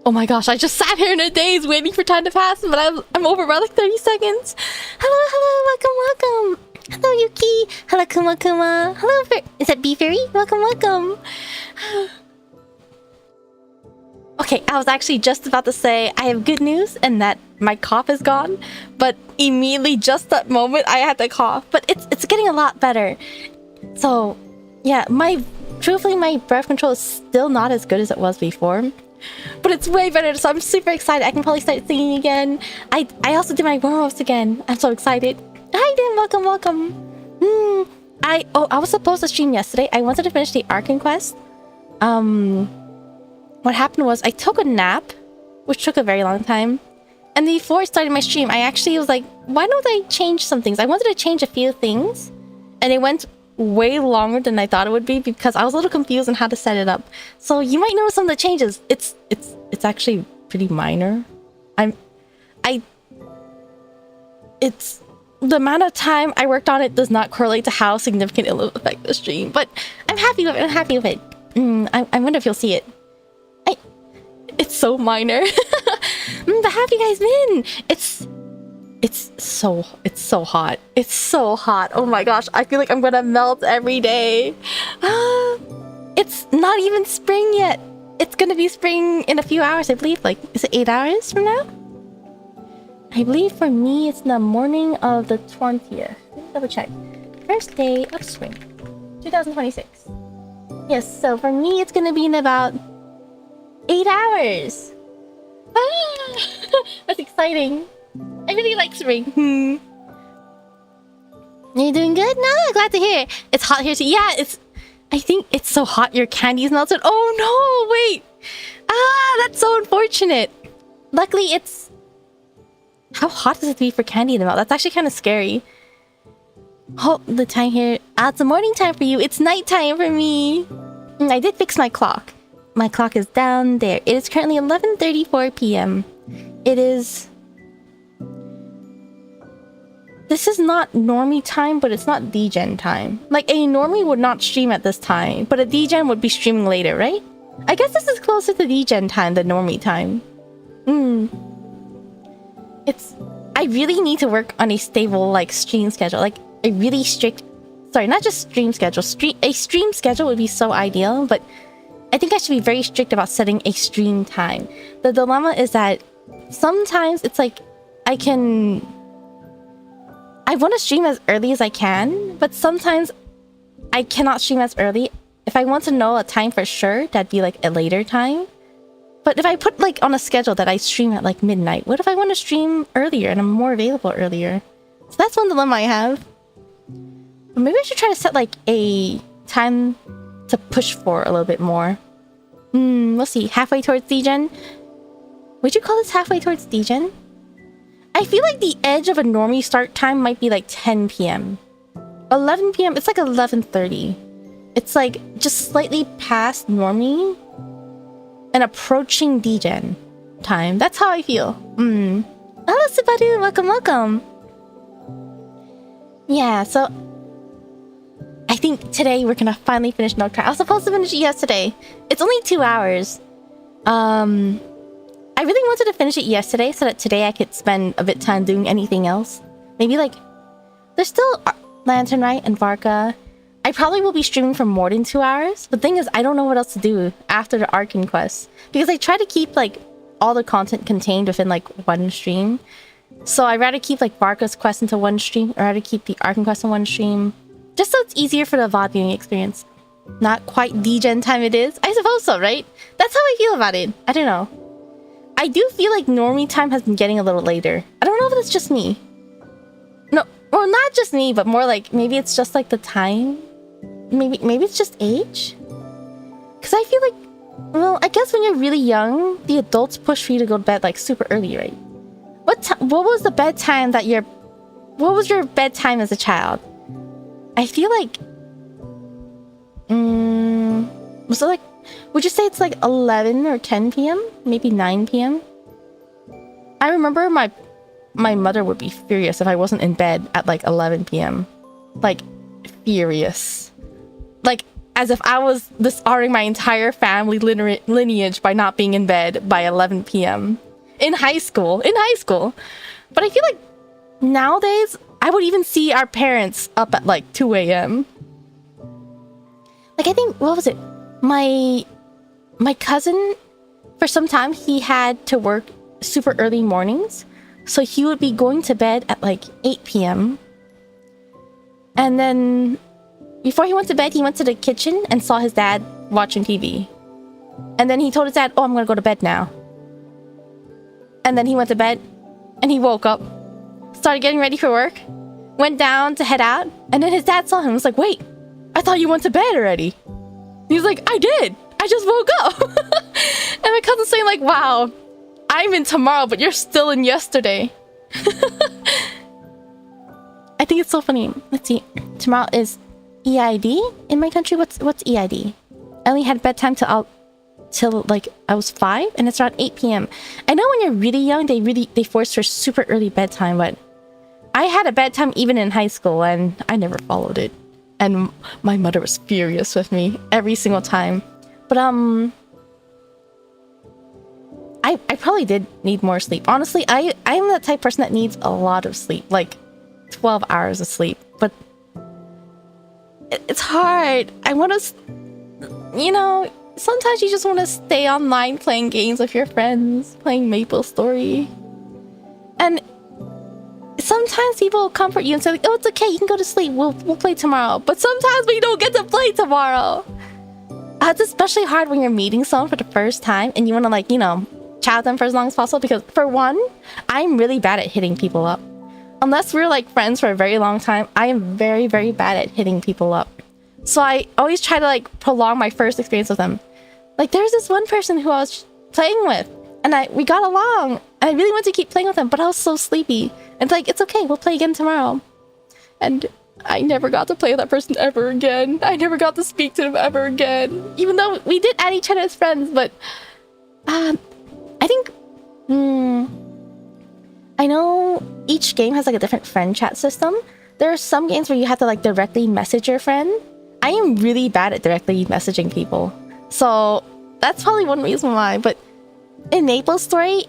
Oh my gosh, I just sat here in a daze waiting for time to pass, but I'm over by like 30 seconds. Hello, welcome. Hello, Yuki. Hello, Kuma. Hello, is that Bee Fairy? Welcome. Okay, I was actually just about to say I have good news and that my cough is gone, but immediately just that moment I had to cough. But it's getting a lot better. So yeah, truthfully my breath control is still not as good as it was before. But it's way better, so I'm super excited. I can probably start singing again. I also did my warm-ups again. I'm so excited. Hi, Dan. Welcome. I was supposed to stream yesterday. I wanted to finish the Arcane quest. What happened was I took a nap, which took a very long time. And before I started my stream, I actually was like, why don't I change some things? I wanted to change a few things, and it went way longer than I thought it would be because I was a little confused on how to set it up. So you might notice some of the changes. It's actually pretty minor. It's the amount of time I worked on it does not correlate to how significant it will affect the stream, but I'm happy with it. I wonder if you'll see it. It's so minor. But how have you guys been? It's so hot. It's so hot. Oh my gosh, I feel like I'm gonna melt every day. It's not even spring yet. It's gonna be spring in a few hours, I believe. Like, is it 8 hours from now? I believe for me it's the morning of the 20th. Let me double check. First day of spring, 2026. Yes, so for me it's gonna be in about 8 hours. That's exciting. I really like spring. You doing good? No, glad to hear. It's hot here too. Yeah, I think it's so hot your candy's melted. Oh no, wait. That's so unfortunate. Luckily, it's... How hot does it be for candy to melt? That's actually kind of scary. Oh, the time here. It's the morning time for you. It's nighttime for me. I did fix my clock. My clock is down there. It is currently 11:34 p.m. It is... This is not normie time, but it's not degen time. Like, a normie would not stream at this time, but a degen would be streaming later, right? I guess this is closer to degen time than normie time. I really need to work on a stable, like, stream schedule. Like, a really strict... Sorry, not just stream schedule. A stream schedule would be so ideal, but I think I should be very strict about setting a stream time. The dilemma is that sometimes it's like I want to stream as early as I can, but sometimes I cannot stream as early. If I want to know a time for sure, that'd be like a later time. But if I put like on a schedule that I stream at like midnight, what if I want to stream earlier and I'm more available earlier? So that's one dilemma I have. But maybe I should try to set like a time to push for a little bit more. We'll see. Halfway towards degen? Would you call this halfway towards degen? I feel like the edge of a normie start time might be like 10 p.m. 11 p.m. It's like 11:30. It's like just slightly past normie and approaching degen time. That's how I feel. Hello, Subadu. Welcome. Yeah, so I think today we're gonna finally finish Nocturne. I was supposed to finish it yesterday. It's only 2 hours. I really wanted to finish it yesterday so that today I could spend a bit of time doing anything else. Maybe like... There's still Lantern Rite and Varka. I probably will be streaming for more than 2 hours. But the thing is, I don't know what else to do after the Arcane quest. Because I try to keep like all the content contained within like one stream. So I'd rather keep like Varka's quest into one stream, or I'd rather keep the Arcane quest in one stream. Just so it's easier for the VOD viewing experience. Not quite degen time it is. I suppose so, right? That's how I feel about it. I don't know. I do feel like normie time has been getting a little later. I don't know if it's just me. No, well, not just me, but more like maybe it's just like the time. Maybe it's just age. Because I feel like, well, I guess when you're really young, the adults push for you to go to bed like super early, right? What was the bedtime that what was your bedtime as a child? I feel like, was it like, would you say it's like 11 or 10 p.m? Maybe 9 p.m? I remember my mother would be furious if I wasn't in bed at like 11 p.m. Like, furious. Like, as if I was dishonoring my entire family lineage by not being in bed by 11 p.m. in high school. But I feel like nowadays, I would even see our parents up at like 2 a.m. Like, I think, what was it? My cousin, for some time, he had to work super early mornings. So he would be going to bed at like 8 p.m. And then before he went to bed, he went to the kitchen and saw his dad watching TV. And then he told his dad, oh, I'm going to go to bed now. And then he went to bed and he woke up, started getting ready for work, went down to head out. And then his dad saw him and was like, wait, I thought you went to bed already. He was like, I did. I just woke up. And my cousin's saying like, wow, I'm in tomorrow, but you're still in yesterday. I think it's so funny. Let's see. Tomorrow is EID in my country. What's EID? I only had bedtime till like I was 5, and it's around 8 p.m. I know when you're really young, they force for super early bedtime, but I had a bedtime even in high school, and I never followed it. And my mother was furious with me every single time. But I probably did need more sleep. Honestly, I'm the type of person that needs a lot of sleep, like 12 hours of sleep. But it's hard. I want to, you know, sometimes you just want to stay online playing games with your friends, playing Maple Story. And sometimes people will comfort you and say, like, oh, it's okay, you can go to sleep. We'll play tomorrow. But sometimes we don't get to play tomorrow. It's especially hard when you're meeting someone for the first time and you want to, like, you know, chat with them for as long as possible. Because, for one, I'm really bad at hitting people up. Unless we're, like, friends for a very long time, I am very, very bad at hitting people up. So I always try to, like, prolong my first experience with them. Like, there's this one person who I was playing with, and we got along, and I really wanted to keep playing with them, but I was so sleepy. And it's like, it's okay, we'll play again tomorrow. And I never got to play with that person ever again. I never got to speak to them ever again. Even though we did add each other as friends, but I think I know each game has like a different friend chat system. There are some games where you have to like directly message your friend. I am really bad at directly messaging people. So that's probably one reason why. But in Maple Story,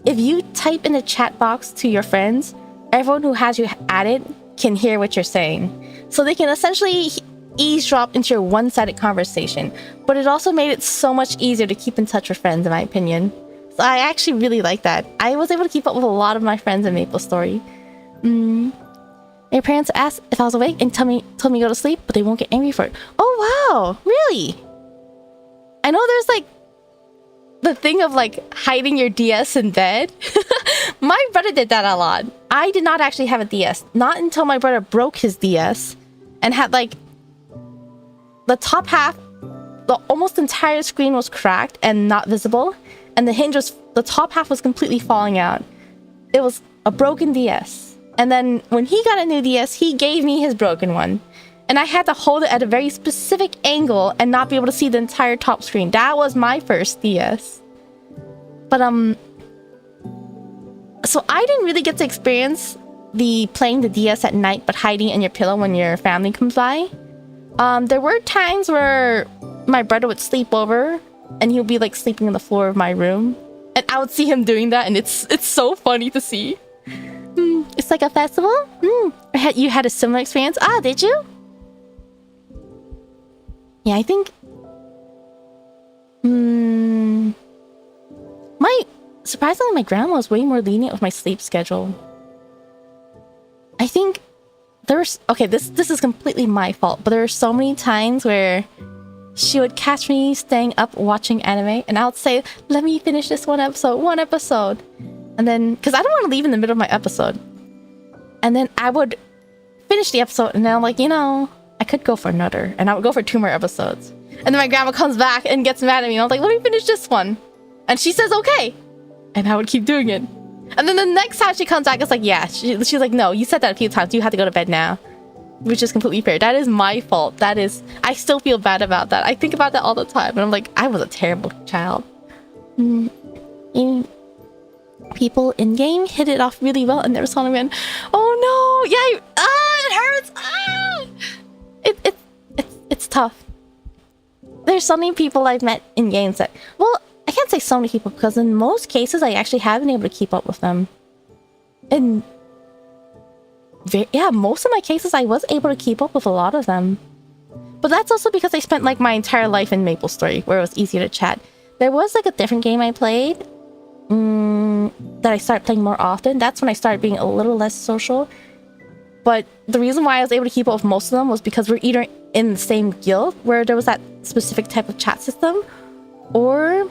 if you type in the chat box to your friends, everyone who has you added can hear what you're saying. So they can essentially eavesdrop into your one-sided conversation. But it also made it so much easier to keep in touch with friends, in my opinion. So I actually really like that. I was able to keep up with a lot of my friends in Maple Story. My parents asked if I was awake and told me to go to sleep, but they won't get angry for it. Oh wow, really? I know there's like the thing of like hiding your DS in bed. My brother did that a lot. I did not actually have a DS. Not until my brother broke his DS and had like the top half, the almost entire screen was cracked and not visible. And the top half was completely falling out. It was a broken DS. And then when he got a new DS, he gave me his broken one. And I had to hold it at a very specific angle and not be able to see the entire top screen. That was my first DS. But, so I didn't really get to experience playing the DS at night, but hiding in your pillow when your family comes by. There were times where my brother would sleep over and he would be like sleeping on the floor of my room. And I would see him doing that, and it's so funny to see. It's like a festival? You had a similar experience? Ah, did you? Yeah, I think... Surprisingly, my grandma was way more lenient with my sleep schedule. I think there's... Okay, this is completely my fault, but there are so many times where she would catch me staying up watching anime, and I would say, let me finish this one episode. And then, because I don't want to leave in the middle of my episode. And then I would finish the episode, and then I'm like, you know, I could go for another. And I would go for 2 more episodes. And then my grandma comes back and gets mad at me, and I was like, let me finish this one. And she says, okay. And I would keep doing it. And then the next time she comes back, it's like, yeah. She's like, no, you said that a few times. You have to go to bed now. Which is completely fair. That is my fault. I still feel bad about that. I think about that all the time. And I'm like, I was a terrible child. People in game hit it off really well, and there was someone went, oh no, yeah, it hurts. It's tough. there's so many people I've met in games that, well, I can't say so many people because in most cases I actually have been able to keep up with them. And yeah, most of my cases I was able to keep up with a lot of them. But that's also because I spent like my entire life in MapleStory, where it was easier to chat. There was like a different game I played that I started playing more often. That's when I started being a little less social. But the reason why I was able to keep up with most of them was because we're either in the same guild where there was that specific type of chat system, or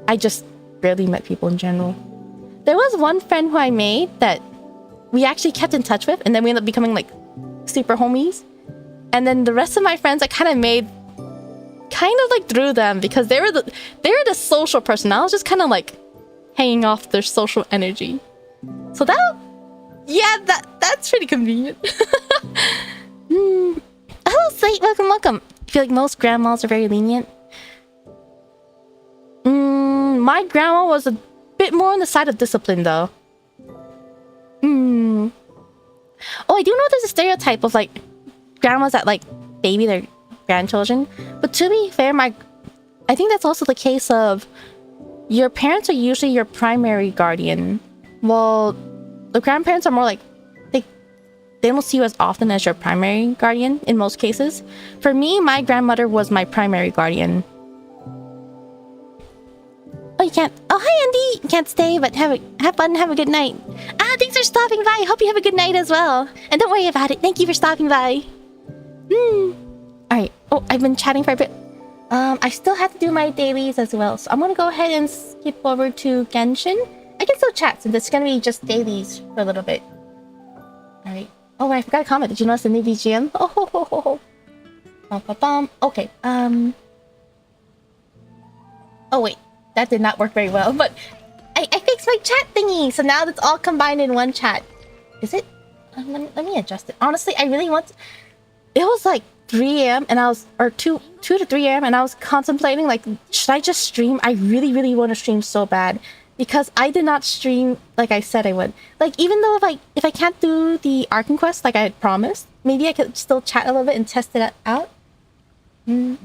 I just barely met people in general. There was one friend who I made that we actually kept in touch with, and then we ended up becoming like super homies. And then the rest of my friends I kind of made kind of like through them because they were the social person. I was just kind of like hanging off their social energy. So that's pretty convenient. Hello, Slate. Welcome. I feel like most grandmas are very lenient. My grandma was a bit more on the side of discipline, though. Oh, I do know there's a stereotype of like grandmas that like baby their grandchildren, but to be fair, I think that's also the case of your parents are usually your primary guardian. Well, the grandparents are more like they don't see you as often as your primary guardian in most cases. For me, my grandmother was my primary guardian. Oh, you can't. Oh, hi, Andy. You can't stay, but have fun. Have a good night. Thanks for stopping by. Hope you have a good night as well. And don't worry about it. Thank you for stopping by. All right. Oh, I've been chatting for a bit. I still have to do my dailies as well, so I'm gonna go ahead and skip over to Genshin. I can still chat since it's gonna be just dailies for a little bit. All right. Oh, I forgot to comment. Did you notice the new BGM? Oh, ho, ho, ho, ho. Okay. Oh wait. That did not work very well, but I fixed my chat thingy, so now it's all combined in one chat. Is it? Let me adjust it. Honestly, I really want to... It was like 3 a.m. and I was... Or 2 to 3 a.m. and I was contemplating, like, should I just stream? I really, really want to stream so bad. Because I did not stream like I said I would. Like, even though if I can't do the Arcane Quest like I had promised, maybe I could still chat a little bit and test it out. It's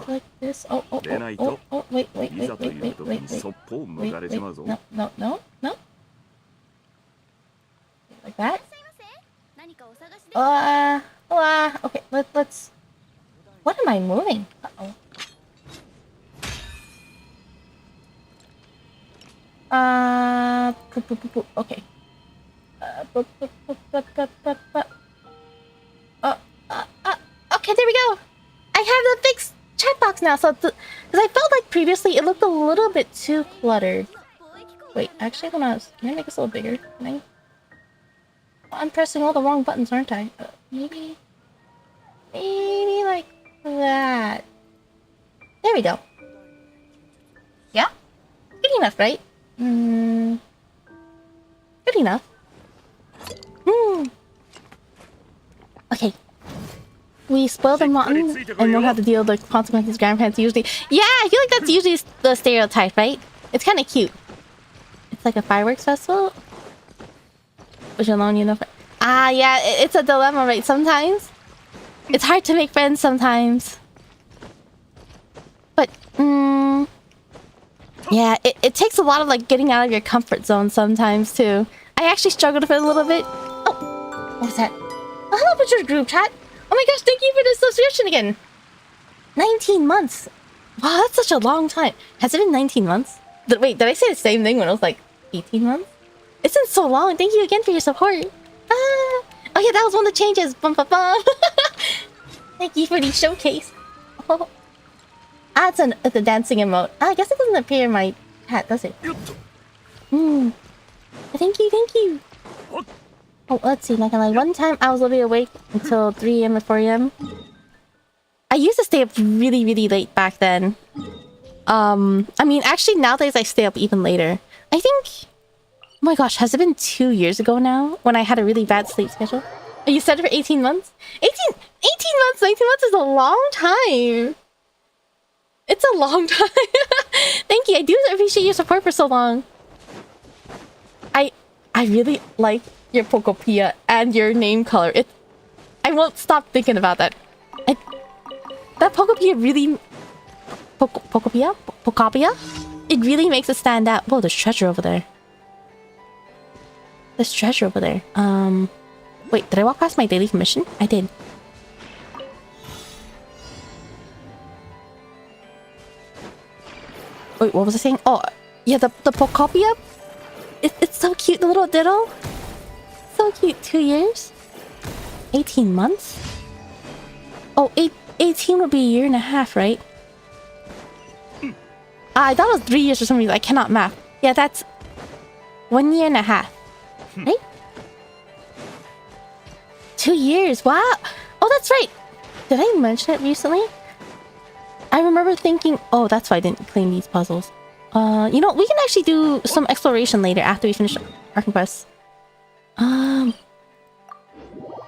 like this. Oh, wait. No. Like that? Okay, let's... What am I moving? Uh-oh. Okay. Okay, there we go. I have the fixed chat box now, so because I felt like previously it looked a little bit too cluttered. Wait, actually, can I make this a little bigger? Can I? Oh, I'm pressing all the wrong buttons, aren't I? Maybe like that. There we go. Yeah, good enough, right? Good enough. Okay. We spoil the mountain and know how to deal with the consequences grandparents usually... Yeah, I feel like that's usually the stereotype, right? It's kind of cute. It's like a fireworks festival. Which alone, you know... yeah, it's a dilemma, right? Sometimes. It's hard to make friends sometimes. But, yeah, it takes a lot of, like, getting out of your comfort zone sometimes, too. I actually struggled with it a little bit. Oh, what was that? Oh, hello, Butcher's group chat. Oh my gosh, thank you for the subscription again. 19 months. Wow, that's such a long time. Has it been 19 months? Wait, did I say the same thing when I was like 18 months? It's been so long. Thank you again for your support. Oh yeah, that was one of the changes. Bum, bum, bum. Thank you for the showcase. Oh. It's a dancing emote. I guess it doesn't appear in my chat, does it? Thank you. Oh, let's see, like one time I was literally awake until 3 a.m. or 4 a.m. I used to stay up really, really late back then. I mean, actually nowadays I stay up even later. I think... Oh my gosh, has it been 2 years ago now? When I had a really bad sleep schedule? Oh, you said it for 18 months? 18 months! 19 months is a long time! It's a long time! Thank you, I do appreciate your support for so long. I really like your Pokopia and your name color. I won't stop thinking about that. I, that Pokopia really... Pokopia? It really makes it stand out. Whoa, there's treasure over there. There's treasure over there. Wait, did I walk past my daily commission? I did. Wait, what was I saying? Oh, yeah, the Pokopia. It's so cute, the little diddle. So cute. 2 years? 18 months? Oh, 18 would be a year and a half, right? I thought it was 3 years for some reason. I cannot math. Yeah, that's 1 year and a half. Right? 2 years. Wow. Oh, that's right. Did I mention it recently? I remember thinking, oh, that's why I didn't claim these puzzles. You know, we can actually do some exploration later after we finish our quest. I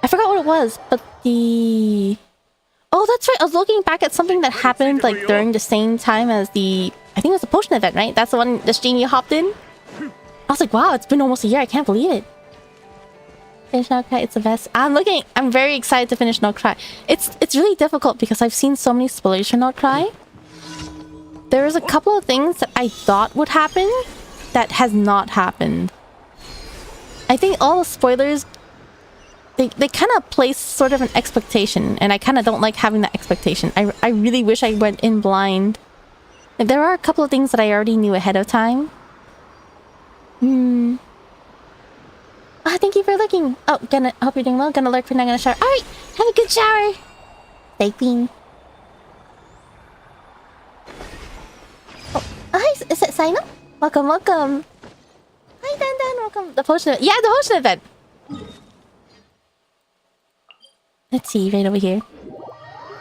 forgot what it was, but the... Oh, that's right. I was looking back at something that happened like during the same time as the... I think it was the potion event, right? That's the one the stream you hopped in. I was like, wow, it's been almost a year. I can't believe it. Finish No Krai, it's the best. I'm very excited to finish No Krai. It's really difficult because I've seen so many spoilers for No Krai. There was a couple of things that I thought would happen that has not happened. I think all the spoilers, they kind of place sort of an expectation, and I kind of don't like having that expectation. I really wish I went in blind. There are a couple of things that I already knew ahead of time. Ah, thank you for looking. Oh, hope you're doing well. Gonna lurk for now, gonna shower. Alright, have a good shower. Stay clean. Oh, hi, is it Sino? Welcome, welcome. Hi, Dan, welcome. The potion event. Yeah, the potion event. Let's see, right over here.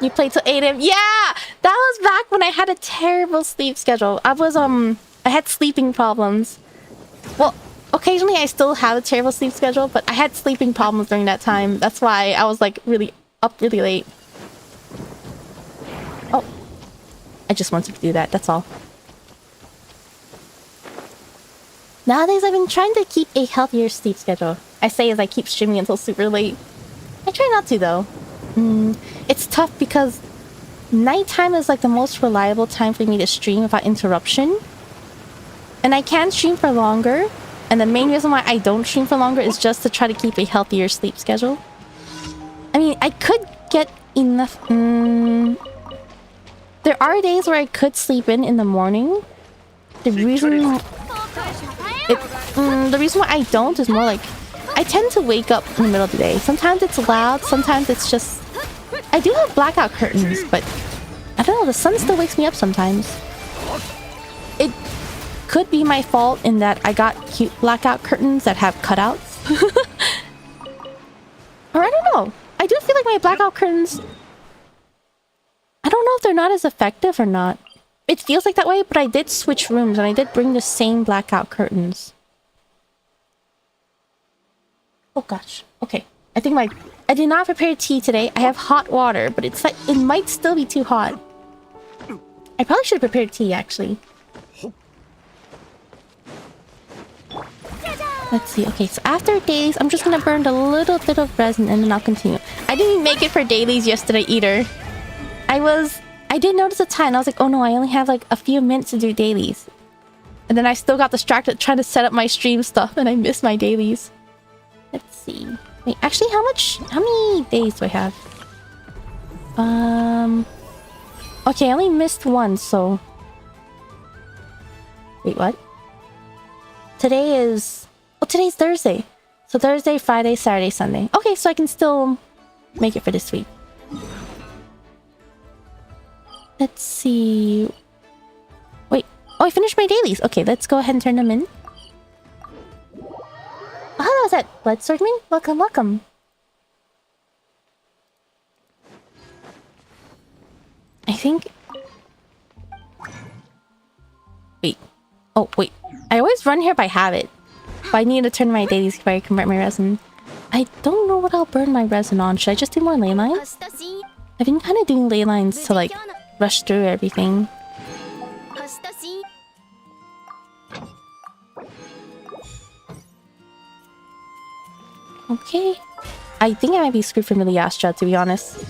You played till 8 AM. Yeah! That was back when I had a terrible sleep schedule. I had sleeping problems. Well, occasionally I still have a terrible sleep schedule, but I had sleeping problems during that time. That's why I was like really up really late. Oh. I just wanted to do that, that's all. Nowadays I've been trying to keep a healthier sleep schedule. I say as I keep streaming until super late. I try not to though. It's tough because nighttime is like the most reliable time for me to stream without interruption. And I can stream for longer. And the main reason why I don't stream for longer is just to try to keep a healthier sleep schedule. I mean, I could get enough... There are days where I could sleep in the morning. The reason why I don't is more like... I tend to wake up in the middle of the day. Sometimes it's loud, sometimes it's just... I do have blackout curtains, but... I don't know, the sun still wakes me up sometimes. It could be my fault in that I got cute blackout curtains that have cutouts. Or I don't know. I do feel like my blackout curtains... I don't know if they're not as effective or not. It feels like that way, but I did switch rooms and I did bring the same blackout curtains. Oh gosh. Okay. I think I did not prepare tea today. I have hot water, but it's like... It might still be too hot. I probably should have prepared tea, actually. Let's see. Okay, so after dailies, I'm just gonna burn a little bit of resin and then I'll continue. I didn't make it for dailies yesterday either. I did notice the time. I was like, oh no, I only have like a few minutes to do dailies. And then I still got distracted trying to set up my stream stuff and I missed my dailies. Let's see. Wait, actually, how many days do I have? Okay, I only missed one, so... Wait, what? Today is... Oh, today's Thursday. So Thursday, Friday, Saturday, Sunday. Okay, so I can still make it for this week. Let's see... Wait. Oh, I finished my dailies. Okay, let's go ahead and turn them in. Oh, hello, is that Bloodswordman? Welcome, welcome. I think... Wait. Oh, wait. I always run here by habit. But I need to turn my dailies before I convert my resin. I don't know what I'll burn my resin on. Should I just do more ley lines? I've been kind of doing ley lines to like rush through everything. Okay. I think I might be screwed from Astra, to be honest.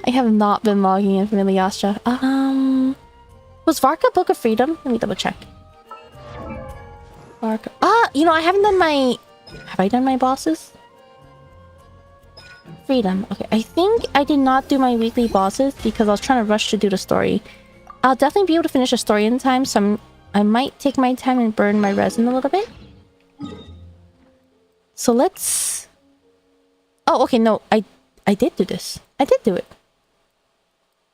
I have not been logging in for Iliastra. Was Varka Book of Freedom? Let me double check. Varka. You know, I haven't done my... Have I done my bosses? Freedom. Okay, I think I did not do my weekly bosses because I was trying to rush to do the story. I'll definitely be able to finish the story in time, so I might take my time and burn my resin a little bit. So let's... Oh, okay, no, I did do this. I did do it.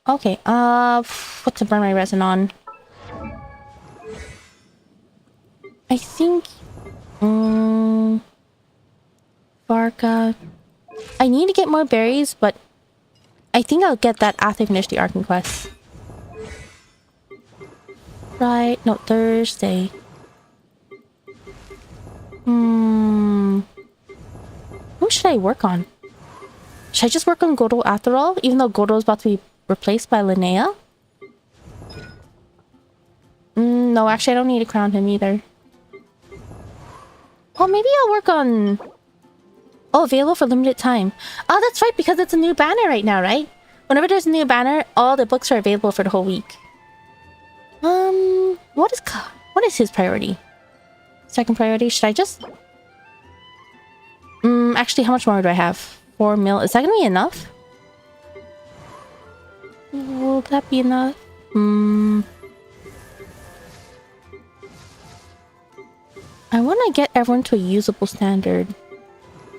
Okay, what to burn my resin on? I think... Varka... I need to get more berries, but I think I'll get that after I finish the Arcane quest. Right, no, Thursday. Who should I work on? Should I just work on Godo after all? Even though Godo is about to be replaced by Linnea? No, actually I don't need to crown him either. Oh, maybe I'll work on... Oh, available for limited time. Oh, that's right, because it's a new banner right now, right? Whenever there's a new banner, all the books are available for the whole week. What is his priority? Second priority, should I just... actually, how much more do I have? 4 mil. Is that gonna be enough? Will that be enough? I want to get everyone to a usable standard.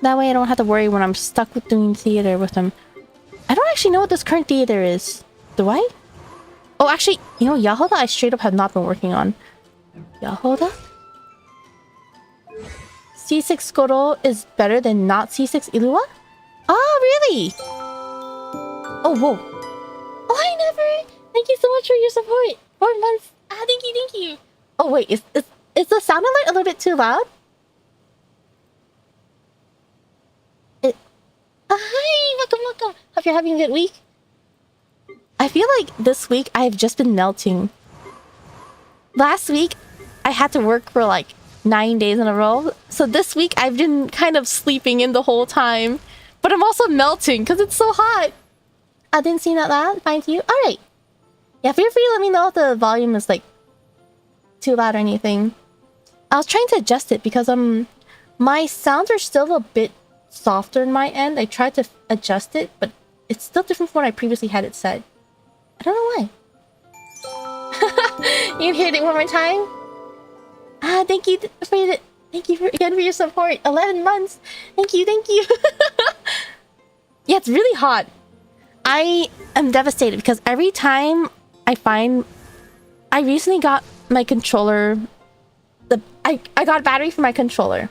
That way I don't have to worry when I'm stuck with doing theater with them. I don't actually know what this current theater is. Do I? Oh, actually, you know, Yahoda I straight up have not been working on. Yahoda? C6 Goro is better than not C6 Ilua? Oh, really? Oh, whoa. Oh, hi, Never! Thank you so much for your support. 4 months. Thank you. Oh, wait, is the sound alert a little bit too loud? Hi, welcome. Hope you're having a good week. I feel like this week I've just been melting. Last week, I had to work for like 9 days in a row. So this week, I've been kind of sleeping in the whole time. But I'm also melting because it's so hot. I didn't see that loud. Fine to you. All right. Yeah, feel free to let me know if the volume is like too loud or anything. I was trying to adjust it because my sounds are still a bit softer in my end. I tried to adjust it, but it's still different from what I previously had it set. I don't know why. You can hear it one more time? Thank you again for your support. 11 months. Thank you. Yeah, it's really hot. I am devastated because every time I find... I recently got my controller... I got a battery for my controller.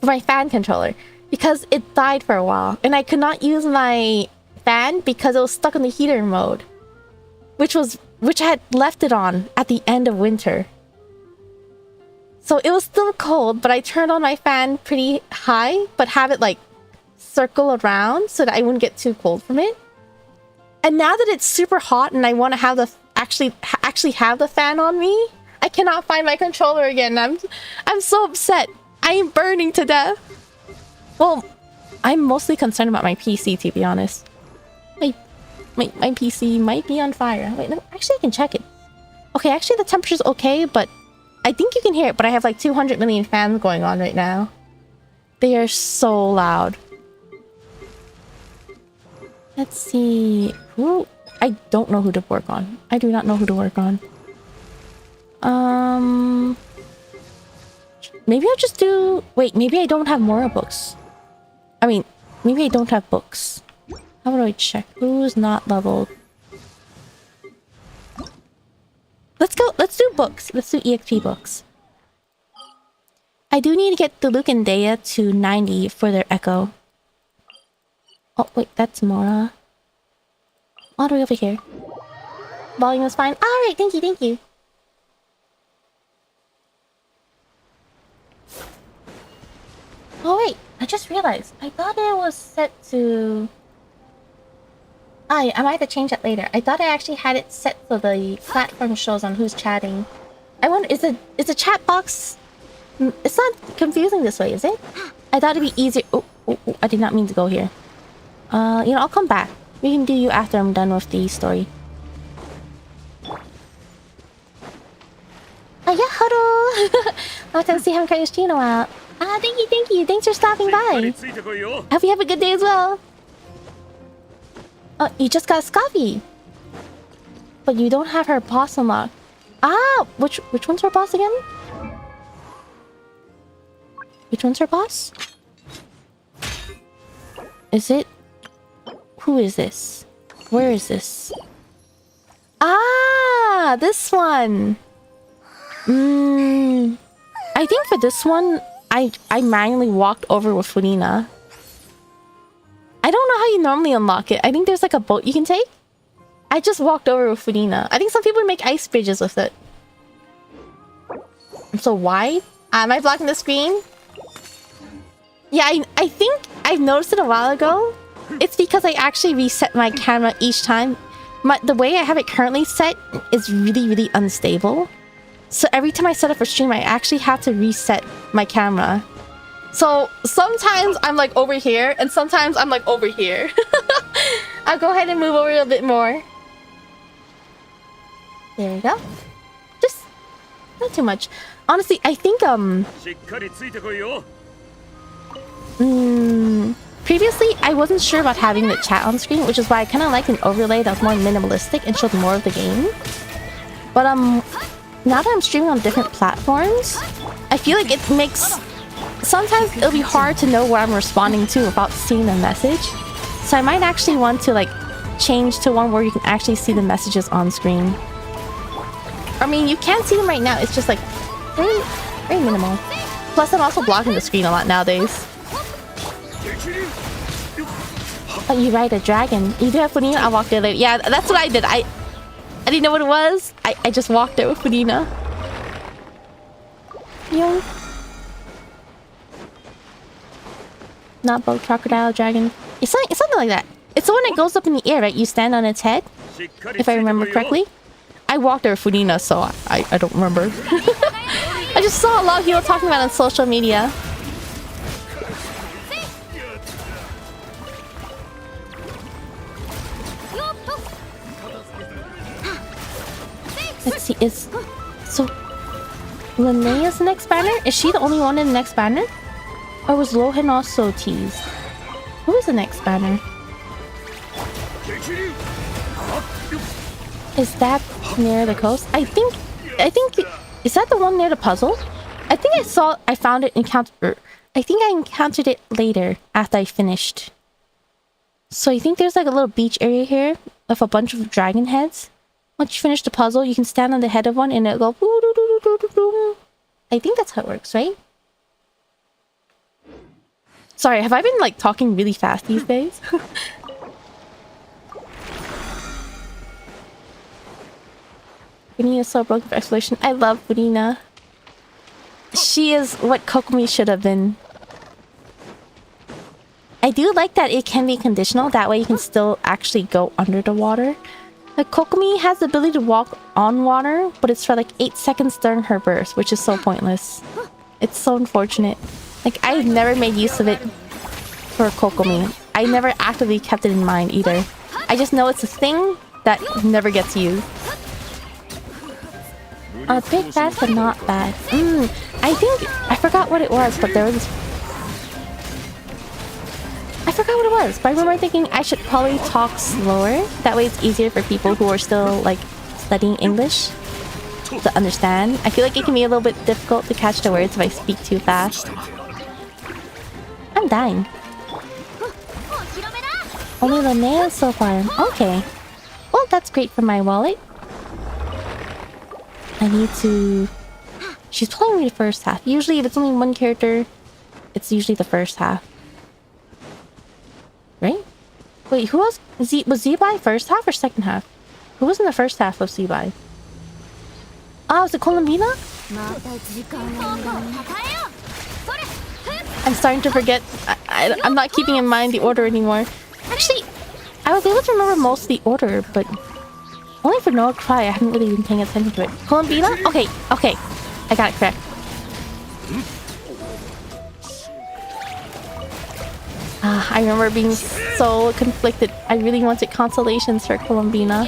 For my fan controller. Because it died for a while. And I could not use my fan because it was stuck in the heater mode. Which I had left it on at the end of winter. So it was still cold, but I turned on my fan pretty high, but have it like circle around so that I wouldn't get too cold from it. And now that it's super hot and I want to have the actually have the fan on me, I cannot find my controller again. I'm so upset. I am burning to death. Well, I'm mostly concerned about my PC, to be honest. My PC might be on fire. Wait, no, actually I can check it. Okay, actually the temperature's okay, but I think you can hear it, but I have like 200 million fans going on right now. They are so loud. Let's see. I don't know who to work on. I do not know who to work on. Maybe I'll just do... Wait, maybe I don't have more books. I mean, maybe I don't have books. How do I check? Who's not leveled? Let's go. Let's do books. Let's do EXP books. I do need to get the Luke and Dea to 90 for their echo. Oh, wait, that's Mora. All the way over here. Volume is fine. Alright, thank you. Oh, wait. I just realized. I thought it was set to... I might have to change that later. I thought I actually had it set so the platform shows on who's chatting. I wonder, is the chat box... It's not confusing this way, is it? I thought it'd be easier... Oh, I did not mean to go here. You know, I'll come back. We can do you after I'm done with the story. Oh yeah, hello! Long time to see, haven't got your stream in a while. Ah, thank you, thank you. Thanks for stopping by. Hope you have a good day as well. Oh, you just got Scoffy. But you don't have her boss unlocked. Ah, which one's her boss again? Which one's her boss? Is it? Who is this? Where is this? Ah, this one. I think for this one, I manually walked over with Furina. I don't know how you normally unlock it. I think there's like a boat you can take. I just walked over with Furina. I think some people make ice bridges with it. So why? Am I blocking the screen? Yeah, I think I've noticed it a while ago. It's because I actually reset my camera each time. The way I have it currently set is really, really unstable. So every time I set up for stream, I actually have to reset my camera. So sometimes I'm like over here, and sometimes I'm like over here. I'll go ahead and move over a bit more. There we go. Just not too much. Honestly, I think previously I wasn't sure about having the chat on screen, which is why I kind of liked an overlay that was more minimalistic and showed more of the game. But now that I'm streaming on different platforms, I feel like it makes... Sometimes it'll be hard to know what I'm responding to without seeing the message. So I might actually want to like change to one where you can actually see the messages on screen. I mean, you can see them right now. It's just like very, very minimal. Plus, I'm also blocking the screen a lot nowadays. Oh, you ride a dragon. You do have Furina? I walked there later. Yeah, that's what I did. I didn't know what it was. I just walked there with Furina. Yo. Not boat, crocodile, dragon. It's something like that. It's the one that goes up in the air, right? You stand on its head, if I remember correctly. I walked there with Furina, so I don't remember. I just saw a lot of people talking about it on social media. Let's see, so Linnea's the next banner? Is she the only one in the next banner? Or was Lohan also teased? Who is the next banner? Is that near the coast? I think is that the one near the puzzle? I think I found it I think I encountered it later after I finished. So I think there's like a little beach area here with a bunch of dragon heads. Once you finish the puzzle, you can stand on the head of one and it'll go. I think that's how it works, right? Sorry, have I been like talking really fast these days? Furina is so broken for exploration. I love Furina. She is what Kokomi should have been. I do like that it can be conditional. That way you can still actually go under the water. Like Kokomi has the ability to walk on water, but it's for like 8 seconds during her burst, which is so pointless. It's so unfortunate. Like, I've never made use of it for Kokomi. I never actively kept it in mind either. I just know it's a thing that never gets used. A bit bad, but not bad. I think... I forgot what it was, but there was this... I forgot what it was, but I remember thinking I should probably talk slower. That way it's easier for people who are still, like, studying English to understand. I feel like it can be a little bit difficult to catch the words if I speak too fast. I'm dying. Only the nails so far. Okay. Well, that's great for my wallet. I need to... She's playing me the first half. Usually, if it's only one character, it's usually the first half. Right? Wait, who else? Was Zebai first half or second half? Who was in the first half of Zebai? Oh, was it Columbina? I'm starting to forget. I'm not keeping in mind the order anymore. Actually, I was able to remember most of the order, but only for No Cry, I haven't really been paying attention to it. Columbina? Okay, okay. I got it correct. I remember being so conflicted. I really wanted consolations for Columbina.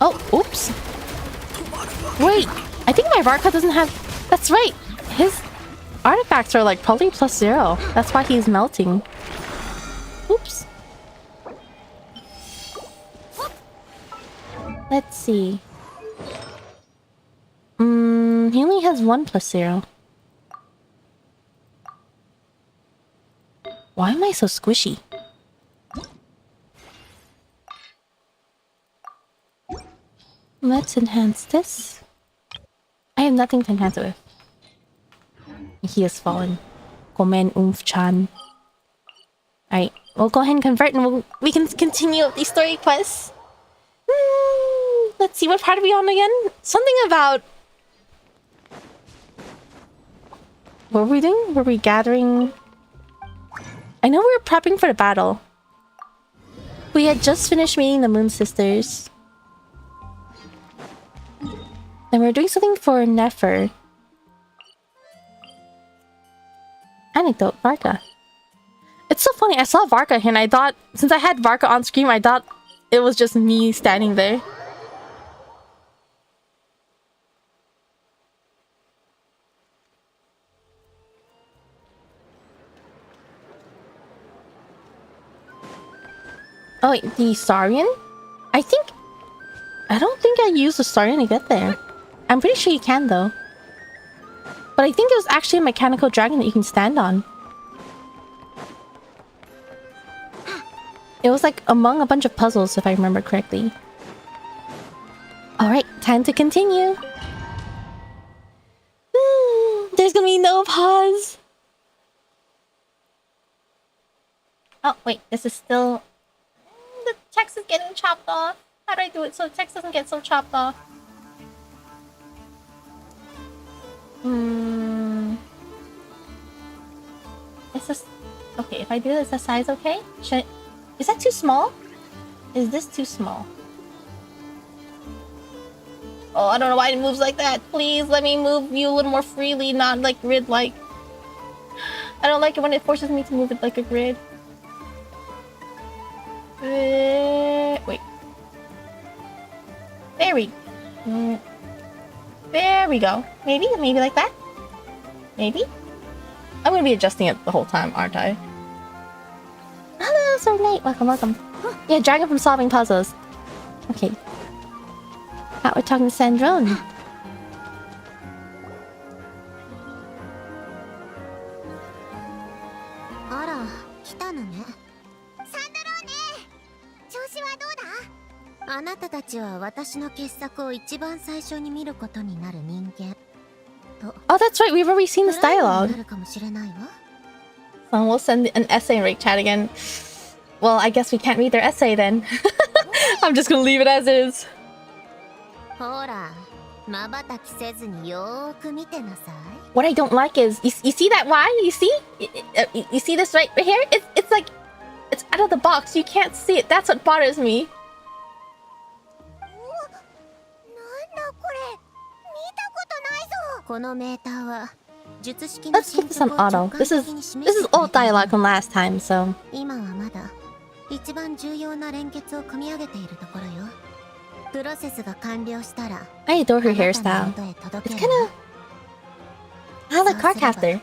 Oh, oops. Wait, I think my Varka doesn't have... That's right. His artifacts are like probably +0. That's why he's melting. Oops. Let's see. He only has 1 +0. Why am I so squishy? Let's enhance this. I have nothing to enhance it with. He has fallen. Gomen Chan. Alright, we'll go ahead and convert and we can continue with these story quests. Let's see, what part are we on again? Something about... What were we doing? Were we gathering... I know we were prepping for the battle. We had just finished meeting the Moon Sisters. And we're doing something for Nefer. Anecdote, Varka. It's so funny, I saw Varka here and I thought... Since I had Varka on screen, I thought it was just me standing there. Oh wait, the Saurian? I don't think I used the Saurian to get there. I'm pretty sure you can though. But I think it was actually a mechanical dragon that you can stand on. It was like among a bunch of puzzles if I remember correctly. Alright, time to continue. There's gonna be no pause. Oh wait, this is still... The text is getting chopped off. How do I do it so the text doesn't get so chopped off? Is this... Okay, if I do this, the size okay? Should I... Is that too small? Is this too small? Oh, I don't know why it moves like that. Please let me move you a little more freely, not like grid-like. I don't like it when it forces me to move it like a grid. Wait. There we... There we go. Maybe like that? Maybe? I'm gonna be adjusting it the whole time, aren't I? Hello, Sir Nate. Welcome. Yeah, dragon from solving puzzles. Okay. Now we're talking to Sandrone. Oh, that's right. We've already seen this dialogue. Someone will send an essay in Rake Chat again. Well, I guess we can't read their essay then. I'm just gonna leave it as is. What I don't like is... You see that Y? You see? You see this right here? It's like... It's out of the box. You can't see it. That's what bothers me. Let's put this on auto. This is old dialogue from last time, so... I adore her hairstyle. It's kinda... I like Cardcaptor.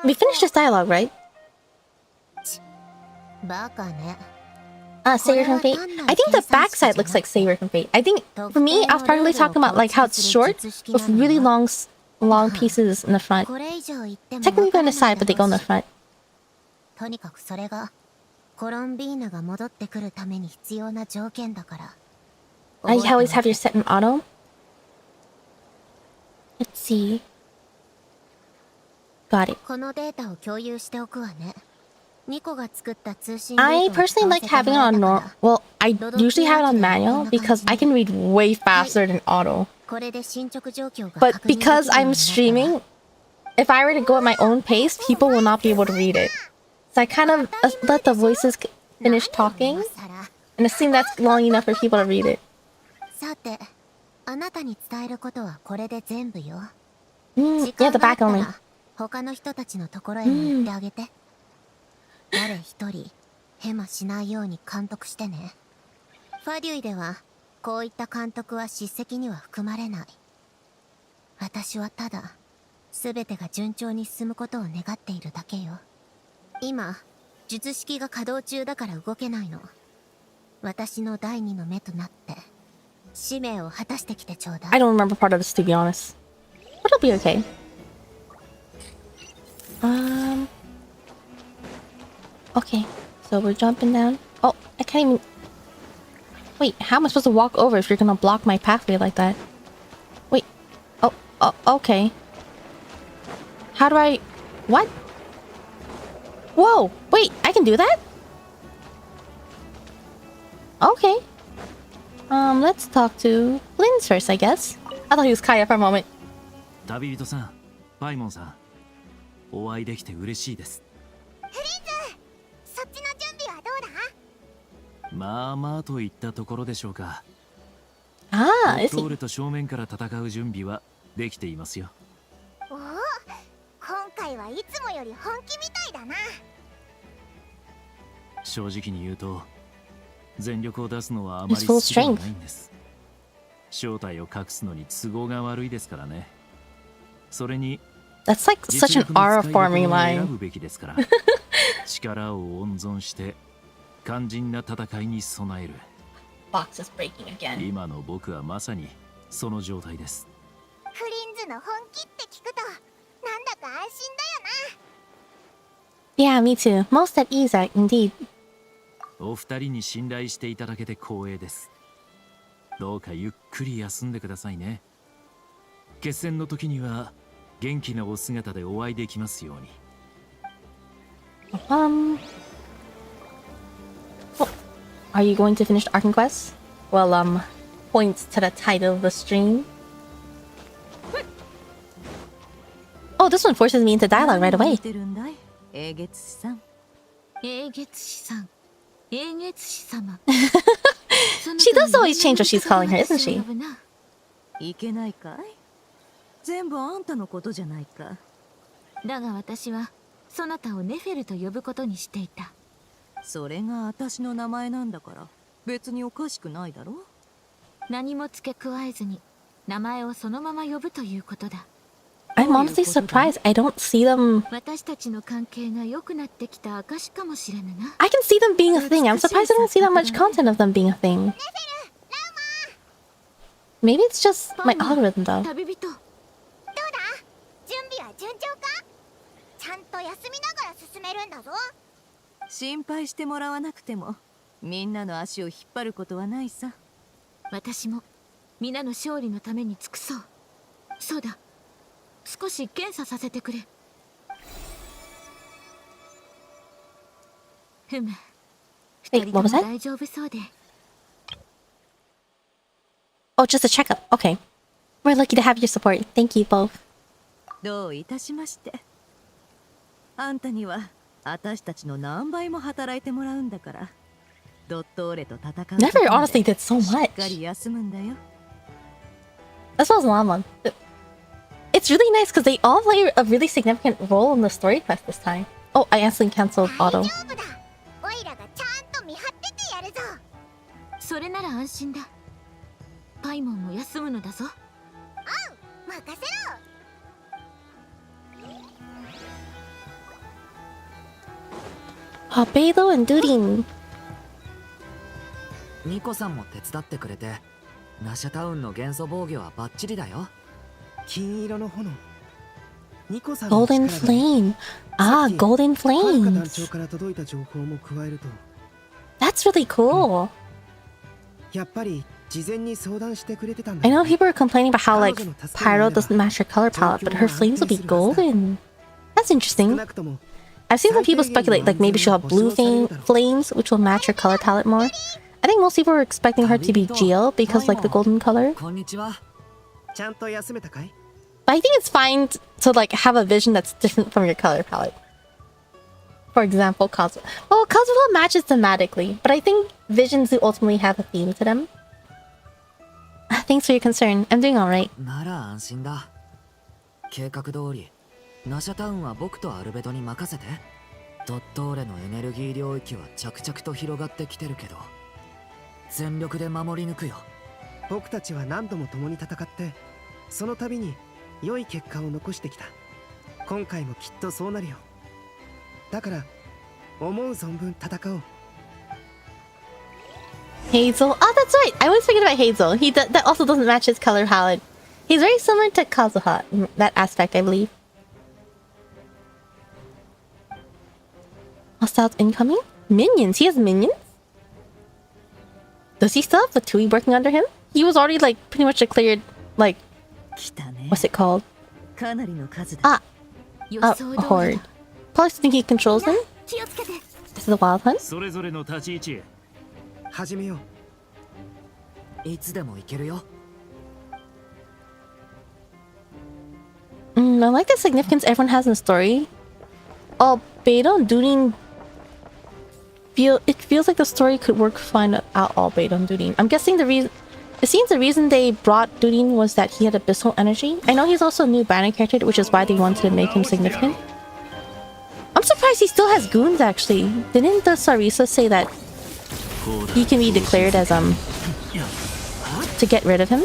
We finished this dialogue, right? Saber from Fate. I think the backside looks like Saber from Fate. I think, for me, I was probably talking about like how it's short with really long pieces in the front. Technically go on the side, but they go in the front. You always have your set in auto. Let's see. Got it. I personally like having it on normal. Well, I usually have it on manual because I can read way faster than auto. But because I'm streaming, if I were to go at my own pace, people will not be able to read it. So I kind of let the voices finish talking, and assume that's long enough for people to read it. さて、あなたに伝えることはこれで全部よ。Yeah, 時 the 間があ back った only. ら他の人たちのところへも行ってあげて。誰一人ヘマしないように監督してね。ファデュイではこういった監督は叱責には含まれない。私はただ全てが順調に進むことを願っているだけよ。今術式が稼働中だから動けないの。私の第二の目となって使命を果たしてきてちょうだい。 I don't remember part of this, to be honest. But it'll be okay. Okay, so we're jumping down. Oh, I can't even... Wait, how am I supposed to walk over if you're gonna block my pathway like that? Wait. Oh, okay. How do I... What? Whoa, wait, I can do that? Okay. Let's talk to Linz first, I guess. I thought he was Kaya for a moment. 旅人さん、パイモンさん、お会いできて嬉しいです。フリンズ、そっちの準備はどうだ？まあまあといったところでしょうか。Ah, is ト he? ーレと正面から戦う準備はできていますよ。おお、今回はいつもより本気みたいだな。正直に言うと、全力を出すのはあまり He's 好 full きでは strength. ないんです。正体を隠すのに都合が悪いですからね。それに That's like such an aura forming 選 line. ぶべきですから力を温存して肝心な戦いに備える。 Box is breaking again. 今の僕はまさにその状態です。フリンズの本気って聞くとなんだか安心だよな。 Yeah, me too. Most at ease, indeed. お二人に信頼していただけて光栄です。どうかゆっくり休んでくださいね。決戦の時には元気なお姿でお会いできますように。Oh, are you going to finish the Arcane Quest? Well, points to the title of the stream. Oh, this one forces me into dialogue right away. 英月師さん。英月師さん。英月師様。 She does always change what she's calling her, isn't she? いけないかい？全部あんたのことじゃないか。だが私はそなたをネフェルと呼ぶことにしていた。それが私の名前なんだから別におかしくないだろ。何も付け加えずに名前をそのまま呼ぶということだ。 I'm honestly surprised I don't see them. 私たちの関係が良くなってきた証かもしれぬな。 I can see them being a thing. I'm surprised I don't see that much content of them being a thing. Maybe it's just my algorithm though. 旅人。どうだ？準備は順調か？ちゃんと休みながら進めるんだぞ。心配してもらわなくてもみんなの足を引っ張ることはないさ。私も皆の勝利のために尽くそう。そうだ。少し検査させてくれ。ふむ。二人とも大丈夫そうで。Oh, just a checkup. Okay. We're lucky to have your support. Thank you both. どういたしまして。あんたには私たちの何倍も働いてもらうんだから。ドットーレと戦う。Never honestly did so しっ much. かり休むんだよ。 As well as Llama. It's really nice because they all play a really significant role in the story quest this time. Oh, I accidentally canceled auto. 大丈夫だ。オイラがちゃんと見張っててやるぞ。それなら安心だ。パイモンも休むのだぞ。おう、任せろ。Beidou and Durin. ニコさんも手伝ってくれて、ナシャタウンの元素防御はバッチリだよ。金色の炎。ニコさん Golden Flame. Ah, Golden はるか団 Flames. 長から届いた情報も加えると、 That's really cool. やっぱり事前に相談してくれてたん I だ know ね。 people are complaining about how like Pyro doesn't match her color palette, but her flames will be golden. That's 少 interesting. なくとも I've seen some people speculate like maybe she'll have blue flames, which will match her color palette more. I think most people were expecting her to be Geo because like the golden color. こんにちは。ちゃんと休めたかい？ But I think it's fine to like have a vision that's different from your color palette. For example, Kazuha. Well, Kazuha matches thematically, but I think visions do ultimately have a theme to them. Thanks for your concern. I'm doing alright. なら安心だ。計画通りナシャタウンは僕とアルベドに任せて。ドットーレのエネルギー領域は着々と広がってきてるけど全力で守り抜くよ。僕たちは何度も共に戦ってその度に良い結果を残してきた。今回もきっとそうなるよ。だから思う存分戦おう。 Hazel. Oh, that's right. I always forget about Hazel. That also doesn't match his color palette. He's very similar to Kazuha in that aspect, I believe. Hostiles incoming? Minions. He has minions? Does he still have the Tui working under him? He was already like pretty much declared like what's it called? Ah, a horde. Probably think he controls them. This is a wild hunt. それぞれの立ち位置へ。始めよう。いつでも行けるよ。I like the significance everyone has in the story. Oh, Beidou and Durin it feels like the story could work fine without all Beidou and Durin. I'm guessing it seems the reason they brought Durin was that he had abyssal energy. I know he's also a new banner character, which is why they wanted to make him significant. I'm surprised he still has goons actually. Didn't the Sarisa say that he can be declared as to get rid of him?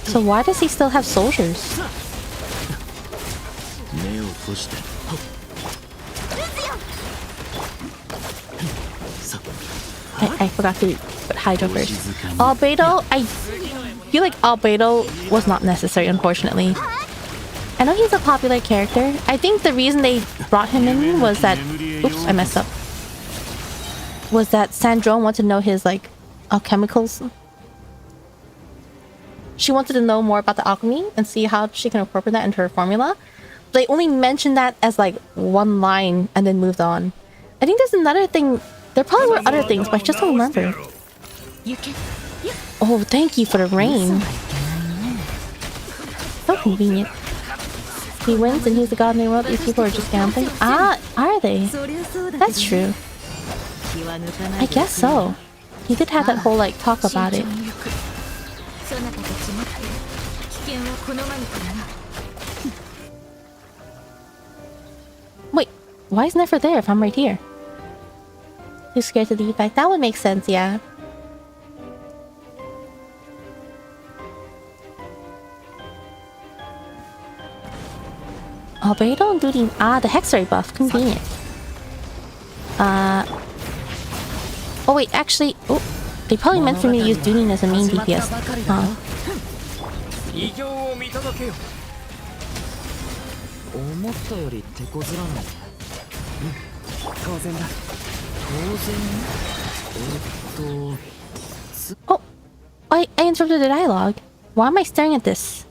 So why does he still have soldiers? I forgot to put Hydro first. Albedo, I feel like Albedo was not necessary, unfortunately. I know he's a popular character. I think the reason they brought him in was that... Oops, I messed up. Was that Sandrone wanted to know his, like, alchemicals. She wanted to know more about the alchemy and see how she can incorporate that into her formula. They only mentioned that as, like, one line and then moved on. I think there's another thing... There probably were other things, but I just don't remember. Oh, thank you for the rain. So convenient. He wins and he's the god in the world. These people are just gambling. Ah, are they? That's true. I guess so. He did have that whole, like, talk about it. Wait, why is Nefer there if I'm right here? Too scared to leave back. That would make sense, yeah. Albedo and Durin. Ah, the Hexery buff. Convenient. Oh wait, actually... Oh, they probably meant for me to use Durin as a main DPS. Huh. 思ったより手こずらない。当然だ。Oh, I interrupted the dialogue. Why am I staring at this?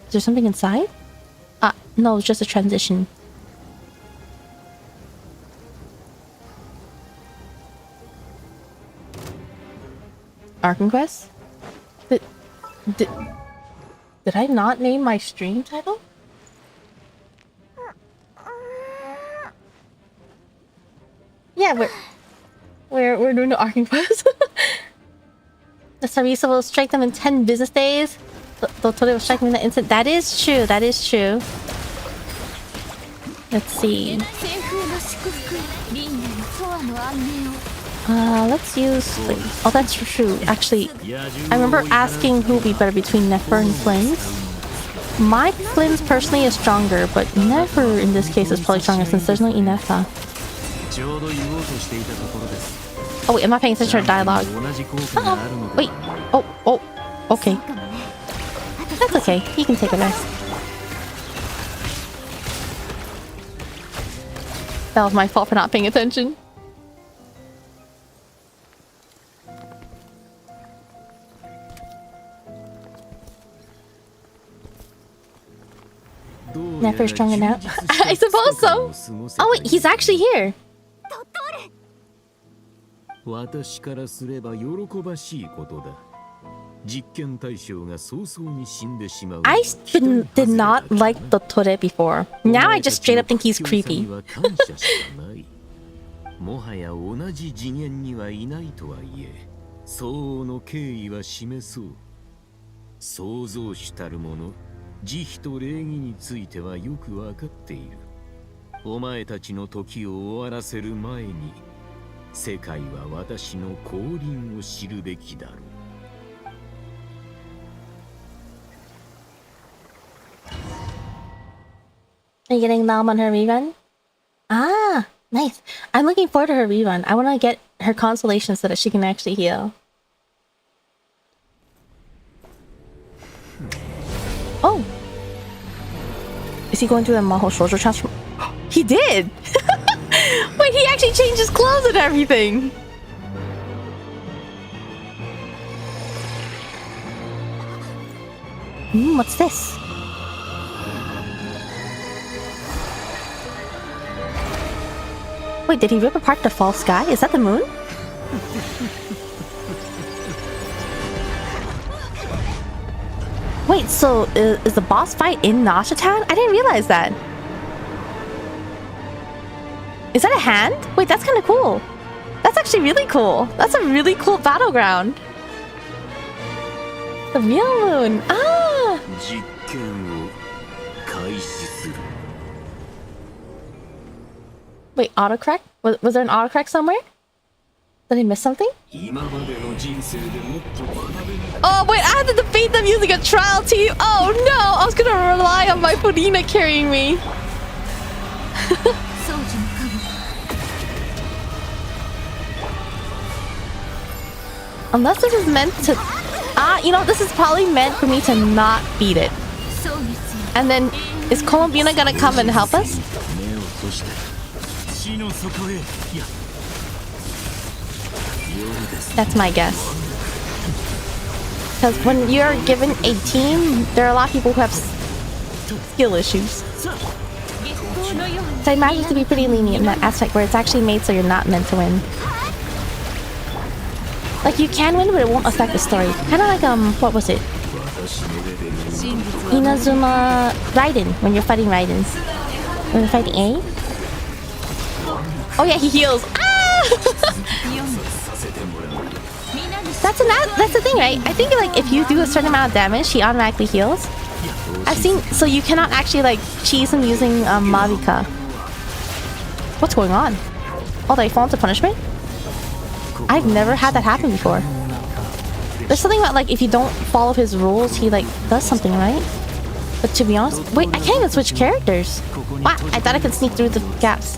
Is there something inside? Ah, no, it's just a transition. Arc Quest? Did I not name my stream title? Yeah, we're doing the Arc Quest. The Sarisa will strike them in 10 business days. The Tore will strike them in the instant. That is true. That is true. Let's see. Let's use... Oh, that's true. Actually, I remember asking who would be better between Nefer and Flames. My Flames personally is stronger, but Nefer in this case is probably stronger since there's no Inefa. Oh wait, I'm not paying attention to dialogue. Uh-oh. Wait. Oh. Okay. That's okay. You can take a rest. That was my fault for not paying attention. Never stronger now. I suppose so. Oh wait, he's actually here. 私からすれば喜ばしいことだ。did not like Dottore before. Now I just straight up think he's creepy. もはや同じ次元にはいないとはいえ、相応の敬意は示そう。創造主たる者、慈悲と礼儀についてはよくわかっている。お前たちの時を終わらせる前に、世界は私の降臨を知るべきだろう。Are you getting Lam on her rerun? Ah, nice. I'm looking forward to her rerun. I want to get her consolation so that she can actually heal. Oh. Is he going through the Maho Shoujo transform? He did! Wait, he actually changed his clothes and everything! What's this? Wait, did he rip apart the false sky? Is that the moon? Wait, so is the boss fight in Nashatan? I didn't realize that. Is that a hand? Wait, that's kind of cool. That's actually really cool. That's a really cool battleground. The real moon. Ah! Wait, autocorrect? Was there an autocorrect somewhere? Did I miss something? Oh wait, I had to defeat them using a trial team! Oh no! I was gonna rely on my Furina carrying me! Unless this is meant to... Ah, you know, this is probably meant for me to not beat it. And then, is Columbina gonna come and help us? That's my guess. Because when you're given a team, there are a lot of people who have skill issues. So I imagine it to be pretty lenient in that aspect where it's actually made so you're not meant to win. Like, you can win, but it won't affect the story. Kind of like, what was it? Inazuma Raiden, when you're fighting Raidens. When you're fighting A? Oh yeah, he heals. Ah! That's the thing, right? I think like if you do a certain amount of damage, he automatically heals. I've seen, so you cannot actually like cheese him using Mavika. What's going on? Oh, they fall into punishment? I've never had that happen before. There's something about like if you don't follow his rules, he like does something, right? But to be honest, wait, I can't even switch characters. Wow, I thought I could sneak through the gaps.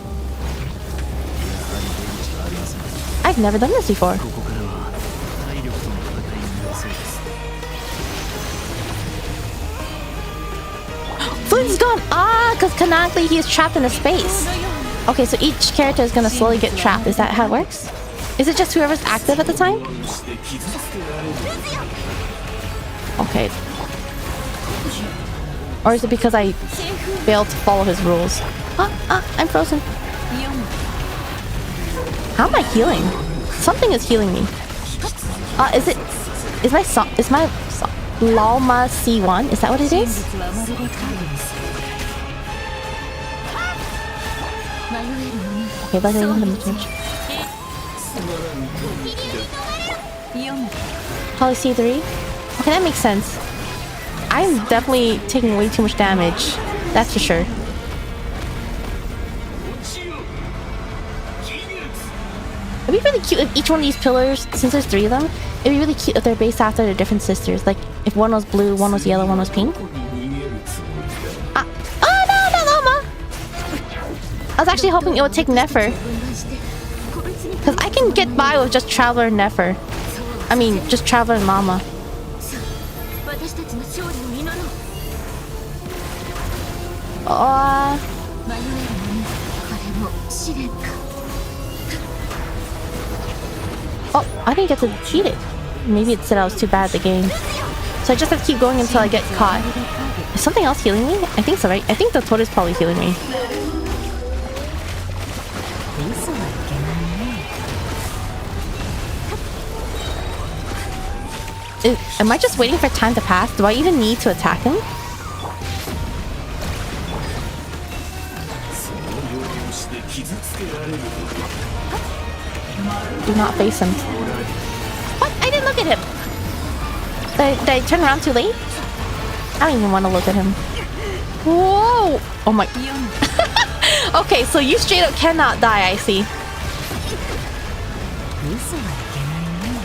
I've never done this before. Flynn's gone! Ah, because canonically he is trapped in a space. Okay, so each character is gonna slowly get trapped. Is that how it works? Is it just whoever's active at the time? Okay. Or is it because I failed to follow his rules? I'm frozen. How am I healing? Something is healing me. Is my Lalma C1? Is that what it is? Okay, let's go to the change. Probably C3? Okay, that makes sense. I'm definitely taking way too much damage. That's for sure. It'd be really cute if each one of these pillars, since there's 3 of them, it'd be really cute if they're based after their different sisters. Like, if one was blue, one was yellow, one was pink. Oh no, not Llama! I was actually hoping it would take Nefer. Because I can get by with just Traveler and Nefer. I mean, just Traveler and Llama. Oh, I didn't get to defeat it. Maybe it said I was too bad at the game. So I just have to keep going until I get caught. Is something else healing me? I think so, right? I think the Toad is probably healing me. Am I just waiting for time to pass? Do I even need to attack him? Do not face him. What? I didn't look at him. Did I turn around too late? I don't even want to look at him. Whoa! Oh my... Okay, so you straight up cannot die, I see.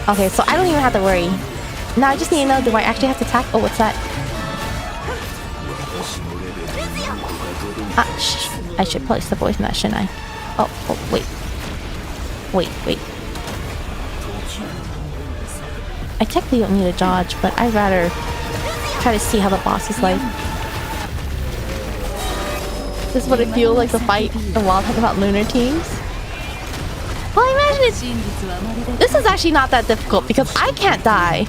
Okay, so I don't even have to worry. Now I just need to know, do I actually have to attack? Oh, what's that? Ah, shh. I should probably step away from that, shouldn't I? Oh, wait. Wait. I technically don't need to dodge, but I'd rather try to see how the boss is like. This is what it feels like to fight the wild talk about lunar teams. Well, I imagine it's... This is actually not that difficult because I can't die.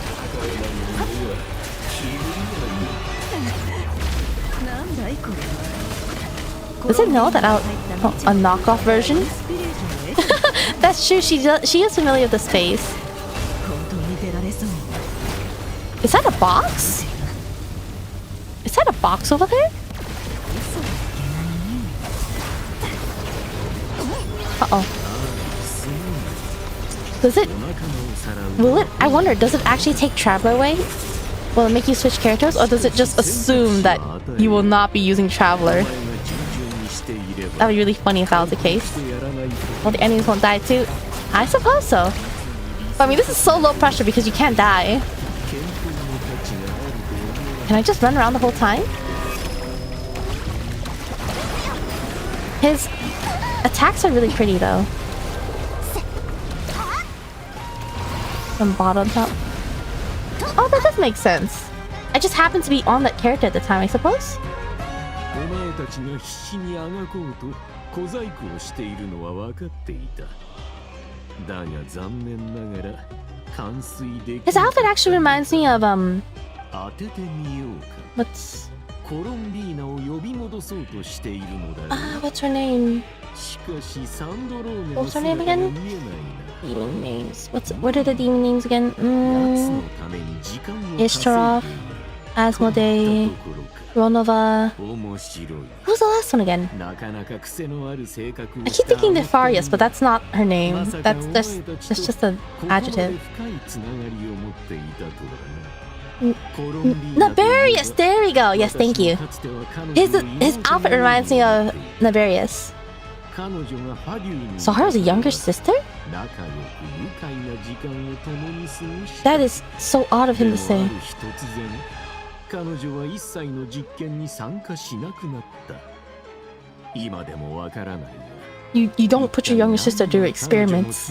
Does it know that a knockoff version? That's true, she is familiar with the space. Is that a box? Is that a box over there? Uh-oh. Does it... Will it... I wonder, does it actually take Traveler away? Will it make you switch characters? Or does it just assume that you will not be using Traveler? That would be really funny if that was the case. Well, the enemies won't die too. I suppose so. But I mean, this is so low pressure because you can't die. Can I just run around the whole time? His attacks are really pretty though. From bottom top. Oh, that does make sense. I just happened to be on that character at the time, I suppose. His outfit actually reminds me of what's what's her name? What's her name again? Demon names. What are the demon names again? Ishtarov, Asmodee, Ronova. Who's the last one again? I keep thinking Nefarious, but that's not her name. That's just an adjective. Nefarious! There we go! Yes, thank you. His outfit reminds me of Nefarious. Sahara's a younger sister? That is so odd of him to say. You don't put your younger sister through experiments.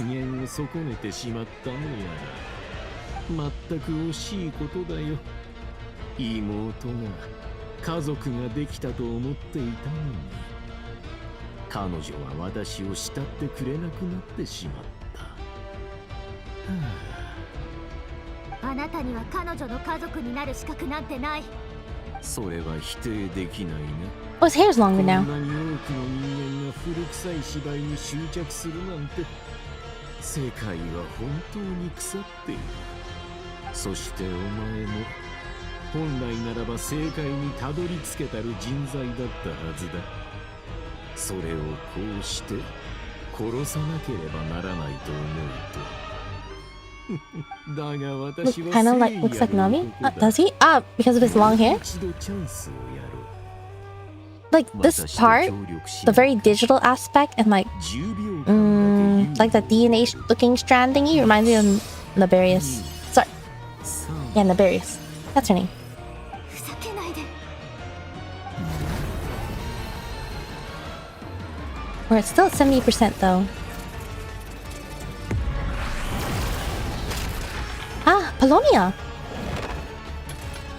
Oh, his hair's longer now. Kind of like looks like Nami. Does he? Because of his long hair. Like this part, the very digital aspect, and like that DNA looking strand thingy reminds me of Nefarious. Sorry, yeah, Nefarious. That's her name. We're still at 70% though. Polonia!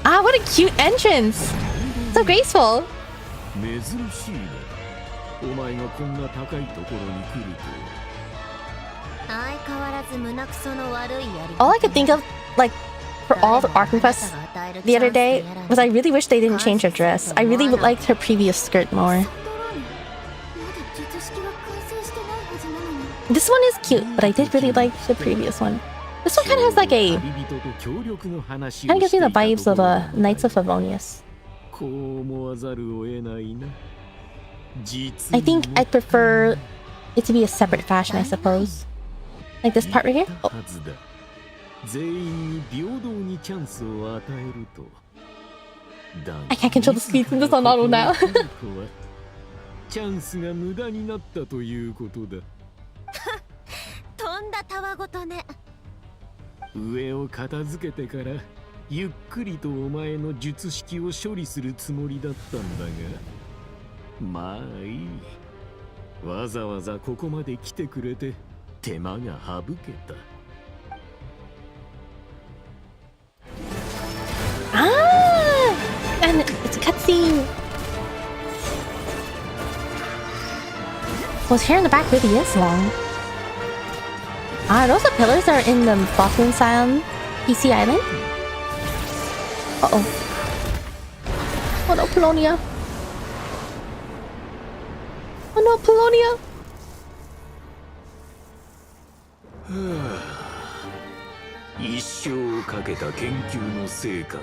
What a cute entrance! So graceful! All I could think of, like, for all the art requests the other day, was I really wish they didn't change her dress. I really would like her previous skirt more. This one is cute, but I did really like the previous one. This one kind of has like a... kind of gives me the vibes of Knights of Favonius. I think I'd prefer it to be a separate fashion, I suppose. Like this part right here? Oh. I can't control the speed from this on auto now. チャンスが無駄になったということだ。とんだたわごとね。上を片付けてからゆっくりとお前の術式を処理するつもりだったんだが、まあいい。わざわざここまで来てくれて手間が省けた。And it's a cutscene. Well, his hair in the back really is long. Those the pillars that are in the Falkland Sound PC Island? Uh-oh. Oh no, Polonia. Oh no, Polonia. 一生かけた研究の成果が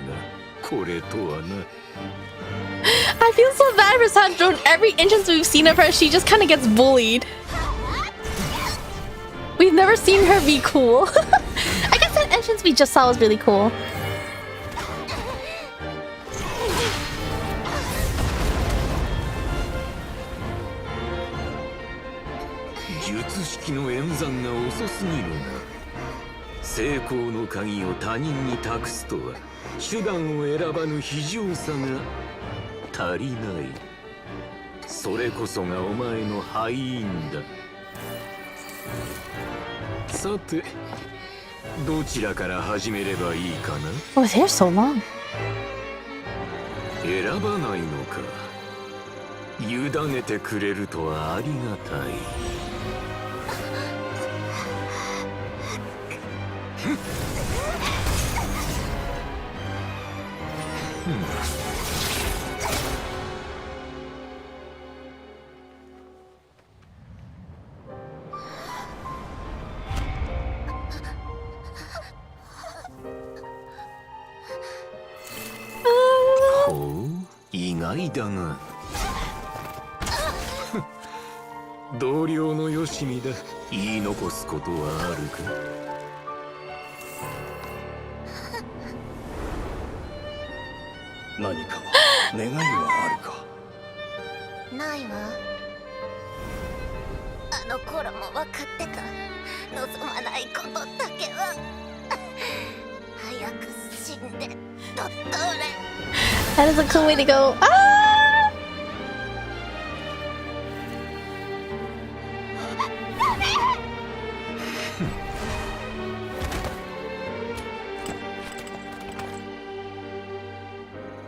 これとはな。I feel so bad for Sandro. Every entrance we've seen of her, she just kind of gets bullied. We've never seen her be cool. I guess that entrance we just saw was really cool. Jutsushiki 成功の鍵を他人に託すとは手段を選ばぬ非情さが足りない。それこそがお前の敗因だ。さて、どちらから始めればいいかな。Oh, his hair's so long. 選ばないのか。委ねてくれるとはありがたい。意外だが同僚のよしみだ。言い残すことはあるか。何か願いはあるか。ないわ。あの頃も分かってた。望まないことだけは早く死んでドットーレ。That is a cool way to go. Ah!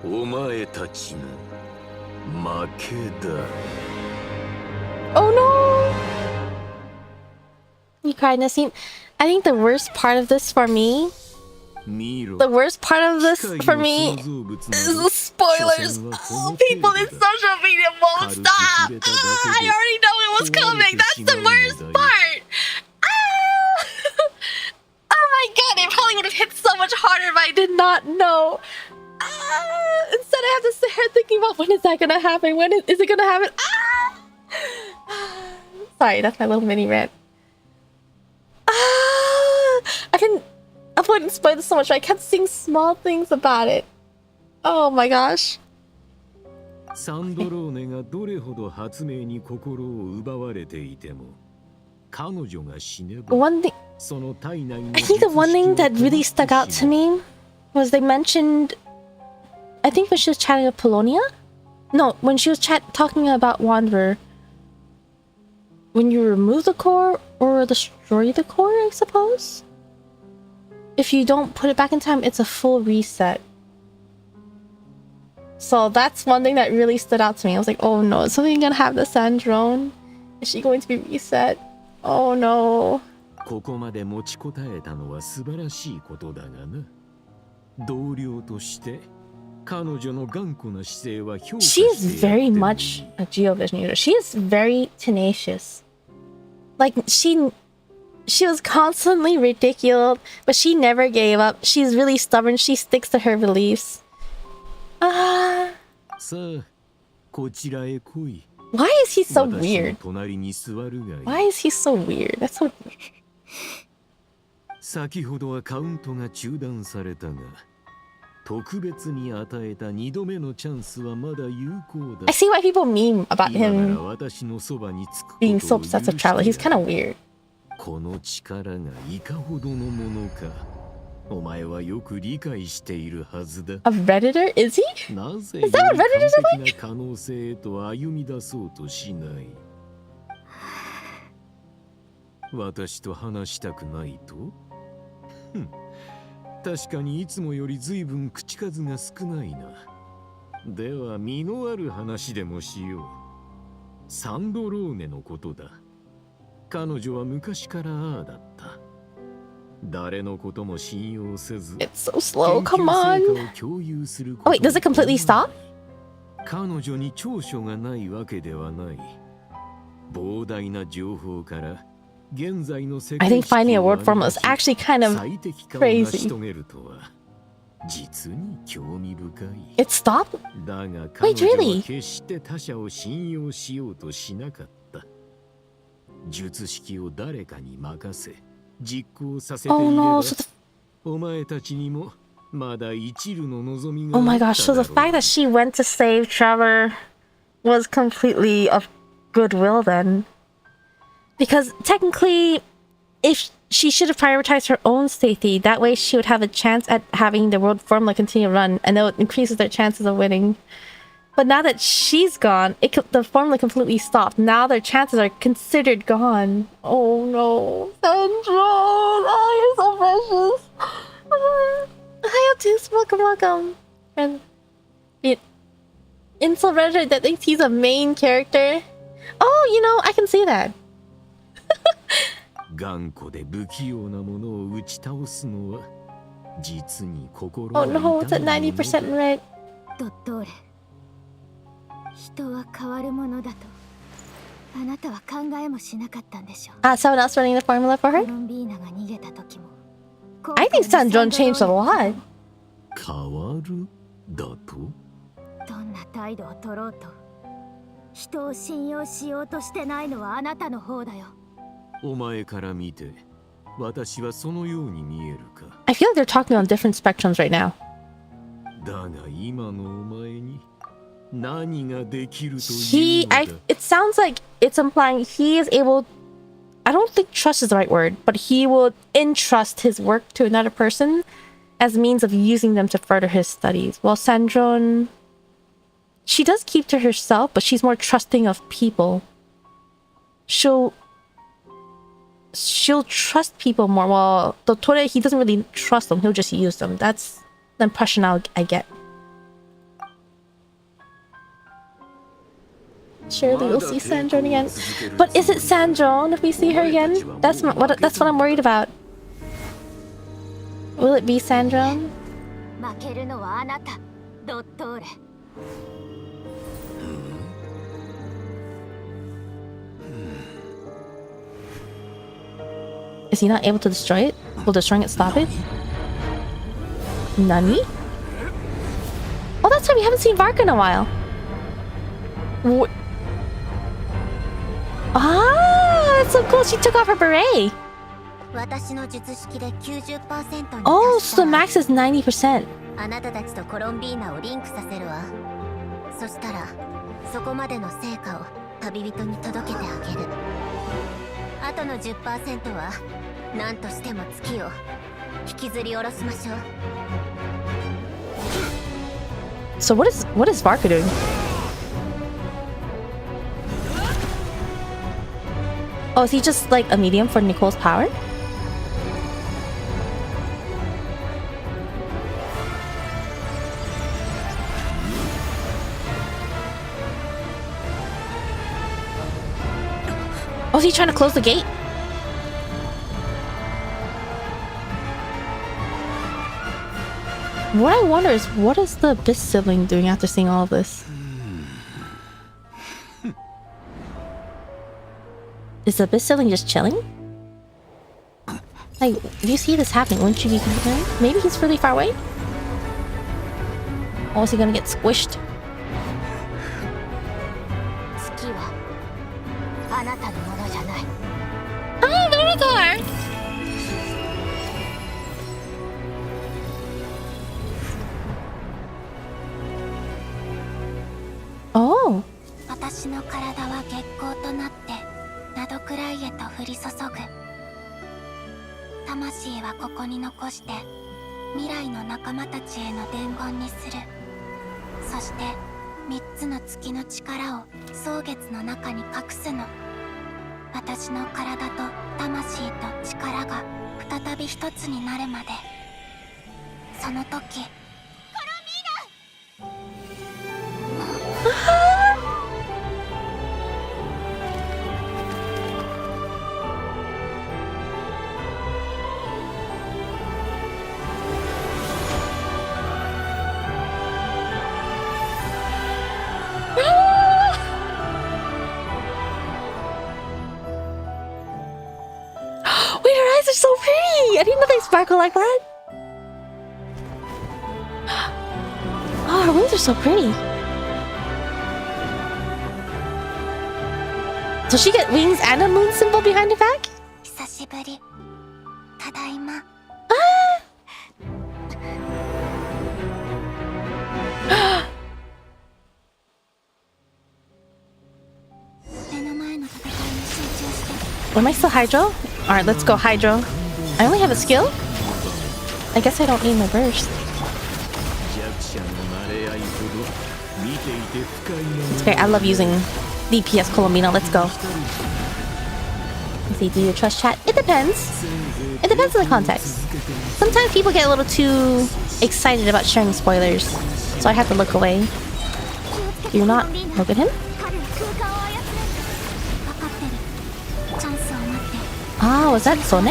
お前たちの負けだ。Oh no! You cried in the scene. I think the worst part of this for me. The worst part of this for me is the spoilers. Oh, people in social media won't stop. I already know it was coming. That's the worst part. Oh my god, it probably would have hit so much harder if I did not know. Instead, I have to sit here thinking about when is that gonna happen? When is it gonna happen? Sorry, that's my little mini rant. I can avoid spoil this so much, but I kept seeing small things about it. Oh my gosh. サンドローネがどれほど発明に心を奪われていても、彼女が死ねば、 One thing, その体内の I think the one thing that really stuck out to me was they mentioned, I think when she was chatting with Polonia? No, when she was talking about Wanderer. When you remove the core or destroy the core, I suppose? If you don't put it back in time, it's a full reset. So that's one thing that really stood out to me. I was like, oh no, is something gonna happen to Sandrone? Is she going to be reset? Oh no. ここまで持ちこたえたのは素晴らしいことだがな。同僚として彼女の頑固な姿勢は評価して She is very much a Geovision user. She is very tenacious. Like, she She was constantly ridiculed, but she never gave up. She's really stubborn. She sticks to her beliefs. Ah. さあ、こちらへ来い。 Why is he so 私の weird? 隣に座るがいい。 Why is he so weird? That's so weird. 先ほどはカウントが中断されたが、特別に与えた2度目のチャンスはまだ有効だ。 I see why people meme about 今な him ら私のそばにつくことを being so obsessed with travel. He's 許して kind of weird. この力がいかほどのものか、お前はよく理解しているはずだ。 A redditor? Is he? なぜ Is that what よ Redditors り完璧な可能性へと歩み出そうとしない。私と話したくないと？ふん、確かにいつもより随分口数が少ないな。では身のある話でもしよう。サンドローネのことだ。彼女は昔からああだった。誰のことも信用せず、 It's so slow. Come 研 on. 究成果を共有すること Oh wait, does it completely stop? 彼女に長所がないわけではない。膨大な情報から現在の世 I 界 think finding a word formula is actually kind of 最適化を成し crazy. 遂げるとは実に興味深い。 It stopped? だが彼 Wait, 女は really? 決して他者を信用しようとしなかった。術式を誰かに任せ実行させていれ Oh ば no. So the, お前たちにもまだ一縷の望みが oh あ my った gosh. So だ the ろう。 fact that she went to save Trevor was completely of goodwill then. Because technically, if she should have prioritized her own safety, that way she would have a chance at having the world formula continue to run, and it increases their chances of winning. But now that she's gone, the formula completely stopped. Now their chances are considered gone. Oh no, Sandra! Oh, you're so precious. Hi, Obtuse. Welcome. And Insel Redditor that thinks he's a main character. Oh, you know, I can see that. 頑固で不器用なものを打ち倒すのは実に心 Oh が no, it's 痛 at むものだ。 90% right. ドットーレ、人は変わるものだとあなたは考えもしなかったんでしょう。 Someone else running the formula for コ her? ロンビーナが逃げた時も I think Sandrone changed a lot. 変わるだと？どんな態度を取ろうと人を信用しようとしてないのはあなたの方だよ。お前から見て私はそのように見えるか。 I feel like they're talking on different spectrums right now. だが今のお前に何ができるという He, のだ。 it sounds like it's implying he is able, I don't think trust is the right word, but he will entrust his work to another person as a means of using them to further his studies. While Sandrone, she does keep to herself, but she's more trusting of people. She'll trust people more. While Dottore, he doesn't really trust them, he'll just use them. That's the impression I get. Surely we'll see Sandrone again. But is it Sandrone if we see her again? That's what I'm worried about. Will it be Sandrone? 負けるのはあなた、ドットーレ。 Is he not able to destroy it? Will destroying it stop it? Nani? Oh, that's right, we haven't seen Varka in a while. Ah, that's so cool. She took off her beret. 私の術式で 90% に Oh, 達し so た the ら max is 90%. あなたたちとコロンビーナをリンクさせるわ。そしたらそこまでの成果を旅人に届けてあげる。あとの 10% は何としても月を引きずり下ろしましょう。 So what is Varka doing? Oh, is he just like a medium for Nicole's power? Oh, is he trying to close the gate? What I wonder is, what is the Abyss sibling doing after seeing all of this? Is the Abyss sibling just chilling? Like, do you see this happening? Wouldn't you be concerned? Maybe he's really far away? Or is he gonna get squished? 月はあなたのものじゃない。 Oh, Venator! Oh. 私の体は月光となって窓くらいへと降り注ぐ。魂はここに残して未来の仲間たちへの伝言にする。そして3つの月の力を蒼月の中に隠すの。私の体と魂と力が再び一つになるまで。その時 Wait, her eyes are so pretty! I didn't know they sparkle like that. Oh, her wings are so pretty. So she get wings and a moon symbol behind her back? 久しぶり。ただいま。目の前の戦いに集中して。 Am I still Hydro? Alright, let's go Hydro. I only have a skill? I guess I don't need my burst. It's great, I love using DPS Colombina, let's go. Let's see, do you trust chat? It depends. It depends on the context. Sometimes people get a little too excited about sharing spoilers, so I have to look away. Do you not look at him? Ah, was that Sone?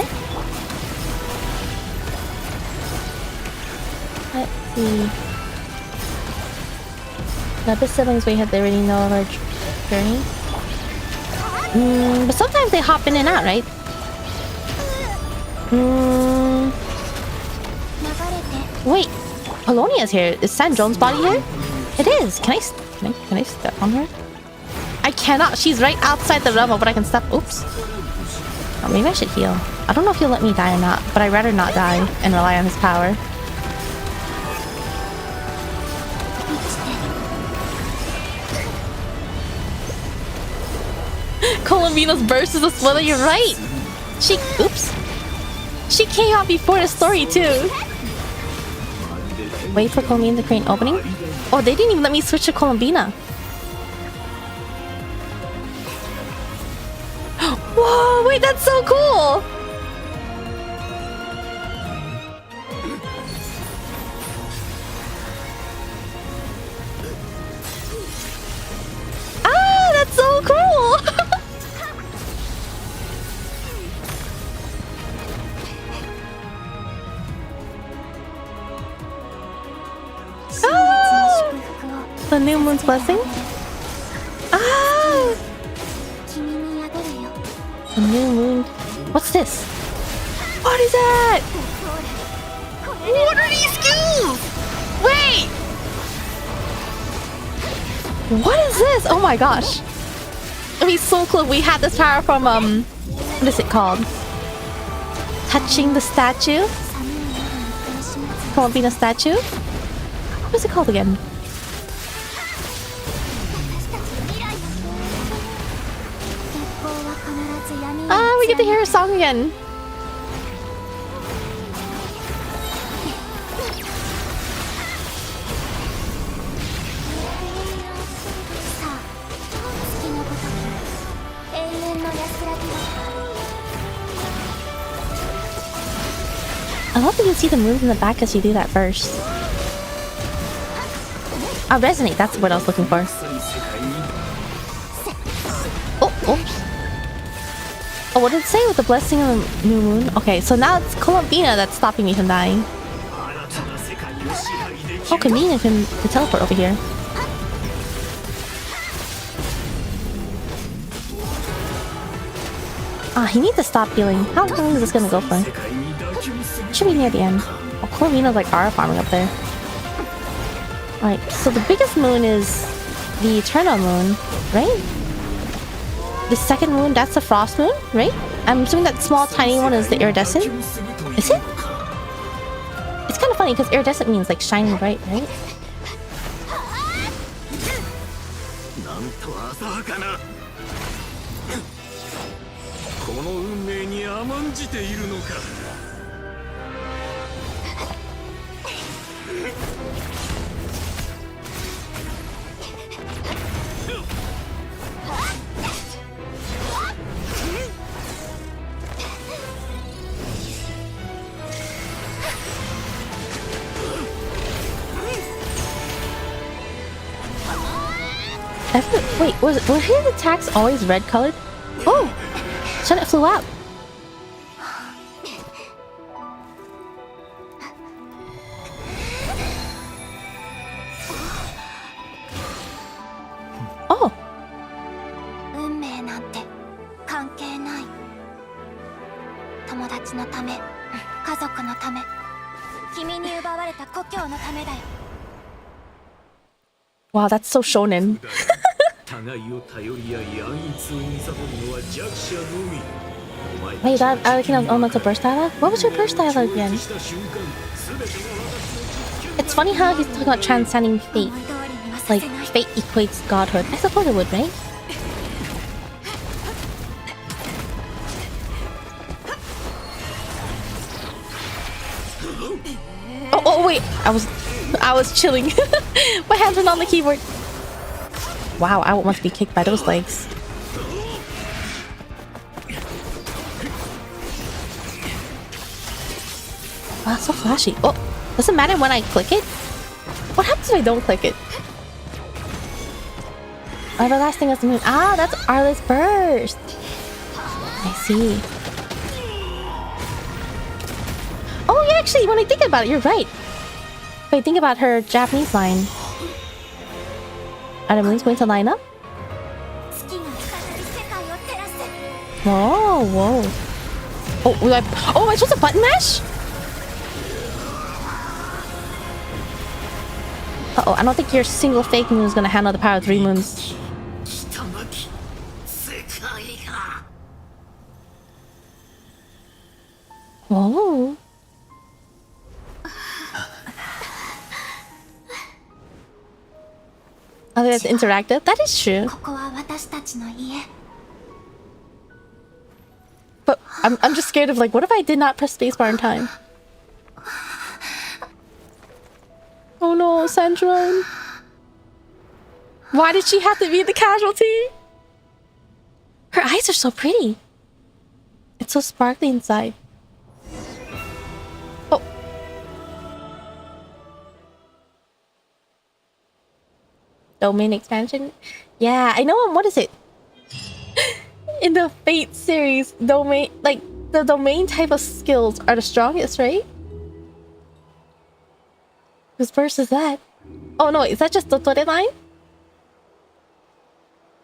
Let's see. Now the siblings we have, they already know of our journey. But sometimes they hop in and out, right? Wait, Polonia's here. Is San Jones' body here? It is. Can I step on her? I cannot. She's right outside the realm, but I can step. Oops. Oh, maybe I should heal. I don't know if he'll let me die or not, but I'd rather not die and rely on his power. Colombina's burst is a spoiler, you're right! Oops. She came out before the story too. Wait for Colombina to create an opening? Oh, they didn't even let me switch to Colombina. Whoa, wait, that's so cool! Ah, that's so cool! Ah, the new moon's blessing? Ah! A new moon. What's this? What is that? What are these skills? Wait! What is this? Oh my gosh. It'd be so cool if we had this power from, what is it called? Touching the statue? Colombina statue? What is it called again? Ah, we get to hear her song again. I love that you can see the moves in the back as you do that first. Ah, resonate, that's what I was looking for. Oh, oops. Oh, what did it say with the blessing of the new moon? Okay, so now it's Colombina that's stopping me from dying. Oh, convenient for him to teleport over here. Ah, he needs to stop healing. How long is this gonna go for? Should be near the end. Oh, Corvina's like aura farming up there. Alright, so the biggest moon is the Eternal Moon, right? The second moon, that's the Frost Moon, right? I'm assuming that small tiny one is the Iridescent. Is it? It's kind of funny because iridescent means like shining bright, right? Wait, were his attacks always red colored? Oh! Shut it flew out. Oh! 運命なんて関係ない。友達のため、家族のため、君に奪われた故郷のためだよ。 Wow, that's so shonen. Wait, that Arlecchino's elemental burst dialogue? What was your burst dialogue again? It's funny how he's talking about transcending fate. Like, fate equates godhood. I suppose it would, right? Oh, wait! I was chilling. My hands were on the keyboard. Wow, I won't want to be kicked by those legs. Wow, so flashy. Oh, doesn't matter when I click it? What happens if I don't click it? Everlasting as the moon. Ah, that's Arla's burst. I see. Oh, yeah, actually, when I think about it, you're right. If I think about her Japanese line. Are the moons going to line up? Whoa, whoa. Oh, am I supposed to button mash? Uh-oh, I don't think your single fake moon is gonna handle the power of 3 moons. Whoa. Oh, that's interactive? That is true. But I'm just scared of like, what if I did not press spacebar in time? Oh no, Sandrone. Why did she have to be the casualty? Her eyes are so pretty. It's so sparkly inside. Oh. Domain expansion? Yeah, I know him. What is it? In the Fate series, domain, like, the domain type of skills are the strongest, right? Whose burst is that? Oh no, is that just the Totore line?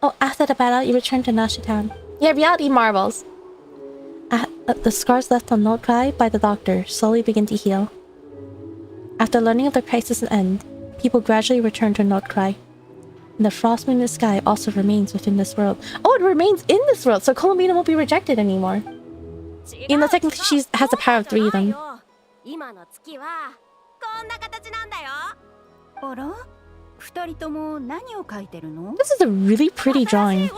Oh, after the battle, you return to Nashi Town. Yeah, reality marvels. The scars left on Note Krai by the doctor slowly begin to heal. After learning of the crisis' end, people gradually return to Note Krai. And the frost moon in the sky also remains within this world. Oh, it remains in this world, so Columbina won't be rejected anymore. Even though technically she has the power of 3 of them. This is a really pretty drawing.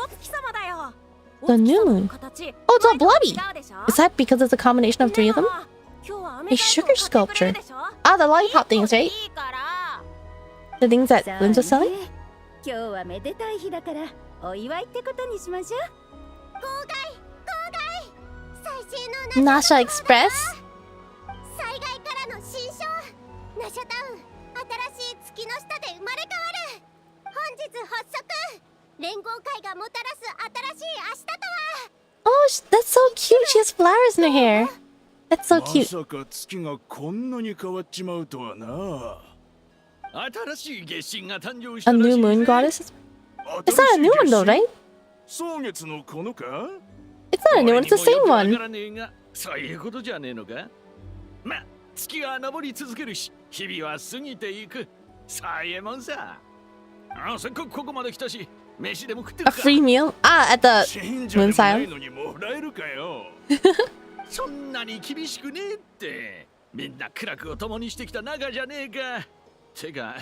The new moon. Oh, it's all blobby. Is that because it's a combination of 3 of them? A sugar sculpture. Ah, the lollipop things, right? The things that Lynn's was selling? Nasha Express? Oh, that's so cute. She has flowers in her hair. That's so cute. A new moon goddess? It's not a new one though, right? It's not a new one, it's the same one. そういうことじゃねえのか。ま、月は昇り続けるし、日々は過ぎていく。さえもんさ。あ、せっかくここまで来たし、飯でも食って A くか。 free meal? Ah, at the 信者で moon もない silo. のにもらえるかよ。そんなに厳しくねえって。みんな苦楽を共にしてきた仲じゃねえか。てか、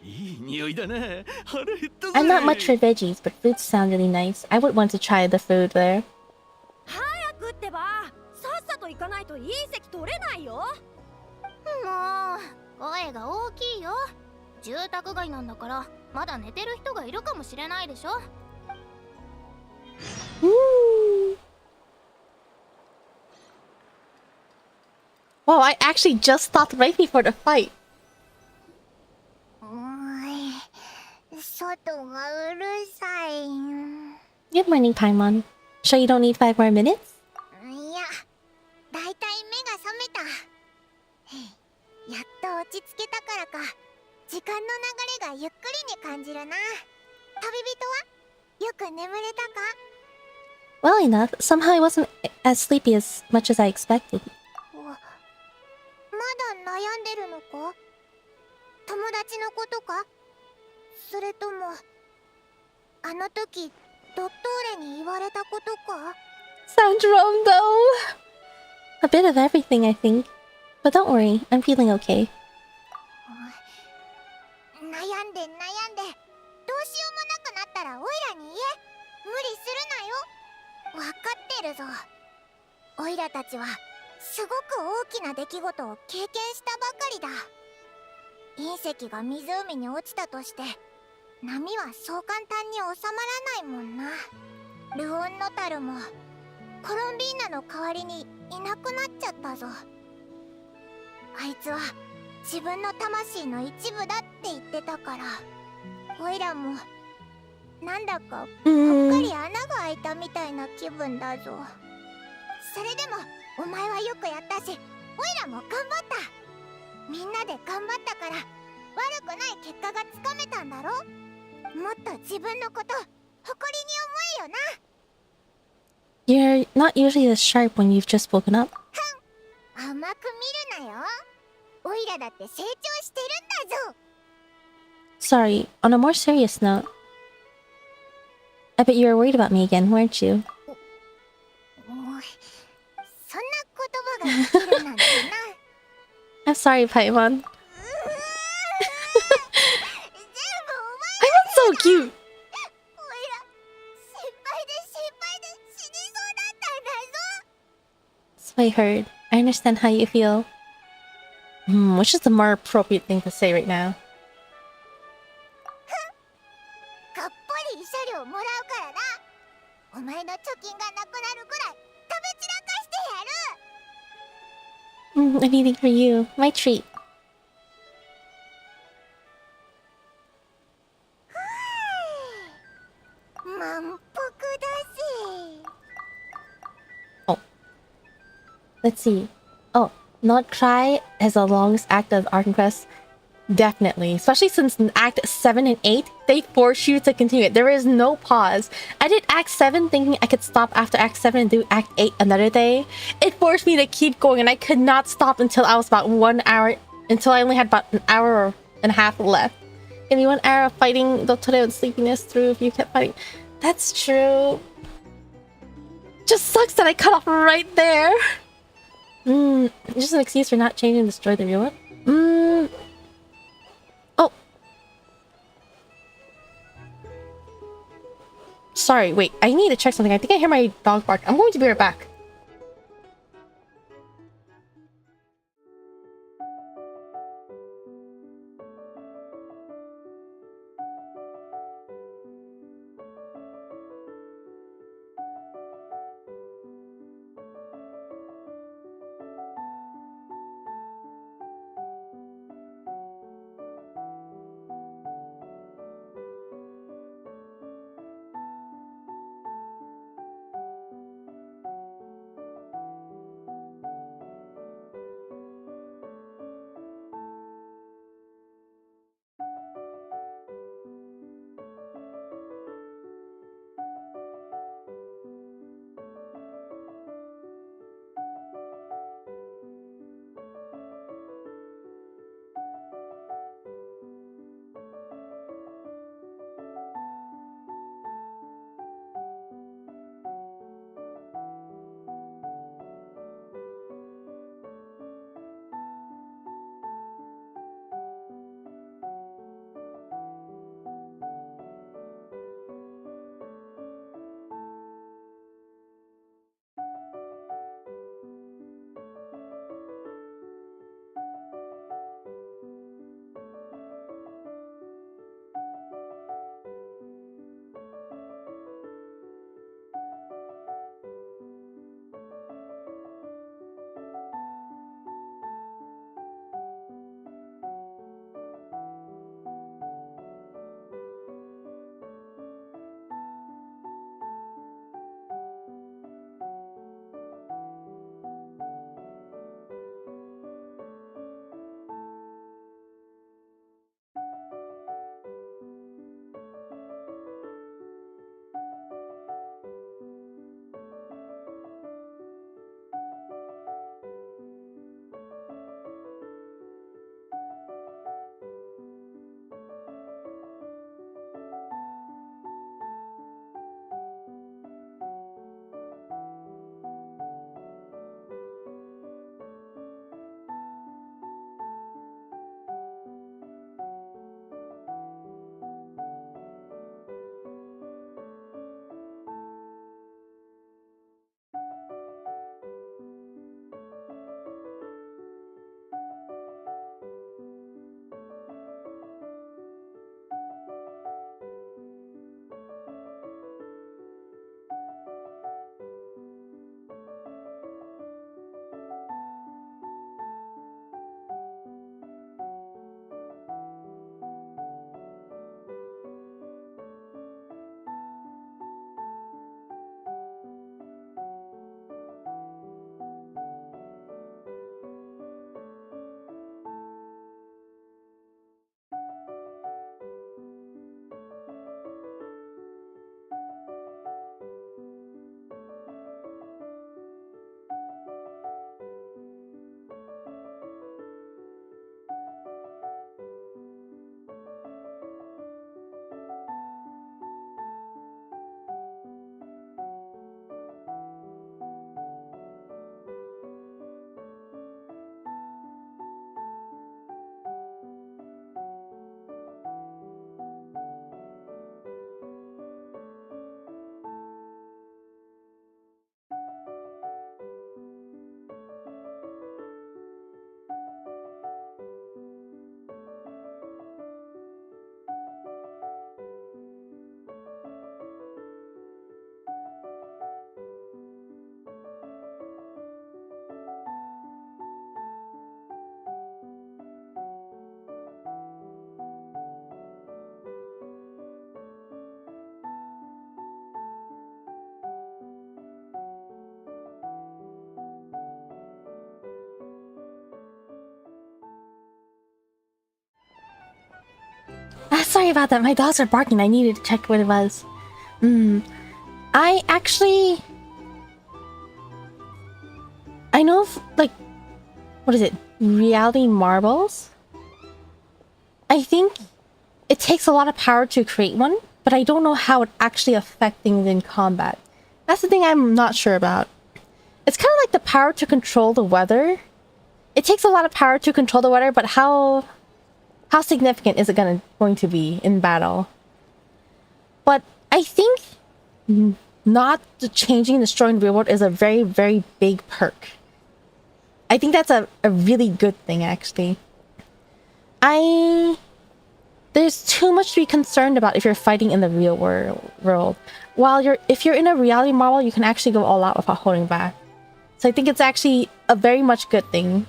いい匂いだな。腹減ったぜ。 I'm not much for veggies, but fruits sound really nice. I would want to try the food there. 早くってば、さっさと行かないといい席取れないよ。もう声が大きいよ。住宅街なんだからまだ寝てる人がいるかもしれないでしょ。 Ooh. Wow, I actually just stopped right before the fight. 外がうるさい。 Good morning, Paimon. Sure you don't need 5 more minutes? いや、だいたい目が覚めた。やっと落ち着けたからか、時間の流れがゆっくりに感じるな。旅人はよく眠れたか？ Well enough. Somehow I wasn't as sleepy as much as I expected. まだ悩んでるのか？友達のことか？それともあの時ドットーレに言われたことか？ Sounds wrong though. A bit of everything, I think. But don't worry, I'm feeling okay. 悩んで悩んでどうしようもなくなったらオイラに言え。無理するなよ。わかってるぞ。オイラたちはすごく大きな出来事を経験したばかりだ。隕石が湖に落ちたとして波はそう簡単に収まらないもんな。ルオンノタルもコロンビーナの代わりにいなくなっちゃったぞ。あいつは自分の魂の一部だって言ってたから、オイラもなんだかぽっかり穴が開いたみたいな気分だぞ。それでもお前はよくやったし、オイラも頑張った。みんなで頑張ったから悪くない結果がつかめたんだろ。もっと自分のこと誇りに思えよな。 You're not usually this sharp when you've just woken up. 甘く見るなよ。オイラだって成長してるんだぞ。 Sorry, on a more serious note. I bet you were worried about me again, weren't you? そんな言葉ができるなんてな。 I'm sorry, Paimon. 全部お前 Paimon's so cute! オイラ心配で死にそうだったんだぞ。 So I heard. I understand how you feel. Which is the more appropriate thing to say right now? がっぽり慰謝料もらうからな。お前の貯金がなくなるくらい食べ散らかしてやる。 Anything for you. My treat. 満腹だぜ。 Let's see. Oh, not Krai has the longest act of Arc Quest. Definitely. Especially since in Act 7 and 8, they force you to continue it. There is no pause. I did Act 7 thinking I could stop after Act 7 and do Act 8 another day. It forced me to keep going and I could not stop until I was about 1 hour, until I only had about an hour and a half left. Give me 1 hour of fighting Dottore and sleepiness through if you kept fighting. That's true. Just sucks that I cut off right there. Just an excuse for not changing destroy the real one. Oh. Sorry, wait. I need to check something. I think I hear my dog bark. I'm going to be right back. sorry about that. My dogs are barking. I needed to check what it was. I actually... I know of, like... What is it? Reality marbles? I think it takes a lot of power to create one, but I don't know how it actually affects things in combat. That's the thing I'm not sure about. It's kind of like the power to control the weather. It takes a lot of power to control the weather, but how significant is it going to be in battle? But I think not changing, destroying the real world is a very, very big perk. I think that's a really good thing, actually. There's too much to be concerned about if you're fighting in the real world. While if you're in a reality marvel, you can actually go all out without holding back. So I think it's actually a very much good thing.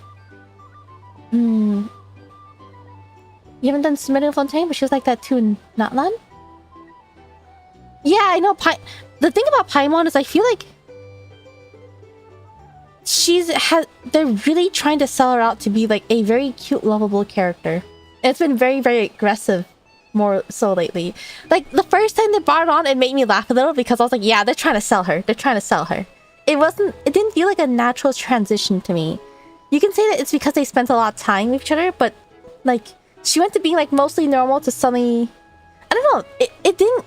You haven't done Submitted Fontaine, but she was like that too in Natlan? Yeah, I know. The thing about Paimon is I feel like they're really trying to sell her out to be like a very cute, lovable character. It's been very, very aggressive more so lately. Like the first time they brought it on, it made me laugh a little because I was like, yeah, they're trying to sell her. They're trying to sell her. It didn't feel like a natural transition to me. You can say that it's because they spent a lot of time with each other, but like she went to being like mostly normal to suddenly, I don't know, it didn't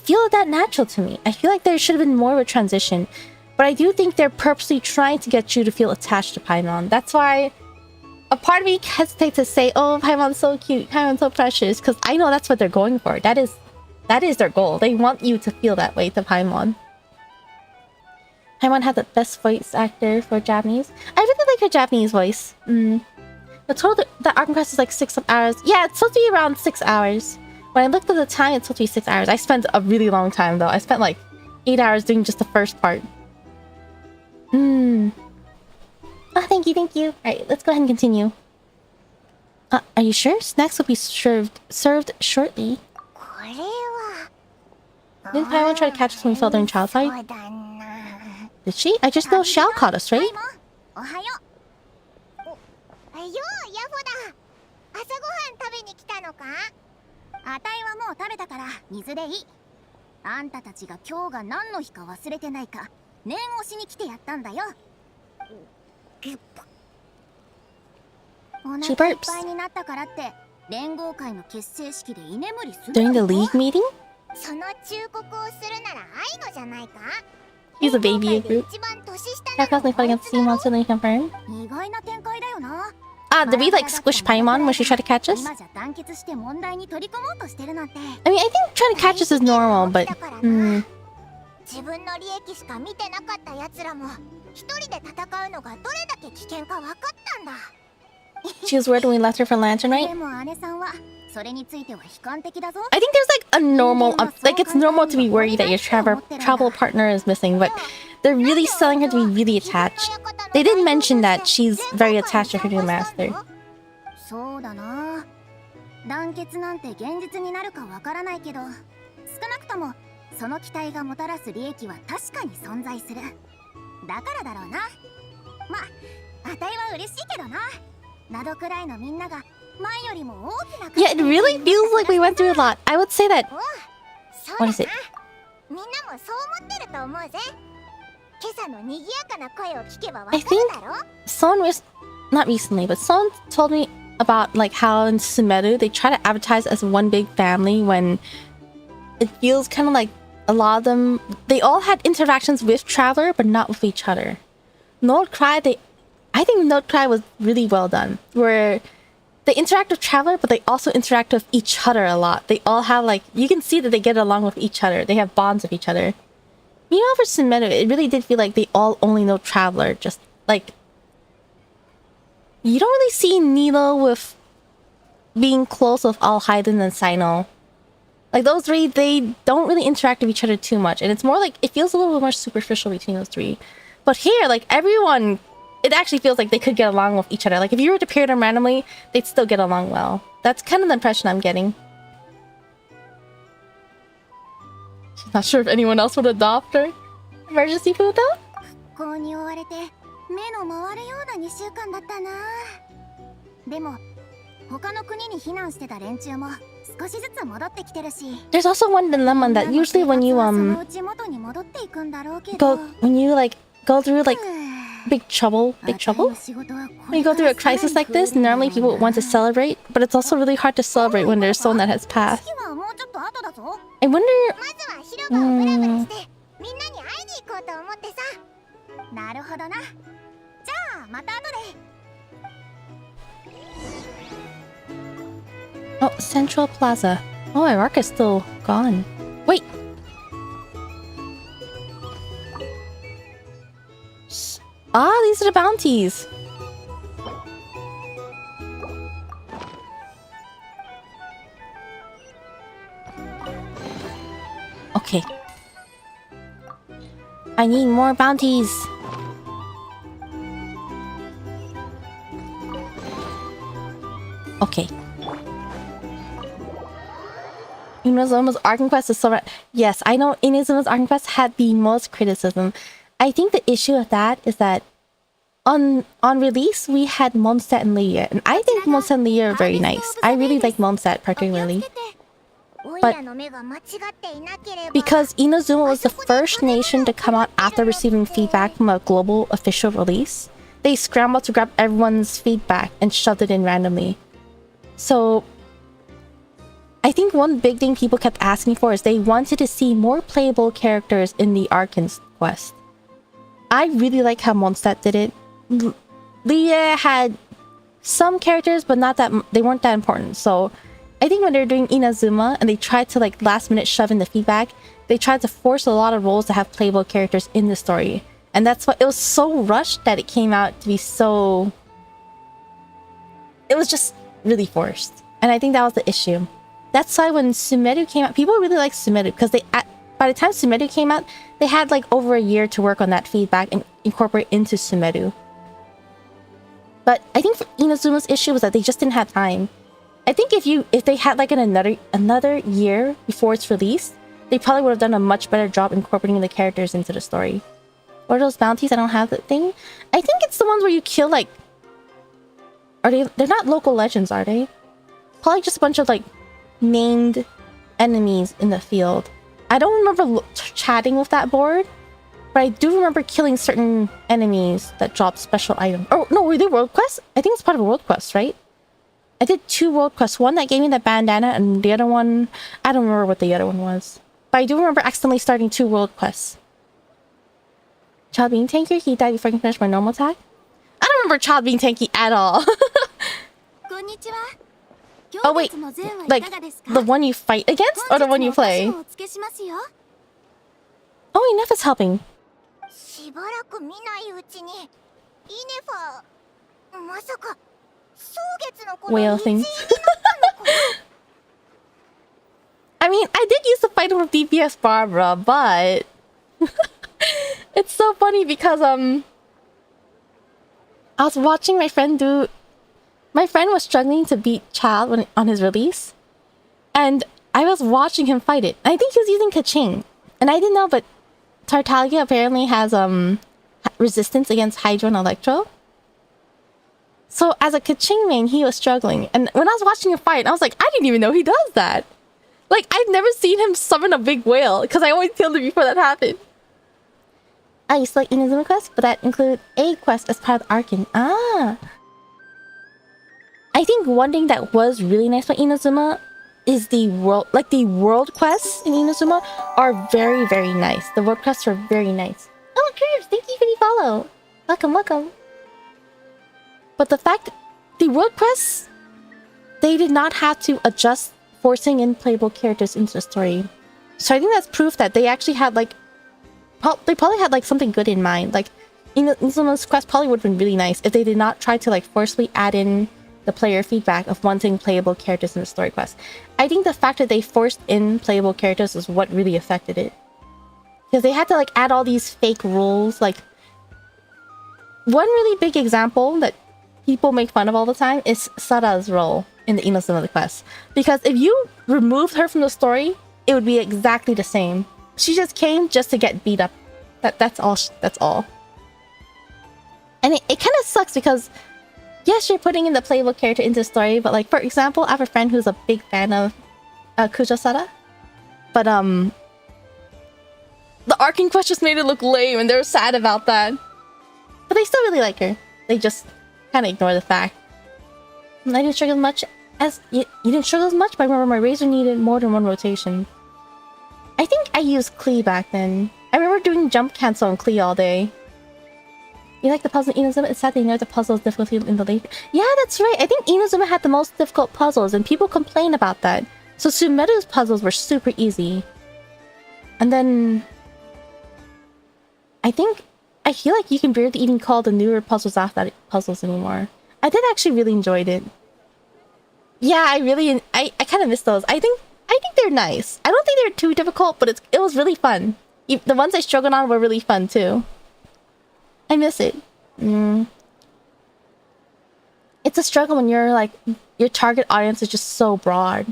feel that natural to me. I feel like there should have been more of a transition. But I do think they're purposely trying to get you to feel attached to Paimon. That's why a part of me hesitates to say, oh, Paimon's so cute, Paimon's so precious, because I know that's what they're going for. That is their goal. They want you to feel that way to Paimon. Paimon had the best voice actor for Japanese. I really like her Japanese voice. The total the arc quest is like 6 hours. Yeah, it's supposed to be around 6 hours. When I looked at the time, it's supposed to be 6 hours. I spent a really long time though. I spent like 8 hours doing just the first part. Oh, thank you. Alright, let's go ahead and continue. Are you sure? Snacks will be served shortly. Didn't Paimon try to catch us when we fell during child fight? Did she? I just know Xiao caught us, right? あたいはもう食べたから水でいい。あんたたちが今日が何の日か忘れてないか念をしに来てやったんだよ。お腹いっぱいになったからって連合会の結成式で居眠りする。During the league meeting? その忠告をするなら愛のじゃないか。 He's a baby group. That constantly fighting against sea monster, then he confirmed. 意外な展開だよな。 Did we like squish Paimon when she tried to catch us? I mean, I think trying to catch us is normal, but... 自分の利益しか見てなかった奴らも一人で戦うのがどれだけ危険か分かったんだ。 She was worried when we left her for Lantern, right? でも姉さんはそれについては悲観的だぞ。 I think there's like a normal... like, it's normal to be worried that your travel partner is missing, but they're really selling her to be really attached. They did mention that she's very attached to her new master. そうだな。団結なんて現実になるか分からないけど、少なくともその期待がもたらす利益は確かに存在する。だからだろうな。まあ、あたいは嬉しいけどな。などくらいのみんなが前よりも大きな。 Yeah, it really feels like we went through a lot. I would say that... What is it? みんなもそう思ってると思うぜ。 I think someone was not recently, but someone told me about like how in Sumeru they try to advertise as one big family when it feels kind of like a lot of them they all had interactions with Traveler but not with each other. Krai, I think Krai was really well done, where they interact with Traveler but they also interact with each other a lot. They all have like you can see that they get along with each other. They have bonds with each other. Meanwhile, for Sumeru, it really did feel like they all only know Traveler. Just like you don't really see Nilo with being close with Alhaiden and Sino. Like those three, they don't really interact with each other too much, and it's more like it feels a little bit more superficial between those three. But here, like everyone, it actually feels like they could get along with each other. Like if you were to pair them randomly, they'd still get along well. That's kind of the impression I'm getting. Not sure if anyone else would adopt her. Emergency food though? 学校に追われて目の回るような2週間だったな。でも他の国に避難してた連中も少しずつ戻ってきてるし。 There's also one dilemma that usually when you そのうち元に戻っていくんだろうけ go ど。 when you like go through like big trouble when you go through a crisis like this, normally people want to celebrate, but it's also really hard to celebrate when there's someone that has passed. I wonder まずは広場をブラブラしてみんなに会いに行こうと思ってさ。なるほどな。じゃあまた後で。 Oh, Central Plaza. Oh, Iraq's still gone. Wait. Ah, these are the bounties. Okay. I need more bounties. Okay. Inazuma's Arc Quest is so right. Yes, I know Inazuma's Arc Quest had the most criticism. I think the issue with that is that on release we had Mondstadt and Lyriel, and I think Mondstadt and Lyriel are very nice. I really like Mondstadt particularly. But because Inazuma was the first nation to come out after receiving feedback from a global official release, they scrambled to grab everyone's feedback and shoved it in randomly. So I think one big thing people kept asking for is they wanted to see more playable characters in the Arcan quest. I really like how Mondstadt did it. Lyriel had some characters, but not that they weren't that important. So I think when they're doing Inazuma and they tried to like last minute shove in the feedback, they tried to force a lot of roles to have playable characters in the story. And that's why it was so rushed that it came out to be so... It was just really forced. And I think that was the issue. That's why when Sumeru came out, people really liked Sumeru because by the time Sumeru came out, they had like over a year to work on that feedback and incorporate into Sumeru. But I think for Inazuma's issue was that they just didn't have time. I think if they had like another year before its release, they probably would have done a much better job incorporating the characters into the story. What are those bounties? I don't have that thing. I think it's the ones where you kill like... They're not local legends, are they? Probably just a bunch of like named enemies in the field. I don't remember chatting with that board, but I do remember killing certain enemies that drop special items. Oh no, were they world quests? I think it's part of a world quest, right? I did 2 world quests. One that gave me the bandana, and the other one, I don't remember what the other one was. But I do remember accidentally starting 2 world quests. Child being tanky, he died before I can finish my normal attack. I don't remember Child being tanky at all. Oh wait, like the one you fight against or the one you play? Oh, enough is helping. Whale things. I mean, I did used to fight with DPS Barbara, but it's so funny because I was watching my friend do. My friend was struggling to beat Child on his release, and I was watching him fight it. I think he was using Kaching, and I didn't know, but Tartaglia apparently has resistance against Hydro and Electro. So as a Kaching main, he was struggling, and when I was watching him fight, I was like, I didn't even know he does that. Like, I've never seen him summon a big whale, because I always killed him before that happened. I used to like Inazuma quest, but that included a quest as part of the Arcan. Ah. I think one thing that was really nice about Inazuma is the world quests in Inazuma are very, very nice. The world quests are very nice. Oh, Curves, thank you for the follow. Welcome, welcome. But the fact, the world quests, they did not have to adjust forcing in playable characters into the story. So I think that's proof that they actually had like, they probably had like something good in mind. Like, Inazuma's quest probably would have been really nice if they did not try to like forcefully add in the player feedback of wanting playable characters in the story quest. I think the fact that they forced in playable characters is what really affected it. Because they had to like add all these fake rules. Like, one really big example that people make fun of all the time is Sara's role in the Inazuma quest. Because if you removed her from the story, it would be exactly the same. She just came just to get beat up. That's all. That's all. And it kind of sucks because yes, you're putting in the playable character into the story, but like, for example, I have a friend who's a big fan of Kujasara. But the Arcane Quest just made it look lame, and they're sad about that. But they still really like her. They just kind of ignore the fact. I didn't struggle much as you didn't struggle as much, but I remember my razor needed more than one rotation. I think I used Klee back then. I remember doing jump cancel on Klee all day. You like the puzzle in Inazuma? It's sad they know the puzzle's difficulty in the late. Yeah, that's right. I think Inazuma had the most difficult puzzles, and people complain about that. So Sumeru's puzzles were super easy. And then I feel like you can barely even call the newer puzzles after that puzzles anymore. I did actually really enjoyed it. Yeah, I kind of miss those. I think they're nice. I don't think they're too difficult, but it was really fun. The ones I struggled on were really fun too. I miss it. It's a struggle when you're like your target audience is just so broad.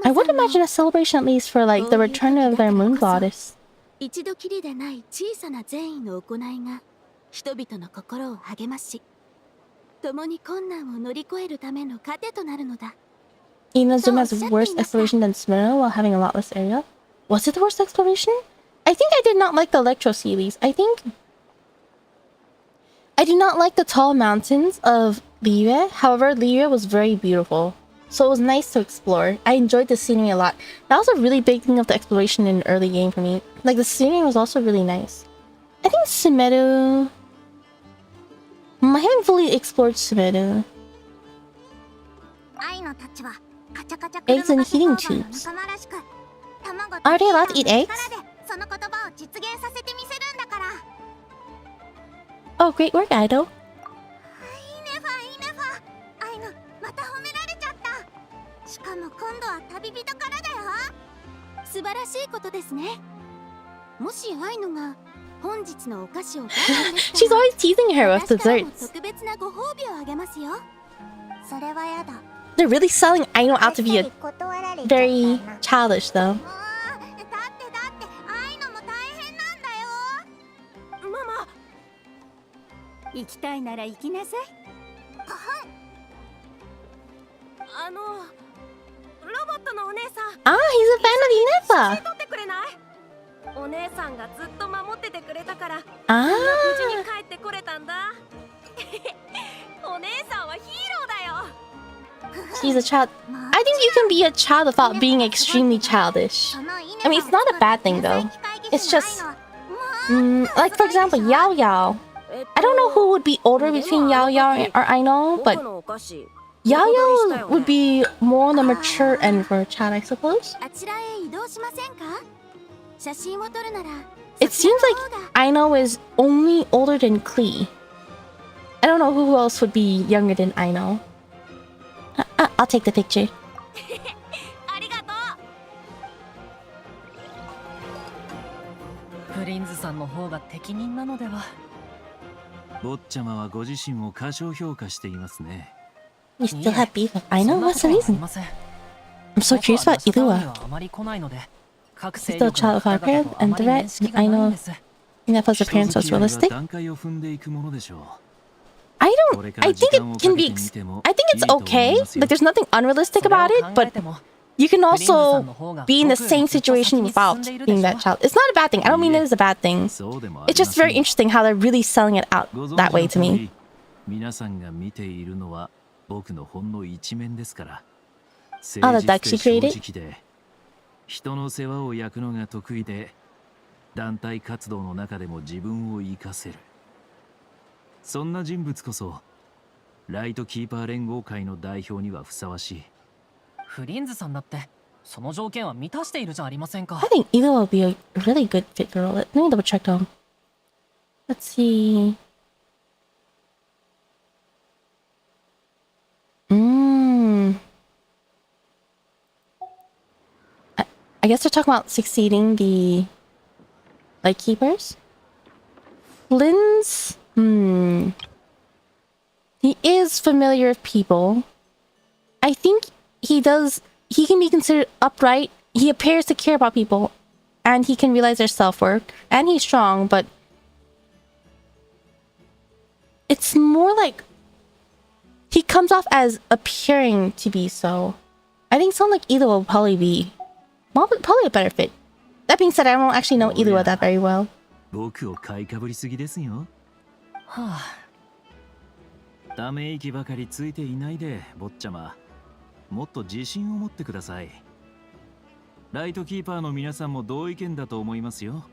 I would imagine a celebration at least for like the return of their moon goddess. 一度きりでない小さな善意の行いが人々の心を励まし、共に困難を乗り越えるための糧となるのだ。 Inazuma's worst exploration than Sumeru while having a lot less area? Was it the worst exploration? I think I did not like the Electro Series. I did not like the tall mountains of Lyriel. However, Lyriel was very beautiful. So it was nice to explore. I enjoyed the scenery a lot. That was a really big thing of the exploration in the early game for me. Like, the scenery was also really nice. I think Sumeru... I haven't fully explored Sumeru. Eggs and heating tubes. Are they allowed to eat eggs? Oh, great work, Aido. She's always teasing her with desserts. They're really selling Aino out to be a very childish though. Ah, he's a fan of Inefa. Ah. She's a child. I think you can be a child without being extremely childish. I mean, it's not a bad thing though. It's just... like for example, Yao Yao. I don't know who would be older between Yao Yao or Aino, but Yao Yao would be more on the mature end for a child, I suppose. It seems like Aino is only older than Klee. I don't know who else would be younger than Aino. I'll take the picture. You still have beef with Aino? What's the reason? I'm so curious about Ilua. He's still a child of our parents and threat, and Aino Inefa's appearance was realistic. I think it can be... I think it's okay. Like, there's nothing unrealistic about it, but you can also be in the same situation without being that child. It's not a bad thing. I don't mean it as a bad thing. It's just very interesting how they're really selling it out that way to me. Oh, the duck she created? I think Ilo will be a really good fit for role. Let me double check though. Let's see. I guess they're talking about succeeding the Lightkeepers. Flynn's... He is familiar with people. I think he can be considered upright. He appears to care about people, and he can realize their self-worth, and he's strong, but it's more like he comes off as appearing to be so. I think someone like Ida will probably be probably a better fit. That being said, I don't actually know Ida that very well. 僕を買いかぶりすぎですよ。はあ。ため息ばかりついていないで、坊ちゃま。もっと自信を持ってください。ライトキーパーの皆さんも同意見だと思いますよ。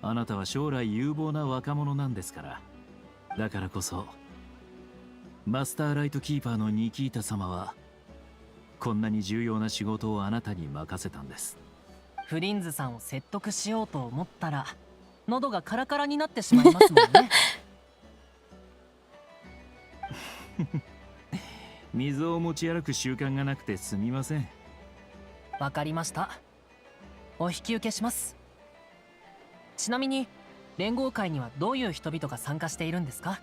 あなたは将来有望な若者なんですから。だからこそ、マスターライトキーパーのニキータ様は、こんなに重要な仕事をあなたに任せたんです。フリンズさんを説得しようと思ったら、喉がカラカラになってしまいますもんね。水を持ち歩く習慣がなくてすみません。わかりました。お引き受けします。ちなみに連合会にはどういう人々が参加しているんですか？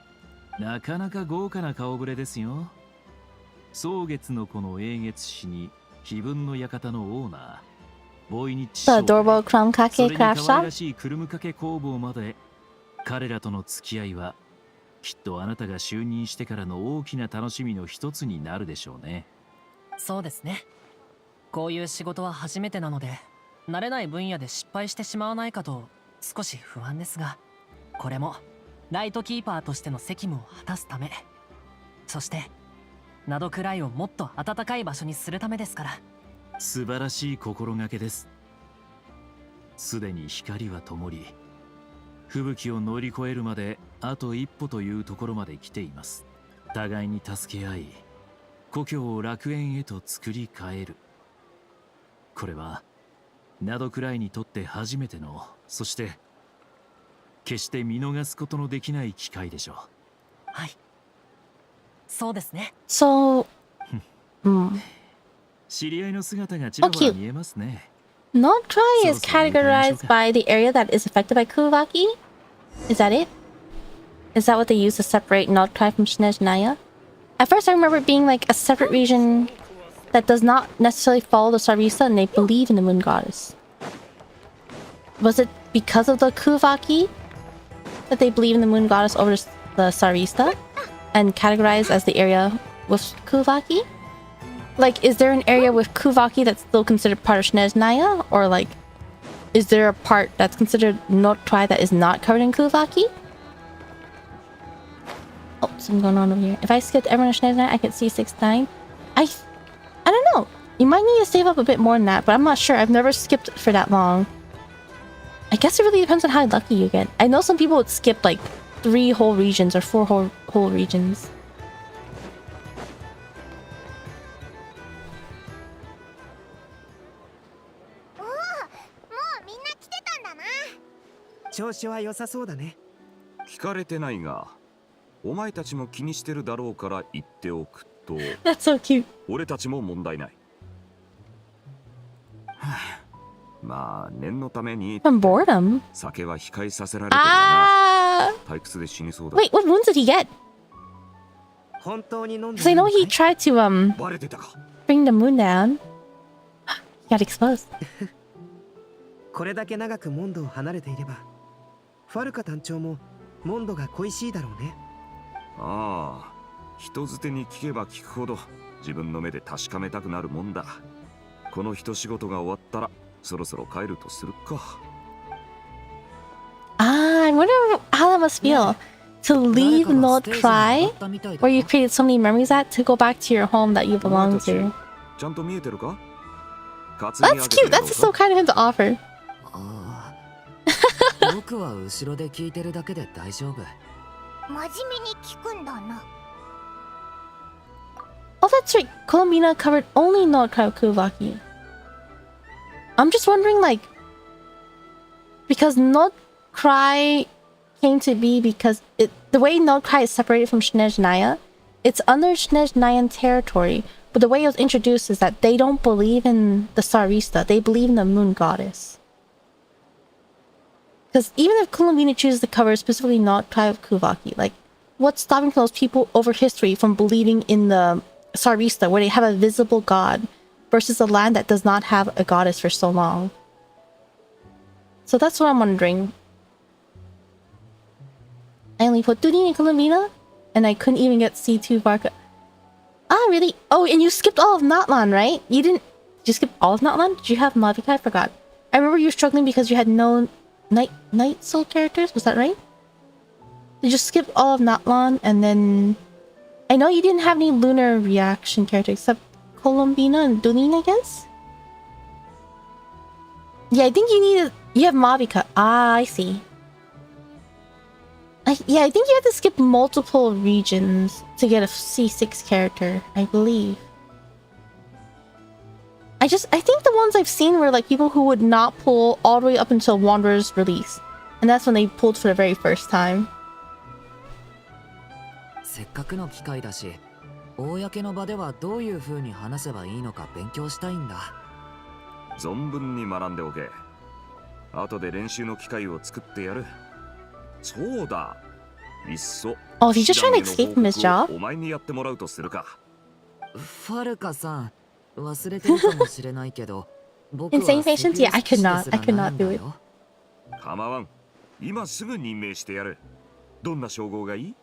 なかなか豪華な顔ぶれですよ。蒼月の子の英月氏に非分の館のオーナー、ボイニッチ将軍、それに可愛らしいクルム掛け工房まで、彼らとの付き合いはきっとあなたが就任してからの大きな楽しみの一つになるでしょうね。そうですね。こういう仕事は初めてなので、慣れない分野で失敗してしまわないかと少し不安ですが、これもライトキーパーとしての責務を果たすため、そしてナドクライをもっと暖かい場所にするためですから。素晴らしい心がけです。すでに光は灯り、吹雪を乗り越えるまであと一歩というところまで来ています。互いに助け合い、故郷を楽園へと作り変える。これはナドクライにとって初めての、そして決して見逃すことのできない機会でしょう。はい、そうですね。So, 知り合いの姿がちらほら見えますね。Not Krai is categorized by the area that is affected by Kuvaki? Is that it? Is that what they use to separate Not Krai from Snezhnaya? At first I remember it being like a separate region that does not necessarily follow the Sarisa and they believe in the moon goddess. Was it because of the Kuvaki that they believe in the moon goddess over the Sarisa and categorized as the area with Kuvaki? Like, is there an area with Kuvaki that's still considered part of Snezhnaya? Or like, is there a part that's considered Not Krai that is not covered in Kuvaki? Oh, something going on over here. If I skipped everyone in Snezhnaya, I could see 6-9. I don't know. You might need to save up a bit more than that, but I'm not sure. I've never skipped for that long. I guess it really depends on how lucky you get. I know some people would skip like 3 whole regions or 4 whole regions. Oh, もうみんな来てたんだな。調子は良さそうだね。聞かれてないが、お前たちも気にしてるだろうから言っておくと。That's so cute. 俺たちも問題ない。まあ念のために。From boredom. 酒は控えさせられてるな。退屈で死にそうだ。Wait, what wounds did he get? 本当に飲んで Because I know he tried to バレてたか。bring the moon down. He got exposed. これだけ長くモンドを離れていれば、ファルカ団長もモンドが恋しいだろうね。ああ、人づてに聞けば聞くほど自分の目で確かめたくなるもんだ。この一仕事が終わったらそろそろ帰るとするか。I wonder how that must feel to leave Not Krai, where you created so many memories at, to go back to your home that you belong to. ちゃんと見えてるか？ That's cute. That's so kind of him to offer. ああ、僕は後ろで聞いてるだけで大丈夫。真面目に聞くんだな。Oh, that's right. Colombina covered only Not Krai Kuvaki. I'm just wondering, like, because Not Krai came to be because the way Not Krai is separated from Snezhnaya, it's under Snezhnayan territory. But the way it was introduced is that they don't believe in the Sarista. They believe in the moon goddess. Because even if Colombina chooses to cover specifically Not Krai of Kuvaki, like, what's stopping those people over history from believing in the Sarista, where they have a visible god, versus a land that does not have a goddess for so long? So that's what I'm wondering. I only put Dunin and Columbina, and I couldn't even get C2 Varka. Ah, really? Oh, and you skipped all of Natlan, right? You didn't... Did you skip all of Natlan? Did you have Malvika? I forgot. I remember you were struggling because you had no Night Soul characters. Was that right? Did you skip all of Natlan, and then... I know you didn't have any lunar reaction characters except Columbina and Dunin, I guess? Yeah, I think you have Malvika. Ah, I see. Yeah, I think you have to skip multiple regions to get a C6 character, I believe. I think the ones I've seen were like people who would not pull all the way up until Wanderer's release. And that's when they pulled for the very first time. せっかくの機会だし、公の場ではどういう風に話せばいいのか勉強したいんだ。存分に学んでおけ。後で練習の機会を作ってやる。そうだ。いっそ。Oh, he's just trying to escape from his job? お前にやってもらうとするか。ファルカさん、忘れてるかもしれないけど、僕は Insane patience? Yeah, I could not do it. 構わん。今すぐ任命してやる。どんな称号がいい？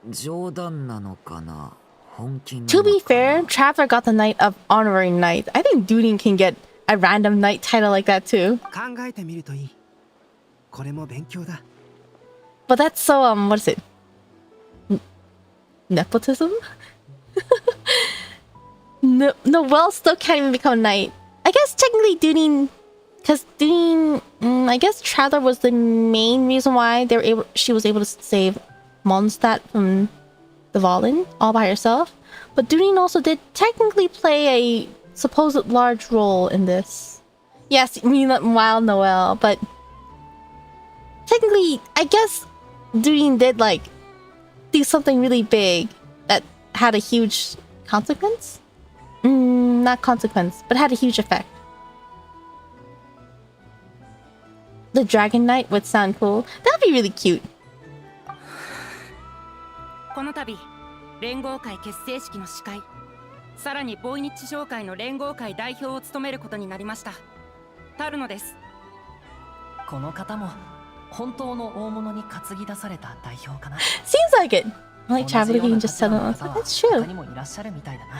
冗談なのかな？本気なのかな？ To be fair, Traveler got the Knight of Honorary Knight. I think Dunin can get a random knight title like that too. 考えてみるといい。これも勉強だ。But that's so, what is it? Nepotism? Noelle still can't even become a knight. I guess technically Dunin... Because Dunin... I guess Traveler was the main reason why she was able to save Mondstadt from the Valen all by herself. But Dunin also did technically play a supposed large role in this. Yes, meanwhile Noelle, but... Technically, I guess Dunin did like do something really big that had a huge consequence? Not consequence, but had a huge effect. The Dragon Knight would sound cool. That'd be really cute. この度、連合会結成式の司会、さらにボイニッチ商会の連合会代表を務めることになりました。タルノです。この方も本当の大物に担ぎ出された代表かな。Seems like it. Like Traveler can just tell them. That's true. 他にもいらっしゃるみたいだな。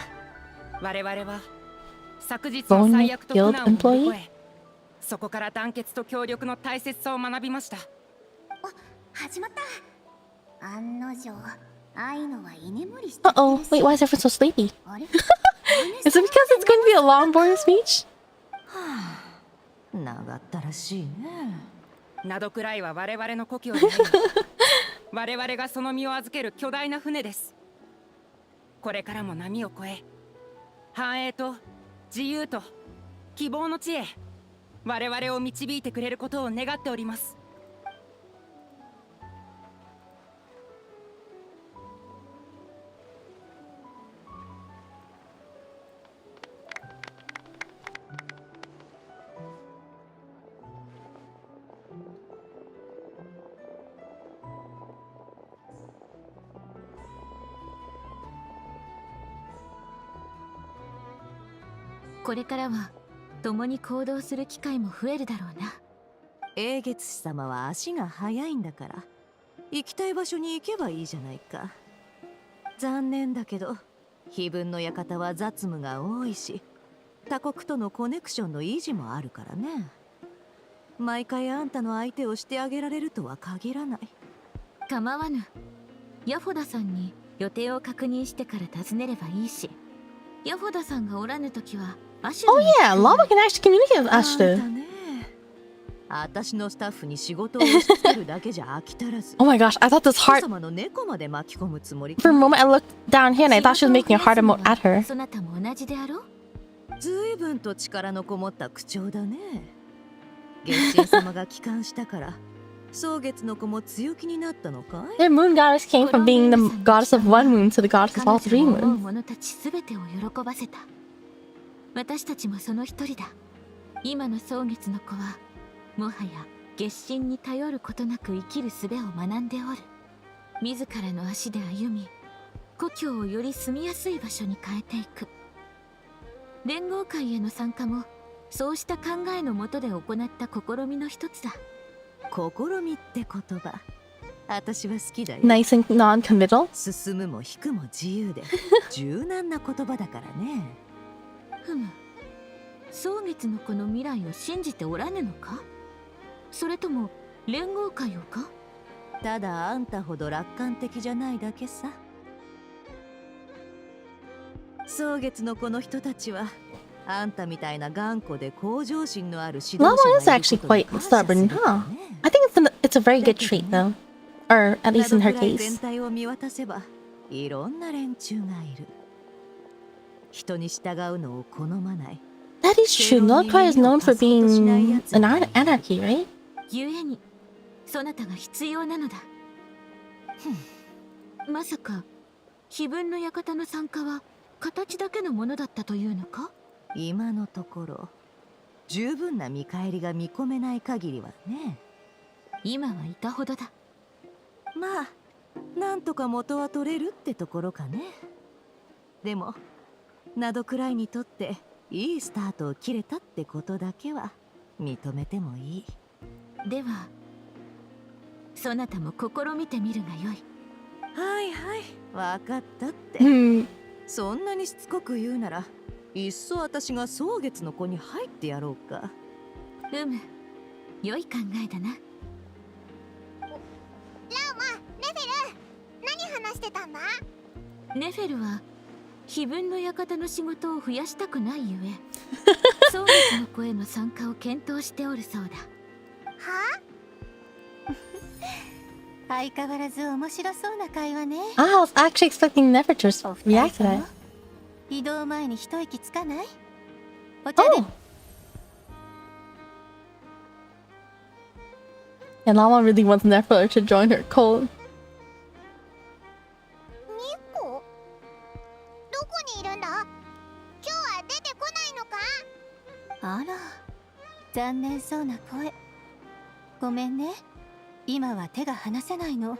我々は昨日の最悪と苦難を乗り越え、そこから団結と協力の大切さを学びました。始まった。案の定、愛のは居眠りして。Uh-oh. Wait, why is everyone so sleepy? Is it because it's going to be a long boring speech? 長ったらしいね。などくらいは我々の故郷であり、我々がその身を預ける巨大な船です。これからも波を越え、繁栄と自由と希望の地へ我々を導いてくれることを願っております。これからは共に行動する機会も増えるだろうな。英月氏様は足が速いんだから、行きたい場所に行けばいいじゃないか。残念だけど、碑文の館は雑務が多いし、他国とのコネクションの維持もあるからね。毎回あんたの相手をしてあげられるとは限らない。構わぬ。ヤフォダさんに予定を確認してから訪ねればいいし、ヤフォダさんがおらぬときは、Oh yeah, Lava can actually communicate with Ashton. 私のスタッフに仕事を押し付けるだけじゃ飽き足らず。Oh my gosh, I thought this heart... 様の猫まで巻き込むつもり。For a moment I looked down here and I thought she was making a heart emote at her. そなたも同じであろう？ずいぶんと力のこもった口調だね。月神様が帰還したから、蒼月の子も強気になったのかい？ Their moon goddess came from being the goddess of one moon to the goddess of all three moons. 者たちすべてを喜ばせた。私たちもその一人だ。今の蒼月の子はもはや月心に頼ることなく生きる術を学んでおる。自らの足で歩み、故郷をより住みやすい場所に変えていく。連合会への参加もそうした考えのもとで行った試みの一つだ。試みって言葉、私は好きだよ。Nice and non-committal. 進むも引くも自由で柔軟な言葉だからね。ふむ、蒼月の子の未来を信じておらぬのか、それとも連合会をか。ただあんたほど楽観的じゃないだけさ。蒼月の子の人たちはあんたみたいな頑固で向上心のある指導 Lava 者 is がいる actually ことに quite 感謝す stubborn, る huh? わね。 I think it's a very good trait, though. Or at least in her などくらい case. 全体を見渡せばいろんな連中がいる。人に従うのを好まない。 That is true. Krai is known for being an anarchy, right? ゆえにそなたが必要なのだ。まさか非分の館の参加は形だけのものだったというのか。今のところ十分な見返りが見込めない限りはね。今はいかほどだ。まあなんとか元は取れるってところかね。でもなどくらいにとっていいスタートを切れたってことだけは認めてもいい。ではそなたも試みてみるがよい。はいはい、わかったって。Hmm. そんなにしつこく言うならいっそ私が蒼月の子に入ってやろうか。良い考えだな。ラウマ、ネフェル、何話してたんだ？ネフェルは非分の館の仕事を増やしたくないゆえ蒼月の子への参加を検討しておるそうだ。は？相変わらず面白そうな会話ね。 I was actually expecting Never to react to that. 移動前に一息つかない？お茶で。 Oh! And Lama really wants Nefer to join her cult. ニコ？どこにいるんだ？今日は出てこないのか？あら、残念そうな声。ごめんね。今は手が離せないの。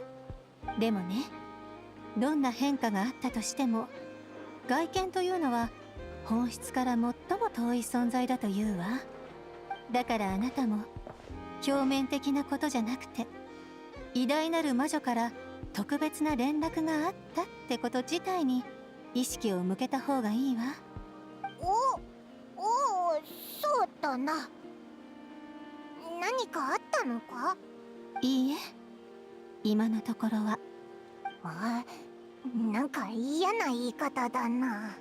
でもね、どんな変化があったとしても外見というのは本質から最も遠い存在だというわ。だからあなたも表面的なことじゃなくて偉大なる魔女から特別な連絡があったってこと自体に意識を向けた方がいいわ。そうだな。何かあったのか？いいえ、今のところは。なんか嫌な言い方だな。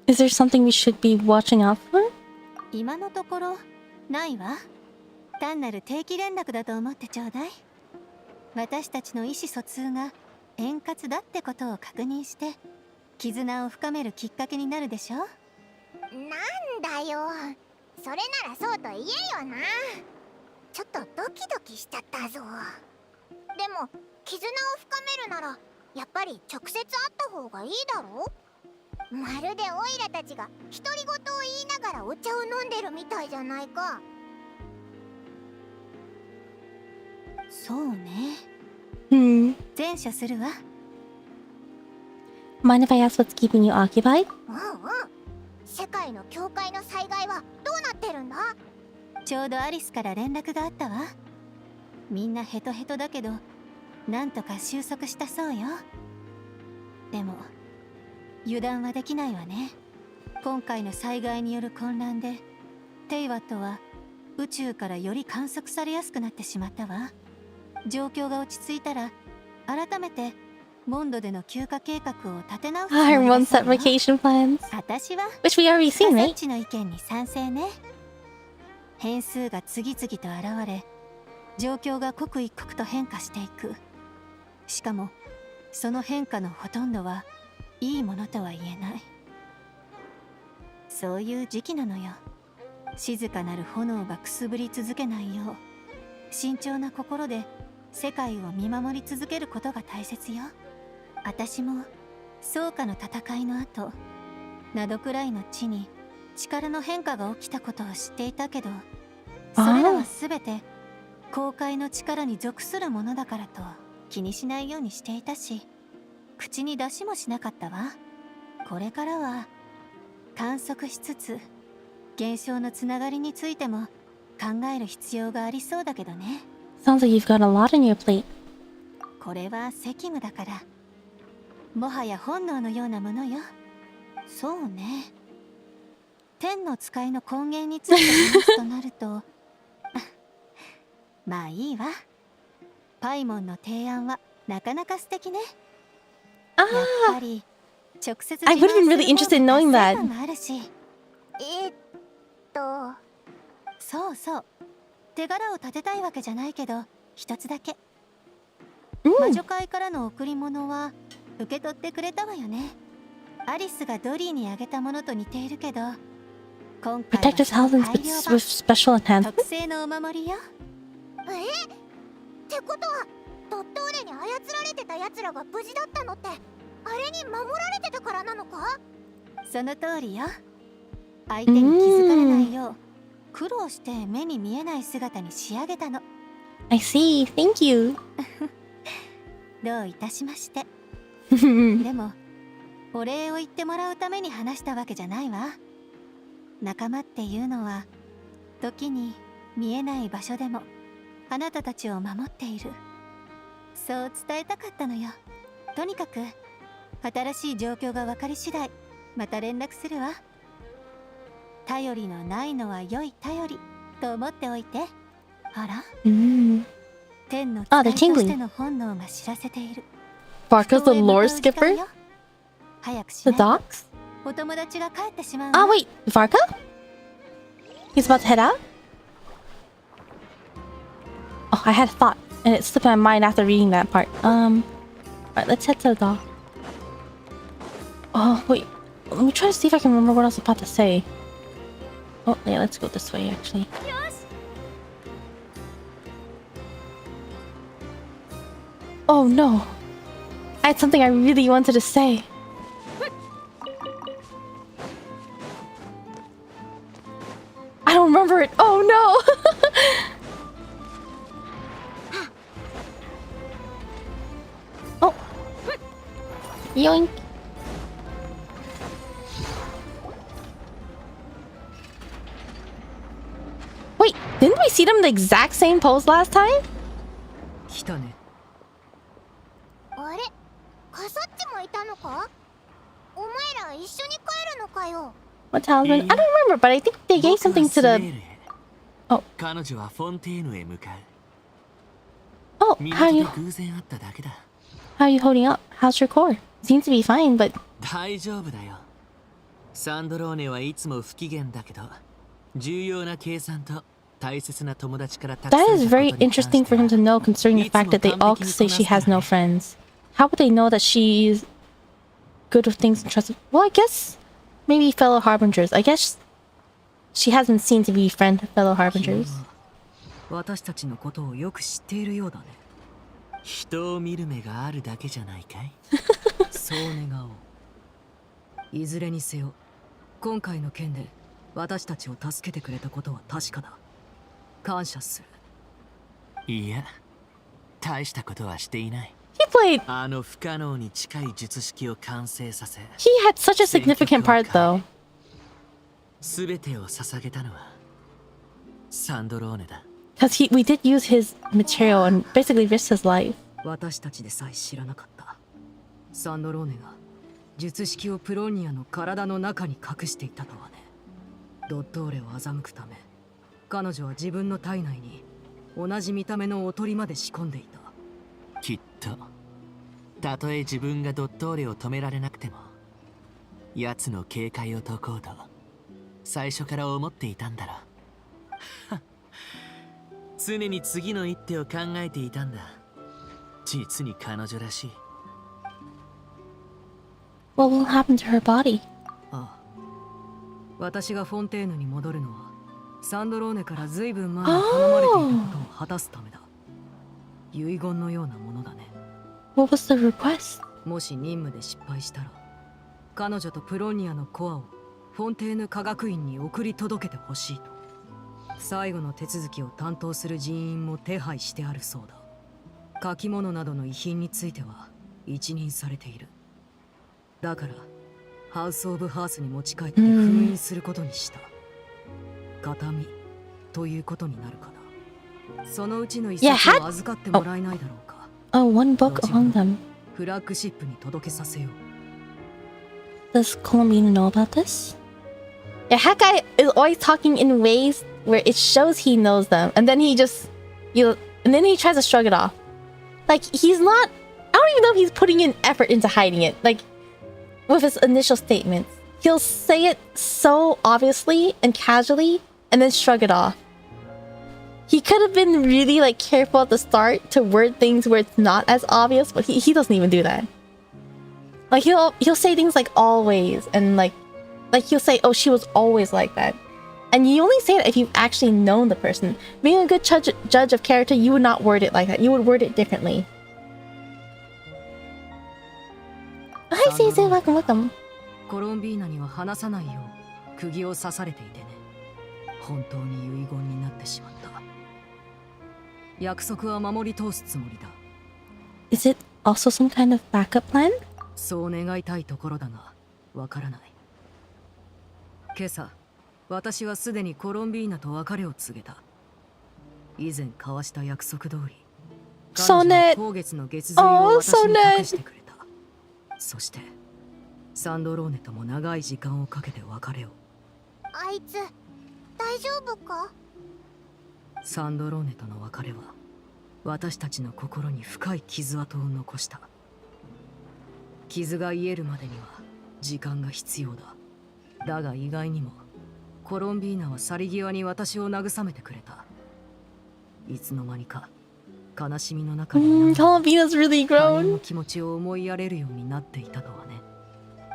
Is there something we should be watching out for? 今のところないわ。単なる定期連絡だと思ってちょうだい。私たちの意思疎通が円滑だってことを確認して絆を深めるきっかけになるでしょ。なんだよ、それならそうと言えよな。ちょっとドキドキしちゃったぞ。でも絆を深めるならやっぱり直接会った方がいいだろ。まるでオイラたちが独り言を言いながらお茶を飲んでるみたいじゃないか。そうね。前処するわ。 Mind if I ask what's keeping you occupied? 世界の境界の災害はどうなってるんだ？ちょうどアリスから連絡があったわ。みんなヘトヘトだけどなんとか収束したそうよ。でも油断はできないわね。今回の災害による混乱でテイワットは宇宙からより観測されやすくなってしまったわ。状況が落ち着いたら改めてモンドでの休暇計画を立て直すつもりだそうよ。 Everyone set vacation plans. 私は Which we already seen, サ right? ッチの意見に賛成ね。変数が次々と現れ状況が刻一刻と変化していく。しかもその変化のほとんどはいいものとは言えない。そういう時期なのよ。静かなる炎がくすぶり続けないよう慎重な心で世界を見守り続けることが大切よ。私も草加の戦いの後ナドくらいの地に力の変化が起きたことを知っていたけどそれらはすべて公開の力に属するものだからと気にしないようにしていたし、口に出しもしなかったわ。これからは観測しつつ現象のつながりについても考える必要がありそうだけどね。 Sounds like you've got a lot on your plate. これは責務だから、もはや本能のようなものよ。そうね、天の使いの根源について話すとなるとまあいいわ。パイモンの提案はなかなか素敵ね。やっぱり直接 I would have been really interested in knowing that. あるし、そうそう、手柄を立てたいわけじゃないけど一つだけ、魔女会からの贈り物は受け取ってくれたわよね。アリスがドリーにあげたものと似ているけど、今回は Protect his health with special enhancement. 特製のお守りよ。ってことはドットーレに操られてた奴らが無事だったのって、あれに守られてたからなのか？その通りよ。相手に気づかれないよう苦労して目に見えない姿に仕上げたの。 I see. Thank you. どういたしまして。でもお礼を言ってもらうために話したわけじゃないわ。仲間っていうのは時に見えない場所でもあなたたちを守っている、そう伝えたかったのよ。とにかく新しい状況が分かり次第また連絡するわ。頼りのないのは良い頼りと思っておいて。あら、天の使いとしての本能が知らせている。 Barca's the lore skipper? 早くし The ないと docs? お友達が帰ってしまうわ。 Ah, wait. Varka? He's about to head out? Oh, I had a thought, and it slipped my mind after reading that part. Alright, let's head to the dock. Oh, wait. Let me try to see if I can remember what I was about to say. Oh, yeah, let's go this way, actually. Oh, no. I had something I really wanted to say. I don't remember it. Oh, no. Oh. Yoink. Wait, didn't we see them in the exact same pose last time? 来たね。あれ、カサッチもいたのか？お前ら一緒に帰るのかよ。 What talisman? I don't remember, but I think they gave something to the... Oh. 彼女はフォンテーヌへ向かう。 Oh, how are you 偶然会っただけだ。 how are you holding up? How's your core? Seems to be fine, but 大丈夫だよ。サンドローネはいつも不機嫌だけど、重要な計算と大切な友達からたくさん that is very interesting for him to know, considering the fact that they all say she has no friends. How would they know that she's good with things and trusted? Well, I guess maybe fellow harbingers. I guess she hasn't seen to befriend fellow harbingers. 私たちのことをよく知っているようだね。人を見る目があるだけじゃないかい？そう願おう。いずれにせよ、今回の件で私たちを助けてくれたことは確かだ。感謝する。いや、大したことはしていない。He played. あの不可能に近い術式を完成させ、 He had such a significant part, though. すべてを捧げたのはサンドローネだ。Because we did use his material and basically risked his life. 私たちでさえ知らなかった。サンドローネが術式をプロニアの体の中に隠していたとはね。ドットーレを欺くため、彼女は自分の体内に同じ見た目のおとりまで仕込んでいた。きっとたとえ自分がドットーレを止められなくても、奴の警戒を解こうと最初から思っていたんだろう。常に次の一手を考えていたんだ。実に彼女らしい。What will happen to her body? ああ、私がフォンテーヌに戻るのはサンドローネから随分前に頼まれていたことを果たすためだ。遺言のようなものだね。What was the request? もし任務で失敗したら、彼女とプロニアのコアをフォンテーヌ科学院に送り届けてほしいと。最後の手続きを担当する人員も手配してあるそうだ。書き物などの遺品については一任されている。だからハウス・オブ・ハースに持ち帰って封印することにした。形見ということになるかな。そのうちの一冊を預かってもらえないだろうか。one book among them. フラッグシップに届けさせよう。Does Columbine know about this? Yeah, Hakai is always talking in ways where it shows he knows them, and then he just, and then he tries to shrug it off. Like, he's not, I don't even know if he's putting in effort into hiding it. Like, with his initial statements, he'll say it so obviously and casually, and then shrug it off. He could have been really, like, careful at the start to word things where it's not as obvious, but he doesn't even do that. Like, he'll say things like always, and like he'll say, oh, she was always like that. And you only say it if you've actually known the person. Being a good judge of character, you would not word it like that. You would word it differently. Hi, Seize, welcome, welcome. コロンビーナには話さないよう釘を刺されていてね。本当に遺言になってしまった。約束は守り通すつもりだ。Is it also some kind of backup plan? そう願いたいところだが、わからない。今朝、私はすでにコロンビーナと別れを告げた。以前交わした約束通り、彼女は後月の月髄を私に託してくれた。そして、サンドローネとも長い時間をかけて別れを。あいつ、大丈夫か？サンドローネとの別れは、私たちの心に深い傷跡を残した。傷が癒えるまでには時間が必要だ。だが意外にもコロンビーナは去り際に私を慰めてくれた。いつの間にか悲しみの中に他人の気持ちを思いやれるようになっていたとはね。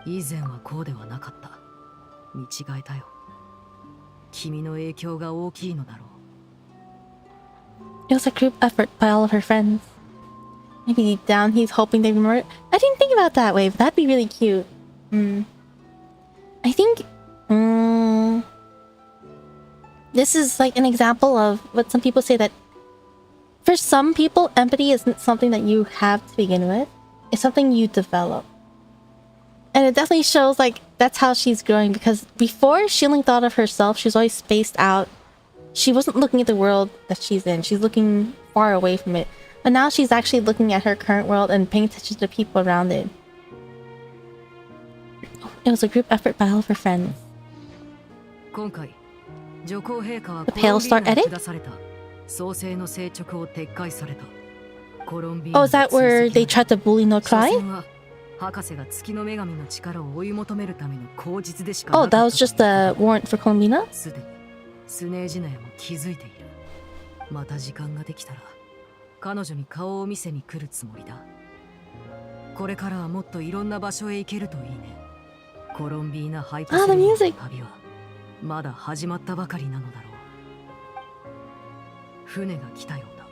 以前はこうではなかった。見違えたよ。君の影響が大きいのだろう。It was a group effort by all of her friends. Maybe deep down he's hoping they remember it. I didn't think about it that way, but that'd be really cute. I think this is like an example of what some people say, that for some people empathy isn't something that you have to begin with. It's something you develop. And it definitely shows like that's how she's growing, because before she only thought of herself, she was always spaced out. She wasn't looking at the world that she's in. She's looking far away from it. But now she's actually looking at her current world and paying attention to the people around it. It was a group effort by all of her friends. The Pale Star edit? Oh, is that where they tried to bully no Krai? Oh, that was just a warrant for Columbina? スネージナヤも気づいている。また時間ができたら彼女に顔を見せに来るつもりだ。これからはもっといろんな場所へ行けるといいね。コロンビーナハイパーセルの旅はまだ始まったばかりなのだろう。船が来たようだ。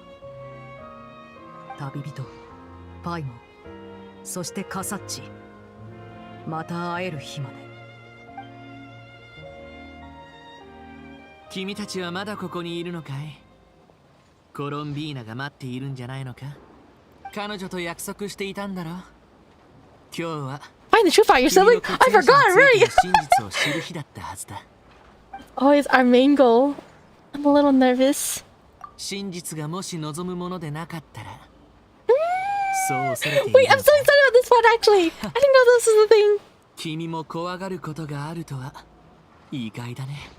旅人、パイモ、そしてカサッチ。また会える日まで。君たちはまだここにいるのかい？コロンビーナが待っているんじゃないのか？彼女と約束していたんだろ？今日は Find the truth out, your sibling? I forgot already! 真実を知る日だったはずだ。Always our main goal. I'm a little nervous. 真実がもし望むものでなかったら、そう恐れている。Wait, I'm so excited about this one actually! I didn't know this was the thing! 君も怖がることがあるとは意外だね。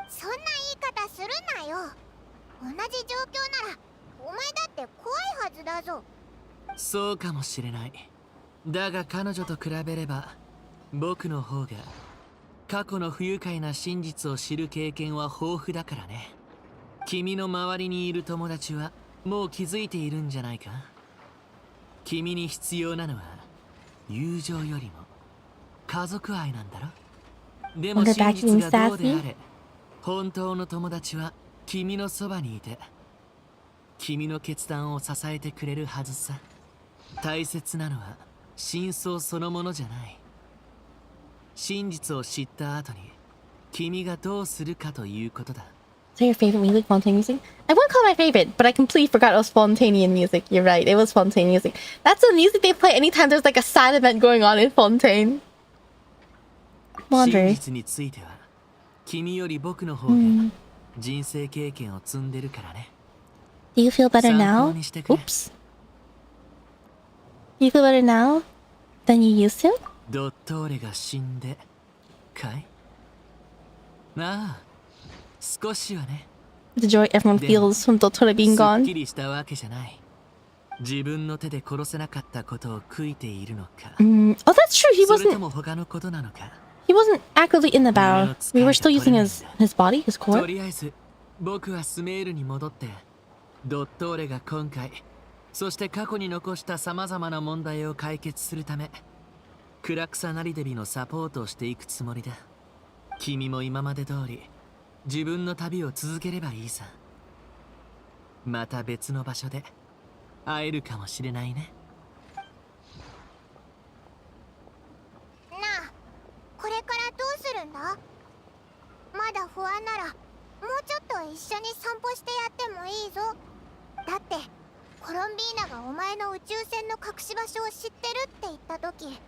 そんな言い方するなよ。同じ状況ならお前だって怖いはずだぞ。そうかもしれない。だが彼女と比べれば僕の方が過去の不愉快な真実を知る経験は豊富だからね。君の周りにいる友達はもう気づいているんじゃないか？君に必要なのは友情よりも家族愛なんだろ？でも真実がどうであれ、本当の友達は君のそばにいて君の決断を支えてくれるはずさ。大切なのは真相そのものじゃない。真実を知った後に君がどうするかということだ。Is that your favorite music, Fontaine music? I wouldn't call it my favorite, but I completely forgot it was Fontainian music. You're right, it was Fontaine music. That's the music they play anytime there's like a sad event going on in Fontaine. Laundry. Do you feel better now? Oops. Do you feel better now than you used to? The joy everyone feels from Dottore being gone. Oh, that's true. He wasn't actively in the battle. We were still using his body, his core. そして過去に残した様々な問題を解決するためクラクサなりデビのサポートをしていくつもりだ。君も今まで通り自分の旅を続ければいいさ。また別の場所で会えるかもしれないね。なあ、これからどうするんだ？まだ不安ならもうちょっと一緒に散歩してやってもいいぞ。だってコロンビーナがお前の宇宙船の隠し場所を知ってるって言った時、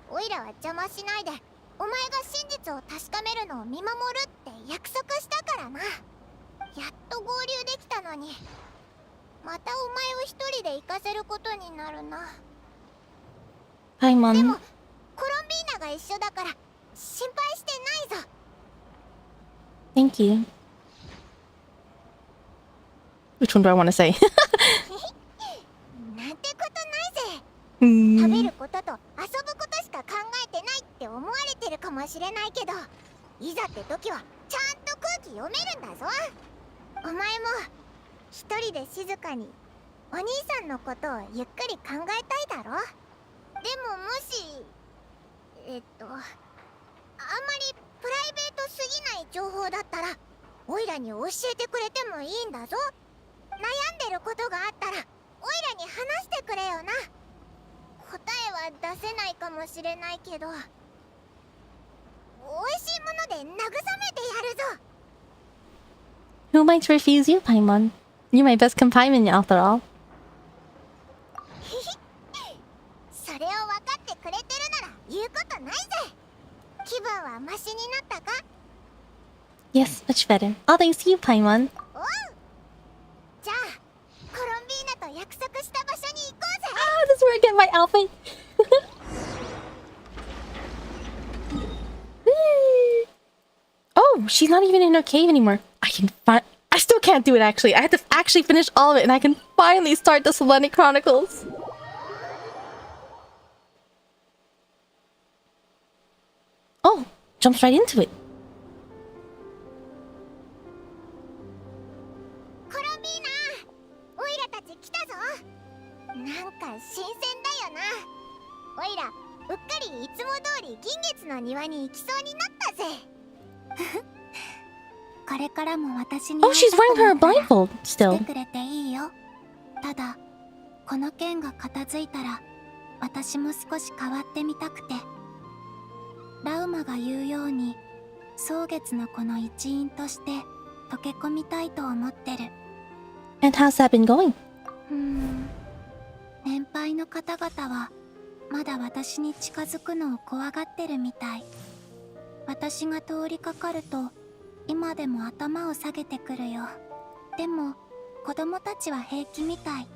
オイラは邪魔しないでお前が真実を確かめるのを見守るって約束したからな。やっと合流できたのにまたお前を一人で行かせることになるな。はい、マン。でもコロンビーナが一緒だから心配してないぞ。 Thank you. Which one do I want to say? なんてことないぜ。食べることと遊ぶことしか考えてないって思われてるかもしれないけど、いざって時はちゃんと空気読めるんだぞ。お前も一人で静かにお兄さんのことをゆっくり考えたいだろ。でももしあんまりプライベートすぎない情報だったらオイラに教えてくれてもいいんだぞ。悩んでることがあったらオイラに話してくれよな。答えは出せないかもしれないけど、美味しいもので慰めてやるぞ。 Who might refuse you, Paimon? You're my best companion after all. それを分かってくれてるなら言うことないぜ。気分はマシになったか？ Yes, much better. All thanks to you, Paimon. おう。じゃあコロンビーナと約束した場所に行こうぜ。 Ah, this is where I get my outfit. Oh, she's not even in her cave anymore. I still can't do it actually. I have to actually finish all of it and I can finally start the Selene Chronicles. Oh, jumps right into it. コロンビーナ、オイラたち来たぞ。なんか新鮮だよな。オイラうっかりいつも通り銀月の庭に行きそうになったぜ。これからも私に Oh, she's wearing her blindfold 来て still. くれていいよ。ただこの件が片付いたら私も少し変わってみたくて、ラウマが言うように蒼月のこの一員として溶け込みたいと思ってる。 And how's that been going? 年配の方々はまだ私に近づくのを怖がってるみたい。私が通りかかると今でも頭を下げてくるよ。でも子供たちは平気みたい。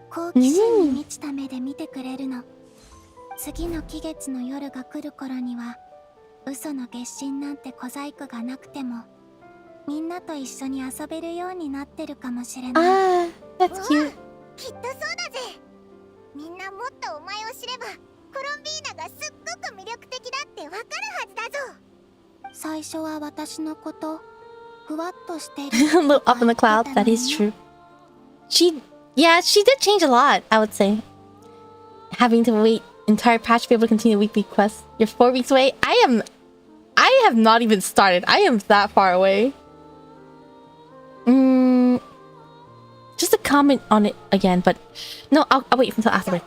好奇心に満ちた目で見てくれるの。次の期月の夜が来る頃には嘘の月神なんて小細工がなくてもみんなと一緒に遊べるようになってるかもしれない。Ah, that's cute. きっとそうだぜ。みんなもっとお前を知ればコロンビーナがすっごく魅力的だってわかるはずだぞ。最初は私のことふわっとしてる Little up in the clouds, that is true. She did change a lot, I would say. Having to wait entire patch to be able to continue weekly quests. You're 4 weeks away. I have not even started. I am that far away. Just a comment on it again, but no, I'll wait until afterwards.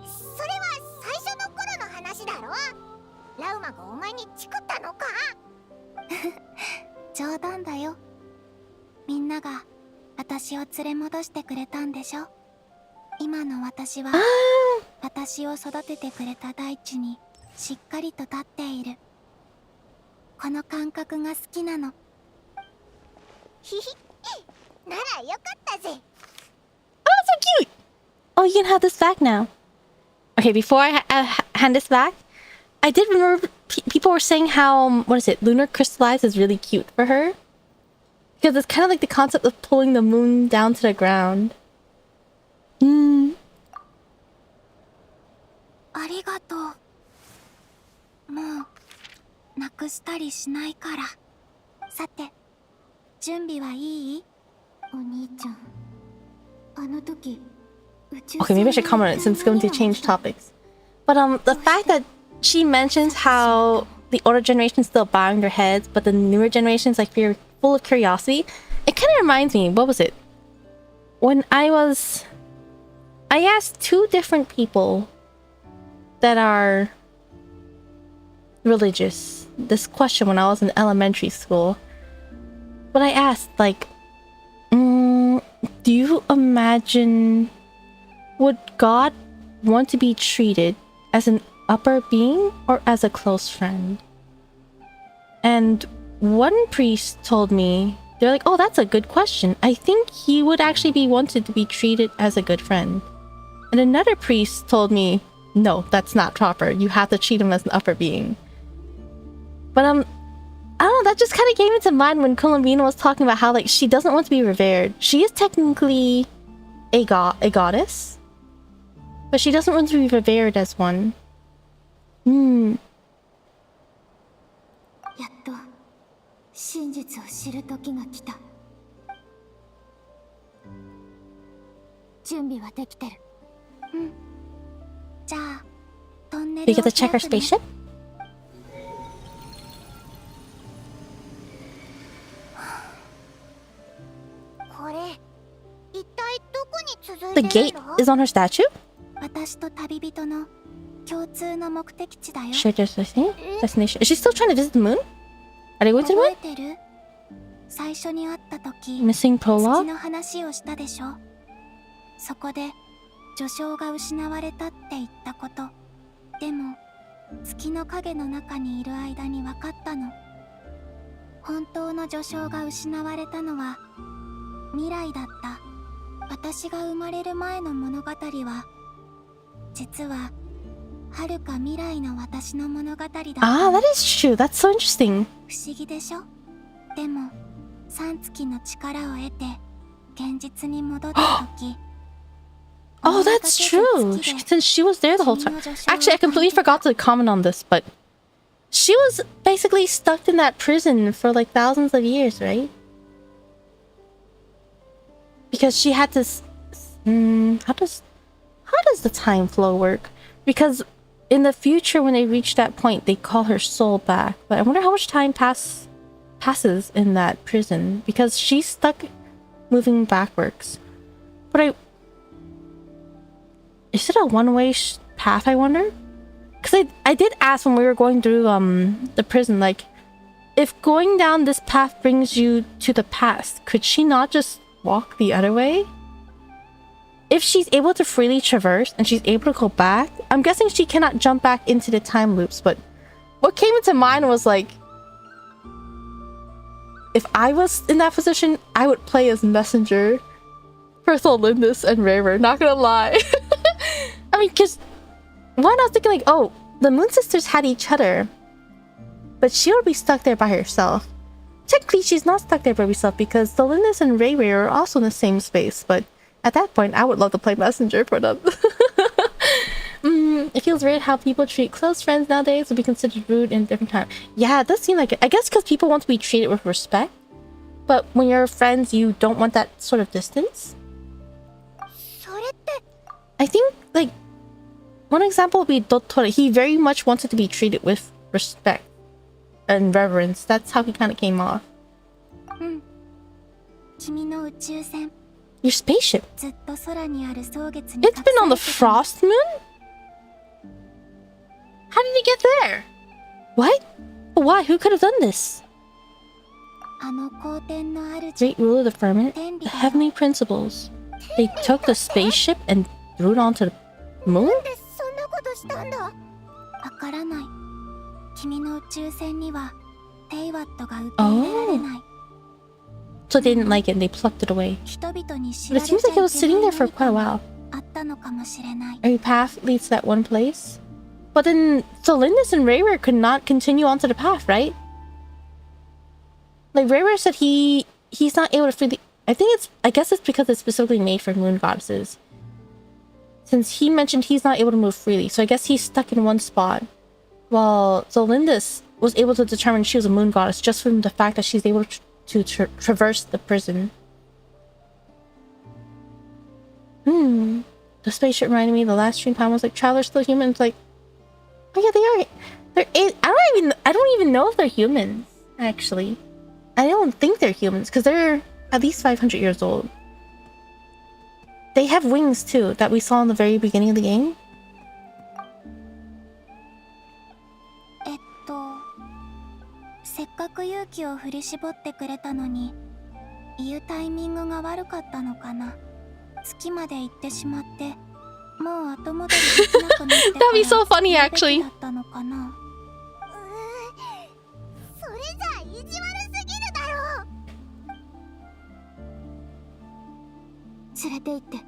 それは最初の頃の話だろ。ラウマがお前にチクったのか？冗談だよ。みんなが私を連れ戻してくれたんでしょ。今の私は私を育ててくれた大地にしっかりと立っている。この感覚が好きなの。ひひ、ならよかったぜ。 Oh, so cute! Oh, you can have this back now. Okay, before I hand this back, I did remember people were saying how, what is it, lunar crystallize is really cute for her. Because it's kind of like the concept of pulling the moon down to the ground. ありがとう。もうなくしたりしないから。さて、準備はいい？お兄ちゃん、あの時、宇宙 Okay, maybe I should comment on it since it's going to change topics. But the fact that she mentions how the older generation is still bowing their heads, but the newer generation is like full of curiosity, it kind of reminds me, what was it? When I asked 2 different people that are religious this question when I was in elementary school. But I asked, like, do you imagine, would God want to be treated as an upper being or as a close friend? And one priest told me, they're like, oh, that's a good question. I think he would actually be wanted to be treated as a good friend. And another priest told me, no, that's not proper. You have to treat him as an upper being. But I don't know, that just kind of came into mind when Colombina was talking about how, like, she doesn't want to be revered. She is technically a goddess, but she doesn't want to be revered as one. やっと真実を知る時が来た。準備はできてる。じゃあトンネル We を get to 開 check く our ね。 spaceship? これ一体どこに続 The いてる gate の？ is on her statue? 私と旅人の共通の目的地だよ。 Shared destination? Is she still trying to visit the moon? Are they going to the 覚 moon? えてる？最初に会った時、 Missing 月 prologue? の話をしたでしょ。そこで序章が失われたって言ったこと。でも月の影の中にいる間に分かったの。本当の序章が失われたのは未来だった。私が生まれる前の物語は実は遥か未来の私の物語だった。 Ah, that is true. That's so interesting. 不思議でしょ。でも3月の力を得て現実に戻った時Oh, that's true. Since she was there the whole time. Actually, I completely forgot to comment on this, but she was basically stuck in that prison for like thousands of years, right? Because she had to. How does the time flow work? Because in the future, when they reach that point, they call her soul back. But I wonder how much time passes in that prison because she's stuck moving backwards. But is it a one-way path, I wonder? Because I did ask when we were going through the prison, like, if going down this path brings you to the past, could she not just walk the other way? If she's able to freely traverse and she's able to go back, I'm guessing she cannot jump back into the time loops, but what came into mind was like, if I was in that position, I would play as messenger for Solindus and Raver, not gonna lie. I mean, because one, I was thinking like, oh, the Moon Sisters had each other, but she would be stuck there by herself. Technically, she's not stuck there by herself because Solindus and Raver are also in the same space, but at that point, I would love to play messenger for them. It feels weird how people treat close friends nowadays would be considered rude in a different time. Yeah, it does seem like it. I guess because people want to be treated with respect, but when you're friends, you don't want that sort of distance. I think, like, one example would be Dottore. He very much wanted to be treated with respect and reverence. That's how he kind of came off. Your spaceship. It's been on the Frost Moon? How did he get there? What? Why? Who could have done this? Great ruler of the firmament, the heavenly principles. They took the spaceship and threw it onto the moon? そんなことしたんだ。わからない。君の宇宙船にはテイワットが受け入れられない。 So they didn't like it and they plucked it away. 人々に知 But ら it れ seems ちゃ like it い was け sitting ない there for 何 quite か a が while. あったのかもしれない。 Every path leads to that one place. But then Solindus and Rayware could not continue onto the path, right? Like Rayware said he's not able to free the... I guess it's because it's specifically made for moon goddesses. Since he mentioned he's not able to move freely, so I guess he's stuck in one spot. While Zolindus was able to determine she was a moon goddess just from the fact that she's able to traverse the prison. The spaceship reminded me the last stream time was like, travelers still humans? Like, oh yeah, they are. I don't even know if they're humans, actually. I don't think they're humans, because they're at least 500 years old. They have wings too, that we saw in the very beginning of the game. せっかく勇気を振り絞ってくれたのに、言うタイミングが悪かったのかな。月まで行ってしまって、もう後戻りできなくなってから That'd be so funny, actually. だったのかな。それじゃ意地悪すぎるだろ。連れて行って。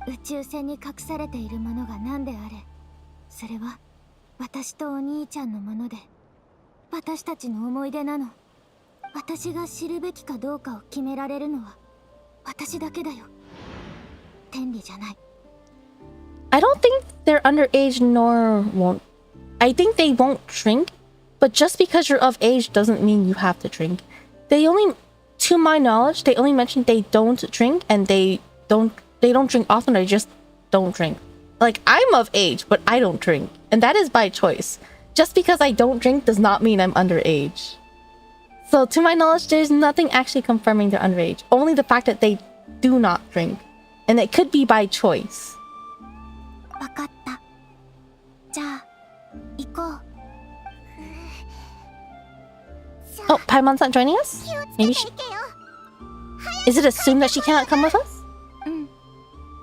宇宙船に隠されているものが何であれ、それは私とお兄ちゃんのもので、私たちの思い出なの。私が知るべきかどうかを決められるのは私だけだよ。天理じゃない。I don't think they're underage nor won't. I think they won't drink, but just because you're of age doesn't mean you have to drink. They only, to my knowledge, they only mentioned they don't drink and they don't drink often, they just don't drink. Like, I'm of age, but I don't drink. And that is by choice. Just because I don't drink does not mean I'm underage. So, to my knowledge, there's nothing actually confirming they're underage. Only the fact that they do not drink. And it could be by choice. わかった。じゃあ、行こう。Oh, Paimon's not joining us? Maybe she... Is it assumed that she cannot come with us?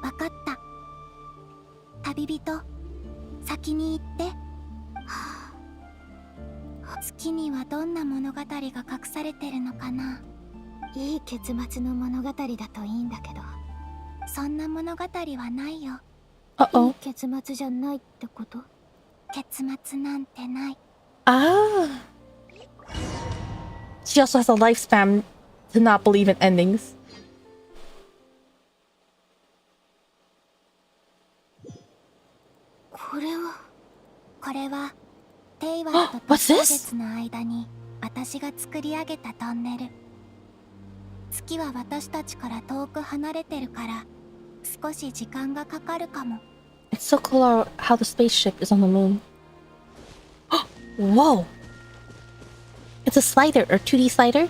わかった。旅人、先に行って。月にはどんな物語が隠されてるのかな。いい結末の物語だといいんだけど。そんな物語はないよ。Uh-oh. いい結末じゃないってこと？結末なんてない。Ah. She also has a lifespan to not believe in endings. これはテイワットと数月の間に私が作り上げたトンネル。月は私たちから遠く離れてるから少し時間がかかるかも。 It's so cool how the spaceship is on the moon. Whoa! It's a slider or 2D slider?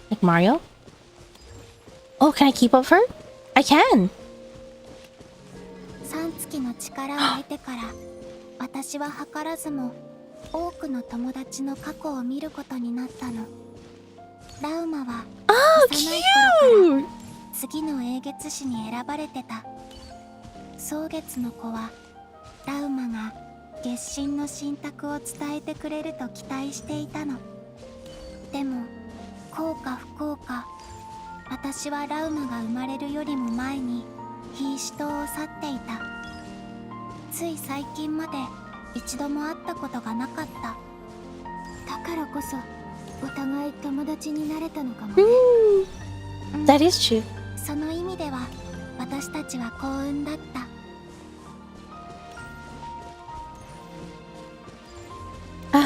Like Mario? Oh, can I keep up her? I can! 3月の力を得てから私は図らずも多くの友達の過去を見ることになったの。ラウマは幼い頃から次の英月誌に選ばれてた。蒼月の子はラウマが月神の神託を伝えてくれると期待していたの。でも幸か不幸か、私はラウマが生まれるよりも前にヒーシ島を去っていた。つい最近まで一度も会ったことがなかった。だからこそお互い友達になれたのかもね。That is true. その意味では私たちは幸運だった。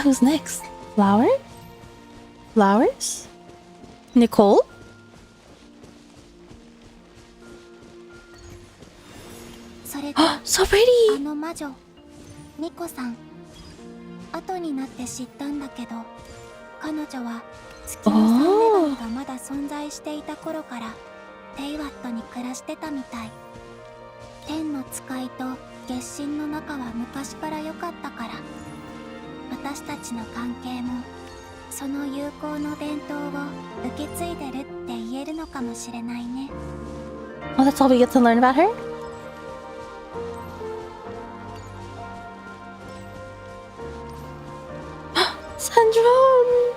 Who's next? Flower? Flowers? Nicole? それで So pretty! あの魔女ニコさん、後になって知ったんだけど、彼女は月のサンメガネがまだ存在していた頃からテイワットに暮らしてたみたい。天の使いと月神の仲は昔から良かったから、私たちの関係もその友好の伝統を受け継いでるって言えるのかもしれないね。 Oh, that's all we get to learn about her? Sandrone!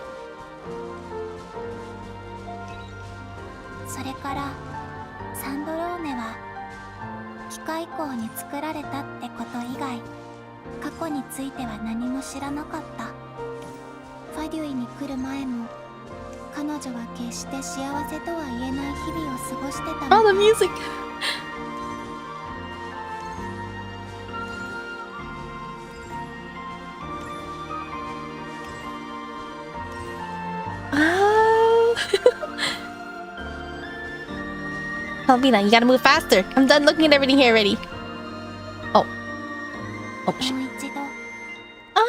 それからサンドローネは機械工に作られたってこと以外過去については何も知らなかった。ファデュイに来る前も彼女は決して幸せとは言えない日々を過ごしてたみたい。 Oh, the music! Albina, you gotta move faster. I'm done looking at everything here already. Oh. Oh, shit. もう一度 Ah!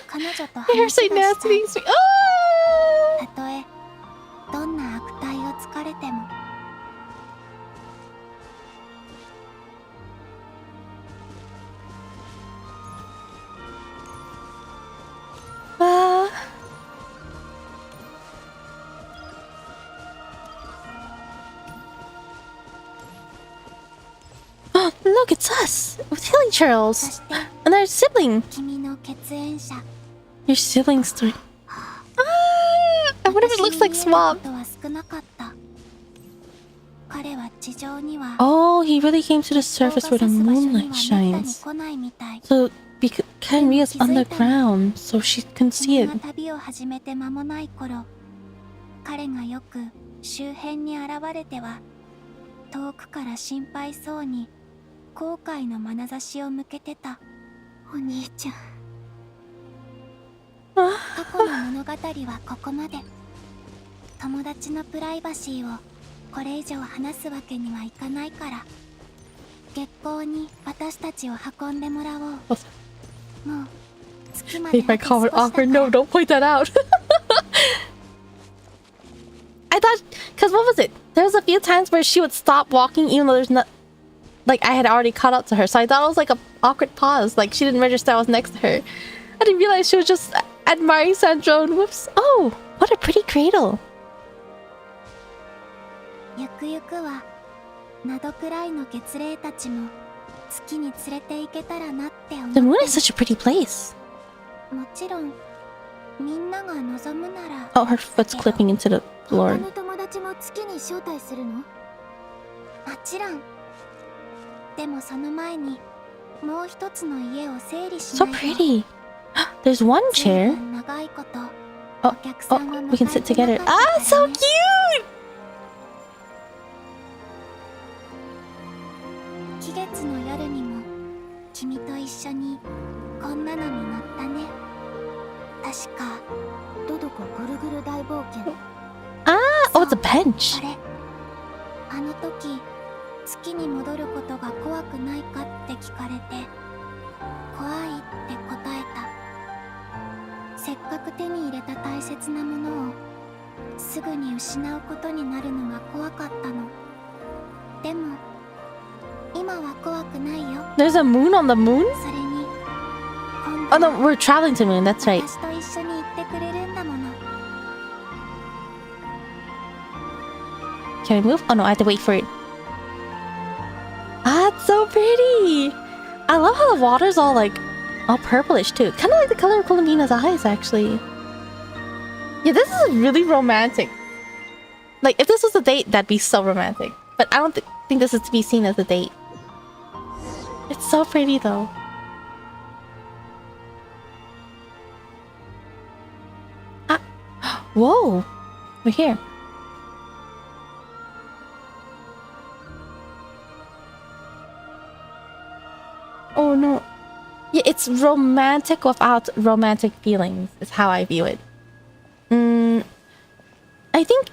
彼女と Your hair's 話 so がしたい。 nasty. Ah! たとえどんな悪態をつかれても。 Ah. Oh, look, it's us! With Healing Charles! And our sibling! 君の血縁者。 Your sibling story. Ah! I wonder if it looks like Swamp. ことは少なかった。彼は地上には Oh, he really came to the surface where the moonlight shines. 来ないみたい。 So, Kanria's underground, so she can see 君 it. が旅を始めて間もない頃、彼がよく周辺に現れては遠くから心配そうに後悔の眼差しを向けてた。お兄ちゃん。過去の物語はここまで。友達のプライバシーをこれ以上話すわけにはいかないから、月光に私たちを運んでもらおう。もう月まで Make my comment awkward. No, don't point that out. I thought, because what was it? There was a few times where she would stop walking even though there's not, like I had already caught up to her. So I thought it was like a awkward pause. Like she didn't register I was next to her. I didn't realize she was just admiring Sandrone. Whoops. Oh, what a pretty cradle. ゆくゆくはナドくらいの月霊たちも月に連れて行けたらなって思って The る。 moon is such a pretty place. もちろんみんなが望むなら。 Oh, her foot's clipping into the 他 floor. の友達も月に招待するの？もちろん。でもその前にもう一つの家を整理し So ないと。 pretty. There's one 随 chair. 分長いこと Oh, お客さんを oh, 迎 we can え sit て together. なかった Ah, so からね。 cute! 季月の夜にも君と一緒にこんなのに乗ったね。確かどどこぐるぐる大冒険。 Ah, oh, it's a bench. それあの時月に戻ることが怖くないかって聞かれて怖いって答えた。せっかく手に入れた大切なものをすぐに失うことになるのが怖かったの。でも今は怖くないよ。 There's a moon on the moon? それに Oh no, we're traveling to moon, that's right. 私と一緒に行ってくれるんだもの。 Can we move? Oh no, I have to wait for it. Ah, it's so pretty! I love how the water's all like, all purplish too. Kind of like the color of Columbina's eyes, actually. Yeah, this is really romantic. Like, if this was a date, that'd be so romantic. But I don't think this is to be seen as a date. It's so pretty though. Ah! Whoa! We're here. Oh no. Yeah, it's romantic without romantic feelings, is how I view it. I think...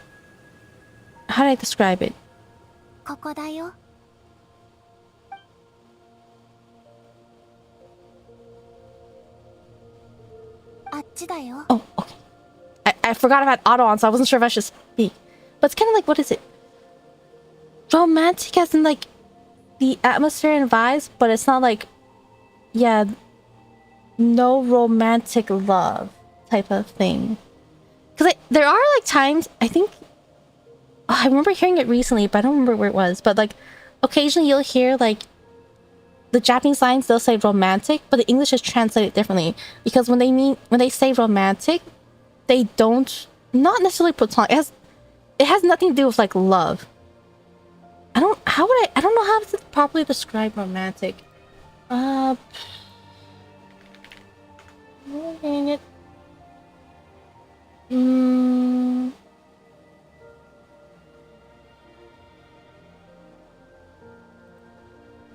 How do I describe it? ここだよ。あっちだよ。 Oh, okay. I forgot about auto on, so I wasn't sure if I should speak. But it's kind of like, what is it? Romantic as in like the atmosphere and vibes, but it's not like, yeah, no romantic love type of thing. Because there are like times, I think, I remember hearing it recently, but I don't remember where it was. But like, occasionally you'll hear like the Japanese lines, they'll say romantic, but the English is translated differently. Because when they say romantic, they don't, not necessarily platonic. It has nothing to do with like love. I don't know how to properly describe romantic. Dang it.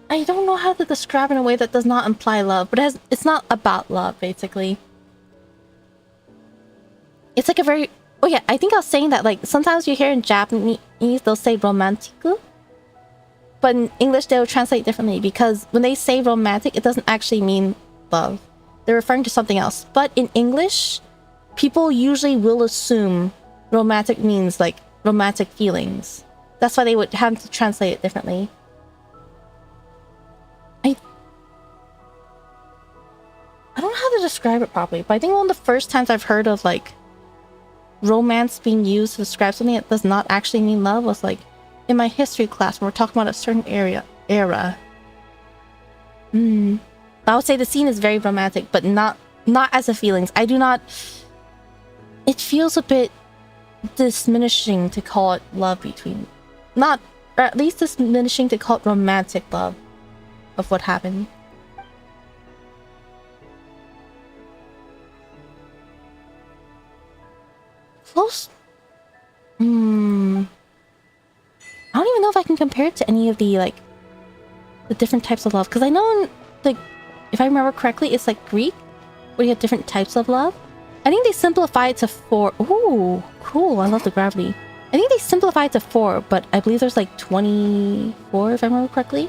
I don't know how to describe in a way that does not imply love, but it's not about love, basically. It's like a very... Oh yeah, I think I was saying that, like, sometimes you hear in Japanese, they'll say romantiku. But in English, they'll translate differently, because when they say romantic, it doesn't actually mean love. They're referring to something else. But in English, people usually will assume romantic means, like, romantic feelings. That's why they would have to translate it differently. I don't know how to describe it properly, but I think one of the first times I've heard of, like, romance being used to describe something that does not actually mean love was, like, in my history class when we're talking about a certain era. I would say the scene is very romantic, but not as a feelings. I do not... It feels a bit diminishing to call it love between... Not... Or at least diminishing to call it romantic love of what happened. Close... I don't even know if I can compare it to any of the, like, the different types of love. Because I know, in, like, if I remember correctly, it's like Greek, where you have different types of love. I think they simplify it to 4. Ooh, cool. I love the gravity. I think they simplify it to 4, but I believe there's like 24, if I remember correctly.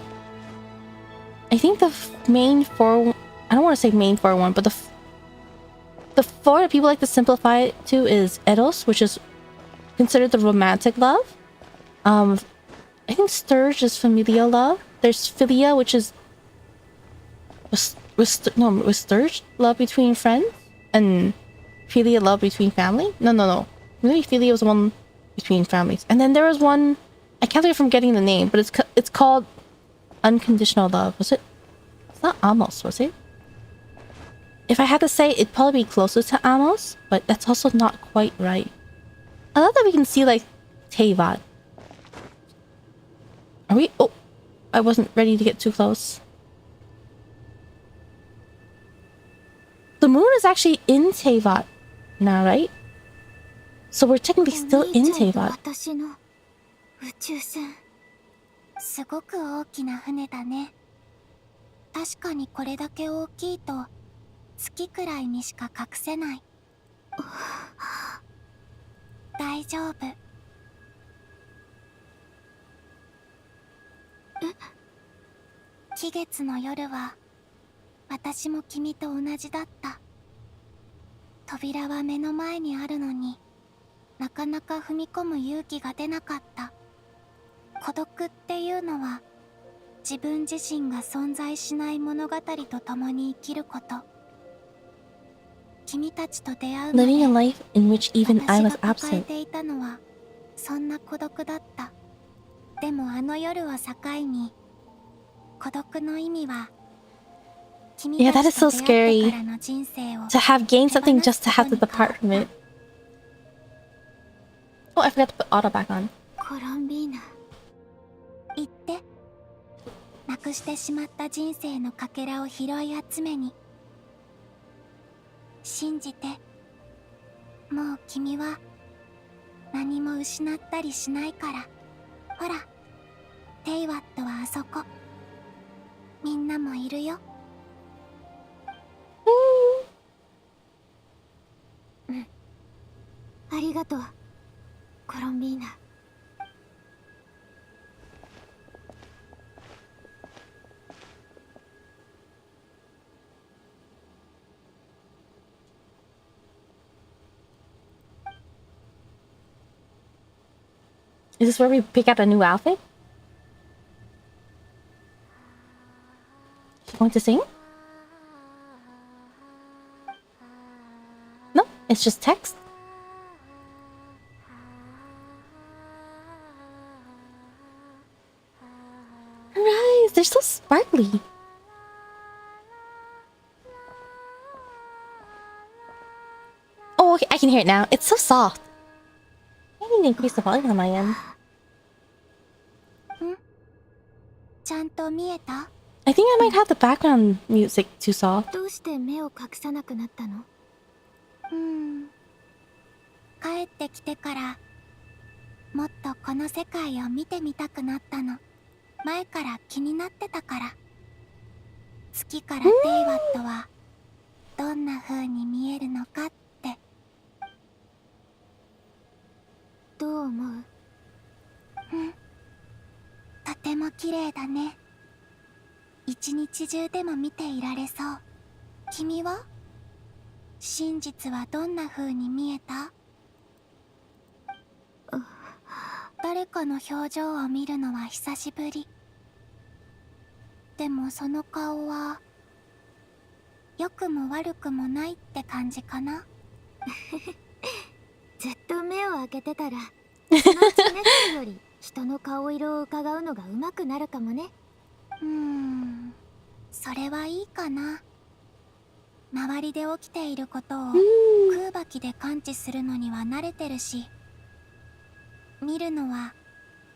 I think the main 4... I don't want to say main 4 one, but the 4 that people like to simplify it to is Eros, which is considered the romantic love. I think Sturge is familial love. There's Philia, which is with Sturge, love between friends, and Philia, love between family. No. Maybe Philia was the one between families. And then there was one, I can't believe I'm getting the name, but it's called unconditional love. Was it? It's not Amos, was it? If I had to say, it'd probably be closer to Amos, but that's also not quite right. I love that we can see, like, Teyvat. Are we? Oh, I wasn't ready to get too close. The moon is actually in Teyvat now, right? So we're technically still in Teyvat. すごく大きな船だね。確かにこれだけ大きいと月くらいにしか隠せない。大丈夫。期月の夜は私も君と同じだった。扉は目の前にあるのになかなか踏み込む勇気が出なかった。孤独っていうのは自分自身が存在しない物語と共に生きること。君たちと出会うまで Living a life in which even I 私 was が抱え absent. ていたのはそんな孤独だった。でもあの夜を境に孤独の意味は Yeah, that is so scary. To have gained something just to have to depart from it. Oh, I forgot to put auto back on. コロンビーナ言ってなくしてしまった人生のかけらを拾い集めに信じてもう君は何も失ったりしないからほらテイワットはあそこみんなもいるようんありがとうコロンビーナIs this where we pick out a new outfit? She's going to sing? No, it's just text. they're so sparkly. Oh, okay, I can hear it now. It's so soft. I need to increase the volume on my end. I think I might have the background music too soft. どうして目を隠さなくなったの？帰ってきてからもっとこの世界を見てみたくなったの。前から気になってたから。月からテイワットはどんな風に見えるのかって。どう思う？とても綺麗だね。一日中でも見ていられそう。君は？真実はどんな風に見えた？誰かの表情を見るのは久しぶり。でもその顔は良くも悪くもないって感じかな。ずっと目を開けてたらそのうち猫より人の顔色を伺うのが上手くなるかもね。それはいいかな。周りで起きていることを空吐きで感知するのには慣れてるし、見るのは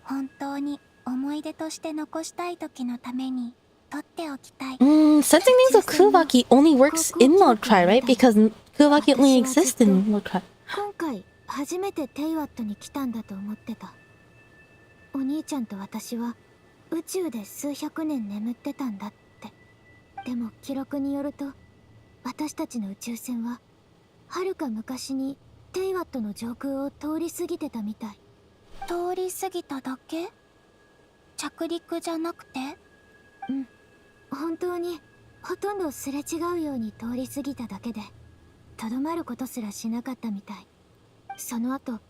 本当に思い出として残したい時のために撮っておきたい。Sensing things of Kuvaki only works in Mode Cry, right? Because Kuvaki only exists in Mode Cry. 今回初めてテイワットに来たんだと思ってた。お兄ちゃんと私は宇宙で数百年眠ってたんだって。でも記録によると私たちの宇宙船は遥か昔にテイワットの上空を通り過ぎてたみたい。通り過ぎただけ？着陸じゃなくて？本当にほとんどすれ違うように通り過ぎただけでとどまることすらしなかったみたい。その後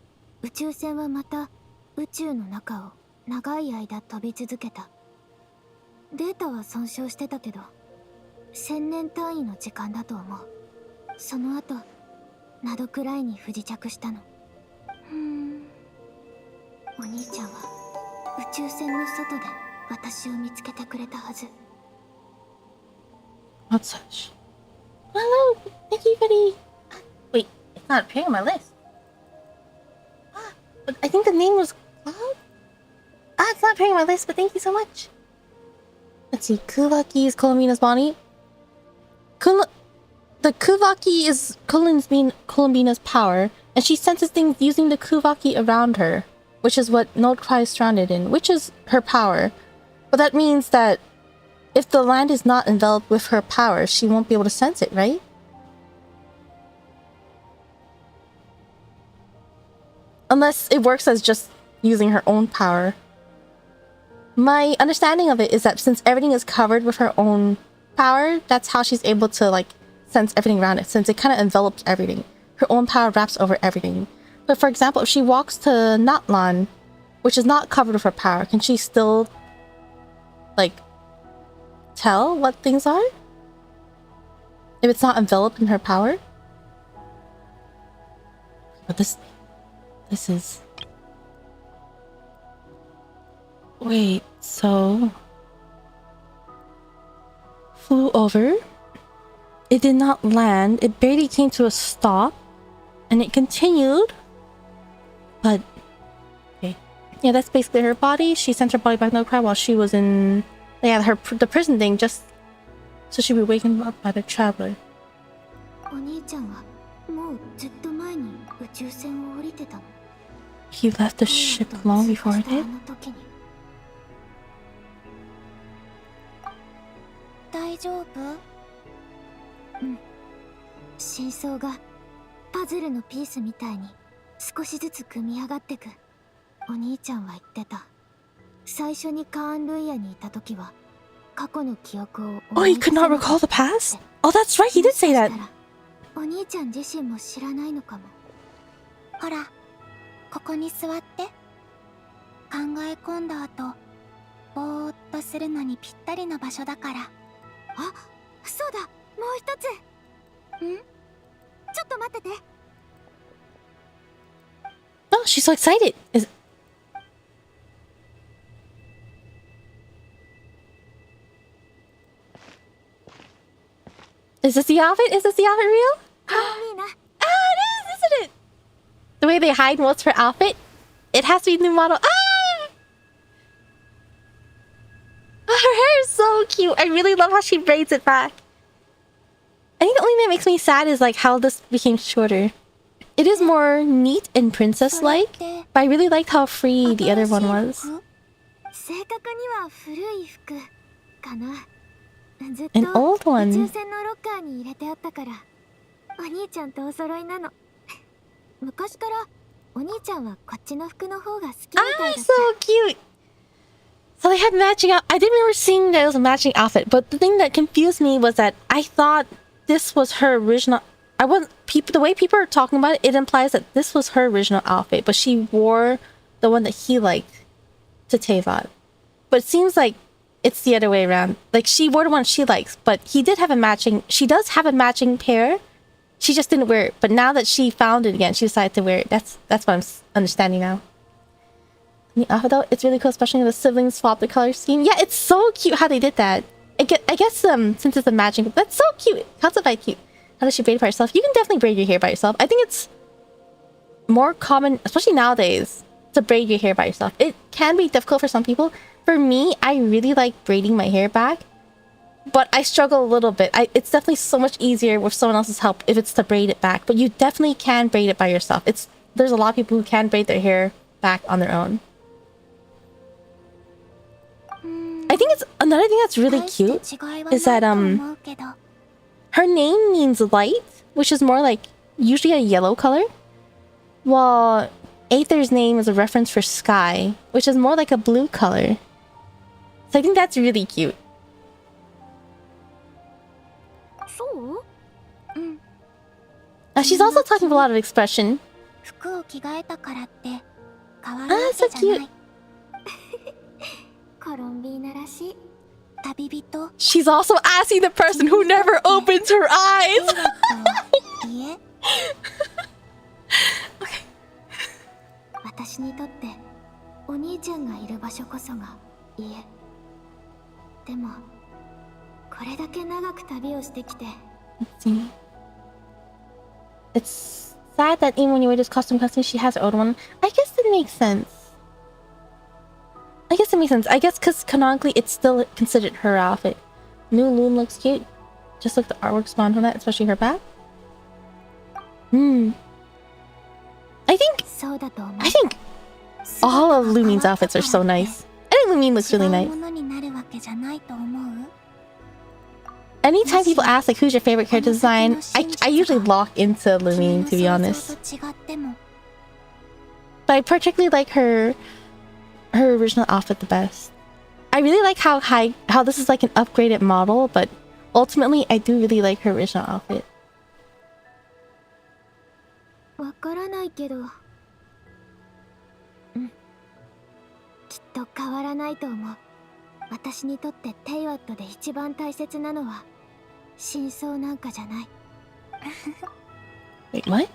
宇宙船はまた宇宙の中を長い間飛び続けた。データは損傷してたけど1000年単位の時間だと思う。その後窓くらいに不時着したの。お兄ちゃんは宇宙船の外で私を見つけてくれたはず。 What's such? Hello, thank you, buddy. Wait, it's not appearing on my list. But I think the name was Cloud? It's not appearing on my list, but thank you so much. Let's see, Kuvaki is Columbina's body. The Kuvaki is Columbina's power, and she senses things using the Kuvaki around her, which is what Node Cry is stranded in, which is her power. But that means that if the land is not enveloped with her power, she won't be able to sense it, right? Unless it works as just using her own power. My understanding of it is that since everything is covered with her own power, that's how she's able to like sense everything around it, since it kind of envelops everything. Her own power wraps over everything. But for example, if she walks to Natlan, which is not covered with her power, can she still like tell what things are? If it's not enveloped in her power? But this is... Wait, so... Flew over. It did not land. It barely came to a stop. And it continued. But... Okay. Yeah, that's basically her body. She sent her body back to Node Cry while she was in... Yeah, the prison thing just... So she'd be wakened up by the traveler. He left the ship long before it did? 大丈夫？真相がパズルのピースみたいに少しずつ組み上がってく。お兄ちゃんは言ってた。最初にカーン・ルイヤにいた時は過去の記憶を Oh, he could not recall the past? Oh, that's right, he did say that. お兄ちゃん自身も知らないのかも。ほら、ここに座って。考え込んだ後、ぼーっとするのにぴったりの場所だから。あ、そうだ、もう一つ。ちょっと待ってて。Oh, she's so excited. Is this the outfit? Is this the outfit real? Ah, it is, isn't it? The way they hide most of her outfit, it has to be the new model. Ah! Her hair is so cute. I really love how she braids it back. I think the only thing that makes me sad is like how this became shorter. It is more neat and princess-like, but I really liked how free the other one was. An old one. Ah, so cute. So they had matching out. I didn't remember seeing that it was a matching outfit, but the thing that confused me was that I thought this was her original. I wasn't. The way people are talking about it, it implies that this was her original outfit, but she wore the one that he liked to Teyvat. But it seems like it's the other way around. Like she wore the one she likes, but he did have a matching. She does have a matching pair. She just didn't wear it. But now that she found it again, she decided to wear it. That's what I'm understanding now. The outfit though, it's really cool, especially when the siblings swap the color scheme. Yeah, it's so cute how they did that. I guess since it's a matching, that's so cute. How's it by cute? How does she braid it by herself? You can definitely braid your hair by yourself. I think it's more common, especially nowadays, to braid your hair by yourself. It can be difficult for some people. For me, I really like braiding my hair back, but I struggle a little bit. It's definitely so much easier with someone else's help if it's to braid it back, but you definitely can braid it by yourself. There's a lot of people who can braid their hair back on their own. I think it's another thing that's really cute is that her name means light, which is more like usually a yellow color, while Aether's name is a reference for sky, which is more like a blue color. So I think that's really cute. She's also talking with a lot of expression. Ah, so cute. She's also asking the person who never opens her eyes. Okay. 私にとってお兄ちゃんがいる場所こそが家。でもこれだけ長く旅をしてきて。It's sad that even when you wear this costume, she has her own one. I guess it makes sense. I guess because canonically it's still considered her outfit. New Loon looks cute. Just look the artwork spawned from that, especially her back. I think all of Lumine's outfits are so nice. I think Lumine looks really nice. Anytime people ask like who's your favorite character design, I usually lock into Lumine, to be honest. But I particularly like her original outfit the best. I really like how this is like an upgraded model, but ultimately I do really like her original outfit. わからないけど、きっと変わらないと思う。私にとってテイワットで一番大切なのは真相なんかじゃない。Wait, what?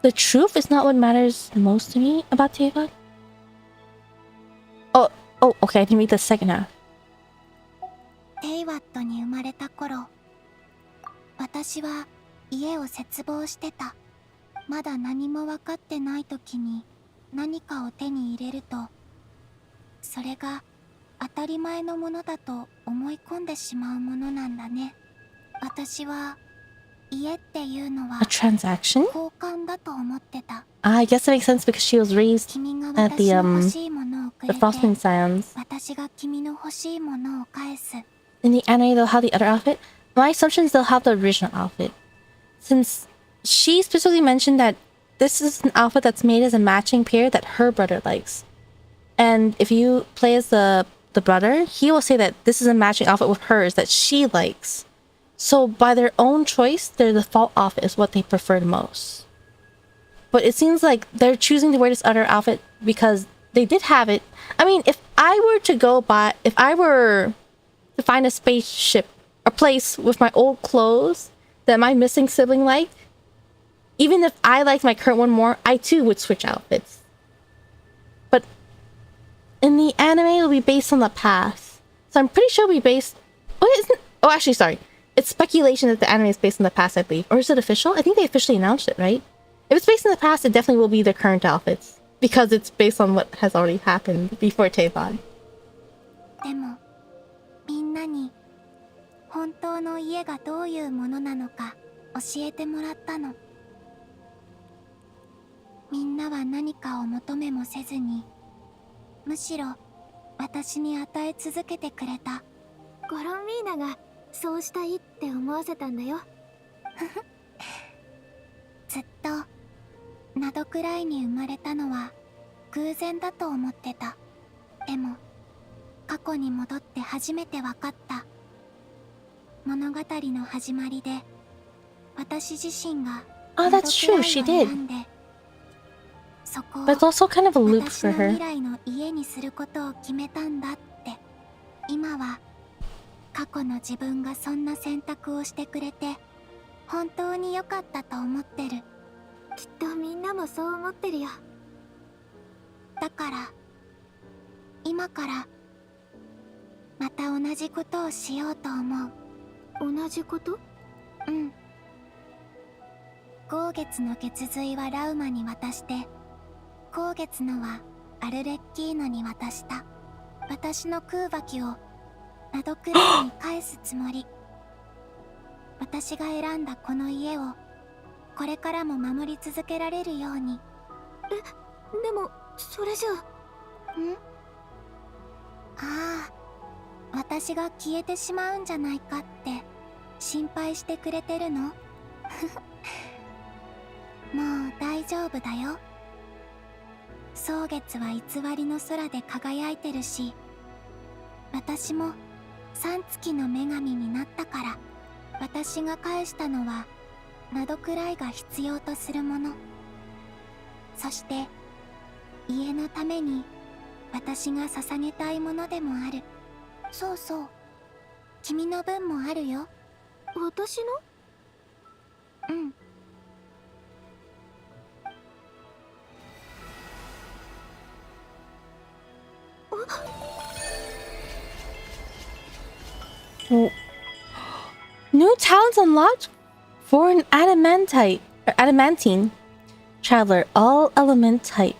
The truth is not what matters most to me about Teyvat? Oh, okay, I didn't read the second half. テイワットに生まれた頃、私は家を絶望してた。まだ何も分かってない時に何かを手に入れると、それが当たり前のものだと思い込んでしまうものなんだね。私は家っていうのは A transaction? 交換だと思ってた。I guess it makes sense because she was raised at the Frostwing Scions. 私が君の欲しいものを返す。In the anime, they'll have the other outfit. My assumption is they'll have the original outfit, since she specifically mentioned that this is an outfit that's made as a matching pair that her brother likes. And if you play as the brother, he will say that this is a matching outfit with hers that she likes. So by their own choice, their default outfit is what they prefer the most. But it seems like they're choosing to wear this other outfit because they did have it. I mean, if I were to find a spaceship, a place with my old clothes that my missing sibling liked, even if I liked my current one more, I too would switch outfits. But in the anime, it'll be based on the past. So I'm pretty sure it'll be based... Oh, actually, sorry. It's speculation that the anime is based in the past, I believe. Or is it official? I think they officially announced it, right? If it's based in the past, it definitely will be their current outfits. Because it's based on what has already happened before Teban. でもみんなに本当の家がどういうものなのか教えてもらったの。みんなは何かを求めもせずに、むしろ私に与え続けてくれた。ゴロンミーナがそうしたいって思わせたんだよ。ずっとナドくらいに生まれたのは偶然だと思ってた。でも過去に戻って初めて分かった。物語の始まりで私自身が Oh, that's true, she did. そこを But it's also kind of a loop 私 for の her. 未来の家にすることを決めたんだって。今は過去の自分がそんな選択をしてくれて本当に良かったと思ってる。きっとみんなもそう思ってるよ。だから今からまた同じことをしようと思う。同じこと？うん。後月の月髄はラウマに渡して、後月のはアルレッキーノに渡した。私の空爆をナドクレイに返すつもり。私が選んだこの家をこれからも守り続けられるように。でもそれじゃああ、私が消えてしまうんじゃないかって心配してくれてるの？もう大丈夫だよ。蒼月は偽りの空で輝いてるし、私も三月の女神になったから。私が返したのはナドくらいが必要とするもの、そして家のために私が捧げたいものでもある。そうそう、君の分もあるよ。私の？うん。Oh. New talents unlocked for an adamantine traveler. All elemental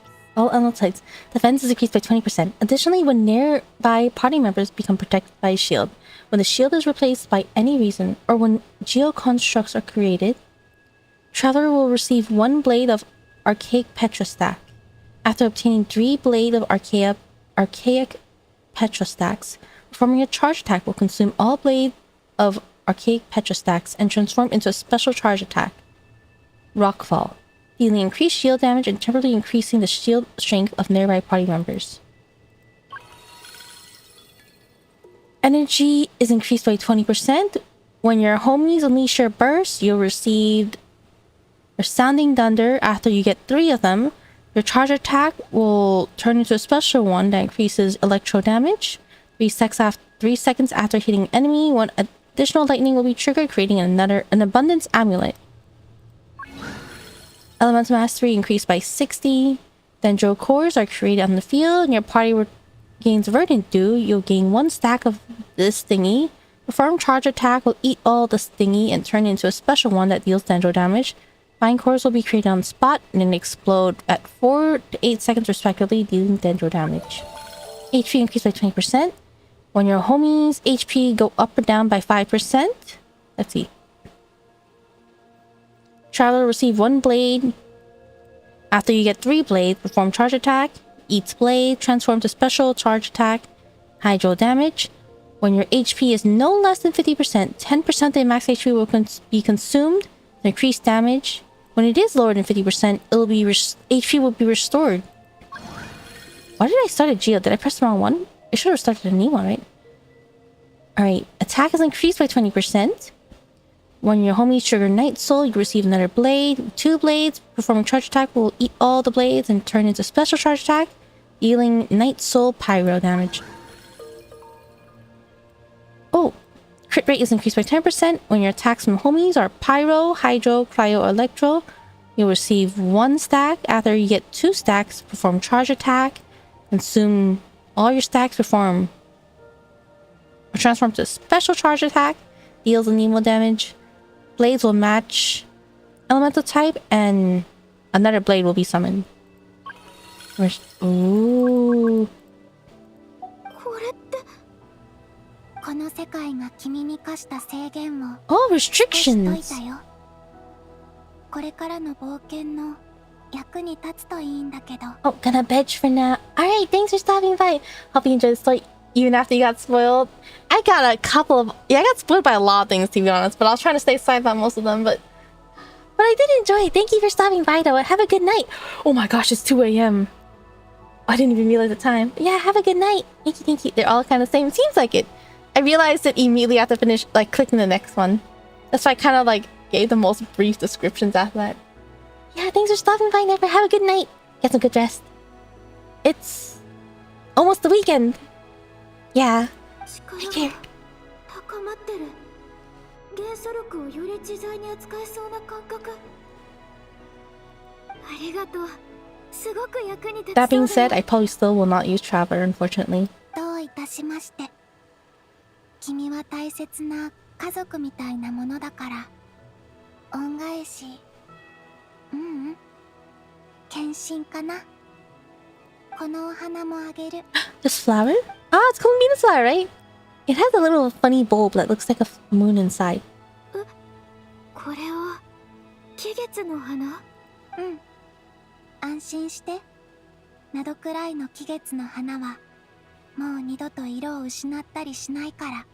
types. Defense is increased by 20%. Additionally, when nearby party members become protected by a shield, when the shield is replaced by any reason, or when geoconstructs are created, traveler will receive 1 blade of archaic petra stack. After obtaining 3 blade of archaic petra stacks, performing a charge attack will consume all blade of archaic petra stacks and transform into a special charge attack, Rockfall, dealing increased shield damage and temporarily increasing the shield strength of nearby party members. Energy is increased by 20%. When your homies unleash your burst, you'll receive Resounding Thunder. After you get 3 of them, your charge attack will turn into a special one that increases electro damage. 3 seconds after hitting enemy, 1 additional lightning will be triggered, creating an abundance amulet. Elemental Mastery increased by 60. Dendro cores are created on the field, and your party gains Verdant Dew. You'll gain 1 stack of this thingy. Perform charge attack will eat all the thingy and turn into a special one that deals Dendro damage. Vine cores will be created on the spot and then explode at 4 to 8 seconds respectively, dealing Dendro damage. HP increased by 20%. When your homies' HP go up or down by 5%. Let's see. Traveler receive 1 blade. After you get 3 blades, perform charge attack. Eats blade, transform to special charge attack. Hydro damage. When your HP is no less than 50%, 10% of the max HP will be consumed. Increased damage. When it is lower than 50%, HP will be restored. Why did I start a Geo? Did I press the wrong one? I should have started a new one, right? Alright, attack is increased by 20%. When your homies trigger Night Soul, you receive another blade. 2 blades. Performing charge attack will eat all the blades and turn into special charge attack, dealing Night Soul Pyro damage. Oh, crit rate is increased by 10%. When your attacks from homies are Pyro, Hydro, Cryo, or Electro, you'll receive 1 stack. After you get 2 stacks, perform charge attack. Consume all your stacks, transform to a special charge attack. deals anemo damage. Blades will match elemental type, and another blade will be summoned. Ooh. これってこの世界が君に課した制限を Oh, しとい restrictions. たよ。これからの冒険の役に立つといいんだけど。 Oh, gonna veg for now. Alright, thanks for stopping by. Hope you enjoyed the story even after you got spoiled. I got a couple of... Yeah, I got spoiled by a lot of things, to be honest. But I was trying to stay silent on most of them. But I did enjoy it. Thank you for stopping by, though. Have a good night. Oh my gosh, it's 2 a.m. I didn't even realize the time. Yeah, have a good night. Thank you, thank you. They're all kind of the same. Seems like it. I realized it immediately after finish, like, clicking the next one. That's why I kind of, like, gave the most brief descriptions after that. Yeah, thanks for stopping by, Never. Have a good night. Get some good rest. It's almost the weekend. Yeah. Take care. 高まってる。元素力をより自在に扱えそうな感覚。ありがとう。すごく役に立つそうだ That being said, I probably still will not use Traveler, unfortunately. どういたしまして。君は大切な家族みたいなものだから。恩返し。献身かな。このお花もあげる。This flower? Ah, it's called Venus flower, right? It has a little funny bulb that looks like a moon inside. これは季月の花？安心して。などくらいの季節の花はもう二度と色を失ったりしないから、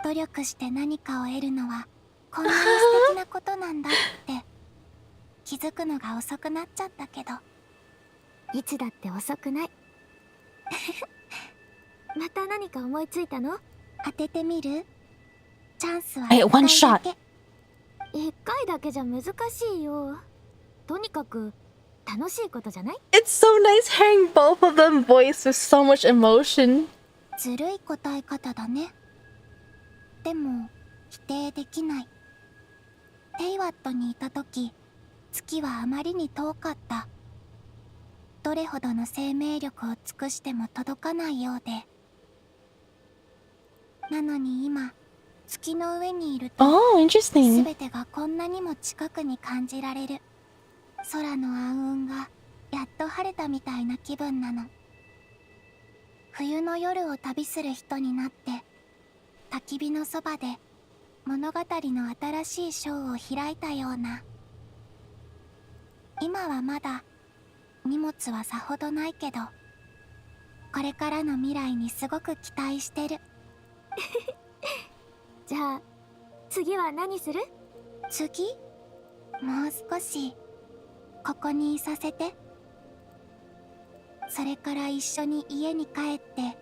努力して何かを得るのはこんなに素敵なことなんだって気づくのが遅くなっちゃったけど、いつだって遅くない。また何か思いついたの？当ててみる？チャンスは1回だけ。1回だけじゃ難しいよ。とにかく楽しいことじゃない？ It's so nice hearing both of them voice with so much emotion. ずるい答え方だね。でも否定できない。テイワットにいた時、月はあまりに遠かった。どれほどの生命力を尽くしても届かないようで。なのに今、月の上にいると、interesting. 全てがこんなにも近くに感じられる。空の暗雲がやっと晴れたみたいな気分なの。冬の夜を旅する人になって焚き火のそばで物語の新しい章を開いたような。今はまだ荷物はさほどないけど、これからの未来にすごく期待してる。じゃあ次は何する？次？もう少しここにいさせて。それから一緒に家に帰って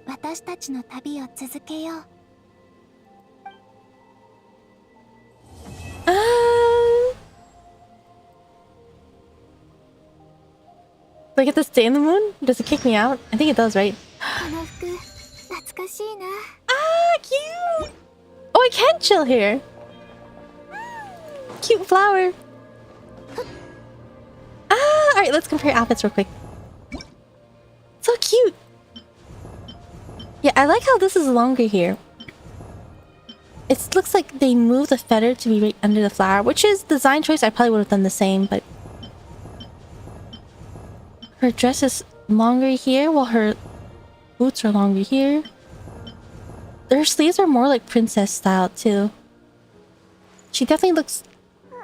私たちの旅を続けよう。Do I get to stay in the moon? Does it kick me out? I think it does, right? この服懐かしいな。Ah, cute! Oh, I can chill here. Cute flower. Alright, let's compare outfits real quick. So cute! Yeah, I like how this is longer here. It looks like they moved the feather to be right under the flower, which is design choice. I probably would have done the same, but her dress is longer here while her boots are longer here. Her sleeves are more like princess style too. She definitely looks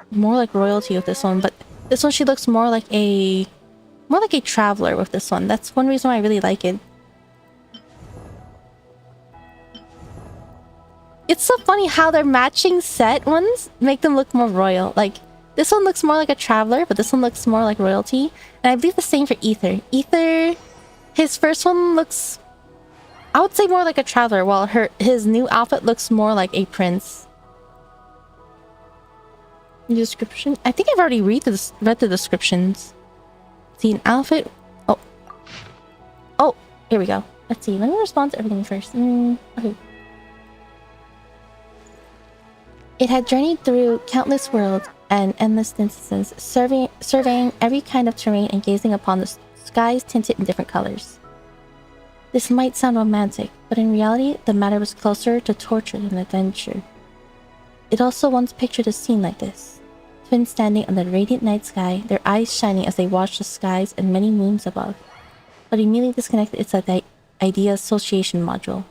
more like royalty with this one, but this one she looks more like a traveler with this one. That's one reason why I really like it. It's so funny how their matching set ones make them look more royal. Like, this one looks more like a traveler, but this one looks more like royalty. And I believe the same for Ether. Ether, his first one looks, I would say, more like a traveler, while his new outfit looks more like a prince. Description? I think I've already read the descriptions. See, an outfit. Oh, here we go. Let's see. Let me respond to everything first. Okay. It had journeyed through countless worlds and endless distances, surveying every kind of terrain and gazing upon the skies tinted in different colors. This might sound romantic, but in reality, the matter was closer to torture than adventure. it also once pictured a scene like this. Twins standing under the radiant night sky, their eyes shining as they watched the skies and many moons above. But immediately disconnected its idea association module.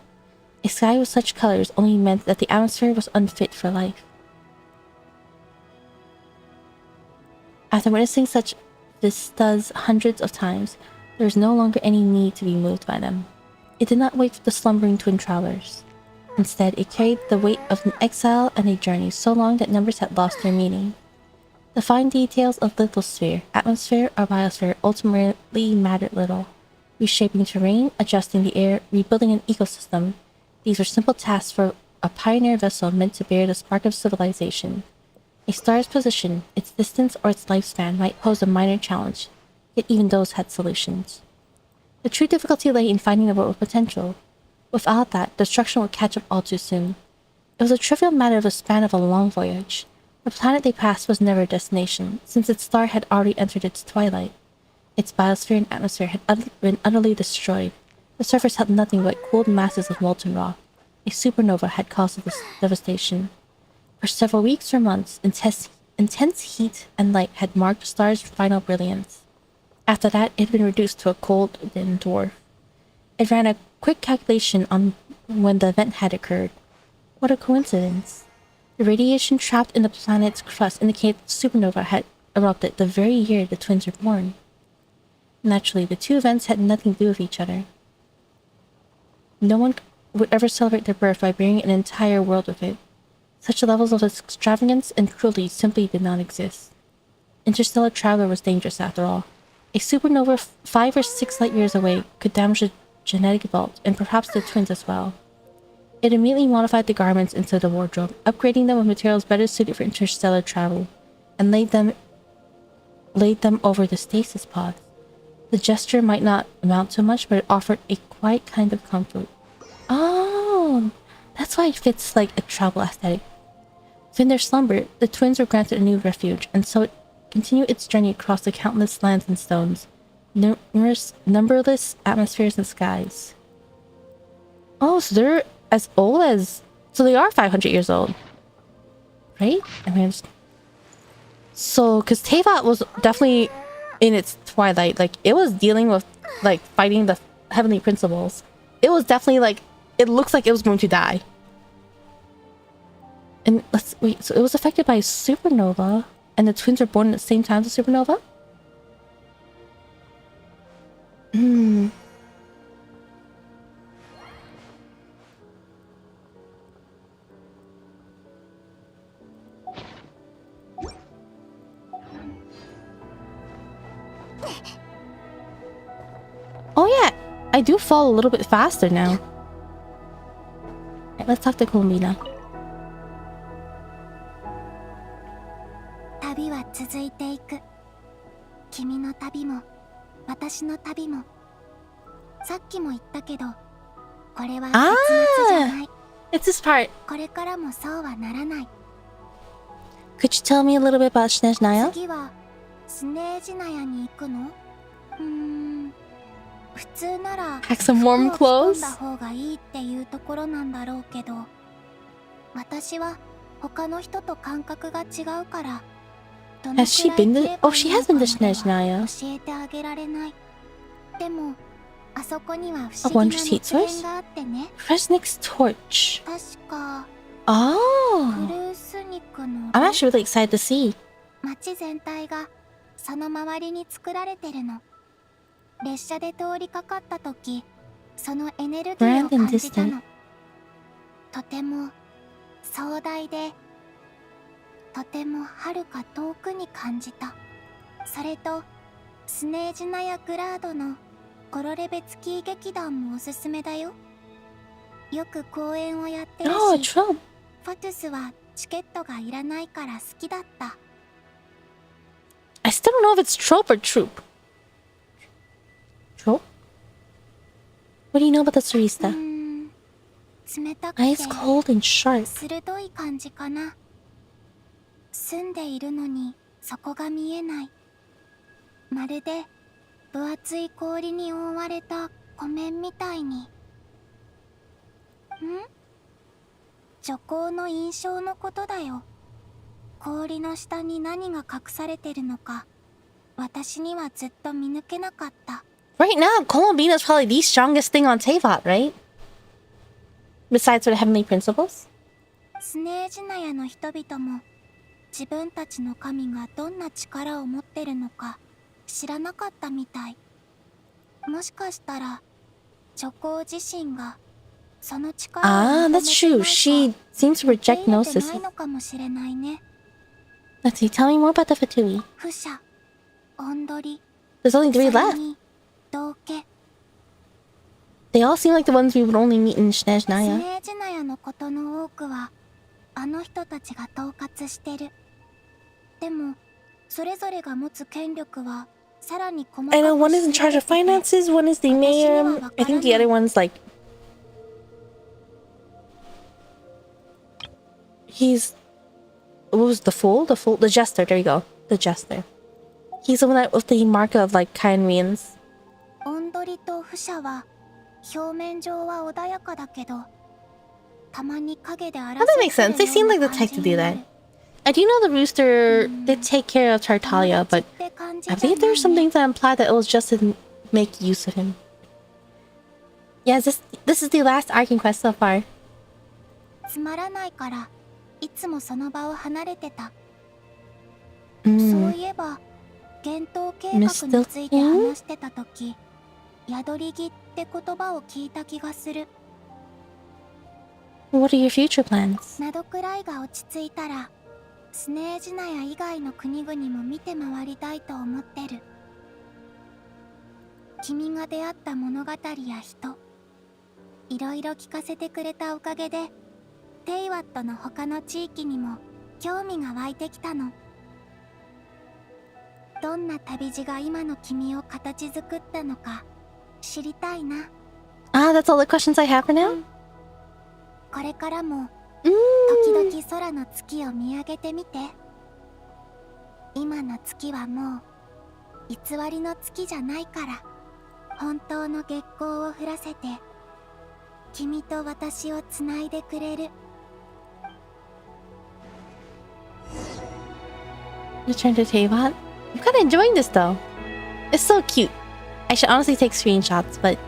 A sky with such colors only meant that the atmosphere was unfit for life. After witnessing such vistas hundreds of times, there was no longer any need to be moved by them. It did not wait for the slumbering twin travelers. Instead, it carried the weight of an exile and a journey so long that numbers had lost their meaning. The fine details of lithosphere, atmosphere, or biosphere ultimately mattered little. Reshaping terrain, adjusting the air, rebuilding an ecosystem, these were simple tasks for a pioneer vessel meant to bear the spark of civilization. A star's position, its distance, or its lifespan might pose a minor challenge, yet even those had solutions. The true difficulty lay in finding the world with potential. Without that, destruction would catch up all too soon. It was a trivial matter of a span of a long voyage. The planet they passed was never a destination, since its star had already entered its twilight. Its biosphere and atmosphere had been utterly destroyed. The surface held nothing but cooled masses of molten rock. A supernova had caused this devastation. For several weeks or months, intense heat and light had marked the star's final brilliance. After that, it had been reduced to a cold, dim dwarf. It ran a quick calculation on when the event had occurred. What a coincidence. The radiation trapped in the planet's crust indicated the supernova had erupted the very year the twins were born. Naturally, the two events had nothing to do with each other. No one would ever celebrate their birth by burying an entire world with it. Such levels of extravagance and cruelty simply did not exist. Interstellar travel was dangerous after all. A supernova 5 or 6 light years away could damage the genetic vault and perhaps the twins as well. It immediately modified the garments into the wardrobe, upgrading them with materials better suited for interstellar travel, and laid them over the stasis pods. The gesture might not amount to much, but it offered a quiet kind of comfort. Oh, that's why it fits like a travel aesthetic. Within their slumber, the twins were granted a new refuge, and so it continued its journey across the countless lands and stones, numberless atmospheres and skies. Oh, so they're as old as... So they are 500 years old. Right? I mean... So, because Teyvat was definitely in its twilight. Like, it was dealing with, like, fighting the heavenly principles. It was definitely, like... It looks like it was going to die. And let's... Wait, so it was affected by a supernova, and the twins were born at the same time as the supernova? Hmm... Oh yeah, I do fall a little bit faster now. Right, let's talk to Columbina. 旅は続いていく。君の旅も私の旅も。さっきも言ったけど、これは別々じゃない。It's this part. これからもそうはならない。Could you tell me a little bit about Snezhnaya? 次はスネージナヤに行くの？普通なら Pack some warm 服を着込 clothes? んだ方がいいっていうところなんだろうけど、私は他の人と感覚が違うから、どのくらい Has she been to... Oh, she has been to 教 Snezhnaya. えてあげられない。でもあそこには不 A 思議 wondrous な heat 熱源 source? があってね。 Fresnik's torch. 確か Oh. クルース肉の I'm actually really excited to see. 街全体がその周りに作られてるの。列車で通りかかった時、そのエネルギーを感じたの。とても壮大で、とても遥か遠くに感じた。それとスネージナヤグラードのコロレベツキー劇団もおすすめだよ。よく公演をやってるし、 Oh, true. ファトゥスはチケットがいらないから好きだった。 I still don't know if it's trope or troop. Trope? What do you know about the Sarista? 冷たくて Ice cold and sharp. 鋭い感じかな。住んでいるのにそこが見えない。まるで分厚い氷に覆われた湖面みたいに。女工の印象のことだよ。氷の下に何が隠されてるのか、私にはずっと見抜けなかった。Right now, Columbine is probably the strongest thing on Teyvat, right? Besides for the heavenly principles? スネージナヤの人々も自分たちの神がどんな力を持ってるのか知らなかったみたい。もしかしたら女工自身がその力を that's true. She seems to reject gnosis. ないのかもしれないね。 Let's see, tell me more about the Vtuber. 不捨、オ取り、 There's only 3 left. 道化。 They all seem like the ones we would only meet in Snezhnaya. スネージナヤのことの多くはあの人たちが統括してる。でもそれぞれが持つ権力はさらに細かく I know one is in charge of finances, one is the mayor. I think the other one's like... He's... What was the fool? The jester, there you go. The jester. He's the one that with the mark of like kind means. オンドリとフシャは表面上は穏やかだけどたまに影で争 How that makes sense? They seem like the type to do that. I do know the rooster did take care of Tartaglia, but I believe there were some things that imply that it was just to make use of him. Yeah, this is the last Arcane quest so far. つまらないからいつもその場を離れてた。そういえば幻冬計画について話してた時、宿り木って言葉を聞いた気がする。What are your future plans? ナドくらいが落ち着いたらスネージナヤ以外の国々も見て回りたいと思ってる。君が出会った物語や人、いろいろ聞かせてくれたおかげでテイワットの他の地域にも興味が湧いてきたの。どんな旅路が今の君を形作ったのか知りたいな。That's all the questions I have for now? これからも時々空の月を見上げてみて。今の月はもう偽りの月じゃないから、本当の月光を降らせて君と私をつないでくれる。Return to Teyvat? I'm kind of enjoying this though. It's so cute. I should honestly take screenshots, but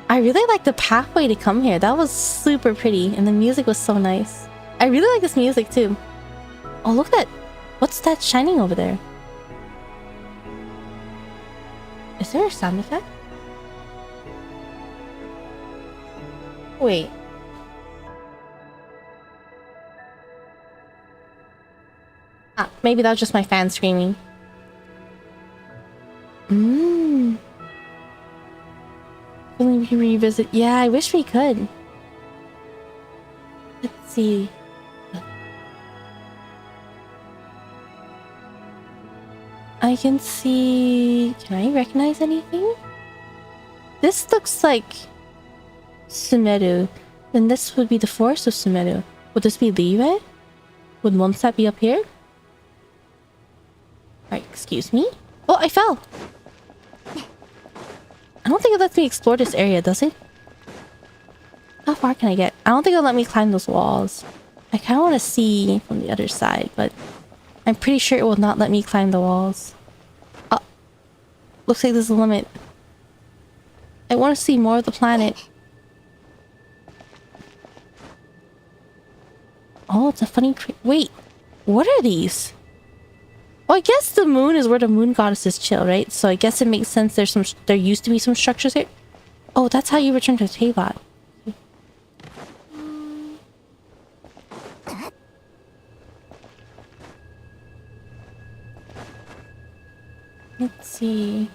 I really like the pathway to come here. That was super pretty, and the music was so nice. I really like this music too. Oh, look at that. What's that shining over there? Is there a sound effect? Wait. Maybe that was just my fan screaming. Can we revisit? Yeah, I wish we could. Let's see. I can see... Can I recognize anything? This looks like Sumeru. Then this would be the forest of Sumeru. Would this be Lyriel? Would Mondstadt be up here? Alright, excuse me. Oh, I fell! I don't think it lets me explore this area, does it? How far can I get? I don't think it'll let me climb those walls. I kind of want to see from the other side, but I'm pretty sure it will not let me climb the walls. Oh, looks like there's a limit. I want to see more of the planet. Oh, it's a funny... Wait, what are these? Well, I guess the moon is where the moon goddesses chill, right? So I guess it makes sense there used to be some structures here. Oh, that's how you return to Teyvat. Let's see.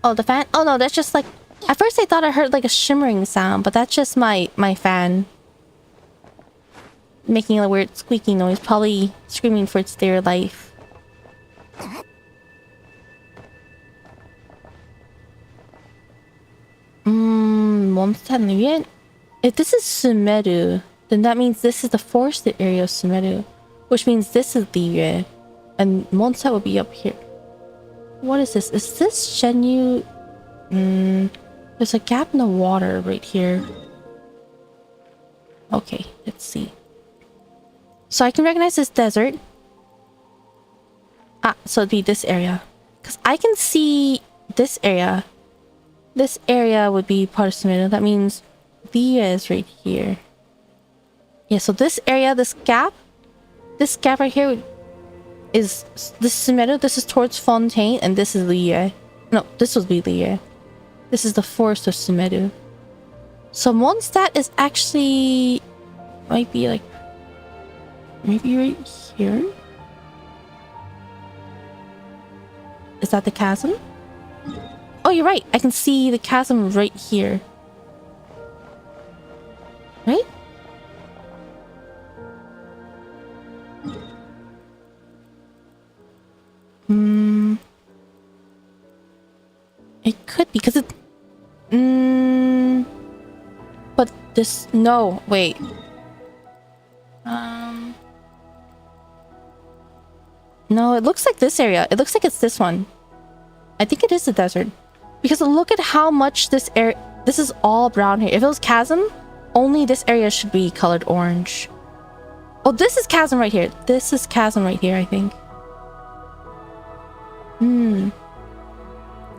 Oh, the fan? Oh no, that's just like... At first I thought I heard like a shimmering sound, but that's just my fan. Making a weird squeaky noise, probably screaming for its dear life. Mondstadt and Lyriel? If this is Sumeru, then that means this is the forested area of Sumeru, which means this is Lyriel, and Mondstadt will be up here. What is this? Is this Shenyu? There's a gap in the water right here. Okay, let's see. So I can recognize this desert. Ah, so it'd be this area. Because I can see this area. This area would be part of Sumeru. That means Lyria is right here. Yeah, so this area, this gap right here is this Sumeru. This is towards Fontaine, and this is Lyria. No, this would be Lyria. This is the forest of Sumeru. So Mondstadt is actually might be like maybe right here. Is that the chasm? Oh, you're right. I can see the chasm right here. Right? It could be because it. But this. No, wait. No, it looks like this area. It looks like it's this one. I think it is the desert. Because look at how much this area... This is all brown here. If it was chasm, only this area should be colored orange. Oh, this is chasm right here. This is chasm right here, I think.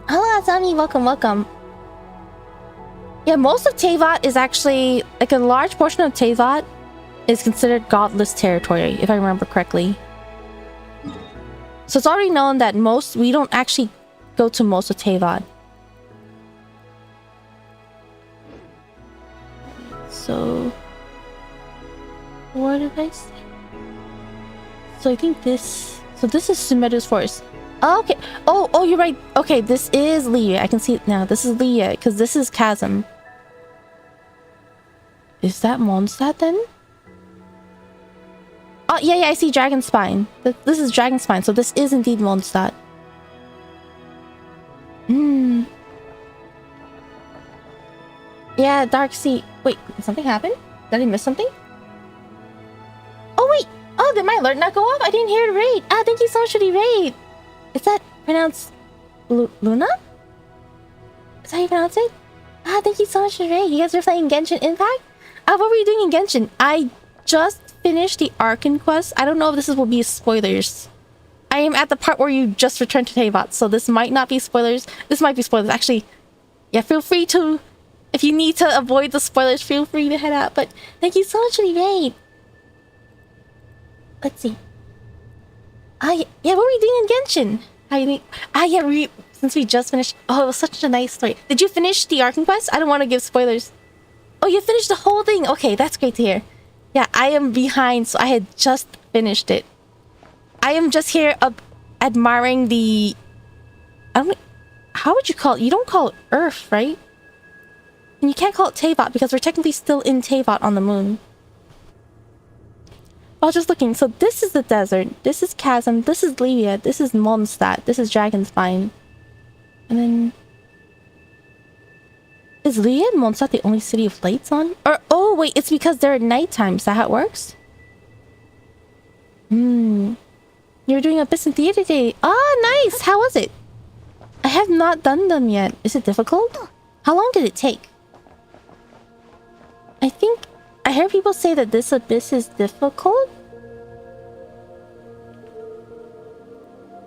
Hello, Azami. Welcome, welcome. Yeah, most of Teyvat is actually... Like, a large portion of Teyvat is considered godless territory, if I remember correctly. So it's already known that we don't actually go to most of Teyvat. So... What did I say? So I think this... So this is Sumeru's forest. Oh, okay. Oh, you're right. Okay, this is Lyria. I can see it now. This is Lyria, because this is chasm. Is that Mondstadt then? Oh, yeah, I see Dragon Spine. This is Dragon Spine, so this is indeed Mondstadt. Yeah, Dark Sea. Wait, did something happen? Did I miss something? Oh, wait. Oh, did my alert not go off? I didn't hear the raid. Ah, thank you so much for the raid. Is that pronounced Luna? Is that how you pronounce it? Ah, thank you so much for the raid. You guys were playing Genshin Impact? Ah, what were you doing in Genshin? I just finished the Arkan quest. I don't know if this will be spoilers. I am at the part where you just returned to Teyvat, so this might not be spoilers. This might be spoilers. Actually, yeah, feel free to... If you need to avoid the spoilers, feel free to head out. But thank you so much for the raid. Let's see. Yeah, what were we doing in Genshin? Yeah, since we just finished... Oh, it was such a nice story. Did you finish the Arkan quest? I don't want to give spoilers. Oh, you finished the whole thing. Okay, that's great to hear. Yeah, I am behind, so I had just finished it. I am just here admiring the... How would you call it? You don't call it Earth, right? And you can't call it Teyvat because we're technically still in Teyvat on the moon. I was just looking. So this is the desert. This is Chasm. This is Lyria. This is Mondstadt. This is Dragonspine. And then... Is Lyria and Mondstadt the only city of lights on? Or, oh, wait, it's because they're at nighttime. Is that how it works? You're doing Abyss in theater today. Ah, nice. How was it? I have not done them yet. Is it difficult? How long did it take? I think... I heard people say that this Abyss is difficult.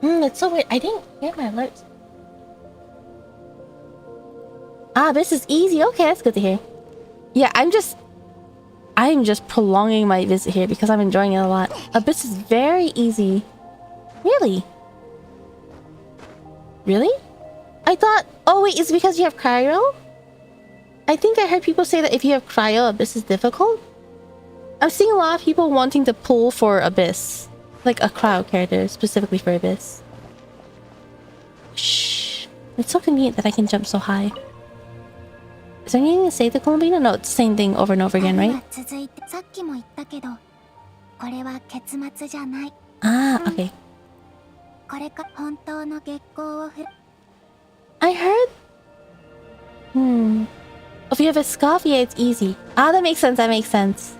It's so weird. I didn't get my alerts. Ah, Abyss is easy. Okay, that's good to hear. Yeah, I'm just prolonging my visit here because I'm enjoying it a lot. Abyss is very easy. Really? Really? I thought... Oh, wait, it's because you have Cryo? I think I heard people say that if you have Cryo, Abyss is difficult. I'm seeing a lot of people wanting to pull for Abyss. Like a Cryo character, specifically for Abyss. Shh. It's so convenient that I can jump so high. Is there anything to say to Columbina? No, it's the same thing over and over again, right? Ah, okay. I heard... If you have a scarf, yeah, it's easy. Ah, that makes sense, that makes sense.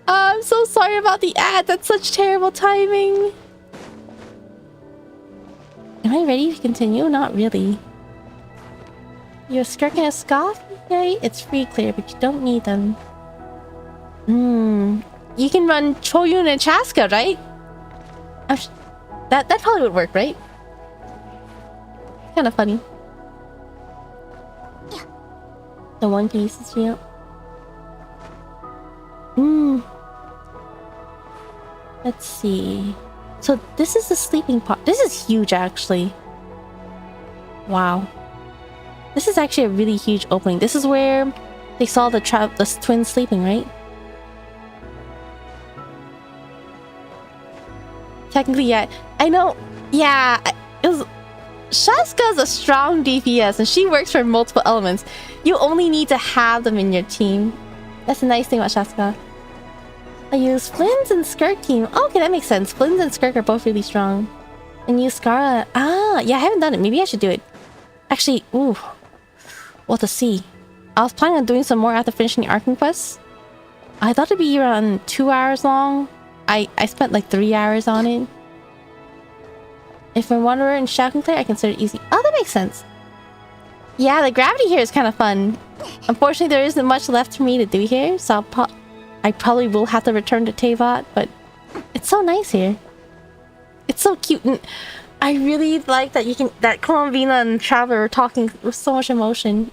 I'm so sorry about the ad. That's such terrible timing. Am I ready to continue? Not really. You're a skirt and a scarf? Right? It's free clear, but you don't need them. You can run Choyun and Chaska, right? That probably would work, right? Kind of funny. The One Piece is real. Let's see. So this is the sleeping pod. This is huge, actually. Wow. This is actually a really huge opening. This is where they saw the twins sleeping, right? Technically, yeah. I know. Yeah. Shaska's a strong DPS, and she works for multiple elements. You only need to have them in your team. That's the nice thing about Shaska. I use Flynn's and Skirk team. Oh, okay, that makes sense. Flynn's and Skirk are both really strong. And use Scarlet. Ah, yeah, I haven't done it. Maybe I should do it. Actually, ooh. We'll have to see. I was planning on doing some more after finishing the Arcane quests. I thought it'd be around 2 hours long. I spent like 3 hours on it. If I'm Wanderer and Shouting Clay, I consider it easy. Oh, that makes sense. Yeah, the gravity here is kind of fun. Unfortunately, there isn't much left for me to do here, so I probably will have to return to Teyvat, but it's so nice here. It's so cute, and I really like that that Colombina and Traveler are talking with so much emotion.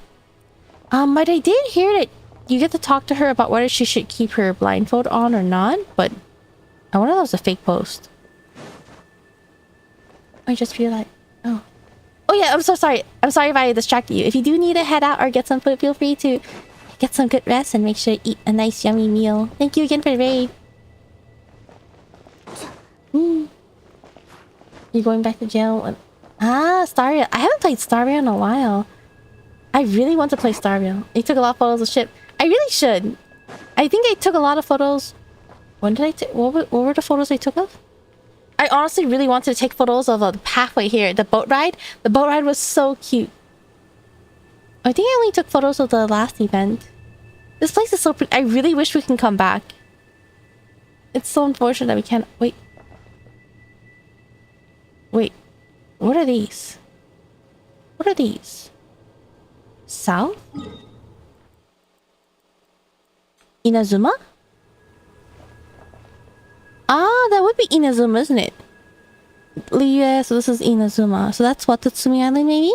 But I did hear that you get to talk to her about whether she should keep her blindfold on or not, but I wonder if that was a fake post. I just realized. Oh yeah, I'm so sorry. I'm sorry if I distracted you. If you do need to head out or get some food, feel free to get some good rest and make sure to eat a nice yummy meal. Thank you again for the raid. You're going back to jail? Starreal. I haven't played Starreal in a while. I really want to play Starreal. I took a lot of photos of ship. I really should. I think I took a lot of photos. When did I take? What were the photos I took of? I honestly really wanted to take photos of the pathway here, the boat ride. The boat ride was so cute. I think I only took photos of the last event. This place is so pretty. I really wish we can come back. It's so unfortunate that we can't. Wait. What are these? What are these? South? Inazuma? Ah, that would be Inazuma, isn't it? Yeah, so this is Inazuma. So that's Watatsumi Island, maybe?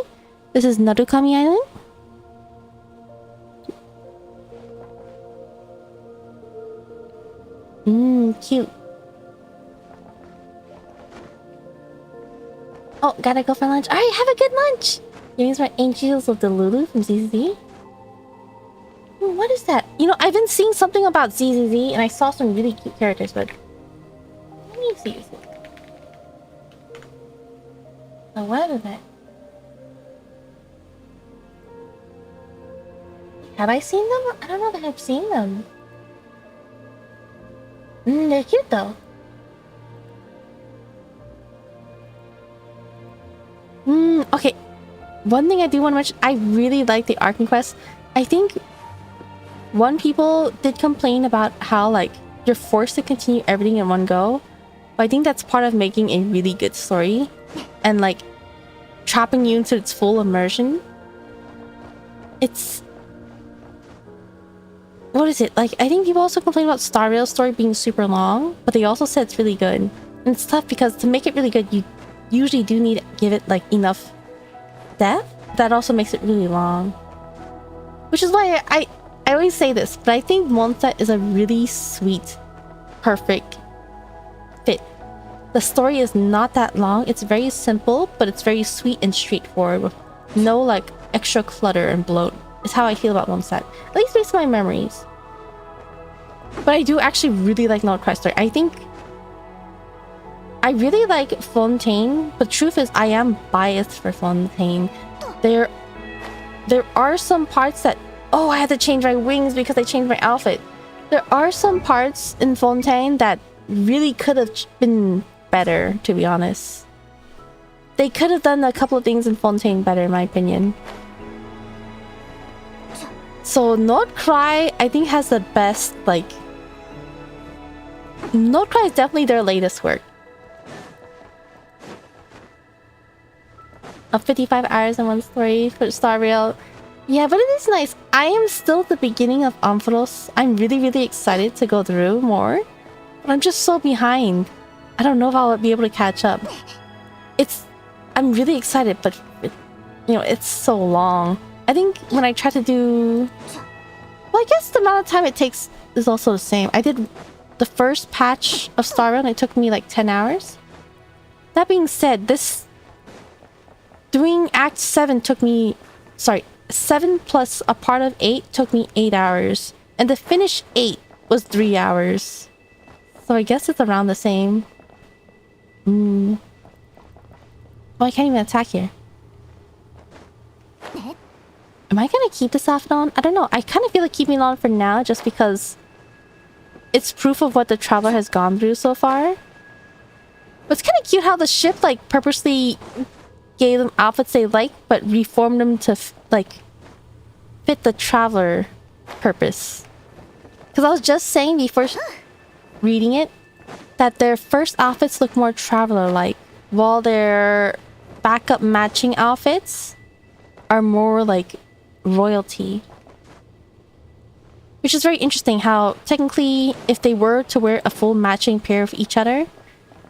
This is Narukami Island? Cute. Oh, gotta go for lunch. Alright, have a good lunch! These are Angels of the Lulu from ZZZ. What is that? You know, I've been seeing something about ZZZ, and I saw some really cute characters, but... Let me see. Oh, what is that? Have I seen them? I don't know that I've seen them. They're cute though. Okay. One thing I do want to mention, I really like the Arcane quest. I think people did complain about how like you're forced to continue everything in one go. But I think that's part of making a really good story and like trapping you into its full immersion. It's... What is it? Like, I think people also complain about Starreal's story being super long, but they also said it's really good. And it's tough because to make it really good, you usually do need to give it like enough depth. That also makes it really long. Which is why I always say this, but I think Mondstadt is a really sweet, perfect fit. The story is not that long. It's very simple, but it's very sweet and straightforward with no like extra clutter and bloat. Is how I feel about Mondstadt. At least based on my memories. But I do actually really like Nordcrest story. I think I really like Fontaine, but truth is I am biased for Fontaine. There are some parts that, oh, I had to change my wings because I changed my outfit. There are some parts in Fontaine that really could have been better, to be honest. They could have done a couple of things in Fontaine better, in my opinion. So Krai, I think, has the best, like... Krai is definitely their latest work. Of 55 hours and one story for Starreal. Yeah, but it is nice. I am still at the beginning of Ampharos. I'm really, really excited to go through more. But I'm just so behind. I don't know if I'll be able to catch up. I'm really excited, but it's so long. I think when I try to do... Well, I guess the amount of time it takes is also the same. I did the first patch of Star Run. It took me like 10 hours. That being said, doing Act 7 took me... Sorry, 7 plus a part of 8 took me 8 hours. And to finish 8 was 3 hours. So I guess it's around the same. Oh, I can't even attack here. Am I gonna keep this off and on? I don't know. I kind of feel like keeping it on for now just because it's proof of what the traveler has gone through so far. But it's kind of cute how the ship like purposely gave them outfits they like, but reformed them to like fit the traveler purpose. Because I was just saying before reading it that their first outfits look more traveler-like, while their backup matching outfits are more like royalty. Which is very interesting how technically if they were to wear a full matching pair of each other,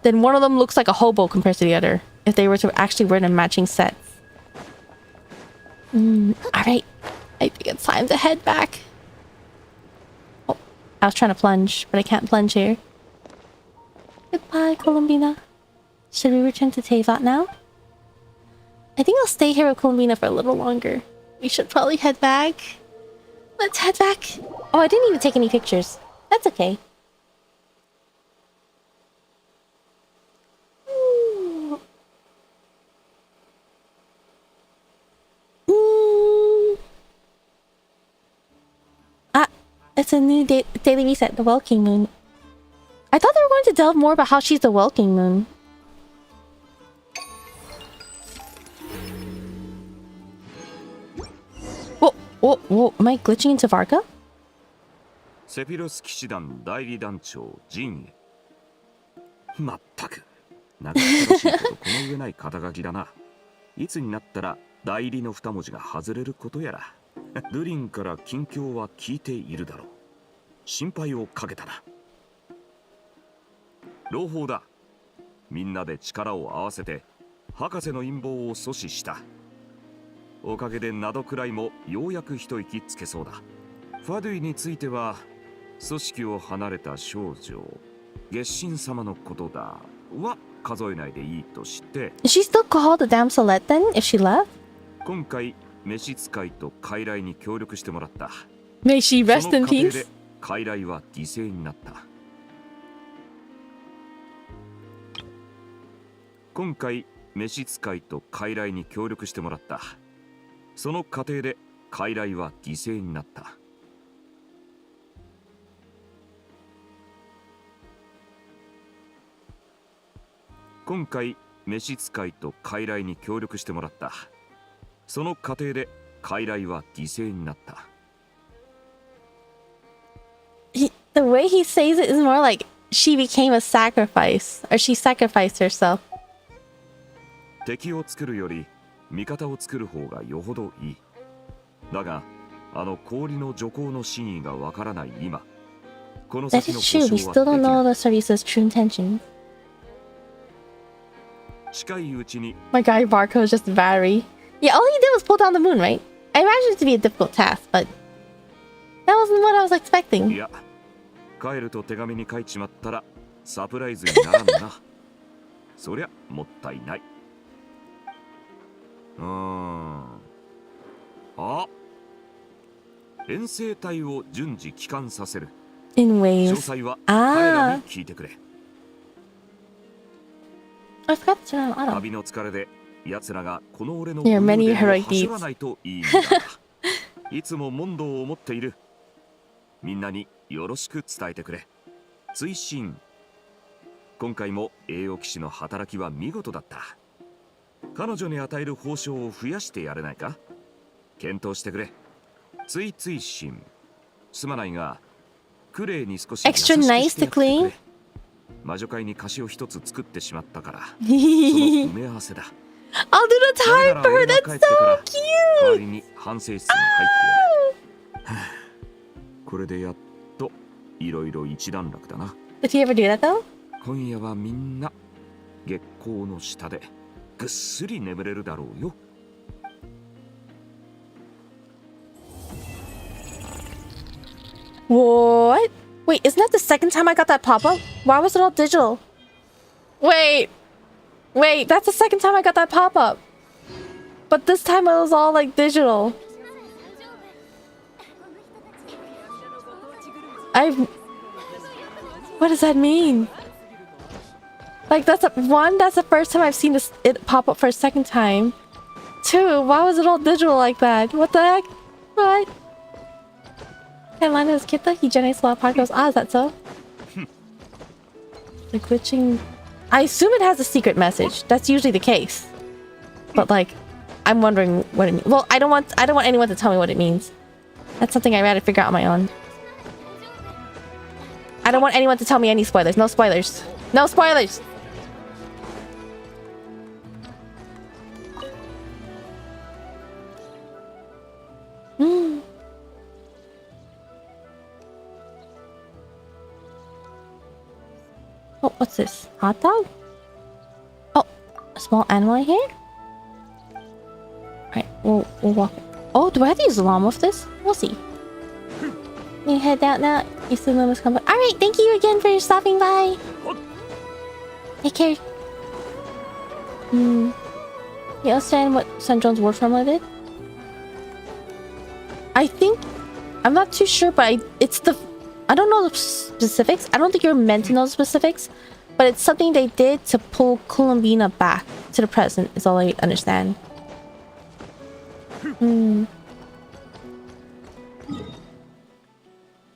then one of them looks like a hobo compared to the other if they were to actually wear the matching sets. Alright, I think it's time to head back. Oh, I was trying to plunge, but I can't plunge here. Goodbye, Columbina. Should we return to Teyvat now? I think I'll stay here with Columbina for a little longer. We should probably head back. Let's head back. Oh, I didn't even take any pictures. That's okay. It's a new daily reset, the Welking Moon. I thought they were going to delve more about how she's the Welking Moon. Whoa, am I glitching into Varka? セフィロス騎士団代理団長ジンへ。まったく、長ったらしいことこの上ない肩書きだな。いつになったら代理の二文字が外れることやら。ルリンから近況は聞いているだろう。心配をかけたな。朗報だ。みんなで力を合わせて博士の陰謀を阻止した。おかげでナドくらいもようやく一息つけそうだ。ファドゥイについては組織を離れた少女月神様のことだは数えないでいいとして。Is she still called the damselette then if she left? 今回召使いと傀儡に協力してもらった。May she rest in peace. 傀儡は犠牲になった。今回召使いと傀儡に協力してもらった。その過程で傀儡は犠牲になった。今回召使いと傀儡に協力してもらった。その過程で傀儡は犠牲になった。The way he says it is more like she became a sacrifice, or she sacrificed herself. 敵を作るより味方を作る方がよほどいい。だが、あの氷の徐行の真意がわからない今、この先の保証はできない。That is true. We still don't know the service's true intentions. 近いうちに。My guy Barco is just battery. Yeah, all he did was pull down the moon, right? I imagined it to be a difficult task, but that wasn't what I was expecting. いや、帰ると手紙に書いちまったらサプライズにならんな。そりゃもったいない。遠征隊を順次帰還させる。In ways. 詳細は彼らに聞いてくれ。I forgot to turn on auto. 旅の疲れで奴らがこの俺のThere are many heroic 走らないといいんだ。いつも問答を持っている。みんなによろしく伝えてくれ。追伸。今回も栄養騎士の働きは見事だった。彼女に与える報奨を増やしてやれないか？検討してくれ。追伸。すまないが、クレイに少し優しくしてやってくれ。魔女会に菓子を一つ作ってしまったから、その埋め合わせだ。I'll do the time for her. That's so 代わり cute. に反省室に入ってやる。これでやっといろいろ一段落だな。Did he ever do that though? 今夜はみんな月光の下でぐっすり眠れるだろうよ。What? Wait, isn't that the second time I got that pop-up? Why was it all digital? Wait, that's the second time I got that pop-up. But this time it was all like digital. What does that mean? Like that's the first time I've seen it pop up for a second time. 2, why was it all digital like that? What the heck? What? Carolina is Kita, he generates a lot of particles. Ah, is that so? The glitching. I assume it has a secret message. That's usually the case. But like, I'm wondering what it means. Well, I don't want anyone to tell me what it means. That's something I gotta figure out on my own. I don't want anyone to tell me any spoilers. No spoilers. No spoilers! Oh, what's this? Hot dog? Oh, a small animal in here? Alright, we'll walk. Oh, do I have to use the llama with this? We'll see. You head out now. You see the llama's coming. Alright, thank you again for stopping by. Take care. You understand what Sun Jones word formula did? I think... I'm not too sure, but it's the... I don't know the specifics. I don't think you're meant to know the specifics. But it's something they did to pull Columbina back to the present, is all I understand.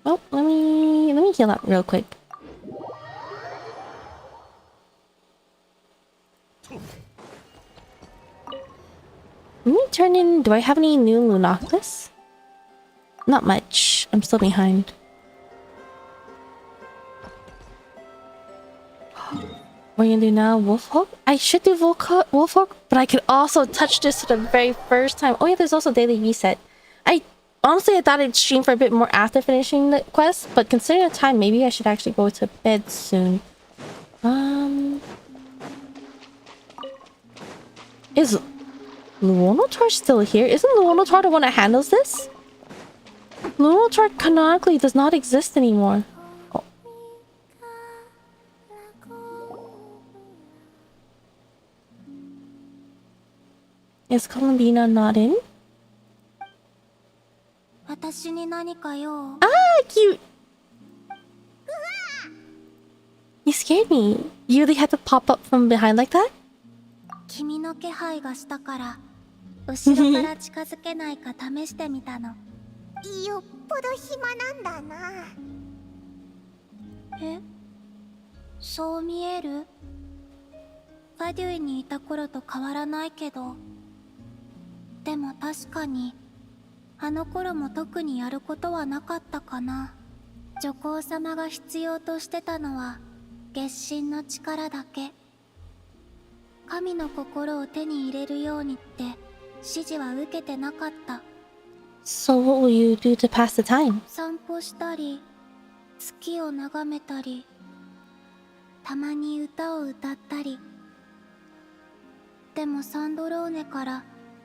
Oh, let me heal up real quick. Let me turn in... Do I have any new Lunoctus? Not much. I'm still behind. What are you gonna do now? Wolfhawk? I should do Wolfhawk, but I could also touch this for the very first time. Oh yeah, there's also Daily Reset. Honestly, I thought I'd stream for a bit more after finishing the quest, but considering the time, maybe I should actually go to bed soon. Is Luonotar still here? Isn't Luonotar the one that handles this? Luonotar canonically does not exist anymore. Oh. Is Columbina not in? Ah, cute! You scared me. You really had to pop up from behind like that? 君の気配がしたから後ろから近づけないか試してみたの。よっぽど暇なんだな。え？そう見える？バデュイにいた頃と変わらないけど。でも確かにあの頃も特にやることはなかったかな。女皇様が必要としてたのは月神の力だけ。神の心を手に入れるようにって指示は受けてなかった。So what will you do to pass the time? 散歩したり、月を眺めたり、たまに歌を歌ったり。でもサンドローネから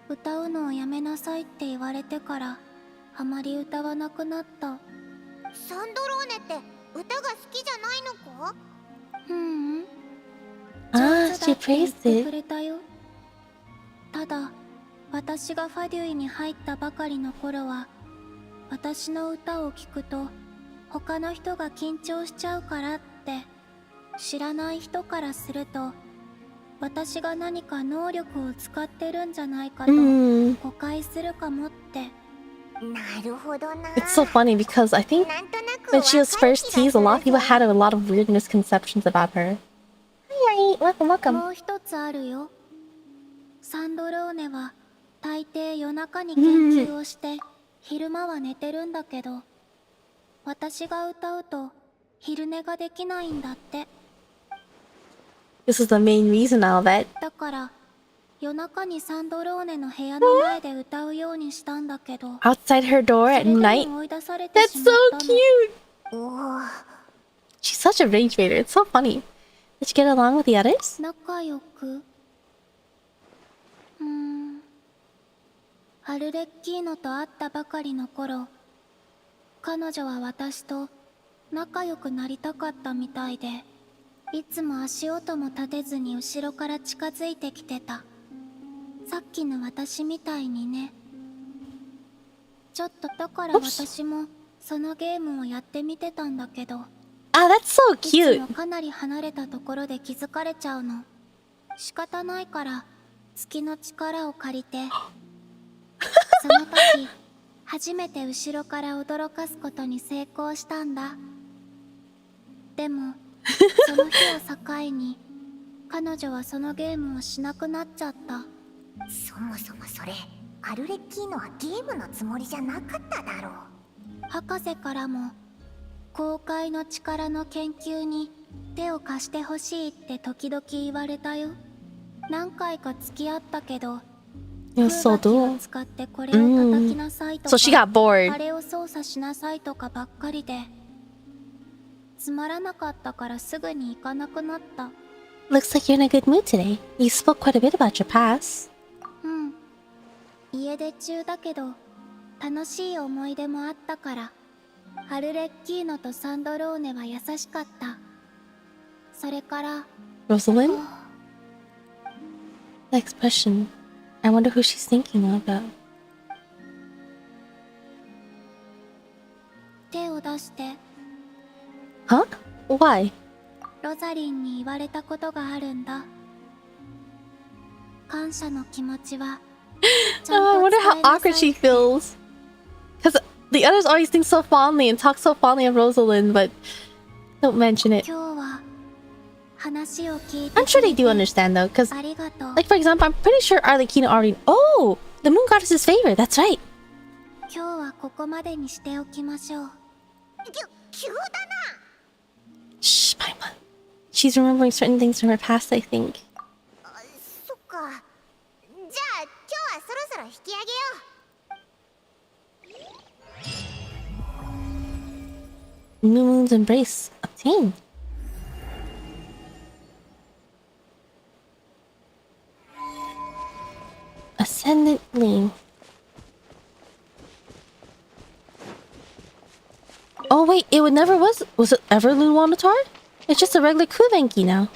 歌うのをやめなさいって言われてからあまり歌わなくなった。サンドローネって歌が好きじゃないのか？Ah, she praised it. ただ、私がファデュイに入ったばかりの頃は、私の歌を聴くと他の人が緊張しちゃうからって、知らない人からすると、私が何か能力を使ってるんじゃないかと誤解するかもって。It's so funny because I think when she was first teased, a lot of people had a lot of weird misconceptions about her. Hi, welcome, welcome. もう一つあるよ。サンドローネは大抵夜中に研究をして昼間は寝てるんだけど、私が歌うと昼寝ができないんだって。This is the main reason I'll bet. だから夜中にサンドローネの部屋の前で歌うようにしたんだけど、 Outside her door at それでも night? 追い出されて That's しま so ったの。 cute! おお、 She's such a rage baiter. It's so funny. Did you get along with the others? 仲良く。アルレッキーノと会ったばかりの頃、彼女は私と仲良くなりたかったみたいで、いつも足音も立てずに後ろから近づいてきてた。さっきの私みたいにね。ちょっとだから私もそのゲームをやってみてたんだけど、 Ah, that's so いつ cute. もかなり離れたところで気づかれちゃうの。仕方ないから月の力を借りてその時初めて後ろから驚かすことに成功したんだ。でもその日を境に彼女はそのゲームをしなくなっちゃった。そもそもそれ、アルレッキーノはゲームのつもりじゃなかっただろう。博士からも公開の力の研究に手を貸してほしいって時々言われたよ。何回か付き合ったけど、 You're so 空気を dual. 使ってこれを叩きなさいとか、 So she got bored. あれを操作しなさいとかばっかりで、つまらなかったからすぐに行かなくなった。 Looks like you're in a good mood today. You spoke quite a bit about your past. 家出中だけど楽しい思い出もあったから、アルレッキーノとサンドローネは優しかった。それから Rosalind? The expression. I wonder who she's thinking about. 手を出して Huh? Why? ロザリンに言われたことがあるんだ。感謝の気持ちはちゃん I と wonder 伝 how えな awkward さい she feels. Because the others always think so fondly and talk so fondly of Rosalind, but don't mention it. 今日は話を聞いて I'm sure they do understand though, because, ありがとう。 like, for example, I'm pretty sure Arlecchino already. Oh! The moon goddess's favor, that's right. 今日はここまでにしておきましょう。急だな。 Shh, Paimon. She's remembering certain things from her past, I think. そっか。じゃあ今日はそろそろ引き上げよう。 New Moon's embrace obtained. Ascendant Lane. Oh wait, it would never was it ever Lunwanatar? It's just a regular Kuvenki now.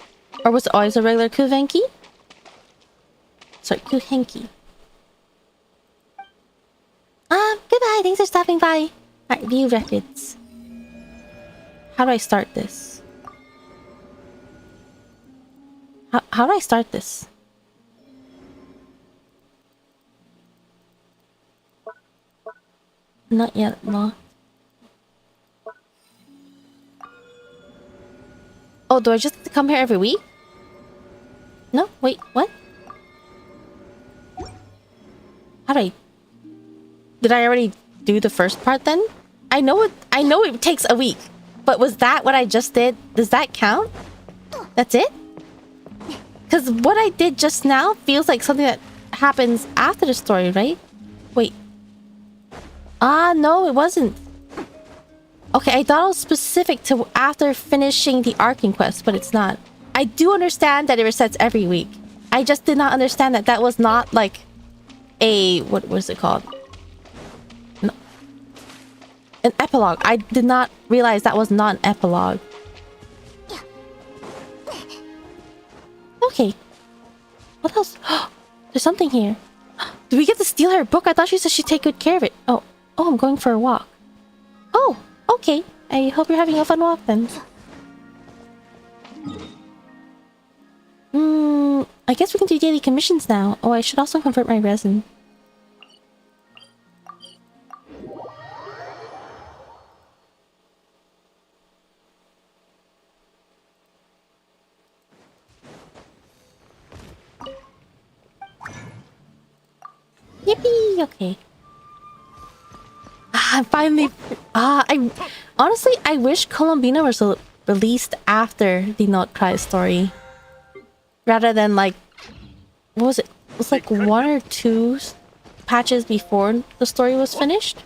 Or was it always a regular Kuvenki? Sorry, Kuhenki. Goodbye, thanks for stopping by. Alright, view records. How do I start this? How do I start this? Not yet, no. Oh, do I just have to come here every week? No? Wait, what? How do I... Did I already do the first part then? I know it takes a week. But was that what I just did? Does that count? That's it? Because what I did just now feels like something that happens after the story, right? Wait. Ah, no, it wasn't. Okay, I thought it was specific to after finishing the Arcane quest, but it's not. I do understand that it resets every week. I just did not understand that that was not like a... What was it called? No. An epilogue. I did not realize that was not an epilogue. Okay. What else? There's something here. Do we get to steal her book? I thought she said she'd take good care of it. Oh, I'm going for a walk. Oh, okay. I hope you're having a fun walk then. I guess we can do daily commissions now. Oh, I should also convert my resin. Yippee! Okay. I'm finally... I honestly, I wish Columbina was released after the Not Cry story. Rather than like... What was it? was like 1 or 2 patches before the story was finished.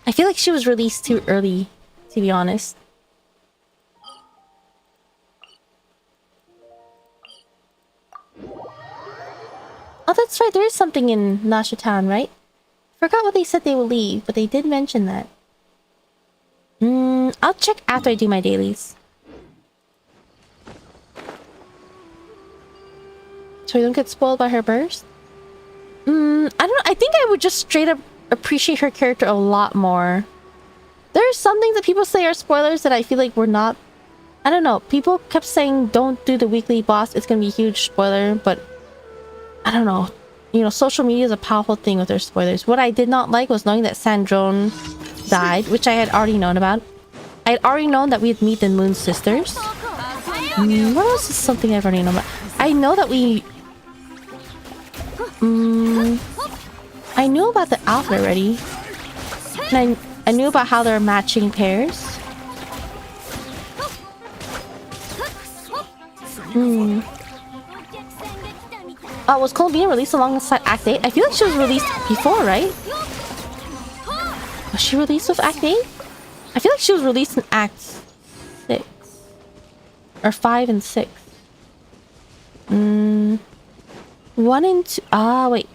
I feel like she was released too early, to be honest. Oh, that's right. There is something in Nasha Town, right? Forgot what they said they will leave, but they did mention that. I'll check after I do my dailies. So we don't get spoiled by her burst? I don't know. I think I would just straight up appreciate her character a lot more. There are some things that people say are spoilers that I feel like were not. I don't know. People kept saying don't do the weekly boss. It's going to be a huge spoiler, but I don't know. You know, social media is a powerful thing with their spoilers. What I did not like was knowing that Sandrone died, which I had already known about. I had already known that we'd meet the Moon Sisters. What else is something I've already known about? I know that we... I knew about the outfit already. And I knew about how they're matching pairs. Was Columbina released alongside Act 8? I feel like she was released before, right? Was she released with Act 8? I feel like she was released in Act 6. Or 5 and 6. 1 and 2... wait.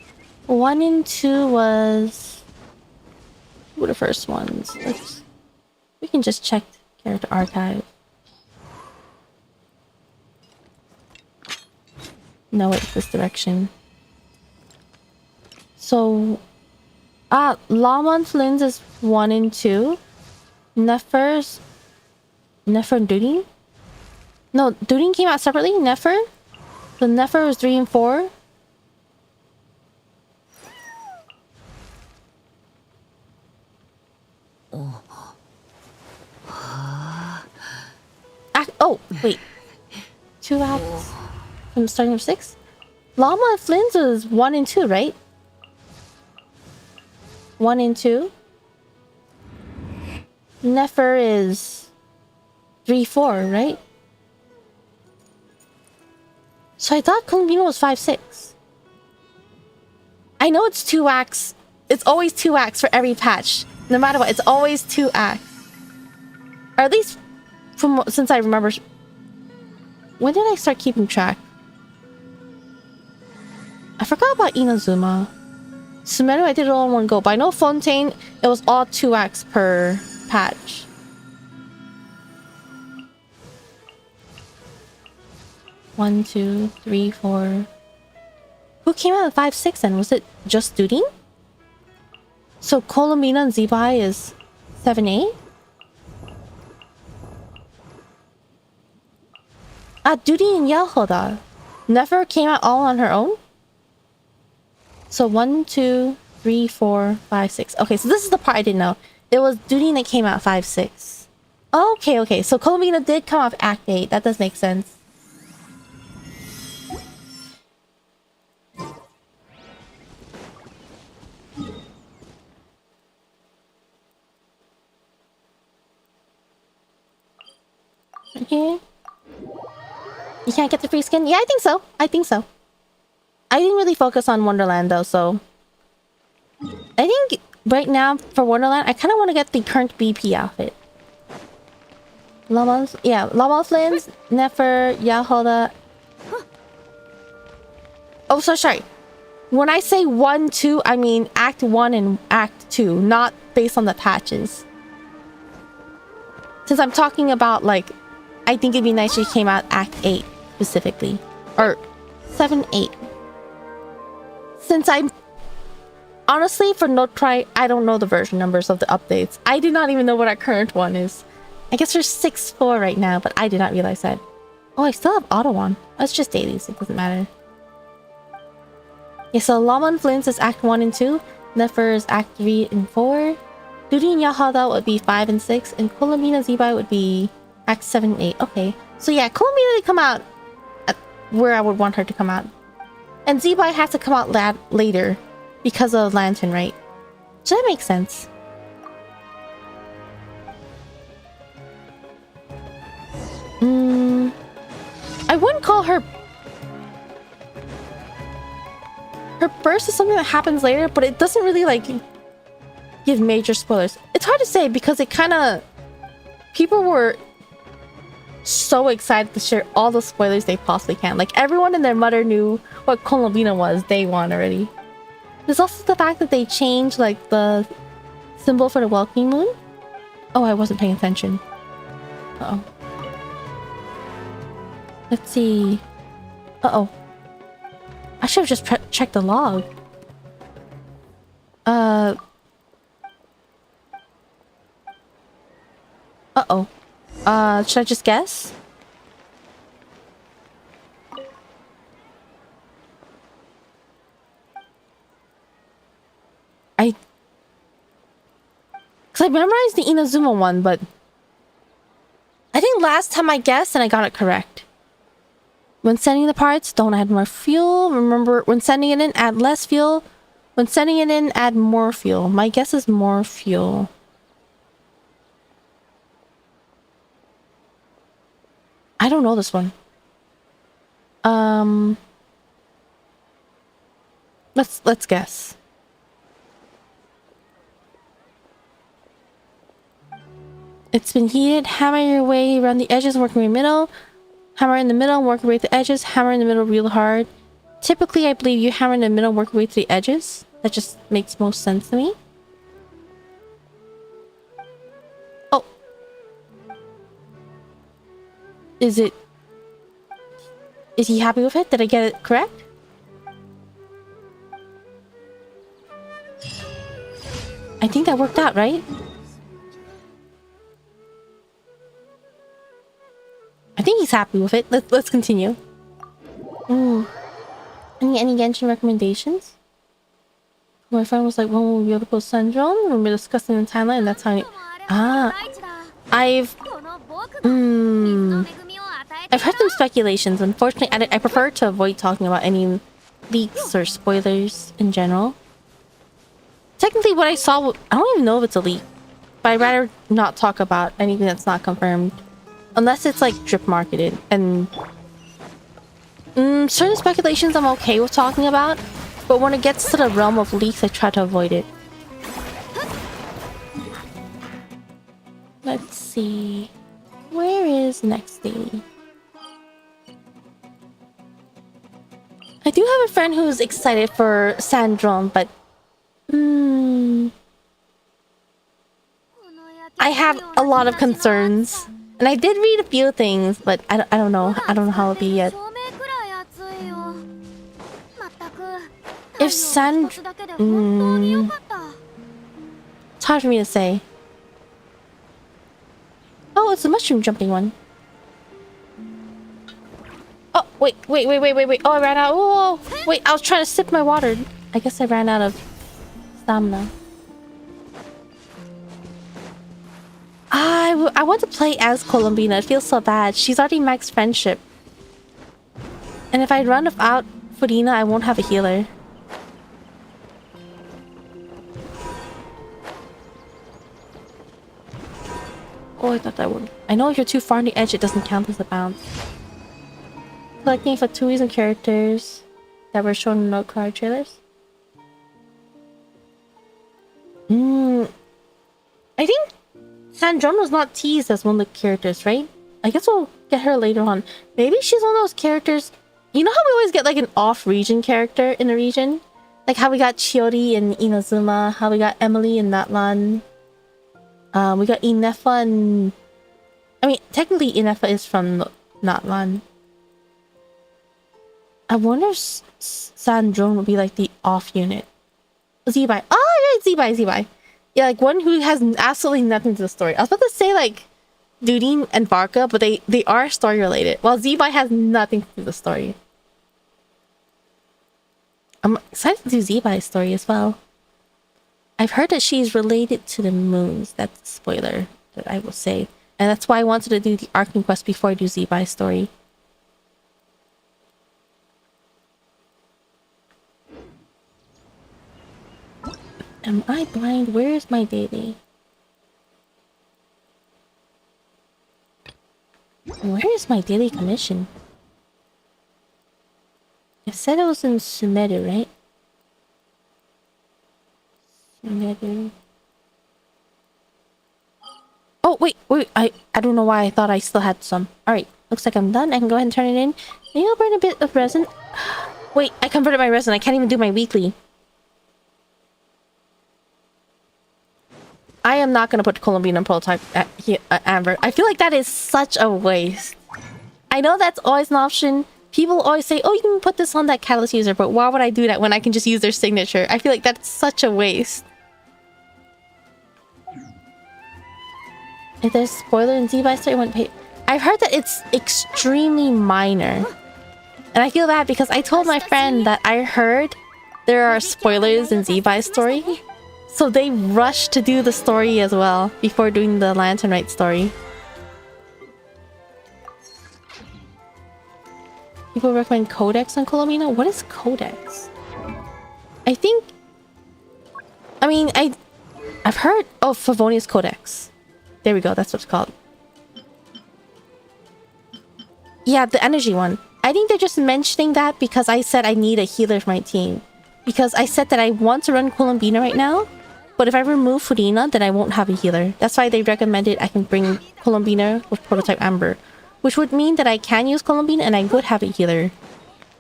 1 and 2 was... Who were the first ones? We can just check character archive. No, wait, this direction. So... Lamont Flynn's is 1 and 2. Nefer and Duding? No, Duding came out separately? Nefer? So Nefer was 3 and 4. Oh, wait. 2 acts from the starting of 6? Llama and Flynn's was 1 and 2, right? 1 and 2. Nefer is 3, 4, right? So I thought Columbina was 5, 6. I know it's 2 acts. It's always 2 acts for every patch. No matter what, it's always 2 acts. Or at least from since I remember. When did I start keeping track? I forgot about Inazuma. Sumeru, I did it all in one go. But I know Fontaine, it was all 2 acts per patch. One, 2, 3, 4. Who came out at 5, 6 then? Was it just Duding? So Columbina and Zebai is 7, 8? Duding and Yahoda never came out all on her own? So 1, 2, 3, 4, 5, 6. Okay, so this is the part I didn't know. It was Duding that came out 5, 6. Okay, okay. So Columbina did come off Act 8. That does make sense. Okay. You can't get the free skin? Yeah, I think so. I think so. I didn't really focus on Wonderland though, so... I think right now for Wonderland, I kind of want to get the current BP outfit. Lamont Flynn's, Nefer, Yahoda... Oh, so sorry. When I say 1, 2, I mean Act 1 and Act 2, not based on the patches. Since I'm talking about, like... I think it'd be nice if she came out Act 8, specifically. Or 7, 8. Since I'm... Honestly, for Note Cry, I don't know the version numbers of the updates. I do not even know what our current one is. I guess there's 6.4 right now, but I did not realize that. Oh, I still have Auto on. That's just dailies, it doesn't matter. Yeah, so Lamont Flynn's is Act 1 and 2. Nefer is Act 3 and 4. Duding and Yahada would be 5 and 6. And Columbina Zebai would be... Act 7 and 8. Okay. So yeah, Columbina did come out at where I would want her to come out. And Zebai has to come out later because of Lantern, right? So that makes sense. I wouldn't call her... first is something that happens later, but it doesn't really like give major spoilers. It's hard to say because it kind of people were so excited to share all the spoilers they possibly can. Like everyone and their mother knew what Colombina was day one already. There's also the fact that they changed like the symbol for the welcoming moon. Oh, I wasn't paying attention. Uh-oh. Let's see. Uh-oh. I should have just checked the log. Uh-oh. Should I just guess? Because I memorized the Inazuma one, but I think last time I guessed and I got it correct. When sending the parts, don't add more fuel. Remember, when sending it in, add less fuel. When sending it in, add more fuel. My guess is more fuel. I don't know this one. Let's guess. It's been heated. Hammer your way around the edges, working in the middle. Hammer in the middle, work your way to the edges. Hammer in the middle real hard. Typically, I believe you hammer in the middle, work your way to the edges. That just makes most sense to me. Oh. Is he happy with it? Did I get it correct? I think that worked out, right? I think he's happy with it. Let's continue. Ooh. Any Genshin recommendations? My friend was like, when will we be able to post Syndrome? When we're discussing the timeline, and that's how I've heard some speculations. Unfortunately, I prefer to avoid talking about any leaks or spoilers in general. Technically, what I saw, I don't even know if it's a leak. But I'd rather not talk about anything that's not confirmed. Unless it's like drip marketed. And certain speculations I'm okay with talking about. But when it gets to the realm of leaks, I try to avoid it. Let's see. Where is next daily? I do have a friend who's excited for Sandron, but I have a lot of concerns. And I did read a few things, but I don't know. I don't know how it'll be yet. If it's hard for me to say. Oh, it's a mushroom jumping one. Oh, wait. Oh, I ran out. Oh, wait, I was trying to sip my water. I guess I ran out of stamina. I want to play as Colombina. It feels so bad. She's already maxed friendship. And if I run without Furina, I won't have a healer. Oh, I thought that would. I know if you're too far on the edge, it doesn't count as a bounce. Collecting Fatuis and characters that were shown in no Krai trailers. I think Sandron was not teased as one of the characters, right? I guess we'll get her later on. Maybe she's one of those characters. You know how we always get like an off-region character in a region? Like how we got Chiori in Inazuma, how we got Emily in Natlan. We got Inefa and... I mean, technically Inefa is from Natlan. I wonder if Sandron would be like the off unit. Zebai. Oh, yeah, Zebai. Yeah, like one who has absolutely nothing to the story. I was about to say like Dudin and Varka, but they are story related. While Zebai has nothing to do with the story. I'm excited to do Zebai's story as well. I've heard that she's related to the moons. That's a spoiler that I will say. And that's why I wanted to do the Arcane Quest before I do Zebai's story. Am I blind? Where is my daily? Where is my daily commission? I said it was in Sumeru, right? Oh, wait. I don't know why I thought I still had some. Alright, looks like I'm done. I can go ahead and turn it in. Maybe I'll burn a bit of resin. Wait, I converted my resin. I can't even do my weekly. I am not going to put Columbine prototype at Amber. I feel like that is such a waste. I know that's always an option. People always say, oh, you can put this on that catalyst user, but why would I do that when I can just use their signature? I feel like that's such a waste. If there's spoiler in Z-Buy story, I wouldn't pay. I've heard that it's extremely minor. And I feel bad because I told my friend that I heard there are spoilers in Z-Buy story. So they rushed to do the story as well before doing the Lantern Rite story. People recommend Codex on Colomina? What is Codex? I think... I mean, I've heard... Oh, Favonius Codex. There we go, that's what it's called. Yeah, the energy one. I think they're just mentioning that because I said I need a healer for my team. Because I said that I want to run Columbina right now, but if I remove Furina, then I won't have a healer. That's why they recommended I can bring Columbina with Prototype Amber. Which would mean that I can use Columbina and I would have a healer.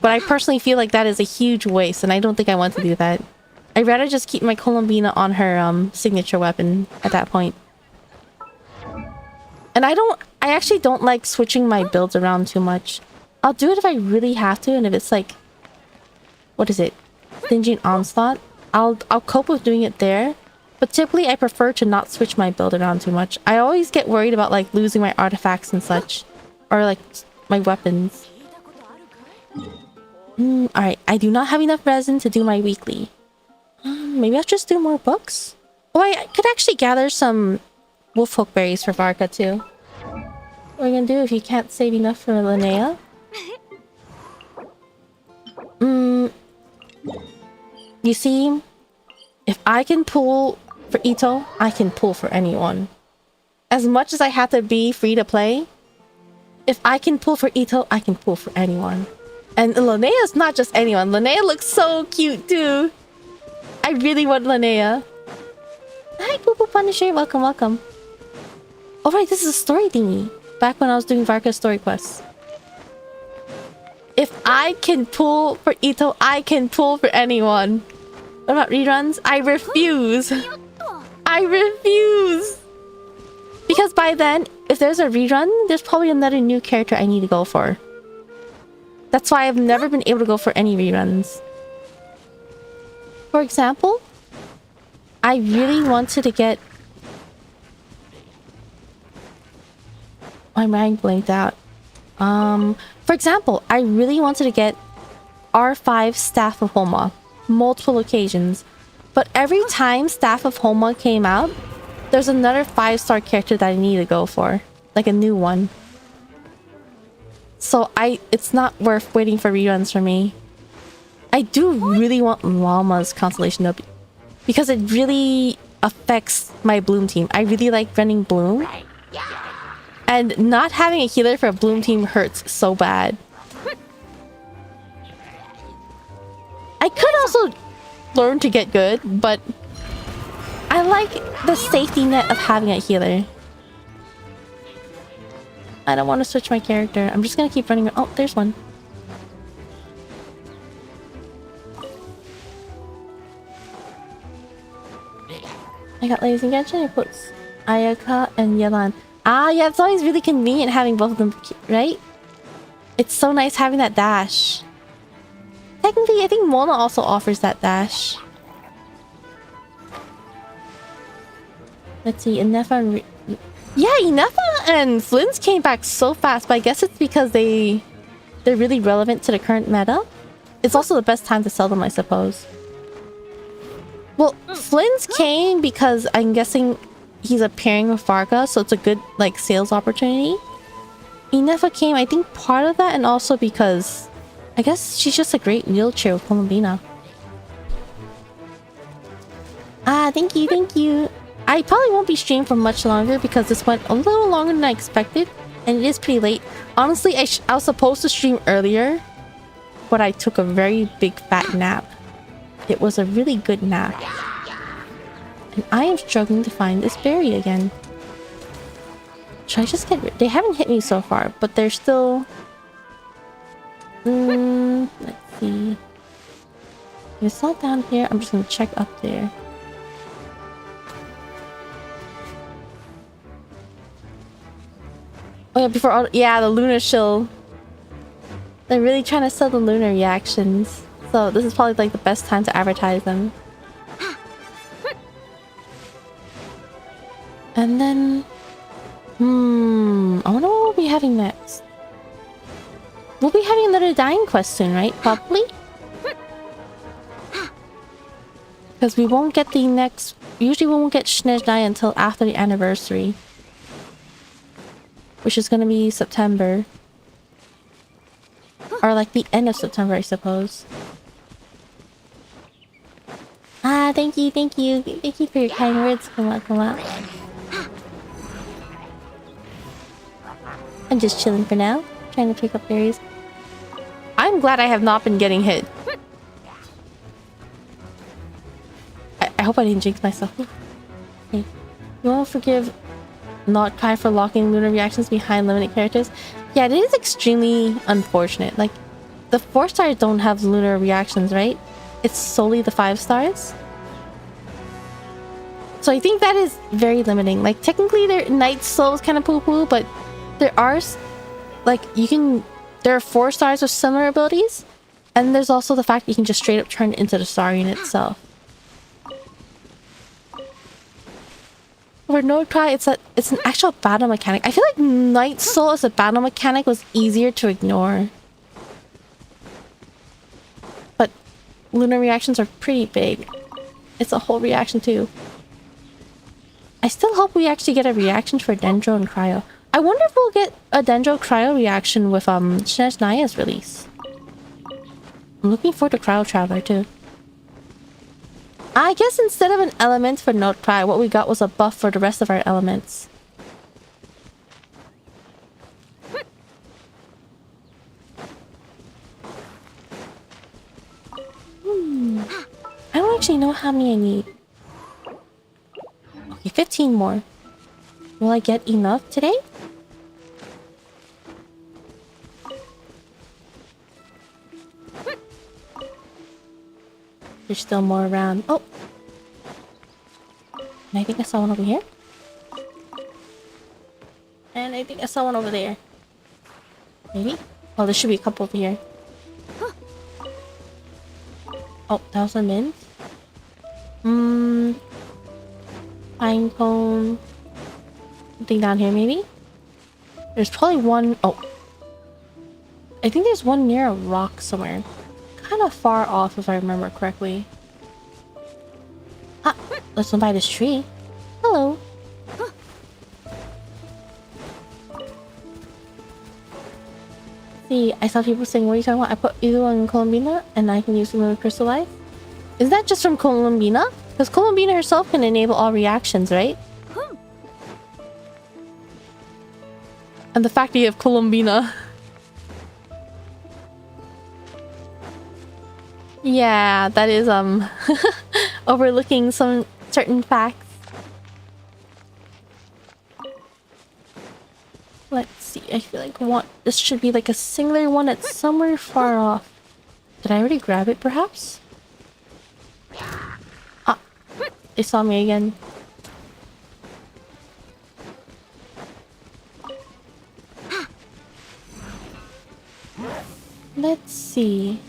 But I personally feel like that is a huge waste and I don't think I want to do that. I'd rather just keep my Columbina on her signature weapon at that point. And I actually don't like switching my builds around too much. I'll do it if I really have to, and if it's like... What is it? Stinging Onslaught? I'll cope with doing it there. But typically I prefer to not switch my build around too much. I always get worried about like losing my artifacts and such. Or like my weapons. Alright, I do not have enough resin to do my weekly. Maybe I'll just do more books? Oh, I could actually gather some wolfhook berries for Varka too. What are you gonna do if you can't save enough for Linnea? You see, if I can pull for Ito, I can pull for anyone. As much as I have to be free to play, if I can pull for Ito, I can pull for anyone. And Linnea's not just anyone. Linnea looks so cute too. I really want Linnea. Hi, Poo Poo Punisher. Welcome, welcome. Oh right, this is a story thingy. Back when I was doing Varka's story quests. If I can pull for Ito, I can pull for anyone. What about reruns? I refuse. I refuse. Because by then, if there's a rerun, there's probably another new character I need to go for. That's why I've never been able to go for any reruns. For example, I really wanted to get... My mind blanked out. For example, I really wanted to get R5 Staff of Homa. Multiple occasions. But every time Staff of Homa came out, there's another 5-star character that I need to go for. Like a new one. So it's not worth waiting for reruns for me. I do really want Llama's Constellation though, because it really affects my Bloom team. I really like running Bloom. And not having a healer for a Bloom team hurts so bad. I could also learn to get good, but I like the safety net of having a healer. I don't want to switch my character. I'm just gonna keep running. Oh, there's one. I got Ladies in Genshin. It puts Ayaka and Yelan. Ah, yeah, it's always really convenient having both of them, right? It's so nice having that dash. Technically, I think Mona also offers that dash. Let's see, Inefa and... Yeah, Inefa and Flynn's came back so fast, but I guess it's because they're really relevant to the current meta. It's also the best time to sell them, I suppose. Well, Flynn's came because I'm guessing he's a pairing with Varka, so it's a good, like, sales opportunity. Inefa came, I think, part of that, and also because I guess she's just a great wheelchair with Columbina. Ah, thank you, thank you. I probably won't be streaming for much longer because this went a little longer than I expected, and it is pretty late. Honestly, I was supposed to stream earlier, but I took a very big fat nap. It was a really good nap. And I am struggling to find this berry again. Should I just get rid? They haven't hit me so far, but they're still... let's see. If it's not down here, I'm just gonna check up there. Oh yeah, before all... Yeah, the lunar shield. They're really trying to sell the lunar reactions. So this is probably like the best time to advertise them. And then... I wonder what we'll be having next. We'll be having another dying quest soon, right? Probably? Because we won't get the next... Usually we won't get Snezhnaya until after the anniversary. Which is going to be September. Or like the end of September, I suppose. Ah, thank you, thank you. Thank you for your kind words. Come on, come on. I'm just chilling for now. Trying to pick up berries. I'm glad I have not been getting hit. I hope I didn't jinx myself. Okay. You won't forgive not Krai for locking lunar reactions behind limited characters. Yeah, it is extremely unfortunate. Like, the 4 stars don't have lunar reactions, right? It's solely the 5 stars. So I think that is very limiting. Like, technically their Night Soul is kind of poo-poo, but there are, like, you can... There are 4 stars with similar abilities. And there's also the fact that you can just straight up turn it into the star unit itself. For no Krai, it's an actual battle mechanic. I feel like Night Soul as a battle mechanic was easier to ignore. But lunar reactions are pretty big. It's a whole reaction too. I still hope we actually get a reaction for Dendro and Cryo. I wonder if we'll get a Dendro Cryo reaction with Snezhnaya's release. I'm looking forward to Cryo Traveler too. I guess instead of an element for Note Cry, what we got was a buff for the rest of our elements. I don't actually know how many I need. Okay, 15 more. Will I get enough today? There's still more around. Oh! And I think I saw one over here. And I think I saw one over there. Maybe? Oh, there should be a couple over here. Oh, that was a mint. Pine cone. Something down here, maybe? There's probably one... Oh. I think there's one near a rock somewhere. Kind of far off, if I remember correctly. Ah, let's go by this tree. Hello. See, I saw people saying, what are you talking about? I put either one in Columbina and I can use them with Crystallize. Is that just from Columbina? Because Columbina herself can enable all reactions, right? And the fact that you have Columbina. Yeah, that is overlooking some certain facts. Let's see, I feel like this should be like a singular one that's somewhere far off. Did I already grab it perhaps? Ah, they saw me again. Let's see.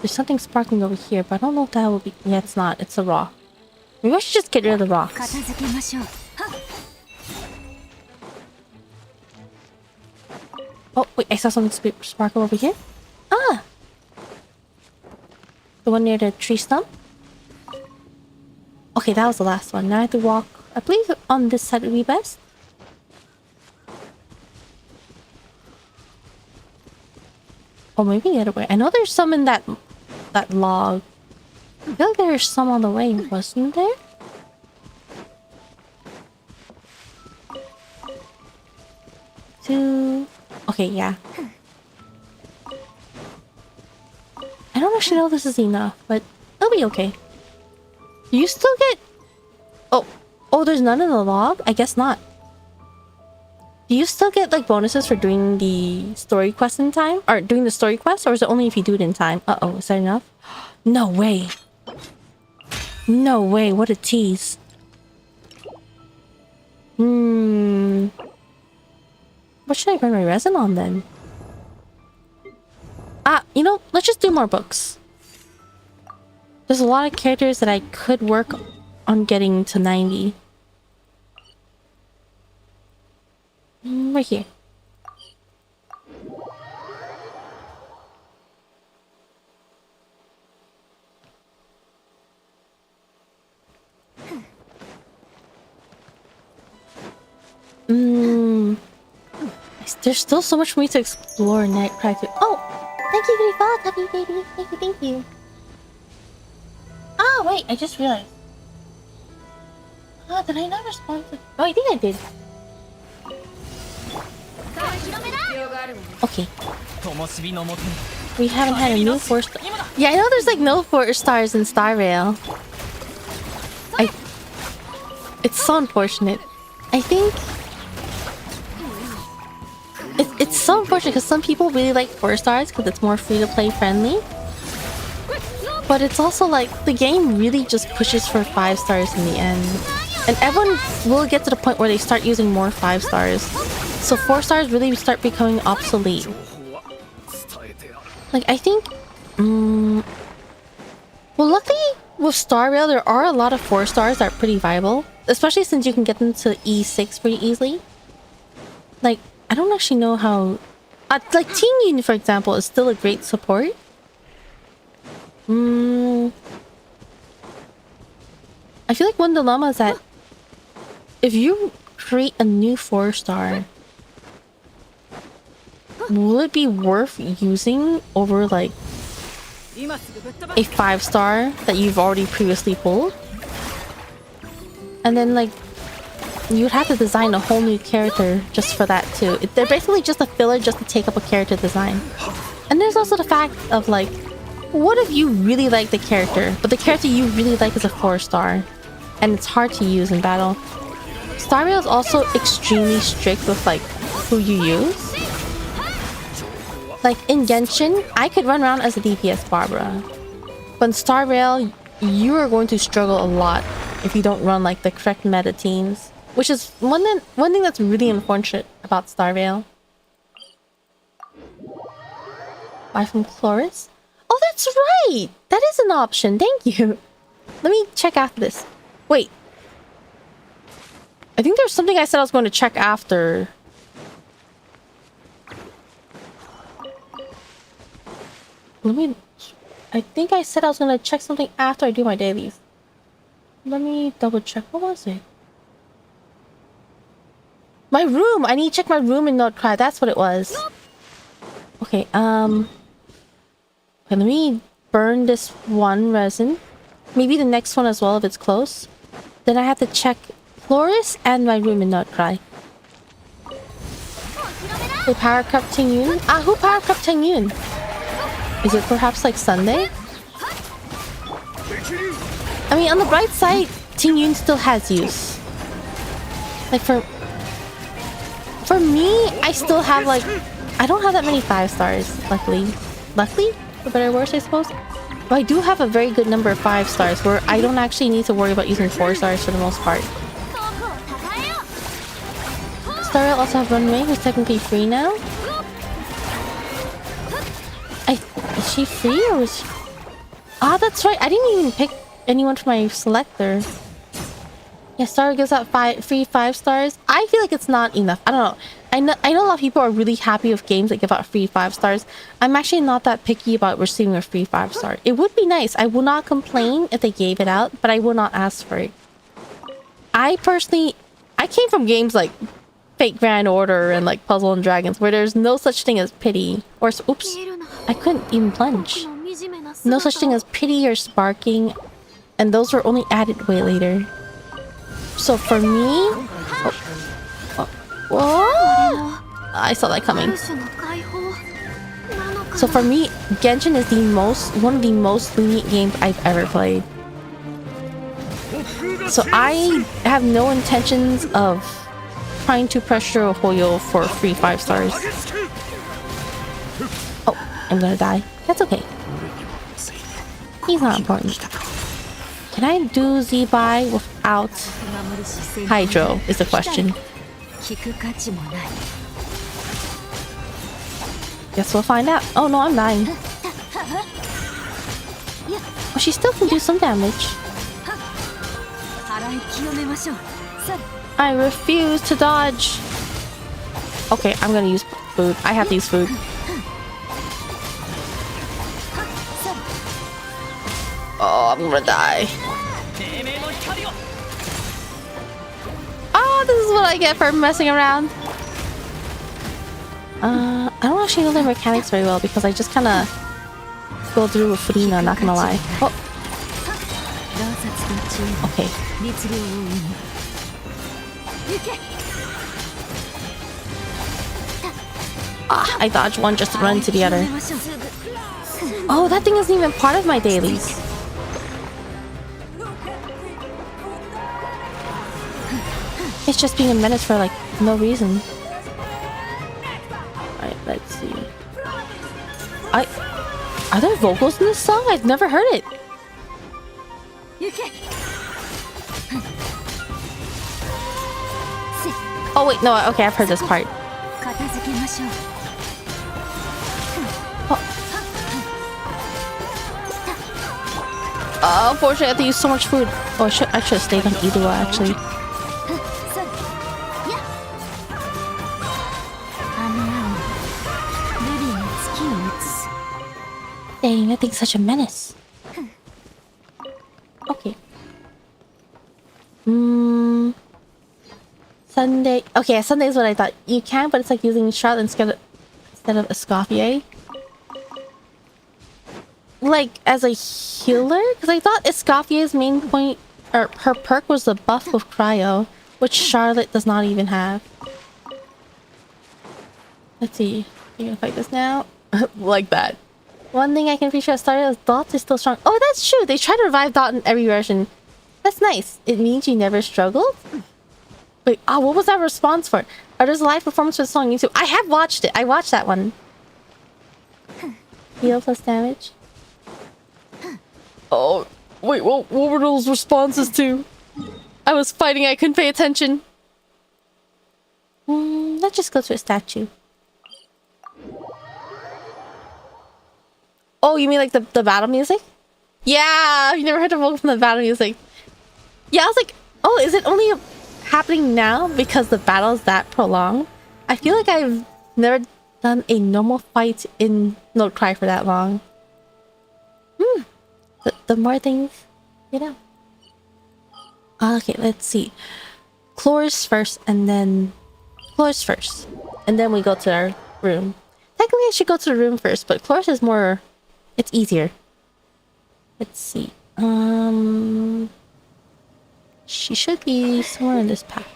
There's something sparkling over here, but I don't know if that will be... Yeah, it's not. It's a rock. Maybe I should just get rid of the rocks. Oh, wait. I saw something sparkle over here. Ah! The one near the tree stump? Okay, that was the last one. Now I have to walk... I believe on this side would be best. Or maybe the other way. I know there's some in that log. I feel like there's some on the way, wasn't there? Okay, yeah. I don't actually know if this is enough, but it'll be okay. You still get Oh, there's none in the log? I guess not. Do you still get like bonuses for doing the story quest in time? Or doing the story quest? Or is it only if you do it in time? Uh-oh, is that enough? No way. No way, what a tease. What should I burn my resin on then? You know, let's just do more books. There's a lot of characters that I could work on getting to 90. Right here. There's still so much for me to explore in Krai too. Oh! Thank you for the follow, Tuppy baby. Thank you. Ah, wait, I just realized. Did I not respond to... Oh, I think I did. Okay. We haven't had a new 4-star... Yeah, I know there's like no 4 stars in Star Rail. It's so unfortunate. I think... It's so unfortunate because some people really like 4 stars because it's more free-to-play friendly. But it's also like the game really just pushes for 5 stars in the end. And everyone will get to the point where they start using more 5 stars. So 4 stars really start becoming obsolete. Like, I think... well, luckily with Star Rail, there are a lot of 4 stars that are pretty viable. Especially since you can get them to E6 pretty easily. Like, I don't actually know how... like, Teen Yun, for example, is still a great support. I feel like one dilemma is that if you create a new 4-star, will it be worth using over like a 5-star that you've already previously pulled? And then like you'd have to design a whole new character just for that too. They're basically just a filler just to take up a character design. And there's also the fact of like, what if you really like the character, but the character you really like is a 4-star, and it's hard to use in battle? Star Rail is also extremely strict with like who you use. Like in Genshin, I could run around as a DPS Barbara, but in Star Rail, you are going to struggle a lot if you don't run like the correct meta teams, which is one thing that's really unfortunate about Star Rail. Buy from Chloris? Oh, that's right! That is an option, thank you! Let me check after this. Wait. I think there's something I said I was going to check after. I think I said I was going to check something after I do my dailies. Let me double check. What was it? My room! I need to check my room in Krai. That's what it was. Okay, okay, let me burn this one resin. Maybe the next one as well if it's close. Then I have to check Floris and my room in Krai. Who power cup Ting Yun? Who power cup Ting Yun? Is it perhaps like Sunday? I mean, on the bright side, Ting Yun still has use. Like for me, I still have like... I don't have that many 5 stars, luckily. Luckily? For better or worse, I suppose. But I do have a very good number of 5 stars where I don't actually need to worry about using 4 stars for the most part. Star Rail also have Runway, who's technically free now. Is she free or was she... that's right. I didn't even pick anyone from my selector. Yeah, Star Rail gives out free 5 stars. I feel like it's not enough. I don't know. I know a lot of people are really happy with games that give out free 5 stars. I'm actually not that picky about receiving a free 5 star. It would be nice. I will not complain if they gave it out, but I will not ask for it. I came from games like Fate Grand Order and like Puzzle and Dragons where there's no such thing as pity. Or, oops, I couldn't even plunge. No such thing as pity or sparking, and those were only added way later. So for me... Whoa! I saw that coming. So for me, Genshin is one of the most lenient games I've ever played. So I have no intentions of trying to pressure Hoyo for free 5 stars. Oh, I'm gonna die. That's okay. He's not important. Can I do Z-Buy without Hydro is the question. Guess we'll find out. Oh no, I'm dying. Oh, she still can do some damage. I refuse to dodge. Okay, I'm gonna use food. I have to use food. Oh, I'm gonna die. Oh, this is what I get for messing around. I don't actually know their mechanics very well because I just kind of go through with Furina, not gonna lie. Oh. Okay. Ah, I dodged one just to run to the other. Oh, that thing isn't even part of my dailies. It's just being a menace for like no reason. Alright, let's see. Are there vocals in this song? I've never heard it. Oh wait, no, okay, I've heard this part. Oh, unfortunately, I have to use so much food. Oh, I should have stayed on Idua actually. Dang, that thing's such a menace. Okay. Sunday. Okay, Sunday is what I thought. You can, but it's like using Charlotte instead of Escoffier. Like, as a healer? Because I thought Escoffier's main point, or her perk was the buff with Cryo, which Charlotte does not even have. Let's see. I'm gonna fight this now. Like that. One thing I can appreciate started is Dot is still strong. Oh, that's true. They try to revive Dot in every version. That's nice. It means you never struggled? Wait, oh, what was that response for? Oh, there's a live performance for the song on YouTube. I have watched it. I watched that one. Heal plus damage. Oh, wait, what were those responses to? I was fighting, I couldn't pay attention. Let's just go to a statue. Oh, you mean like the battle music? Yeah, you never heard the vocal from the battle music. Yeah, I was like, oh, is it only happening now because the battle is that prolonged? I feel like I've never done a normal fight in No Cry for that long. The more things, you know. Okay, let's see. Chloris first, and then Chloris first, and then we go to our room. Technically, I should go to the room first, but Chloris is more. It's easier. Let's see. She should be somewhere in this path.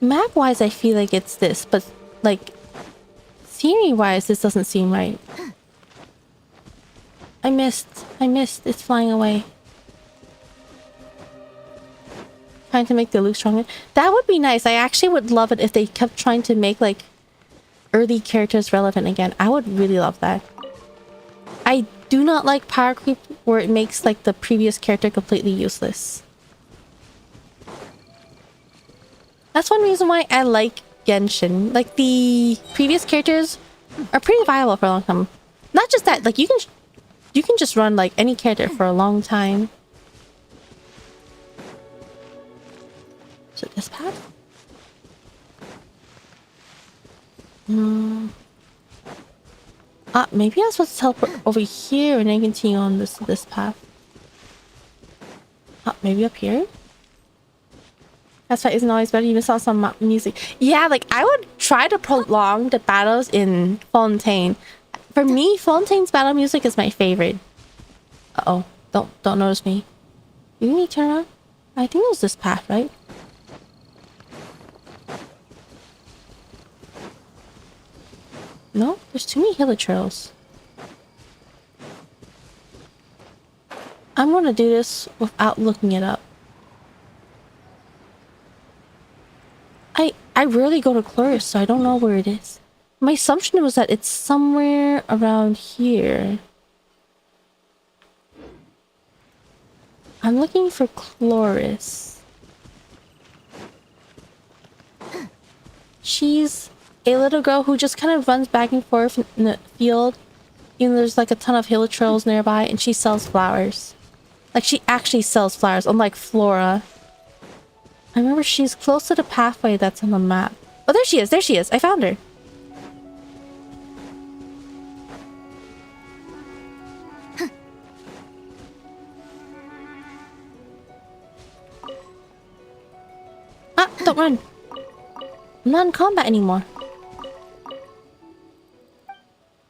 Map-wise, I feel like it's this, but like theory-wise, this doesn't seem right. I missed. It's flying away. Trying to make the look stronger. That would be nice. I actually would love it if they kept trying to make like early characters relevant again. I would really love that. I do not like power creep where it makes like the previous character completely useless. That's one reason why I like Genshin. Like the previous characters are pretty viable for a long time. Not just that, like you can just run like any character for a long time. So this path? Maybe I was supposed to teleport over here and then continue on this path. Maybe up here? That's why it isn't always better. You miss out some music. Yeah, like I would try to prolong the battles in Fontaine. For me, Fontaine's battle music is my favorite. Uh-oh. Don't notice me. You need to turn around? I think it was this path, right? No? There's too many hilichurls. I'm gonna do this without looking it up. I rarely go to Cloris, so I don't know where it is. My assumption was that it's somewhere around here. I'm looking for Cloris. She's a little girl who just kind of runs back and forth in the field. Even though there's like a ton of hill trails nearby, and she sells flowers. Like, she actually sells flowers, unlike Flora. I remember she's close to the pathway that's on the map. Oh, there she is! There she is! I found her! Ah! Don't run! I'm not in combat anymore.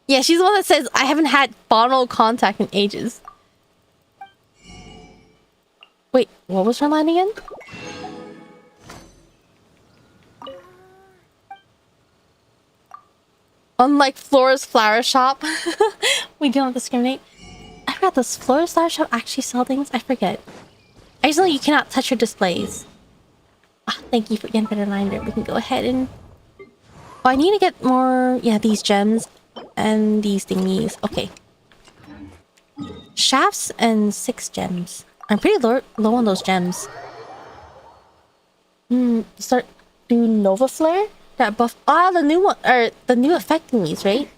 Yeah, she's the one that says, I haven't had faunal contact in ages. Wait, what was her line again? Unlike Flora's flower shop, we don't discriminate. I forgot, does Flora's flower shop actually sell things? I forget. I just know you cannot touch her displays. Ah, thank you for getting the reminder. We can go ahead and... Oh, I need to get more... Yeah, these gems. And these thingies. Okay. Shafts and 6 gems. I'm pretty low on those gems. Start doing Nova Flare? That buff. Ah, the new one. Or the new effect thingies, right?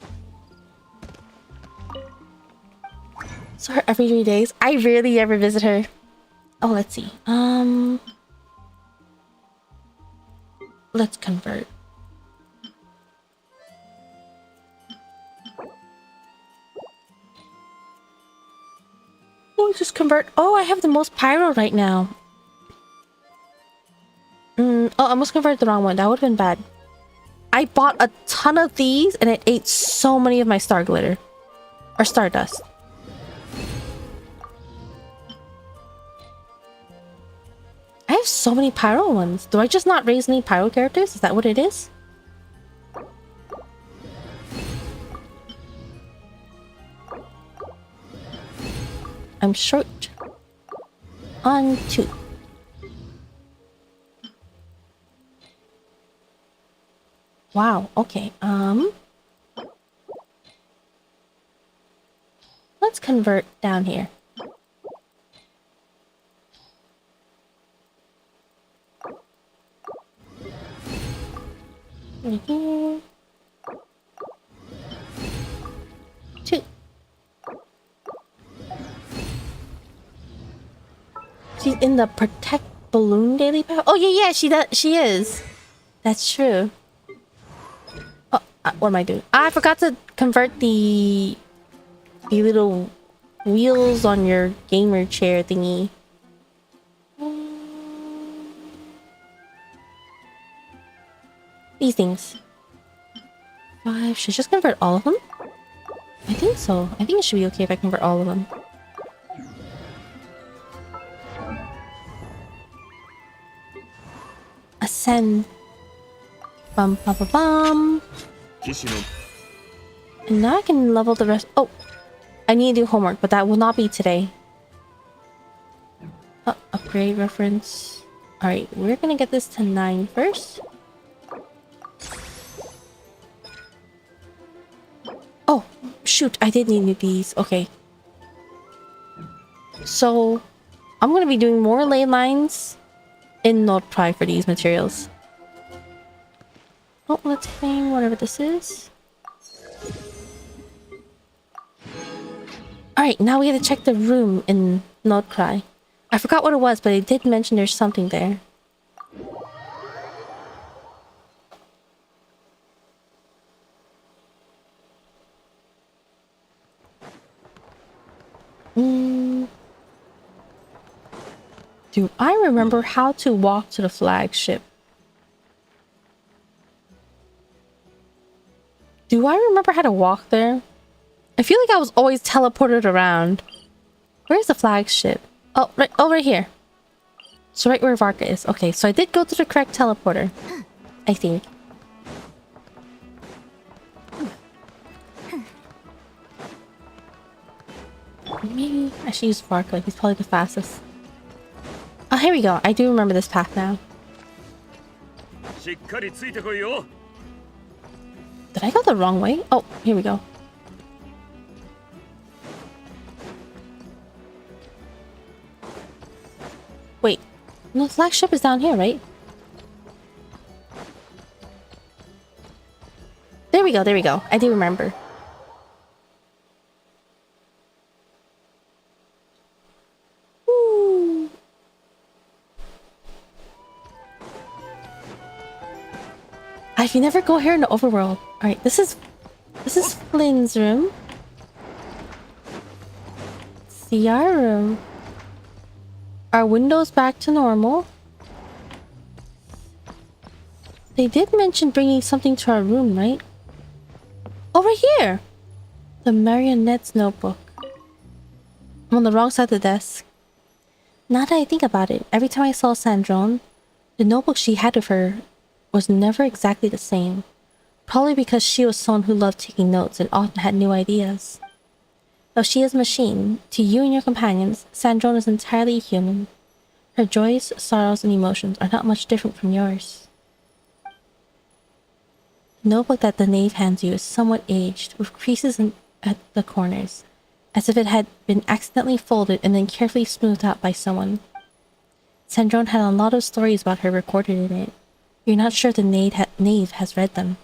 So her every 3 days. I rarely ever visit her. Oh, let's see. Let's convert. Oh, just convert. Oh, I have the most pyro right now. Oh, I almost converted the wrong one. That would have been bad. I bought a ton of these and it ate so many of my star glitter. Or stardust. I have so many pyro ones. Do I just not raise any pyro characters? Is that what it is? I'm short on 2. Wow, okay. Let's convert down here. Right here. 2. She's in the protect balloon daily power. Oh yeah, she is. That's true. Oh, what am I doing? I forgot to convert the little wheels on your gamer chair thingy. These things. 5. Should I just convert all of them? I think so. I think it should be okay if I convert all of them. Ascend. Bum bum bum bum. And now I can level the rest. Oh, I need to do homework, but that will not be today. Oh, upgrade reference. Alright, we're gonna get this to 9 first. Oh, shoot, I did need these. Okay. So, I'm gonna be doing more ley lines in Node Pry for these materials. Oh, let's claim whatever this is. Alright, now we gotta check the room in Node Cry. I forgot what it was, but it did mention there's something there. Do I remember how to walk to the flagship? Do I remember how to walk there? I feel like I was always teleported around. Where's the flagship? Oh, right here. So right where Varka is. Okay, so I did go to the correct teleporter. I think. Maybe Actually, I should use Varka. He's probably the fastest. Oh, here we go. I do remember this path now. Did I go the wrong way? Oh, here we go. Wait. No, the flagship is down here, right? There we go, there we go. I do remember. Ooh. If you never go here in the overworld. Alright, this is Flynn's room. See our room. Our windows back to normal. They did mention bringing something to our room, right? Over here! The Marionette's notebook. I'm on the wrong side of the desk. Now that I think about it, every time I saw Sandrone, the notebook she had with her was never exactly the same. Probably because she was someone who loved taking notes and often had new ideas. Though she is a machine, to you and your companions, Sandrone is entirely human. Her joys, sorrows, and emotions are not much different from yours. The notebook that the knave hands you is somewhat aged, with creases at the corners, as if it had been accidentally folded and then carefully smoothed out by someone. Sandrone had a lot of stories about her recorded in it. You're not sure if the knave has read them.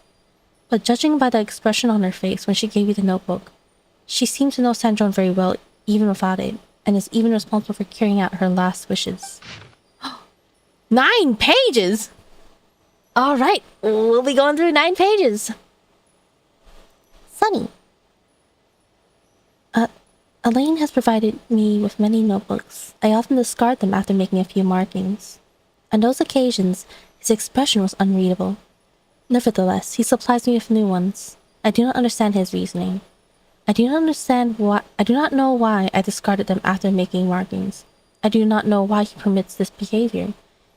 But judging by the expression on her face when she gave you the notebook, she seemed to know Sandrone very well even without it, and is even responsible for carrying out her last wishes. 9 pages! Alright, we'll be going through 9 pages. Sunny. Elaine has provided me with many notebooks. I often discard them after making a few markings. On those occasions, his expression was unreadable. Nevertheless, he supplies me with new ones. I do not understand his reasoning. I do not know why I discarded them after making markings. I do not know why he permits this behavior.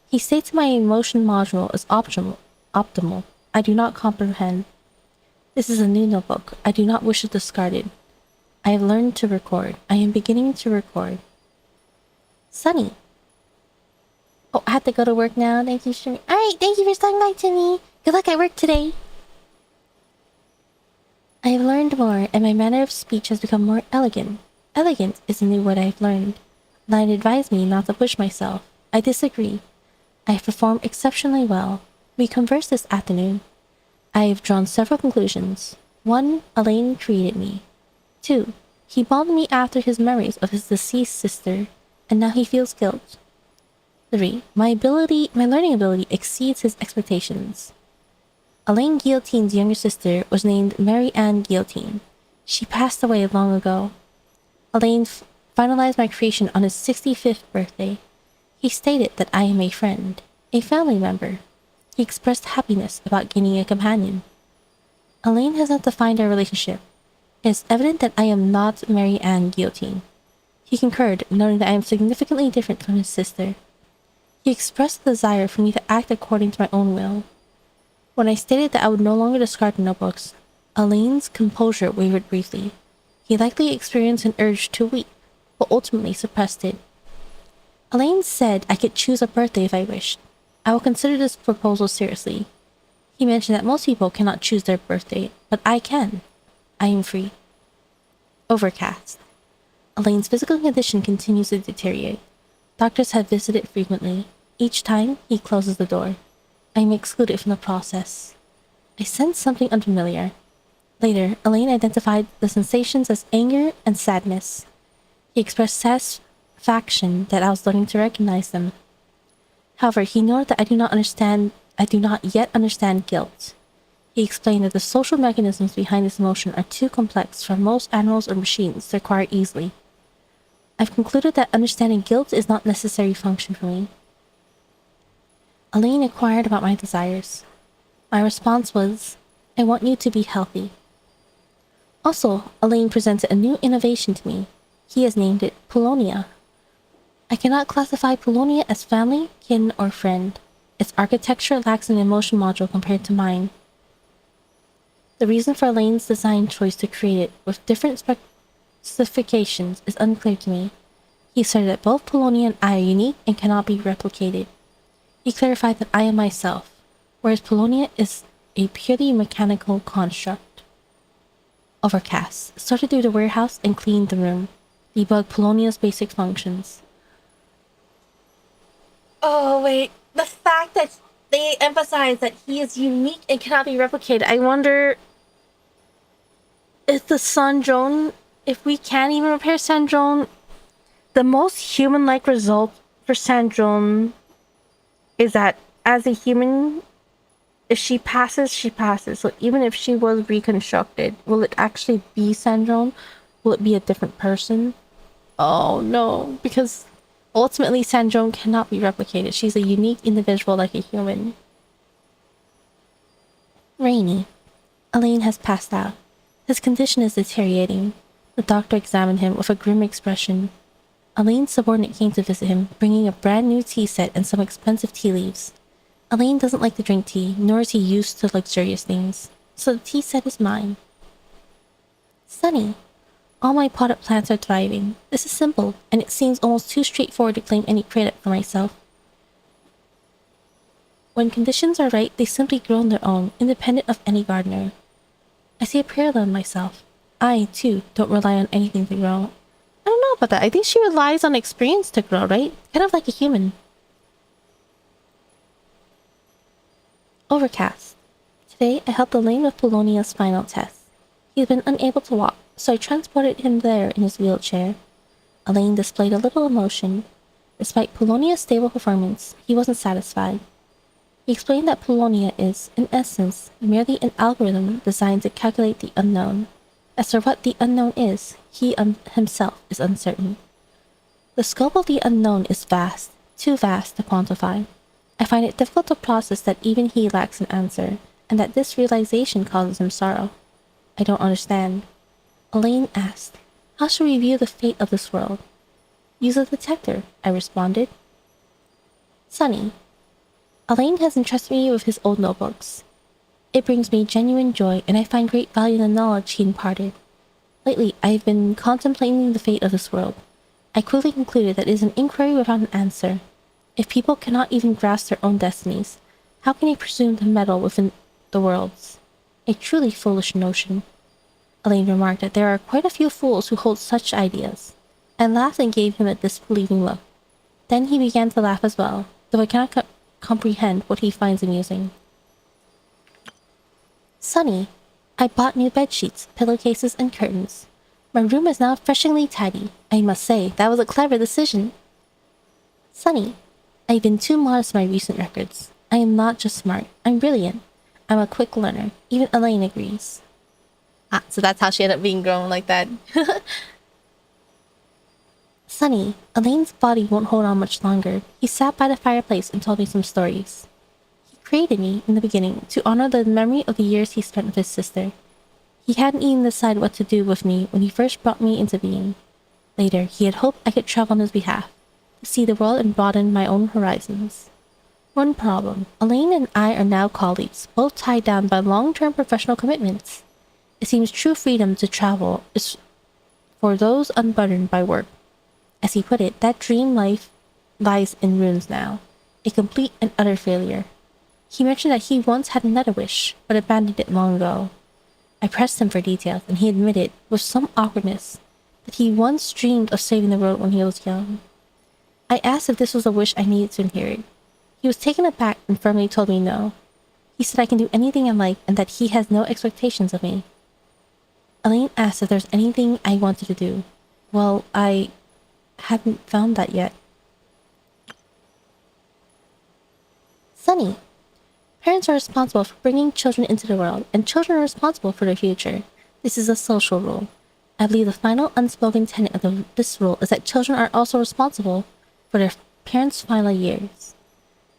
He states my emotion module is optimal. I do not comprehend. This is a new notebook. I do not wish it discarded. I have learned to record. I am beginning to record. Sunny. Oh, I have to go to work now. Thank you, Shuri. Alright, thank you for stopping by to me. Good luck at work today. I have learned more, and my manner of speech has become more elegant. Elegant is a new word I have learned. Line advised me not to push myself. I disagree. I have performed exceptionally well. We conversed this afternoon. I have drawn several conclusions. 1. Elaine created me. 2. He modeled me after his memories of his deceased sister, and now he feels guilt. 3. My learning ability exceeds his expectations. Elaine Guillotine's younger sister was named Mary Ann Guillotine. She passed away long ago. Elaine finalized my creation on his 65th birthday. He stated that I am a friend, a family member. He expressed happiness about gaining a companion. Elaine has not defined our relationship. It is evident that I am not Mary Ann Guillotine. He concurred, noting that I am significantly different from his sister. He expressed the desire for me to act according to my own will. When I stated that I would no longer discard the notebooks, Elaine's composure wavered briefly. He likely experienced an urge to weep, but ultimately suppressed it. Elaine said I could choose a birthday if I wished. I will consider this proposal seriously. He mentioned that most people cannot choose their birthday, but I can. I am free. Overcast. Elaine's physical condition continues to deteriorate. Doctors have visited frequently. Each time, he closes the door. I am excluded from the process. I sense something unfamiliar. Later, Elaine identified the sensations as anger and sadness. He expressed satisfaction that I was learning to recognize them. However, he noted that I do not yet understand guilt. He explained that the social mechanisms behind this emotion are too complex for most animals or machines to acquire easily. I've concluded that understanding guilt is not a necessary function for me. Elaine inquired about my desires. My response was, I want you to be healthy. Also, Elaine presented a new innovation to me. He has named it Polonia. I cannot classify Polonia as family, kin, or friend. Its architecture lacks an emotion module compared to mine. The reason for Elaine's design choice to create it with different specifications is unclear to me. He asserted that both Polonia and I are unique and cannot be replicated. He clarified that I am myself, whereas Polonia is a purely mechanical construct. Overcast. Sorted through the warehouse and cleaned the room. Debug Polonia's basic functions. Oh, wait. The fact that they emphasize that he is unique and cannot be replicated. I wonder if the Sandrone, if we can't even repair Sandrone, the most human-like result for Sandrone is that as a human, if she passes, she passes. So even if she was reconstructed, will it actually be Sandrone? Will it be a different person? Oh no, because ultimately Sandrone cannot be replicated. She's a unique individual like a human. Rainy. Elaine has passed out. His condition is deteriorating. The doctor examined him with a grim expression. Elaine's subordinate came to visit him, bringing a brand new tea set and some expensive tea leaves. Elaine doesn't like to drink tea, nor is he used to luxurious things, so the tea set is mine. Sunny. All my potted plants are thriving. This is simple, and it seems almost too straightforward to claim any credit for myself. When conditions are right, they simply grow on their own, independent of any gardener. I see a parallel in myself. I, too, don't rely on anything to grow. I don't know about that. I think she relies on experience to grow, right? Kind of like a human. Overcast. Today, I helped Elaine with Polonia's final test. He's been unable to walk, so I transported him there in his wheelchair. Elaine displayed a little emotion. Despite Polonia's stable performance, he wasn't satisfied. He explained that Polonia is, in essence, merely an algorithm designed to calculate the unknown. As for what the unknown is, he himself is uncertain. The scope of the unknown is vast, too vast to quantify. I find it difficult to process that even he lacks an answer, and that this realization causes him sorrow. I don't understand. Elaine asked, "How should we view the fate of this world?" "Use a detector," I responded. Sunny. Elaine has entrusted me with his old notebooks. It brings me genuine joy, and I find great value in the knowledge he imparted. Lately, I have been contemplating the fate of this world. I quickly concluded that it is an inquiry without an answer. If people cannot even grasp their own destinies, how can they presume to meddle within the world's? A truly foolish notion. Elaine remarked that there are quite a few fools who hold such ideas, and laughed and gave him a disbelieving look. Then he began to laugh as well, though I cannot comprehend what he finds amusing. Sunny. I bought new bedsheets, pillowcases, and curtains. My room is now refreshingly tidy. I must say, that was a clever decision. Sunny. I've been too modest in my recent records. I am not just smart, I'm brilliant. I'm a quick learner. Even Elaine agrees. Ah, so that's how she ended up being grown like that. Sunny, Elaine's body won't hold on much longer. He sat by the fireplace and told me some stories. He created me, in the beginning, to honor the memory of the years he spent with his sister. He hadn't even decided what to do with me when he first brought me into being. Later, he had hoped I could travel on his behalf, to see the world and broaden my own horizons. One problem. Elaine and I are now colleagues, both tied down by long-term professional commitments. It seems true freedom to travel is for those unburdened by work. As he put it, that dream life lies in ruins now, a complete and utter failure. He mentioned that he once had another wish, but abandoned it long ago. I pressed him for details, and he admitted, with some awkwardness, that he once dreamed of saving the world when he was young. I asked if this was a wish I needed to inherit. He was taken aback and firmly told me no. He said I can do anything I like and that he has no expectations of me. Elaine asked if there's anything I wanted to do. Well, I haven't found that yet. Sunny. Parents are responsible for bringing children into the world, and children are responsible for their future. This is a social rule. I believe the final unspoken tenet of this rule is that children are also responsible for their parents' final years.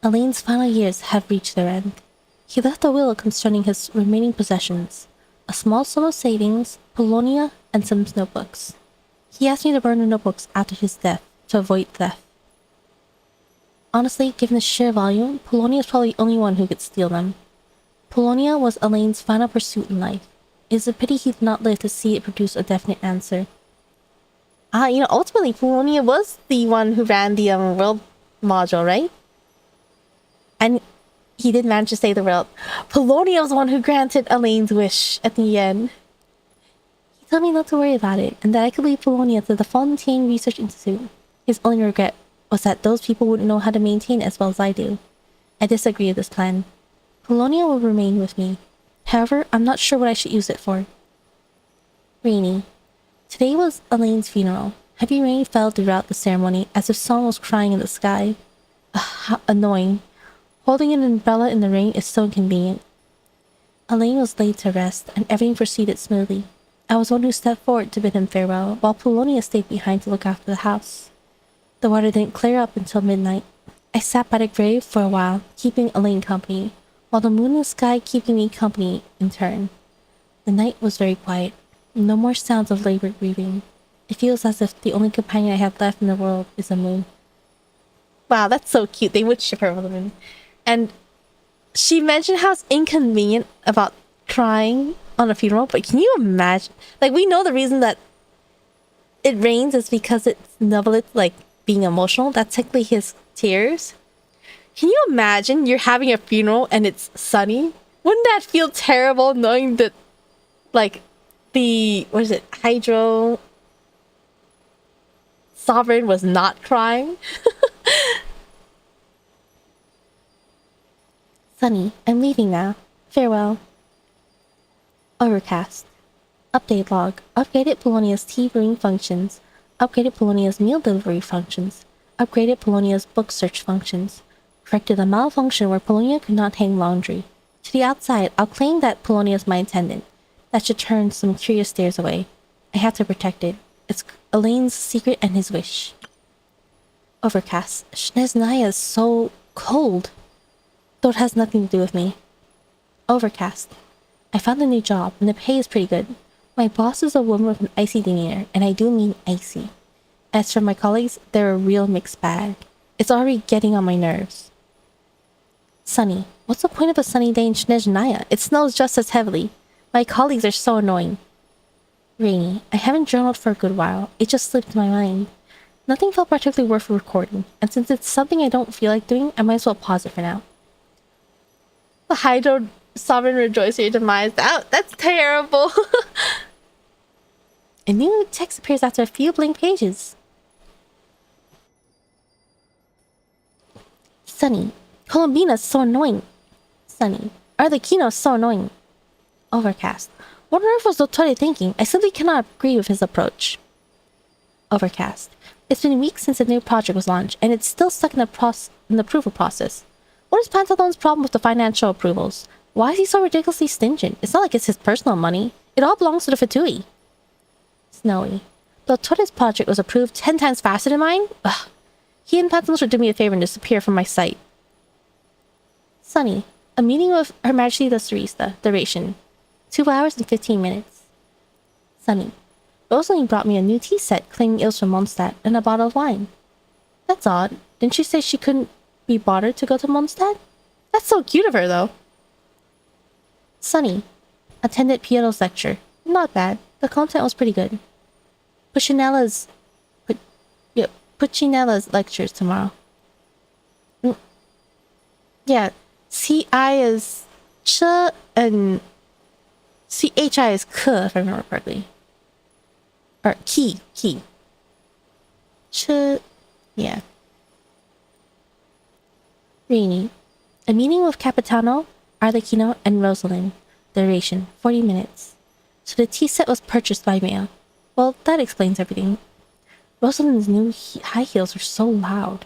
Elaine's final years have reached their end. He left a will concerning his remaining possessions, a small sum of savings, Polonia, and some notebooks. He asked me to burn the notebooks after his death to avoid theft. Honestly, given the sheer volume, Polonia is probably the only one who could steal them. Polonia was Elaine's final pursuit in life. It is a pity he did not live to see it produce a definite answer. You know, ultimately, Polonia was the one who ran the world module, right? And he did manage to save the world. Polonia was the one who granted Elaine's wish at the end. He told me not to worry about it, and that I could leave Polonia to the Fontaine Research Institute. His only regret was that those people wouldn't know how to maintain as well as I do. I disagree with this plan. Polonia will remain with me. However, I'm not sure what I should use it for. Rainy. Today was Elaine's funeral. Heavy rain fell throughout the ceremony as if someone was crying in the sky. How annoying. Holding an umbrella in the rain is so inconvenient. Elaine was laid to rest, and everything proceeded smoothly. I was one who stepped forward to bid him farewell, while Polonia stayed behind to look after the house. The water didn't clear up until midnight. I sat by the grave for a while, keeping Elaine company, while the moon and the sky keeping me company in turn. The night was very quiet. No more sounds of labored breathing. It feels as if the only companion I have left in the world is the moon. Wow, that's so cute. They would ship her with the moon. And she mentioned how it's inconvenient about crying on a funeral, but can you imagine? Like, we know the reason that it rains is because it's Novelit, like, being emotional. That's technically his tears. Can you imagine you're having a funeral and it's sunny? Wouldn't that feel terrible knowing that, like, the, what is it, Hydro Sovereign was not crying? Sunny, I'm leaving now. Farewell. Overcast. Update log. Upgraded Polonia's tea brewing functions. Upgraded Polonia's meal delivery functions. Upgraded Polonia's book search functions. Corrected a malfunction where Polonia could not hang laundry. To the outside, I'll claim that Polonia is my attendant. That should turn some curious stares away. I have to protect it. It's Elaine's secret and his wish. Overcast. Snezhnaya is so cold. Though it has nothing to do with me. Overcast. I found a new job, and the pay is pretty good. My boss is a woman with an icy demeanor, and I do mean icy. As for my colleagues, they're a real mixed bag. It's already getting on my nerves. Sunny. What's the point of a sunny day in Snezhnaya? It snows just as heavily. My colleagues are so annoying. Rainy. I haven't journaled for a good while. It just slipped my mind. Nothing felt particularly worth recording, and since it's something I don't feel like doing, I might as well pause it for now. The Hydro Sovereign rejoice at your demise. That's terrible. A new text appears after a few blank pages. Sunny. Colombina's so annoying. Sunny. Arlecchino's so annoying. Overcast. What on earth was Dottore thinking? I simply cannot agree with his approach. Overcast. It's been weeks since the new project was launched, and it's still stuck in the approval process. What is Pantalone's problem with the financial approvals? Why is he so ridiculously stingent? It's not like it's his personal money. It all belongs to the Fatui. Snowy. Dottore's project was approved 10 times faster than mine? Ugh. He and Pantalone should do me a favor and disappear from my sight. Sunny. A meeting with Her Majesty the Sarista. Duration. 2 hours and 15 minutes. Sunny. Rosaline brought me a new tea set claiming it was from Mondstadt and a bottle of wine. That's odd. Didn't she say she couldn't be bothered to go to Mondstadt? That's so cute of her, though. Sunny. Attended Piero's lecture. Not bad. The content was pretty good. Puccinella's lectures tomorrow. Yeah. C-I is ch and C-H-I is k, if I remember correctly. Or key. Ch, yeah. Rainy. A meeting with Capitano, Arlecchino, and Rosalind. Duration, 40 minutes. So the tea set was purchased by mail. Well, that explains everything. Rosalind's new high heels are so loud.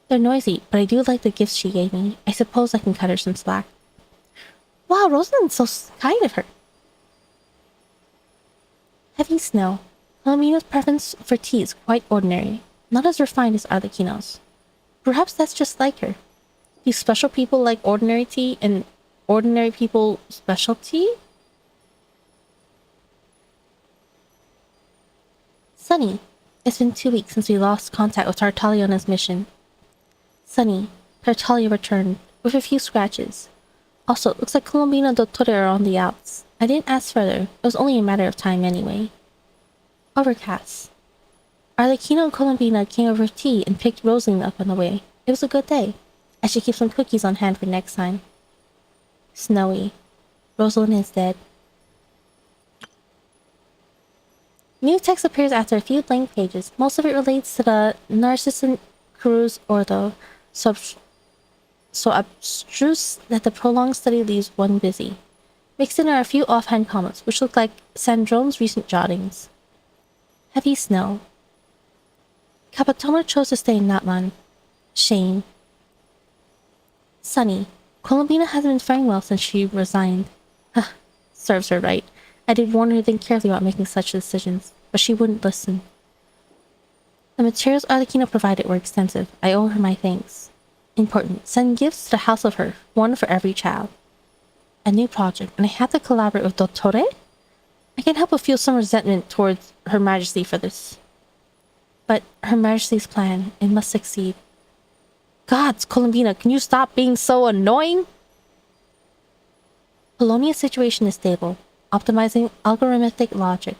They're noisy, but I do like the gifts she gave me. I suppose I can cut her some slack. Wow, Rosalind's so kind of her. Heavy snow. Palomino's preference for tea is quite ordinary, not as refined as Arlecchino's. Perhaps that's just like her. Do special people like ordinary tea and ordinary people special tea? Sunny. It's been 2 weeks since we lost contact with Tartaglia on his mission. Sunny. Tartaglia returned, with a few scratches. Also, it looks like Colombina and Dottore are on the outs. I didn't ask further. It was only a matter of time anyway. Overcast. Arlecchino and Colombina came over for tea and picked Rosalind up on the way. It was a good day. I should keep some cookies on hand for next time. Snowy. Rosalind is dead. New text appears after a few blank pages. Most of it relates to the Narcissus cruise ortho, so abstruse that the prolonged study leaves one busy. Mixed in are a few offhand comments, which look like Sandrone's recent jottings. Heavy snow. Capitona chose to stay in Natman. Shame. Sunny. Colombina hasn't been faring well since she resigned. Serves her right. I did warn her to think carefully about making such decisions, but she wouldn't listen. The materials Arlecchino provided were extensive. I owe her my thanks. Important. Send gifts to the House of Her, one for every child. A new project, and I have to collaborate with Dottore? I can't help but feel some resentment towards Her Majesty for this. But Her Majesty's plan, it must succeed. Gods, Colombina, can you stop being so annoying? Polonia's situation is stable. Optimizing algorithmic logic.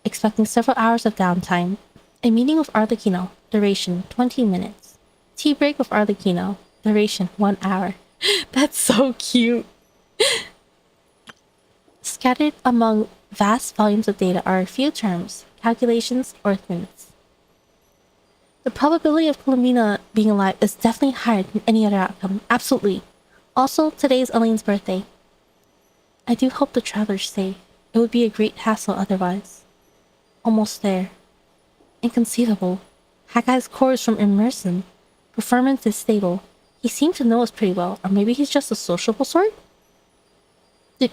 Expecting several hours of downtime. A meeting with Arlecchino. Duration 20 minutes. Tea break with Arlecchino. Duration 1 hour. That's so cute. Scattered among vast volumes of data are a few terms, calculations, or things. The probability of Colombina being alive is definitely higher than any other outcome. Absolutely. Also, today is Elaine's birthday. I do hope the traveler's safe. It would be a great hassle otherwise. Almost there. Inconceivable. Hakai's core is from Immersion. Performance is stable. He seemed to know us pretty well, or maybe he's just a sociable sort? Did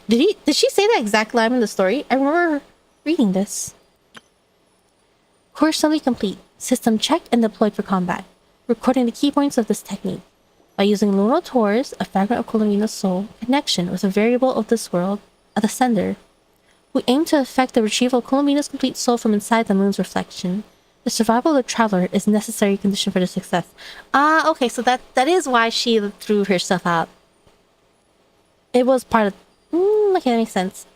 she say that exact line in the story? I remember reading this. Core assembly complete. System checked and deployed for combat. Recording the key points of this technique. By using lunar Taurus, a fragment of Colombina's soul, connection with a variable of this world, at the sender, we aim to effect the retrieval of Colombina's complete soul from inside the moon's reflection. The survival of the traveler is a necessary condition for the success. Ah, okay, so that is why she threw her stuff out. It was part of... okay, that makes sense.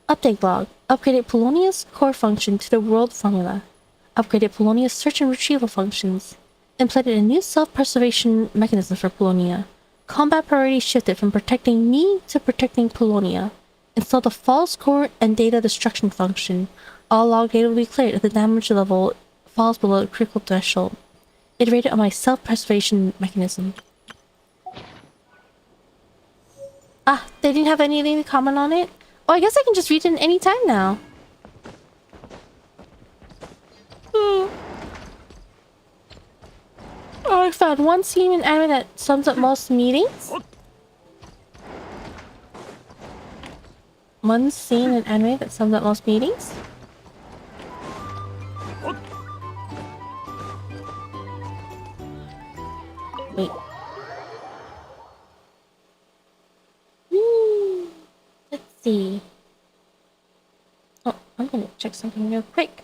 Update log. Upgraded Polonia's core function to the world formula. Upgraded Polonia's search and retrieval functions. Implemented a new self-preservation mechanism for Polonia. Combat priority shifted from protecting me to protecting Polonia. Installed a false core and data destruction function. All log data will be cleared if the damage level falls below the critical threshold. Iterated on my self-preservation mechanism. Ah, they didn't have anything to comment on it? Oh, I guess I can just read it any time now. Oh, I found one scene in anime that sums up most meetings. One scene in anime that sums up most meetings. Wait. Let's see. Oh, I'm gonna check something real quick.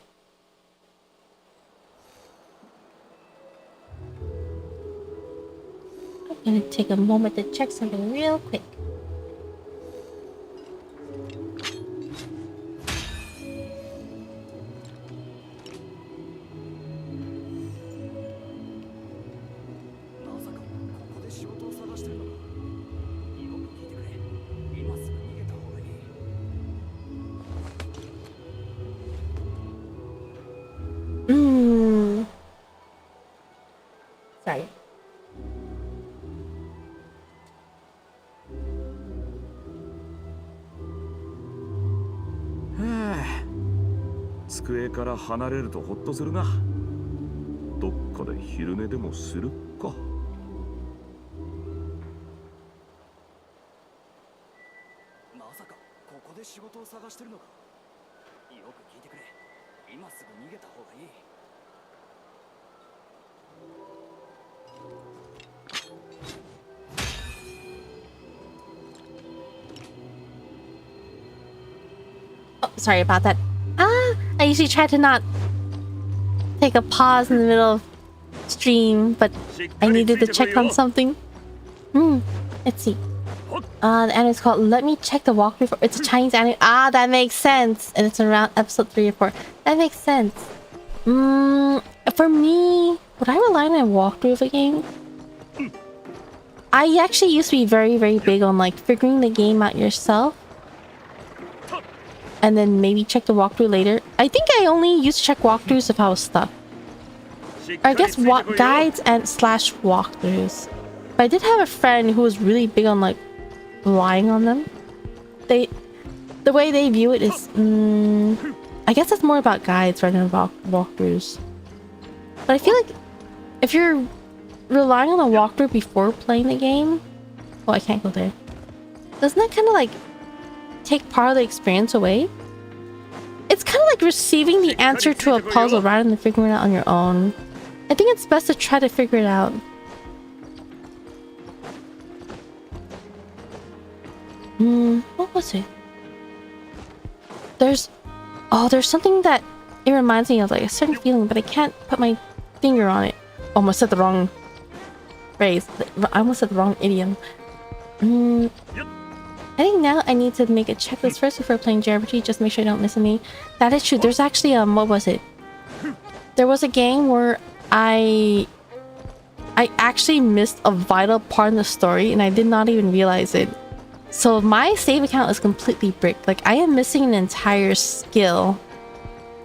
I'm gonna take a moment to check something real quick. Sorry.はあ、机から離れるとホッとするな。どっかで昼寝でもするか。まさかここで仕事を探してるのか。よく聞いてくれ。今すぐ逃げた方がいい。Oh, sorry about that. I usually try to not take a pause in the middle of stream, but I needed to check on something. Let's see. The anime is called Let Me Check the Walkthrough. It's a Chinese anime. Ah, that makes sense. And it's around episode 3 or 4. That makes sense. For me, would I rely on a walkthrough of a game? I actually used to be very, very big on like figuring the game out yourself. And then maybe check the walkthrough later. I think I only used to check walkthroughs if I was stuck. Or I guess guides and slash walkthroughs. But I did have a friend who was really big on like relying on them. The way they view it is, I guess it's more about guides rather than walkthroughs. But I feel like if you're relying on a walkthrough before playing the game, oh, I can't go there. Doesn't that kind of like take part of the experience away? It's kind of like receiving the answer to a puzzle rather than figuring it out on your own. I think it's best to try to figure it out. What was it? There's something that it reminds me of, like a certain feeling, but I can't put my finger on it. Almost said the wrong phrase. I almost said the wrong idiom. I think now I need to make a checklist first before playing JRPG, just make sure I don't miss any. That is true. There's actually what was it? There was a game where I actually missed a vital part in the story and I did not even realize it. So my save account is completely bricked. Like I am missing an entire skill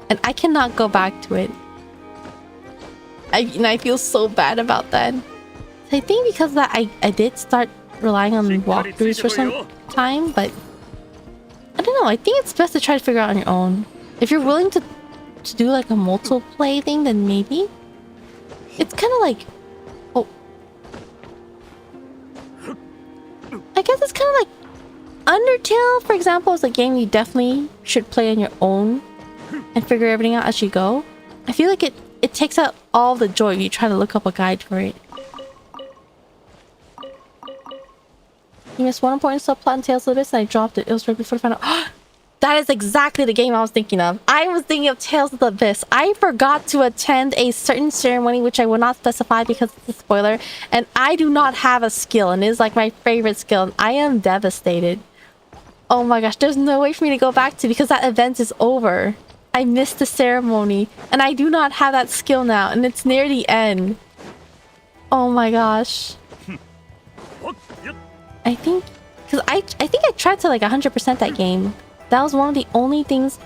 and I cannot go back to it. I feel so bad about that. So I think because of that I did start relying on walkthroughs for some time, but I don't know. I think it's best to try to figure out on your own. If you're willing to do like a multiplayer thing, then maybe. It's kind of like, oh, I guess it's kind of like Undertale, for example, is a game you definitely should play on your own and figure everything out as you go. I feel like it takes out all the joy if you try to look up a guide for it. You missed one important subplot in Tales of the Abyss and I dropped it. It was right before the final. That is exactly the game I was thinking of. I was thinking of Tales of the Abyss. I forgot to attend a certain ceremony, which I will not specify because it's a spoiler. And I do not have a skill, and it is like my favorite skill. And I am devastated. Oh my gosh, there's no way for me to go back to because that event is over. I missed the ceremony, and I do not have that skill now, and it's near the end. Oh my gosh. I think, because I think I tried to like 100% that game. That was one of the only things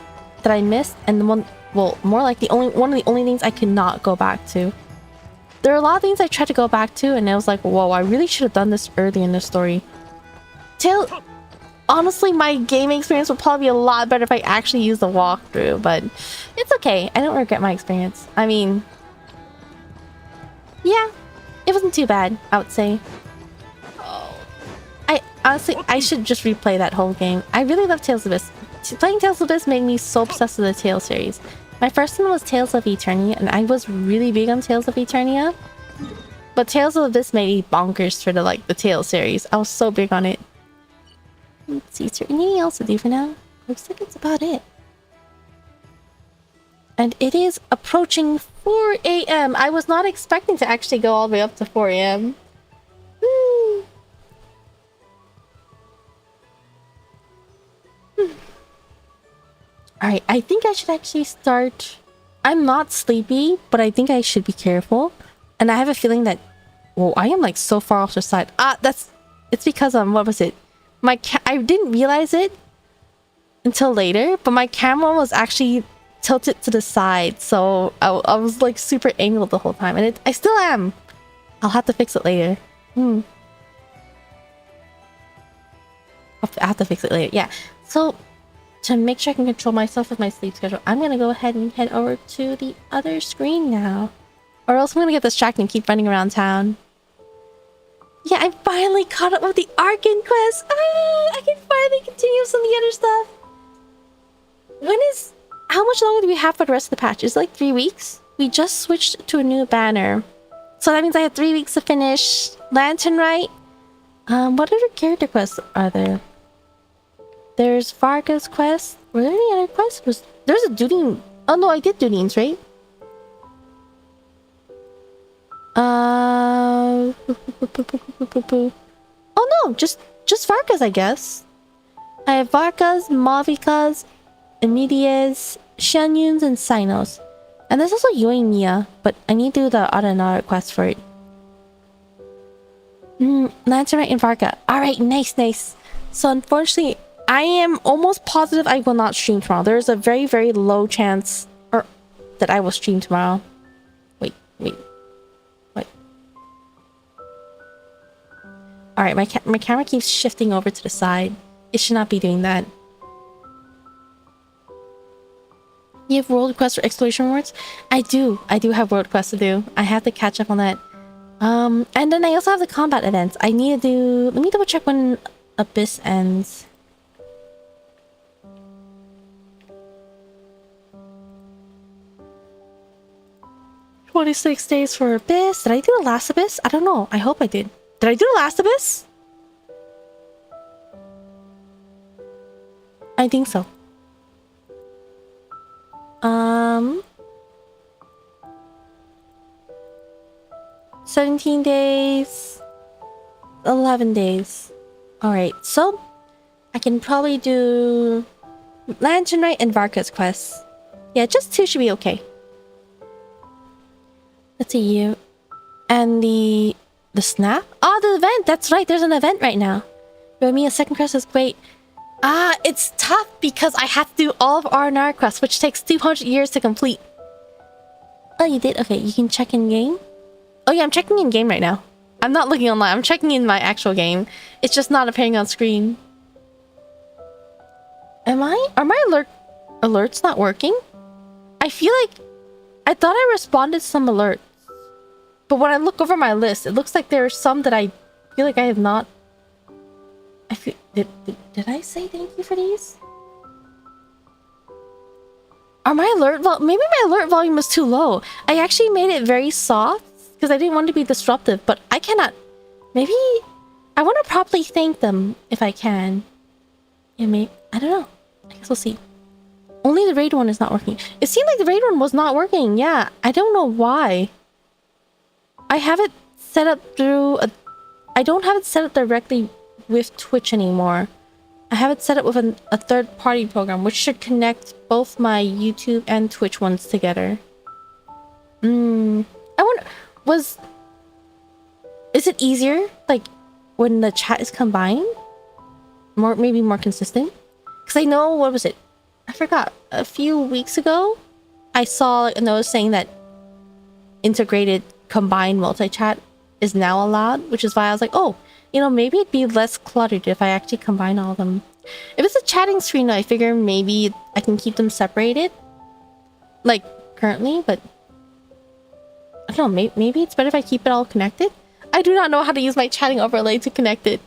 that I missed, and the one, well, more like one of the only things I could not go back to. There are a lot of things I tried to go back to, and I was like, whoa, I really should have done this early in the story. Honestly, my gaming experience would probably be a lot better if I actually used the walkthrough, but it's okay. I don't regret my experience. I mean, yeah, it wasn't too bad, I would say. Honestly, I should just replay that whole game. I really love Tales of Abyss. Playing Tales of Abyss made me so obsessed with the Tales series. My first one was Tales of Eternia, and I was really big on Tales of Eternia. But Tales of Abyss made me bonkers for the Tales series. I was so big on it. Let's see, is there anything else to do for now? Looks like it's about it. And it is approaching 4 a.m. I was not expecting to actually go all the way up to 4 a.m. Woo! Alright, I think I should actually start. I'm not sleepy, but I think I should be careful. And I have a feeling that, whoa, I am like so far off the side. It's because what was it? I didn't realize it until later, but my camera was actually tilted to the side, so I was like super angled the whole time, and I still am. I'll have to fix it later. I'll have to fix it later. Yeah. So to make sure I can control myself with my sleep schedule, I'm gonna go ahead and head over to the other screen now, or else I'm gonna get distracted and keep running around town. Yeah, I'm finally caught up with the Arkan quest. I can finally continue some of the other stuff. How much longer do we have for the rest of the patch? Is it like 3 weeks? We just switched to a new banner, so that means I have 3 weeks to finish Lantern Rite. What other character quests are there? There's Varga's quest. Were there any other quests? There's a Dudine. Oh no, I did Dudines, right? Oh no, just Vargas, I guess. I have Vargas, Mavikas, Emidias, Shanyuns, and Sinos. And there's also Yoimiya, but I need to do the Arana request for it. Lanternite and Varka. Alright, nice. So unfortunately, I am almost positive I will not stream tomorrow. There's a very, very low chance that I will stream tomorrow. Wait. Alright, my camera keeps shifting over to the side. It should not be doing that. You have world requests for exploration rewards? I do have world requests to do. I have to catch up on that. And then I also have the combat events. I need to do... Let me double check when Abyss ends. "26 days for Abyss." Did I do the last Abyss? I don't know. I hope I did. Did I do the last Abyss? I think so. 17 days, 11 days. Alright, so I can probably do Lanternite and Varka's quests. Yeah, just 2 should be okay. Let's see you. And the snap? Oh, the event! That's right, there's an event right now. But me, a second quest is great. It's tough because I have to do all of R&R quests, which takes 200 years to complete. Oh, you did? Okay, you can check in game. Oh yeah, I'm checking in game right now. I'm not looking online. I'm checking in my actual game. It's just not appearing on screen. Are my alerts not working? I feel like I thought I responded to some alerts, but when I look over my list, it looks like there are some that I feel like I have not. Did I say thank you for these? Are my alert maybe my alert volume was too low. I actually made it very soft because I didn't want to be disruptive, but I cannot. Maybe I want to properly thank them if I can. Yeah, maybe. I don't know. I guess we'll see. Only the raid one is not working. It seemed like the raid one was not working. Yeah, I don't know why. I have it set up through I don't have it set up directly with Twitch anymore. I have it set up with a third-party program, which should connect both my YouTube and Twitch ones together. I wonder, is it easier, like, when the chat is combined? Maybe more consistent? Because I know, what was it? I forgot. A few weeks ago, I saw a notice saying that integrated combined multi-chat is now allowed, which is why I was like, oh, you know, maybe it'd be less cluttered if I actually combine all of them. If it's a chatting screen, I figure maybe I can keep them separated, like currently, but I don't know, maybe it's better if I keep it all connected. I do not know how to use my chatting overlay to connect it.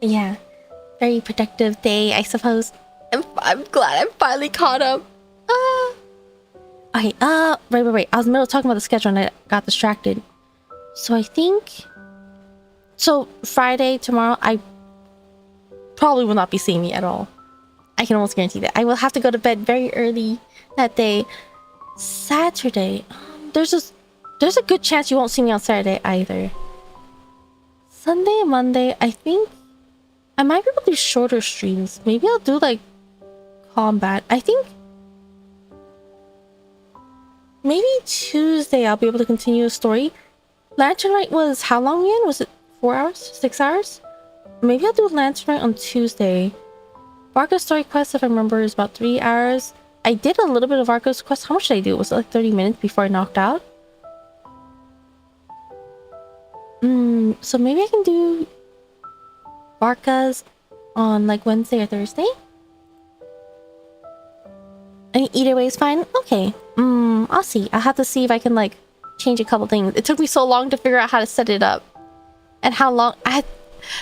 Yeah, very productive day, I suppose. I'm glad I'm finally caught up. Okay, right. I was in the middle of talking about the schedule and I got distracted. So I think... So, Friday, tomorrow, I probably will not be seeing me at all. I can almost guarantee that. I will have to go to bed very early that day. Saturday... There's a good chance you won't see me on Saturday either. Sunday and Monday, I think... I might be able to do shorter streams. Maybe I'll do, like, combat. I think... Maybe Tuesday I'll be able to continue the story. Lanternite was how long again? Was it 4 hours? 6 hours? Maybe I'll do Lanternite on Tuesday. Varka's story quest, if I remember, is about 3 hours. I did a little bit of Varka's quest. How much did I do? Was it like 30 minutes before I knocked out? So maybe I can do Varka's on like Wednesday or Thursday? And either way is fine? Okay. I'll see. I'll have to see if I can like change a couple things. It took me so long to figure out how to set it up. And how long I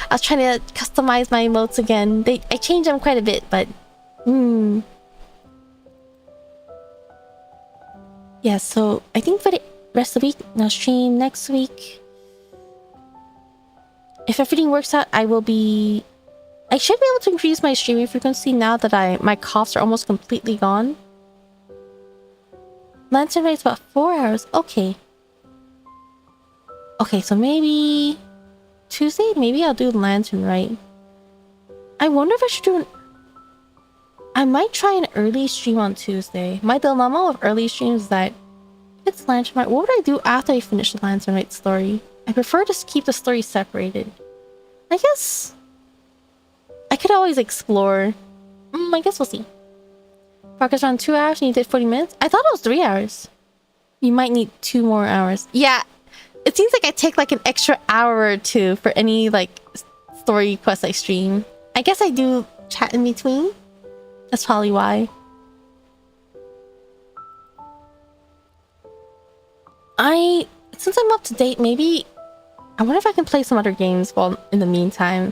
was trying to customize my emotes again. I changed them quite a bit, but yeah, so I think for the rest of the week, I'll stream next week. If everything works out, I should be able to increase my streaming frequency now that my coughs are almost completely gone. Lantern rate's about 4 hours. Okay. Okay, so maybe Tuesday? Maybe I'll do Lantern, right? I wonder if I should do I might try an early stream on Tuesday. My dilemma with early streams is that if it's Lantern Knight, what would I do after I finish the Lantern Knight story? I prefer to keep the story separated. I guess I could always explore. I guess we'll see. Focus around 2 hours and you did 40 minutes? I thought it was 3 hours. You might need 2 more hours. Yeah, it seems like I take like an extra hour or 2 for any like story quest I stream. I guess I do chat in between. That's probably why. Since I'm up to date, maybe I wonder if I can play some other games while in the meantime.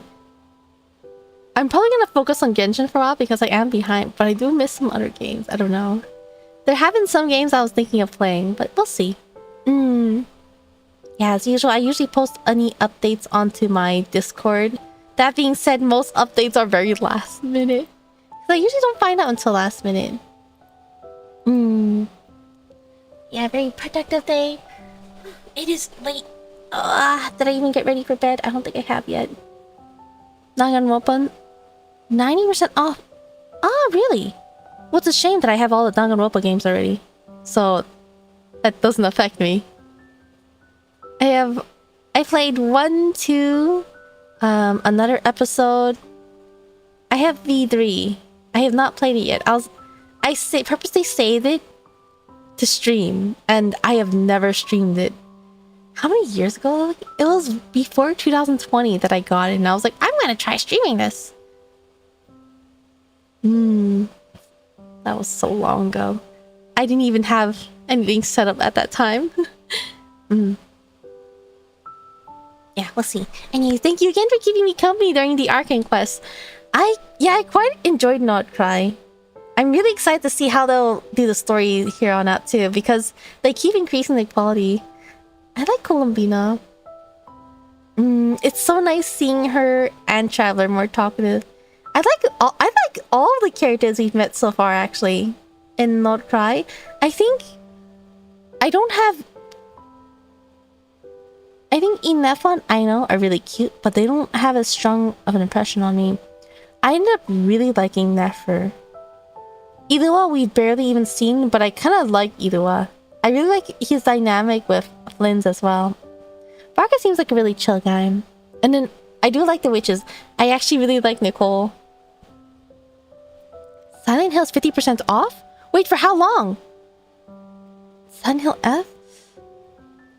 I'm probably gonna focus on Genshin for a while because I am behind, but I do miss some other games. I don't know. There have been some games I was thinking of playing, but we'll see. Yeah, as usual, I usually post any updates onto my Discord. That being said, most updates are very last minute. I usually don't find out until last minute. Yeah, very productive day. It is late. Did I even get ready for bed? I don't think I have yet. Danganronpa, 90% off. Really? What's a shame that I have all the Danganronpa games already. So that doesn't affect me. I played 1, 2, another episode. I have V3. I have not played it yet. I purposely saved it to stream, and I have never streamed it. How many years ago? It was before 2020 that I got it, and I was like, I'm gonna try streaming this. That was so long ago. I didn't even have anything set up at that time. Yeah, we'll see. Anyways, thank you again for keeping me company during the Arcane quest. I quite enjoyed Not Cry. I'm really excited to see how they'll do the story here on out too, because they keep increasing the quality. I like Columbina. It's so nice seeing her and Traveler more talkative. I like all the characters we've met so far actually in Not Cry. I think Inefo and Aino are really cute, but they don't have as strong of an impression on me. I ended up really liking Nefer. Iruwa we've barely even seen, but I kind of like Iruwa. I really like his dynamic with Flynn's as well. Barca seems like a really chill guy. And then I do like the witches. I actually really like Nicole. Silent Hill's 50% off? Wait, for how long? Silent Hill F?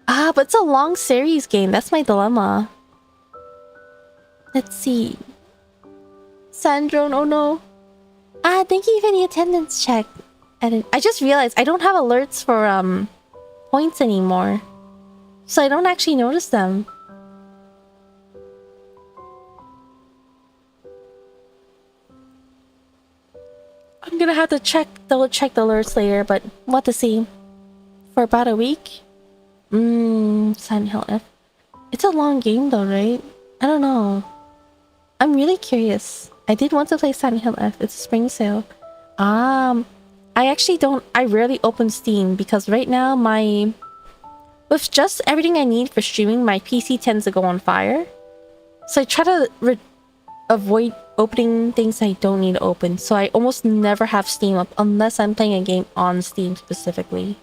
But it's a long series game. That's my dilemma. Let's see. Sandrone, oh no. Thank you for the attendance check. I just realized I don't have alerts for points anymore. So I don't actually notice them. I'm gonna have to double check the alerts later, but what to see. For about a week? Silent Hill F. It's a long game though, right? I don't know. I'm really curious. I did want to play Silent Hill F. It's a spring sale. I rarely open Steam because right now with just everything I need for streaming, my PC tends to go on fire. So I try to avoid opening things I don't need to open. So I almost never have Steam up unless I'm playing a game on Steam specifically.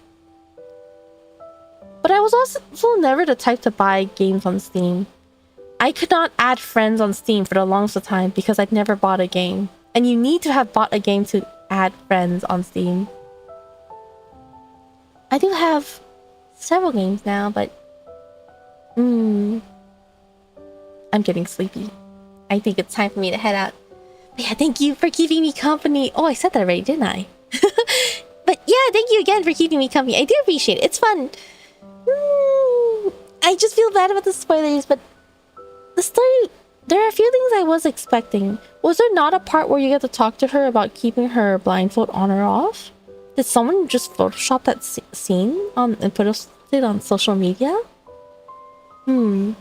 But I was also never the type to buy games on Steam. I could not add friends on Steam for the longest time because I'd never bought a game. And you need to have bought a game to add friends on Steam. I do have several games now, but I'm getting sleepy. I think it's time for me to head out. But yeah, thank you for keeping me company. Oh, I said that already, didn't I? But yeah, thank you again for keeping me company. I do appreciate it. It's fun. I just feel bad about the spoilers, but the story, there are a few things I was expecting. Was there not a part where you get to talk to her about keeping her blindfold on or off? Did someone just Photoshop that scene and put it on social media? I'm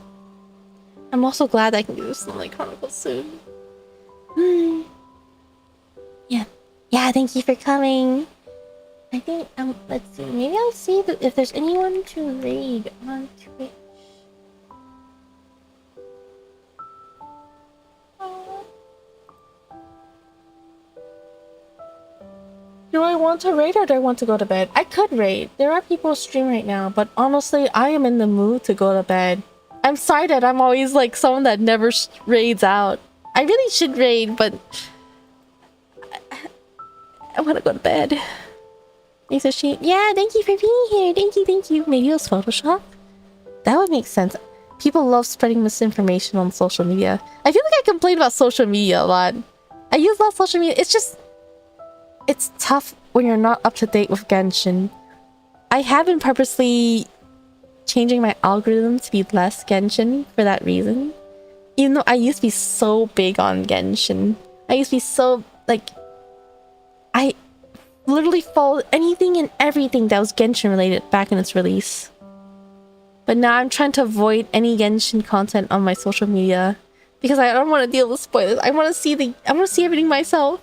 also glad I can do Snowlight Chronicles soon. Yeah, thank you for coming. I think, let's see, maybe I'll see if there's anyone to raid on Twitch. want to raid or do I want to go to bed? I could raid. There are people streaming right now, but honestly, I am in the mood to go to bed. I'm sorry that I'm always like someone that never raids out. I really should raid, but I want to go to bed. Thanks for stream. Yeah, thank you for being here. Thank you. Maybe it was Photoshop? That would make sense. People love spreading misinformation on social media. I feel like I complain about social media a lot. I use a lot of social media. It's tough when you're not up to date with Genshin. I have been purposely changing my algorithm to be less Genshin for that reason. Even though I used to be so big on Genshin. I used to be so, like... I literally followed anything and everything that was Genshin related back in its release. But now I'm trying to avoid any Genshin content on my social media. Because I don't want to deal with spoilers. I want to see everything myself.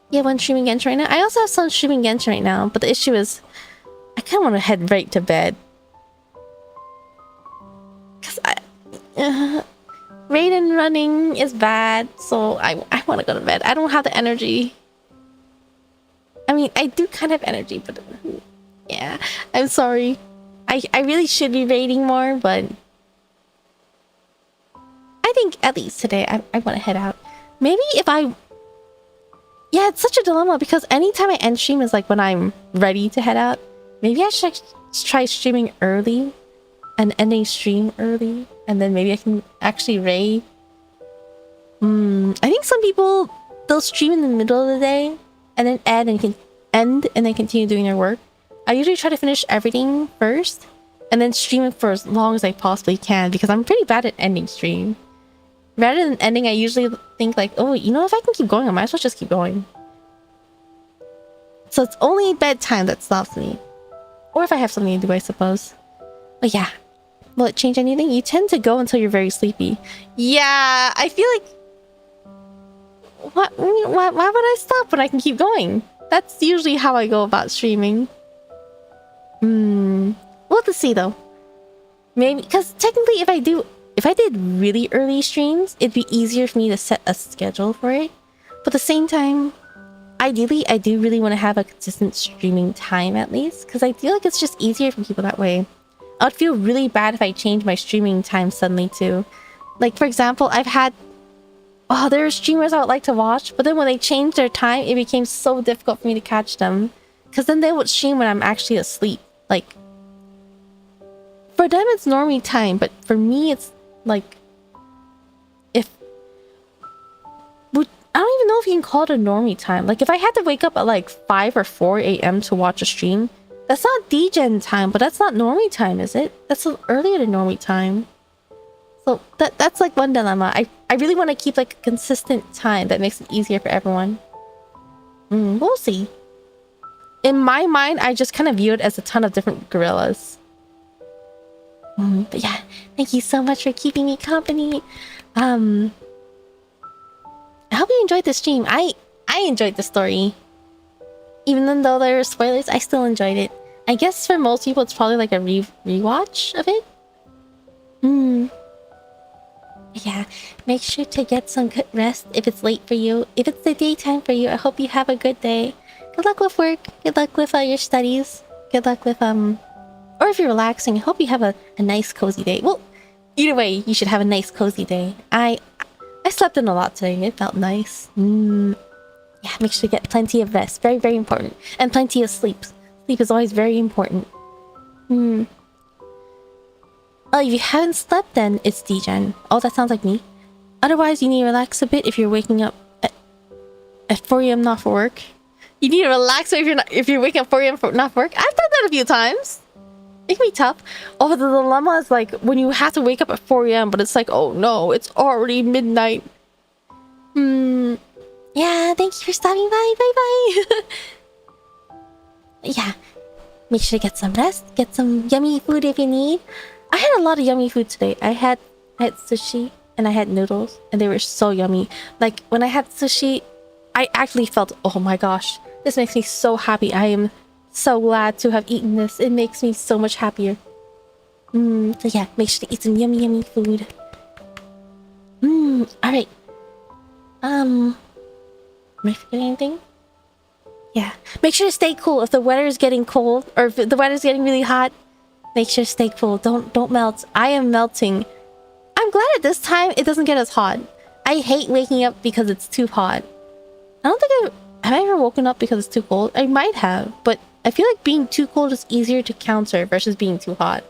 Yeah, one streaming Genshin right now. I also have some streaming Genshin right now, but the issue is I kind of want to head right to bed. Cause raid and running is bad, so I want to go to bed. I don't have the energy. I mean, I do kind of have energy, but yeah, I'm sorry. I really should be raiding more, but I think at least today I want to head out. Maybe if I... Yeah, it's such a dilemma because anytime I end stream is like when I'm ready to head out. Maybe I should try streaming early and ending stream early, and then maybe I can actually raid. I think some people, they'll stream in the middle of the day and then end and then continue doing their work. I usually try to finish everything first and then stream it for as long as I possibly can because I'm pretty bad at ending stream. Rather than ending, I usually think like, oh, you know, if I can keep going, I might as well just keep going. So it's only bedtime that stops me. Or if I have something to do, I suppose. But yeah. Will it change anything? You tend to go until you're very sleepy. Yeah, I feel like... Why would I stop when I can keep going? That's usually how I go about streaming. We'll have to see though. Maybe, because technically if I did really early streams, it'd be easier for me to set a schedule for it. But at the same time, ideally, I do really want to have a consistent streaming time at least. Because I feel like it's just easier for people that way. I would feel really bad if I changed my streaming time suddenly too. Like, for example, I've had... Oh, there are streamers I would like to watch. But then when they changed their time, it became so difficult for me to catch them. Because then they would stream when I'm actually asleep. Like... For them, it's normie time. But for me, it's... Like, if... I don't even know if you can call it a normie time. Like, if I had to wake up at like 5 or 4 a.m. to watch a stream, that's not DGen time, but that's not normie time, is it? That's a little earlier than normie time. So, that's like one dilemma. I really want to keep like a consistent time that makes it easier for everyone. We'll see. In my mind, I just kind of view it as a ton of different gorillas. But yeah, thank you so much for keeping me company. I hope you enjoyed the stream. I enjoyed the story. Even though there were spoilers, I still enjoyed it. I guess for most people, it's probably like a rewatch of it. Yeah, make sure to get some good rest if it's late for you. If it's the daytime for you, I hope you have a good day. Good luck with work. Good luck with your studies. Good luck with or if you're relaxing, I hope you have a nice cozy day. Well, either way, you should have a nice cozy day. I slept in a lot today. It felt nice. Yeah, make sure to get plenty of rest. Very, very important. And plenty of sleep. Sleep is always very important. Oh, if you haven't slept, then it's DGen. Oh, that sounds like me. Otherwise, you need to relax a bit if you're waking up at 4 a.m. not for work. You need to relax if you're waking up 4 a.m. not for work. I've done that a few times. It can be tough. Oh, the dilemma is like when you have to wake up at 4 a.m. but it's like, oh no, it's already midnight. Yeah, thank you for stopping by. Bye-bye. Yeah, make sure to get some rest. Get some yummy food if you need. I had a lot of yummy food today. I had sushi and I had noodles and they were so yummy. Like when I had sushi, I actually felt, oh my gosh, this makes me so happy. I am so glad to have eaten this. It makes me so much happier. So yeah, make sure to eat some yummy, yummy food. Alright. Am I forgetting anything? Yeah. Make sure to stay cool. If the weather is getting cold, or if the weather's getting really hot, make sure to stay cool. Don't melt. I am melting. I'm glad at this time it doesn't get as hot. I hate waking up because it's too hot. I don't think have I ever woken up because it's too cold? I might have, but I feel like being too cold is easier to counter versus being too hot.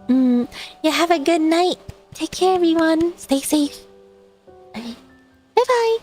Yeah, have a good night. Take care, everyone. Stay safe. Bye-bye.